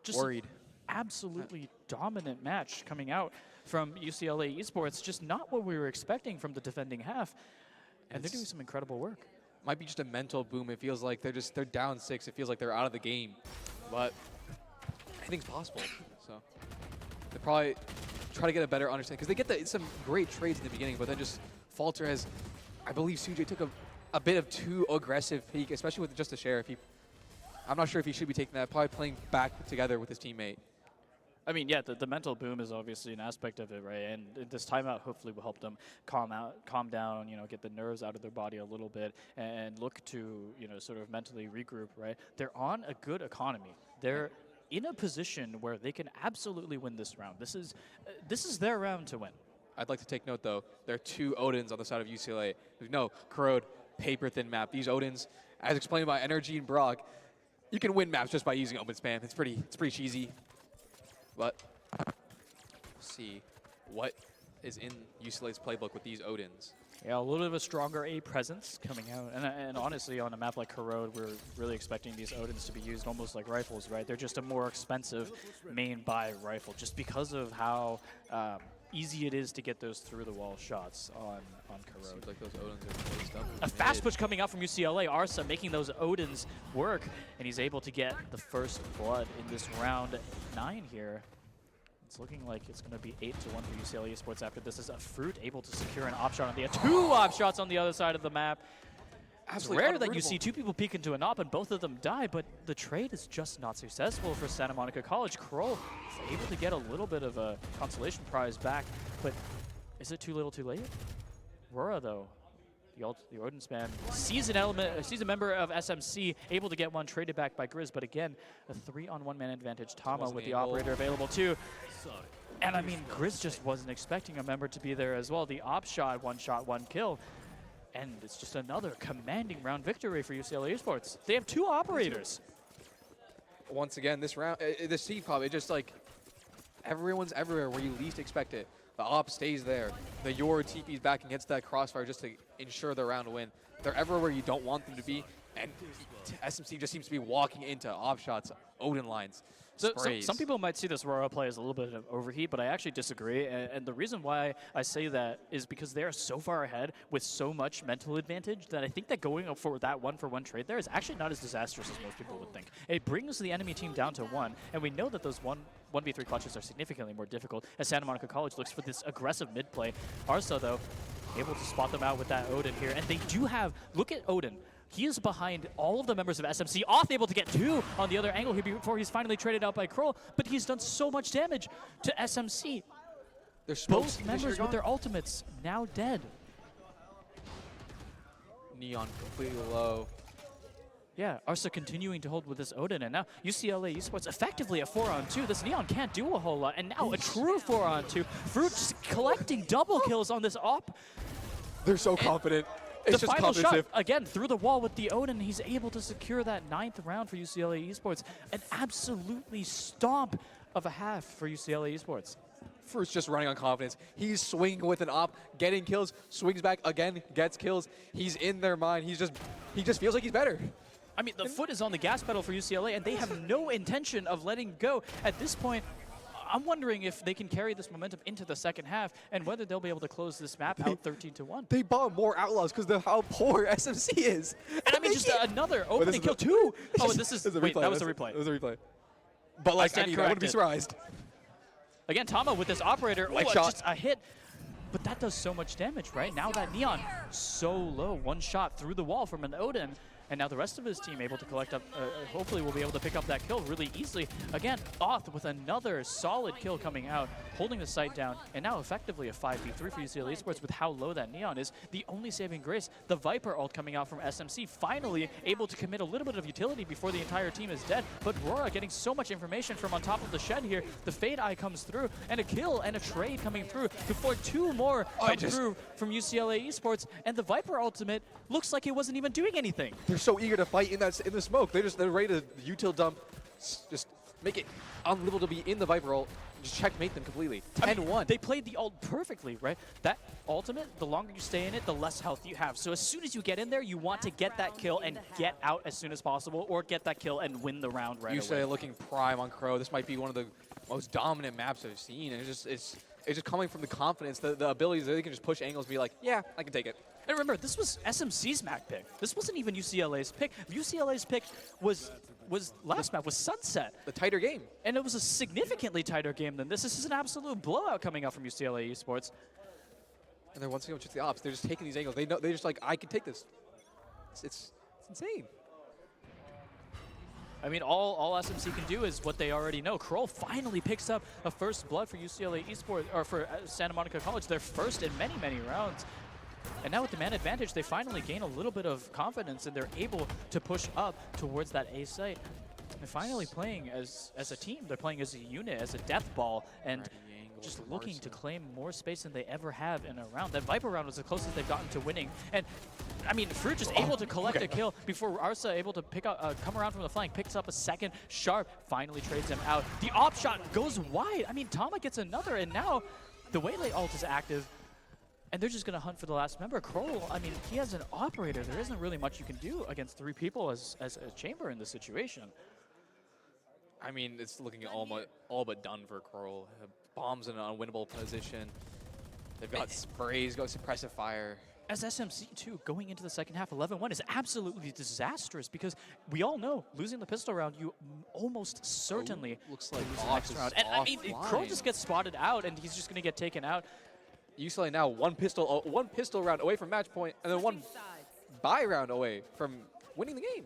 Just worried. Absolutely dominant match coming out from UCLA Esports. Just not what we were expecting from the defending half. And they're doing some incredible work. Might be just a mental boom. It feels like they're down 6. It feels like they're out of the game. But anything's possible. So they probably try to get a better understanding, because they get some great trades in the beginning, but then just falter as I believe Sujay took a bit of too aggressive peek, especially with just the Sheriff. I'm not sure if he should be taking that. Probably playing back together with his teammate. I mean, yeah, the mental boom is obviously an aspect of it, right? And this timeout hopefully will help them calm down, get the nerves out of their body a little bit, and look to, sort of mentally regroup, right? They're on a good economy. They're in a position where they can absolutely win this round. This is their round to win. I'd like to take note, though. There are 2 Odins on the side of UCLA. There's no corrode, paper-thin map. These Odins, as explained by Energy and Brock, you can win maps just by using open spam. It's pretty cheesy. But let's see what is in UCLA's playbook with these Odins. Yeah, a little bit of a stronger A presence coming out. And honestly, on a map like Corrode, we're really expecting these Odins to be used almost like rifles, right? They're just a more expensive main buy rifle just because of how easy it is to get those through-the-wall shots on Corrode. Seems like those Odins are placed up. A fast push coming out from UCLA. Arsa making those Odins work, and he's able to get the first blood in this round 9 here. It's looking like it's going to be 8-1 for UCLA Esports after this. Is a Fruit able to secure an op shot on the 2 op shots on the other side of the map. Absolutely it's rare that you see 2 people peek into an op and both of them die, but the trade is just not successful for Santa Monica College. Kroll is able to get a little bit of a consolation prize back, but is it too little too late? Rora, though, the Odin span, season member of SMC, able to get one traded back by Grizz, but again, a 3-on-1 man advantage. Tama with the operator available too. And I mean, Grizz just wasn't expecting a member to be there as well. The op shot, 1 shot, 1 kill. And it's just another commanding round victory for UCLA Esports. They have 2 operators. Once again, this round, this team probably just like everyone's everywhere where you least expect it. The op stays there. The Yor TP's back and hits that crossfire just to ensure the round win. They're everywhere where you don't want them to be, and SMC just seems to be walking into op shots, Odin lines. So some people might see this Rora play as a little bit of overheat, but I actually disagree. And the reason why I say that is because they are so far ahead with so much mental advantage that I think that going up for that 1-for-1 trade there is actually not as disastrous as most people would think. It brings the enemy team down to 1, and we know that those 1v3 clutches are significantly more difficult as Santa Monica College looks for this aggressive mid play. Arsa, though, able to spot them out with that Odin here. And they do have, look at Odin. He is behind all of the members of SMC. Off able to get 2 on the other angle here before he's finally traded out by Kroll, but he's done so much damage to SMC. Both members with their ultimates now dead. Neon completely low. Yeah, Arsa continuing to hold with this Odin, and now UCLA Esports effectively a 4-on-2. This Neon can't do a whole lot, and now a true 4-on-2. Fruit just collecting double kills on this op. They're so confident. It's the final shot, again, through the wall with the Odin, he's able to secure that 9th round for UCLA Esports. An absolutely stomp of a half for UCLA Esports. Fruit's just running on confidence. He's swinging with an op, getting kills, swings back again, gets kills. He's in their mind. He just feels like he's better. I mean, the foot is on the gas pedal for UCLA, and they have no intention of letting go. At this point, I'm wondering if they can carry this momentum into the second half and whether they'll be able to close this map out 13-1. They bought more Outlaws because of how poor SMC is. And I mean, just another opening kill, 2. Oh, this is, wait, that was a replay. It was a replay. But like, I wouldn't be surprised. Again, Tama with this operator, Light shot. Just a hit. But that does so much damage, right? Now that Neon so low, 1 shot through the wall from an Odin. And now the rest of his team able to collect up, hopefully will be able to pick up that kill really easily. Again, Oth with another solid kill coming out, holding the site down, and now effectively a 5v3 for UCLA Esports with how low that Neon is. The only saving grace, the Viper ult coming out from SMC, finally able to commit a little bit of utility before the entire team is dead. But Rora getting so much information from on top of the shed here. The Fade Eye comes through, and a kill and a trade coming through before 2 more come through from UCLA Esports. And the Viper ultimate looks like it wasn't even doing anything. They're so eager to fight in the smoke. They're ready to util dump, just make it unlivable to be in the Viper ult, just checkmate them completely. 10-1. They played the ult perfectly, right? That ultimate, the longer you stay in it, the less health you have. So as soon as you get in there, you want to get that kill and get out as soon as possible, or get that kill and win the round right away. UCLA looking prime on Crow. This might be one of the most dominant maps I've seen, and it's just coming from the confidence, the abilities that they can just push angles and be like, yeah, I can take it. And remember, this was SMC's map pick. This wasn't even UCLA's pick. UCLA's pick was last map, was Sunset. The tighter game. And it was a significantly tighter game than this. This is an absolute blowout coming out from UCLA Esports. And they're once again just the ops. They're just taking these angles. They're just like, I can take this. It's insane. I mean, all SMC can do is what they already know. Kroll finally picks up a first blood for UCLA Esports, or for Santa Monica College, their first in many, many rounds. And now with the man advantage, they finally gain a little bit of confidence, and they're able to push up towards that A site. They're finally playing as a team. They're playing as a unit, as a death ball, and just looking to claim more space than they ever have in a round. That Viper round was the closest they've gotten to winning. And I mean, Fruit just able to collect a kill before Arsa able to pick up, come around from the flank, picks up a second. Sharp finally trades him out. The op shot goes wide. I mean, Tama gets another, and now the Waylay ult is active. And they're just going to hunt for the last member. Kroll, I mean, he has an operator. There isn't really much you can do against 3 people as a chamber in this situation. I mean, it's looking all but done for Kroll. Bombs in an unwinnable position. They've got sprays, got suppressive fire. As SMC, too, going into the second half, 11-1 is absolutely disastrous because we all know losing the pistol round, you almost certainly looks like lose the next round. And I mean, Kroll just gets spotted out, and he's just going to get taken out. UCLA now one pistol round away from match point, and then one buy round away from winning the game.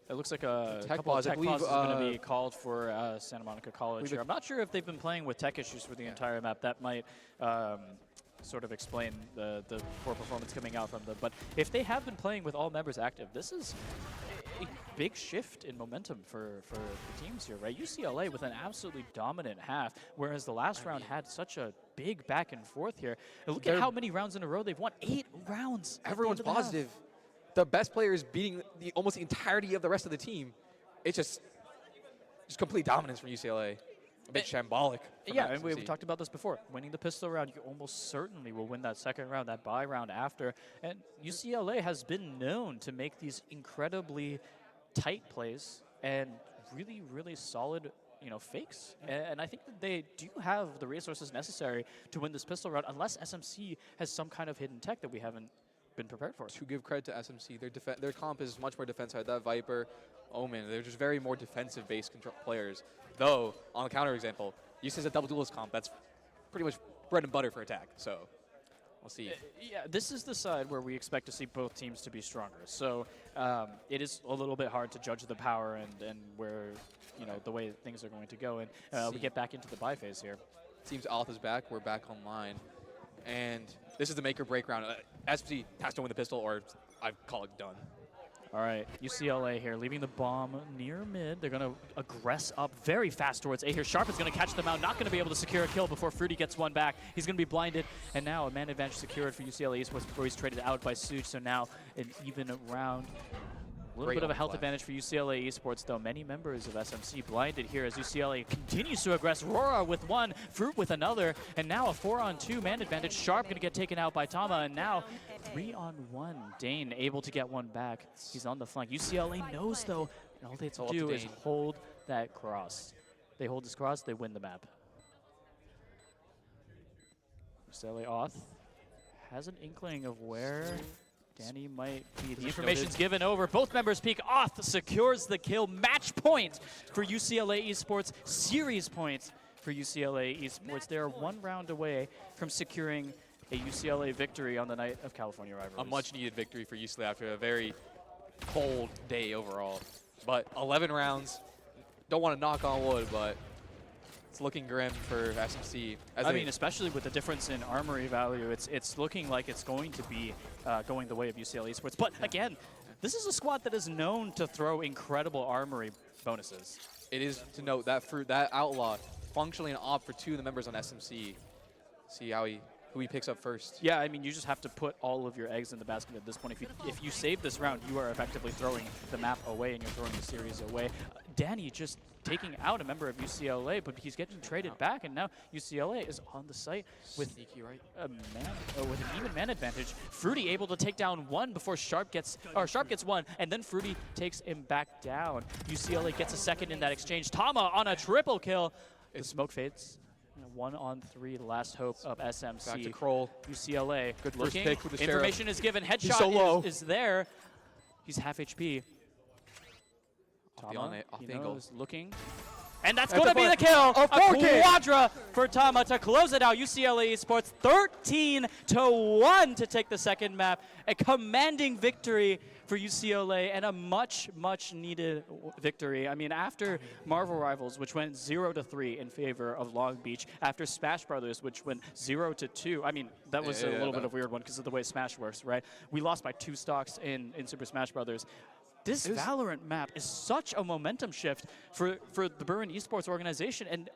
It looks like a couple of tech pauses is going to be called for Santa Monica College here. I'm not sure if they've been playing with tech issues for the entire map. That might sort of explain the poor performance coming out from them. But if they have been playing with all members active, this is a big shift in momentum for the teams here, right? UCLA with an absolutely dominant half, whereas the last round had such a big back and forth here. And look at how many rounds in a row they've won. 8 rounds. Everyone's positive. The best player is beating almost the entirety of the rest of the team. It's just complete dominance from UCLA. A bit shambolic. Yeah, and we've talked about this before. Winning the pistol round, you almost certainly will win that second round, that bye round after. And UCLA has been known to make these incredibly tight plays and really, really solid, fakes. And I think that they do have the resources necessary to win this pistol round, unless SMC has some kind of hidden tech that we haven't been prepared for. To give credit to SMC, their comp is much more defensive. That Viper, Omen, they're just very more defensive-based players. Though, on the counter example, UCLA's a double duelist comp. That's pretty much bread and butter for attack. So, we'll see. Yeah, this is the side where we expect to see both teams to be stronger. So, it is a little bit hard to judge the power and where, the way things are going to go. And we get back into the bye phase here. Team's Auth is back. We're back online. And this is the make or break round. SMC has to win the pistol, or I call it done. All right, UCLA here, leaving the bomb near mid. They're going to aggress up very fast towards A here. Sharp is going to catch them out, not going to be able to secure a kill before Fruity gets one back. He's going to be blinded, and now a man advantage secured for UCLA Esports before he's traded out by Suj. So now an even round. A little bit of a health advantage for UCLA Esports, though. Many members of SMC blinded here as UCLA continues to aggress. Rora with one, Fruit with another, and now a 4-on-2 man advantage. Sharp going to get taken out by Tama, and now 3-on-1. Dane able to get one back. He's on the flank. UCLA knows, though, and all they have to do is hold that cross. They hold this cross, they win the map. UCLA Auth has an inkling of where Danny might be. The information's given over. Both members peek. Auth secures the kill. Match point for UCLA Esports. Series points for UCLA Esports. They are 1 round away from securing a UCLA victory on the night of California Rivalries. A much-needed victory for UCLA after a very cold day overall. But 11 rounds. Don't want to knock on wood, but it's looking grim for SMC. I mean, especially with the difference in armory value, it's looking like it's going to be going the way of UCLA Esports. But again, this is a squad that is known to throw incredible armory bonuses. It is to note that Fruit, that Outlaw, functionally an op for 2 of the members on SMC. See who he picks up first. Yeah, I mean, you just have to put all of your eggs in the basket at this point. If you save this round, you are effectively throwing the map away and you're throwing the series away. Danny just taking out a member of UCLA, but he's getting traded back, and now UCLA is on the site with Sneaky, right? with an even man advantage. Fruity able to take down one before Sharp gets one, and then Fruity takes him back down. UCLA gets a second in that exchange. Tama on a triple kill. The smoke fades. 1-on-3, the last hope of SMC. Back to Kroll. UCLA. Good looking. first pick with the Information Sheriff. is given. He's so low. Headshot is there. He's half HP. Off Tama, the angle. is looking. And that's At going to the be the point. kill. A A 4K. quadra for Tama to close it out. UCLA Esports 13-1 to take the second map. A commanding victory for UCLA and a much, much needed victory. I mean, after Marvel Rivals, which went 0-3 in favor of Long Beach, after Smash Brothers, which went 0-2. I mean, that was a little bit of a weird one because of the way Smash works, right? We lost by 2 stocks in Super Smash Brothers. This Valorant map is such a momentum shift for the Bruin Esports organization, and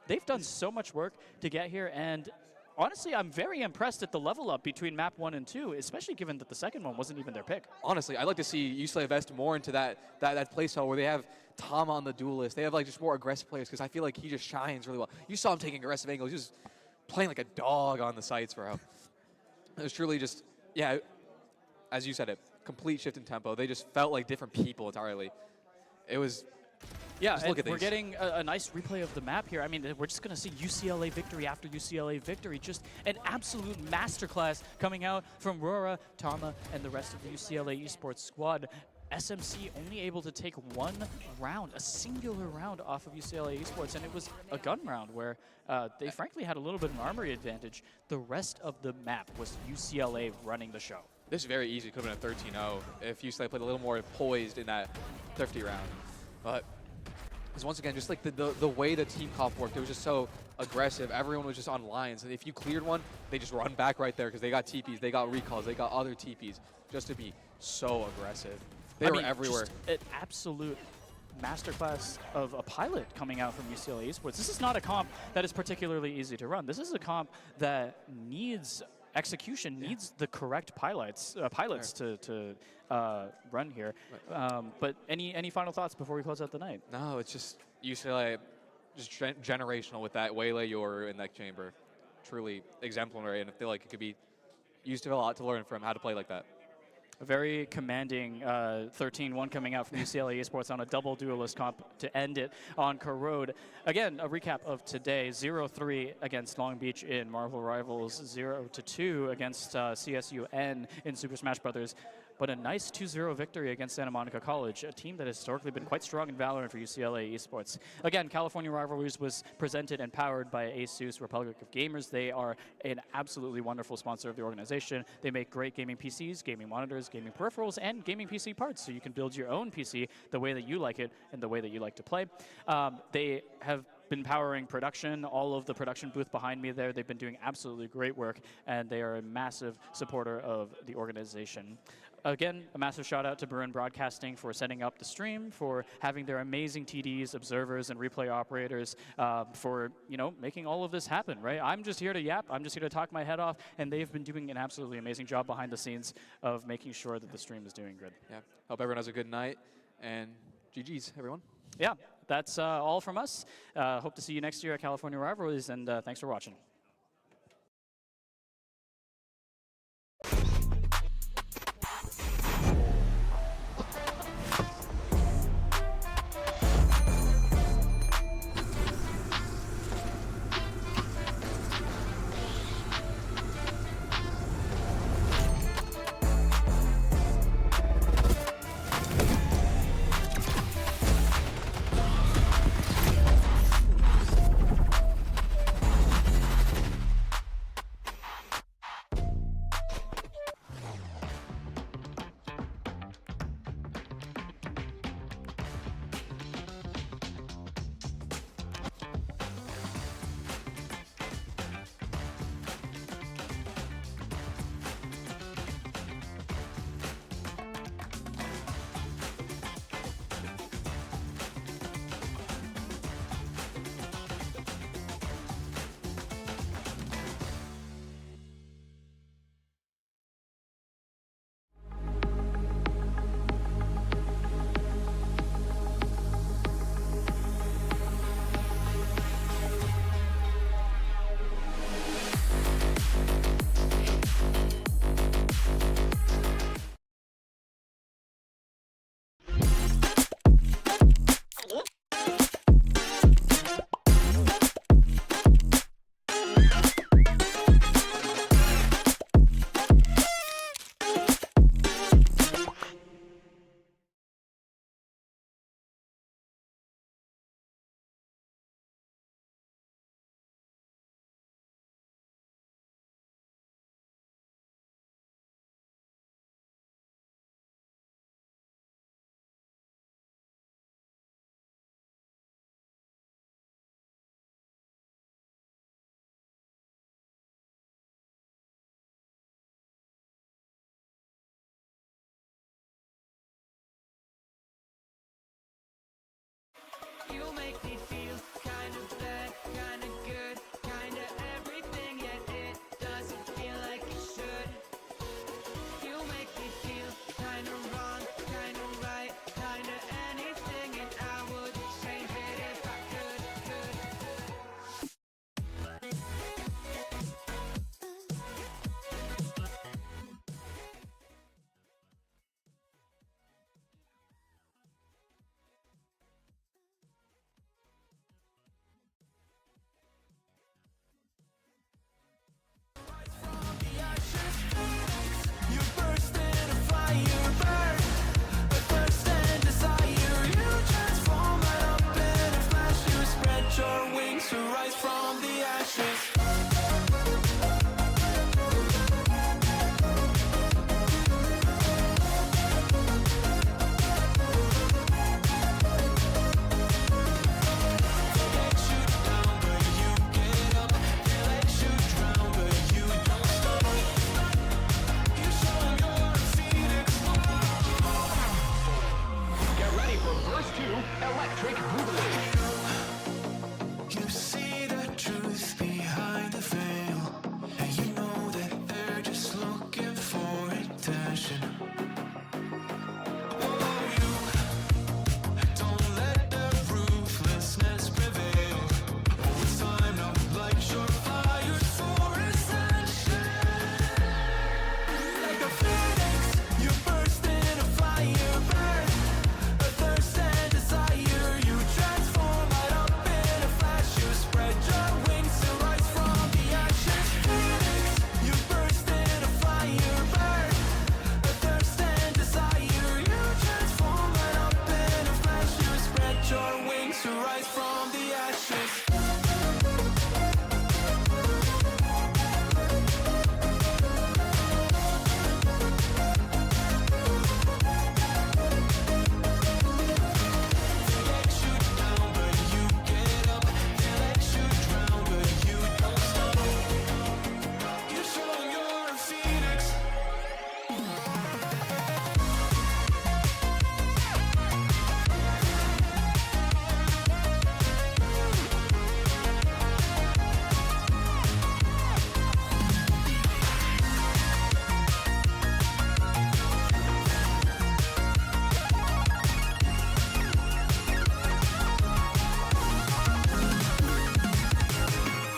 they've done so much work to get here, and honestly, I'm very impressed at the level up between map 1 and 2, especially given that the second one wasn't even their pick. Honestly, I'd like to see UCLA invest more into that playstyle where they have Tom on the duelist. They have like just more aggressive players because I feel like he just shines really well. You saw him taking aggressive angles. He was playing like a dog on the sites, bro. It was truly just, yeah, as you said it, complete shift in tempo. They just felt like different people entirely. It was, yeah, just look at we're these. getting a nice replay of the map here. I mean, we're just going to see UCLA victory after UCLA victory. Just an absolute masterclass coming out from Rora, Tama, and the rest of the UCLA Esports squad. SMC only able to take one round, a singular round off of UCLA Esports, and it was a gun round where they frankly had a little bit of an armory advantage. The rest of the map was UCLA running the show. This is very easy. Could have been a 13-0 if UCLA played a little more poised in that Thrifty round. But because once again, just like the way the team comp worked, it was just so aggressive. Everyone was just on lines, and if you cleared one, they just run back right there because they got TPs, they got recalls, they got other TPs, just to be so aggressive. They were everywhere. Just an absolute masterclass of a pilot coming out from UCLA Esports. This is not a comp that is particularly easy to run. This is a comp that needs execution, needs the correct pilots to run here. But any final thoughts before we close out the night? No, it's just UCLA, just generational with that Waylay Yor in that chamber. Truly exemplary, and I feel like it could be used to a lot to learn from how to play like that. A very commanding 13-1 coming out from UCLA Esports on a double duelist comp to end it on Corrode. Again, a recap of today: 0-3 against Long Beach in Marvel Rivals, 0-2 against CSUN in Super Smash Brothers, but a nice 2-0 victory against Santa Monica College, a team that has historically been quite strong in Valorant for UCLA Esports. Again, California Rivalries was presented and powered by ASUS Republic of Gamers. They are an absolutely wonderful sponsor of the organization. They make great gaming PCs, gaming monitors, gaming peripherals, and gaming PC parts, so you can build your own PC the way that you like it and the way that you like to play. They have been powering production, all of the production booth behind me there. They've been doing absolutely great work, and they are a massive supporter of the organization. Again, a massive shout out to Bruin Broadcasting for setting up the stream, for having their amazing TDs, observers, and replay operators, for making all of this happen, right? I'm just here to yap, I'm just here to talk my head off, and they've been doing an absolutely amazing job behind the scenes of making sure that the stream is doing good. Yeah, hope everyone has a good night, and GG's, everyone. Yeah, that's all from us. Hope to see you next year at California Rivalries, and thanks for watching. to Electric Boogaloo. You see the truth behind the veil, and you know that they're just looking for attention. Oh, you don't let the ruthlessness prevail. Oh, it's time to light your fires for ascension. Like a phoenix, you burst in a fire burn. A thirst and desire, you transform right up in a flash. You spread your wings to rise from the ashes. Phoenix, you burst in a fire burn. A thirst and desire, you transform right up in a flash. You spread your wings to rise from the ashes.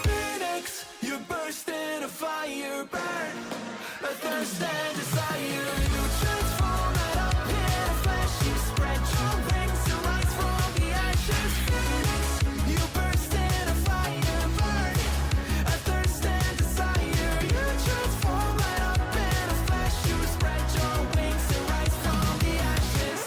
Phoenix, you burst in a fire burn. A thirst and desire, you transform right up in a flash. You spread your wings to rise from the ashes. Phoenix, you burst in a fire burn. A thirst and desire, you transform right up in a flash. You spread your wings to rise from the ashes.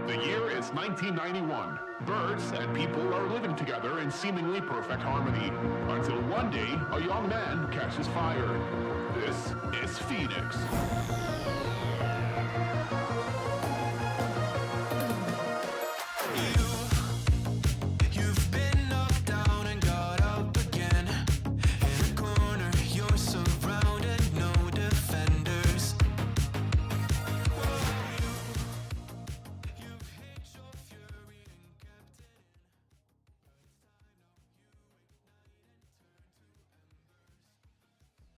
The year is 1991. Birds and people are living together in seemingly perfect harmony. Until one day, a young man catches fire. This is Phoenix.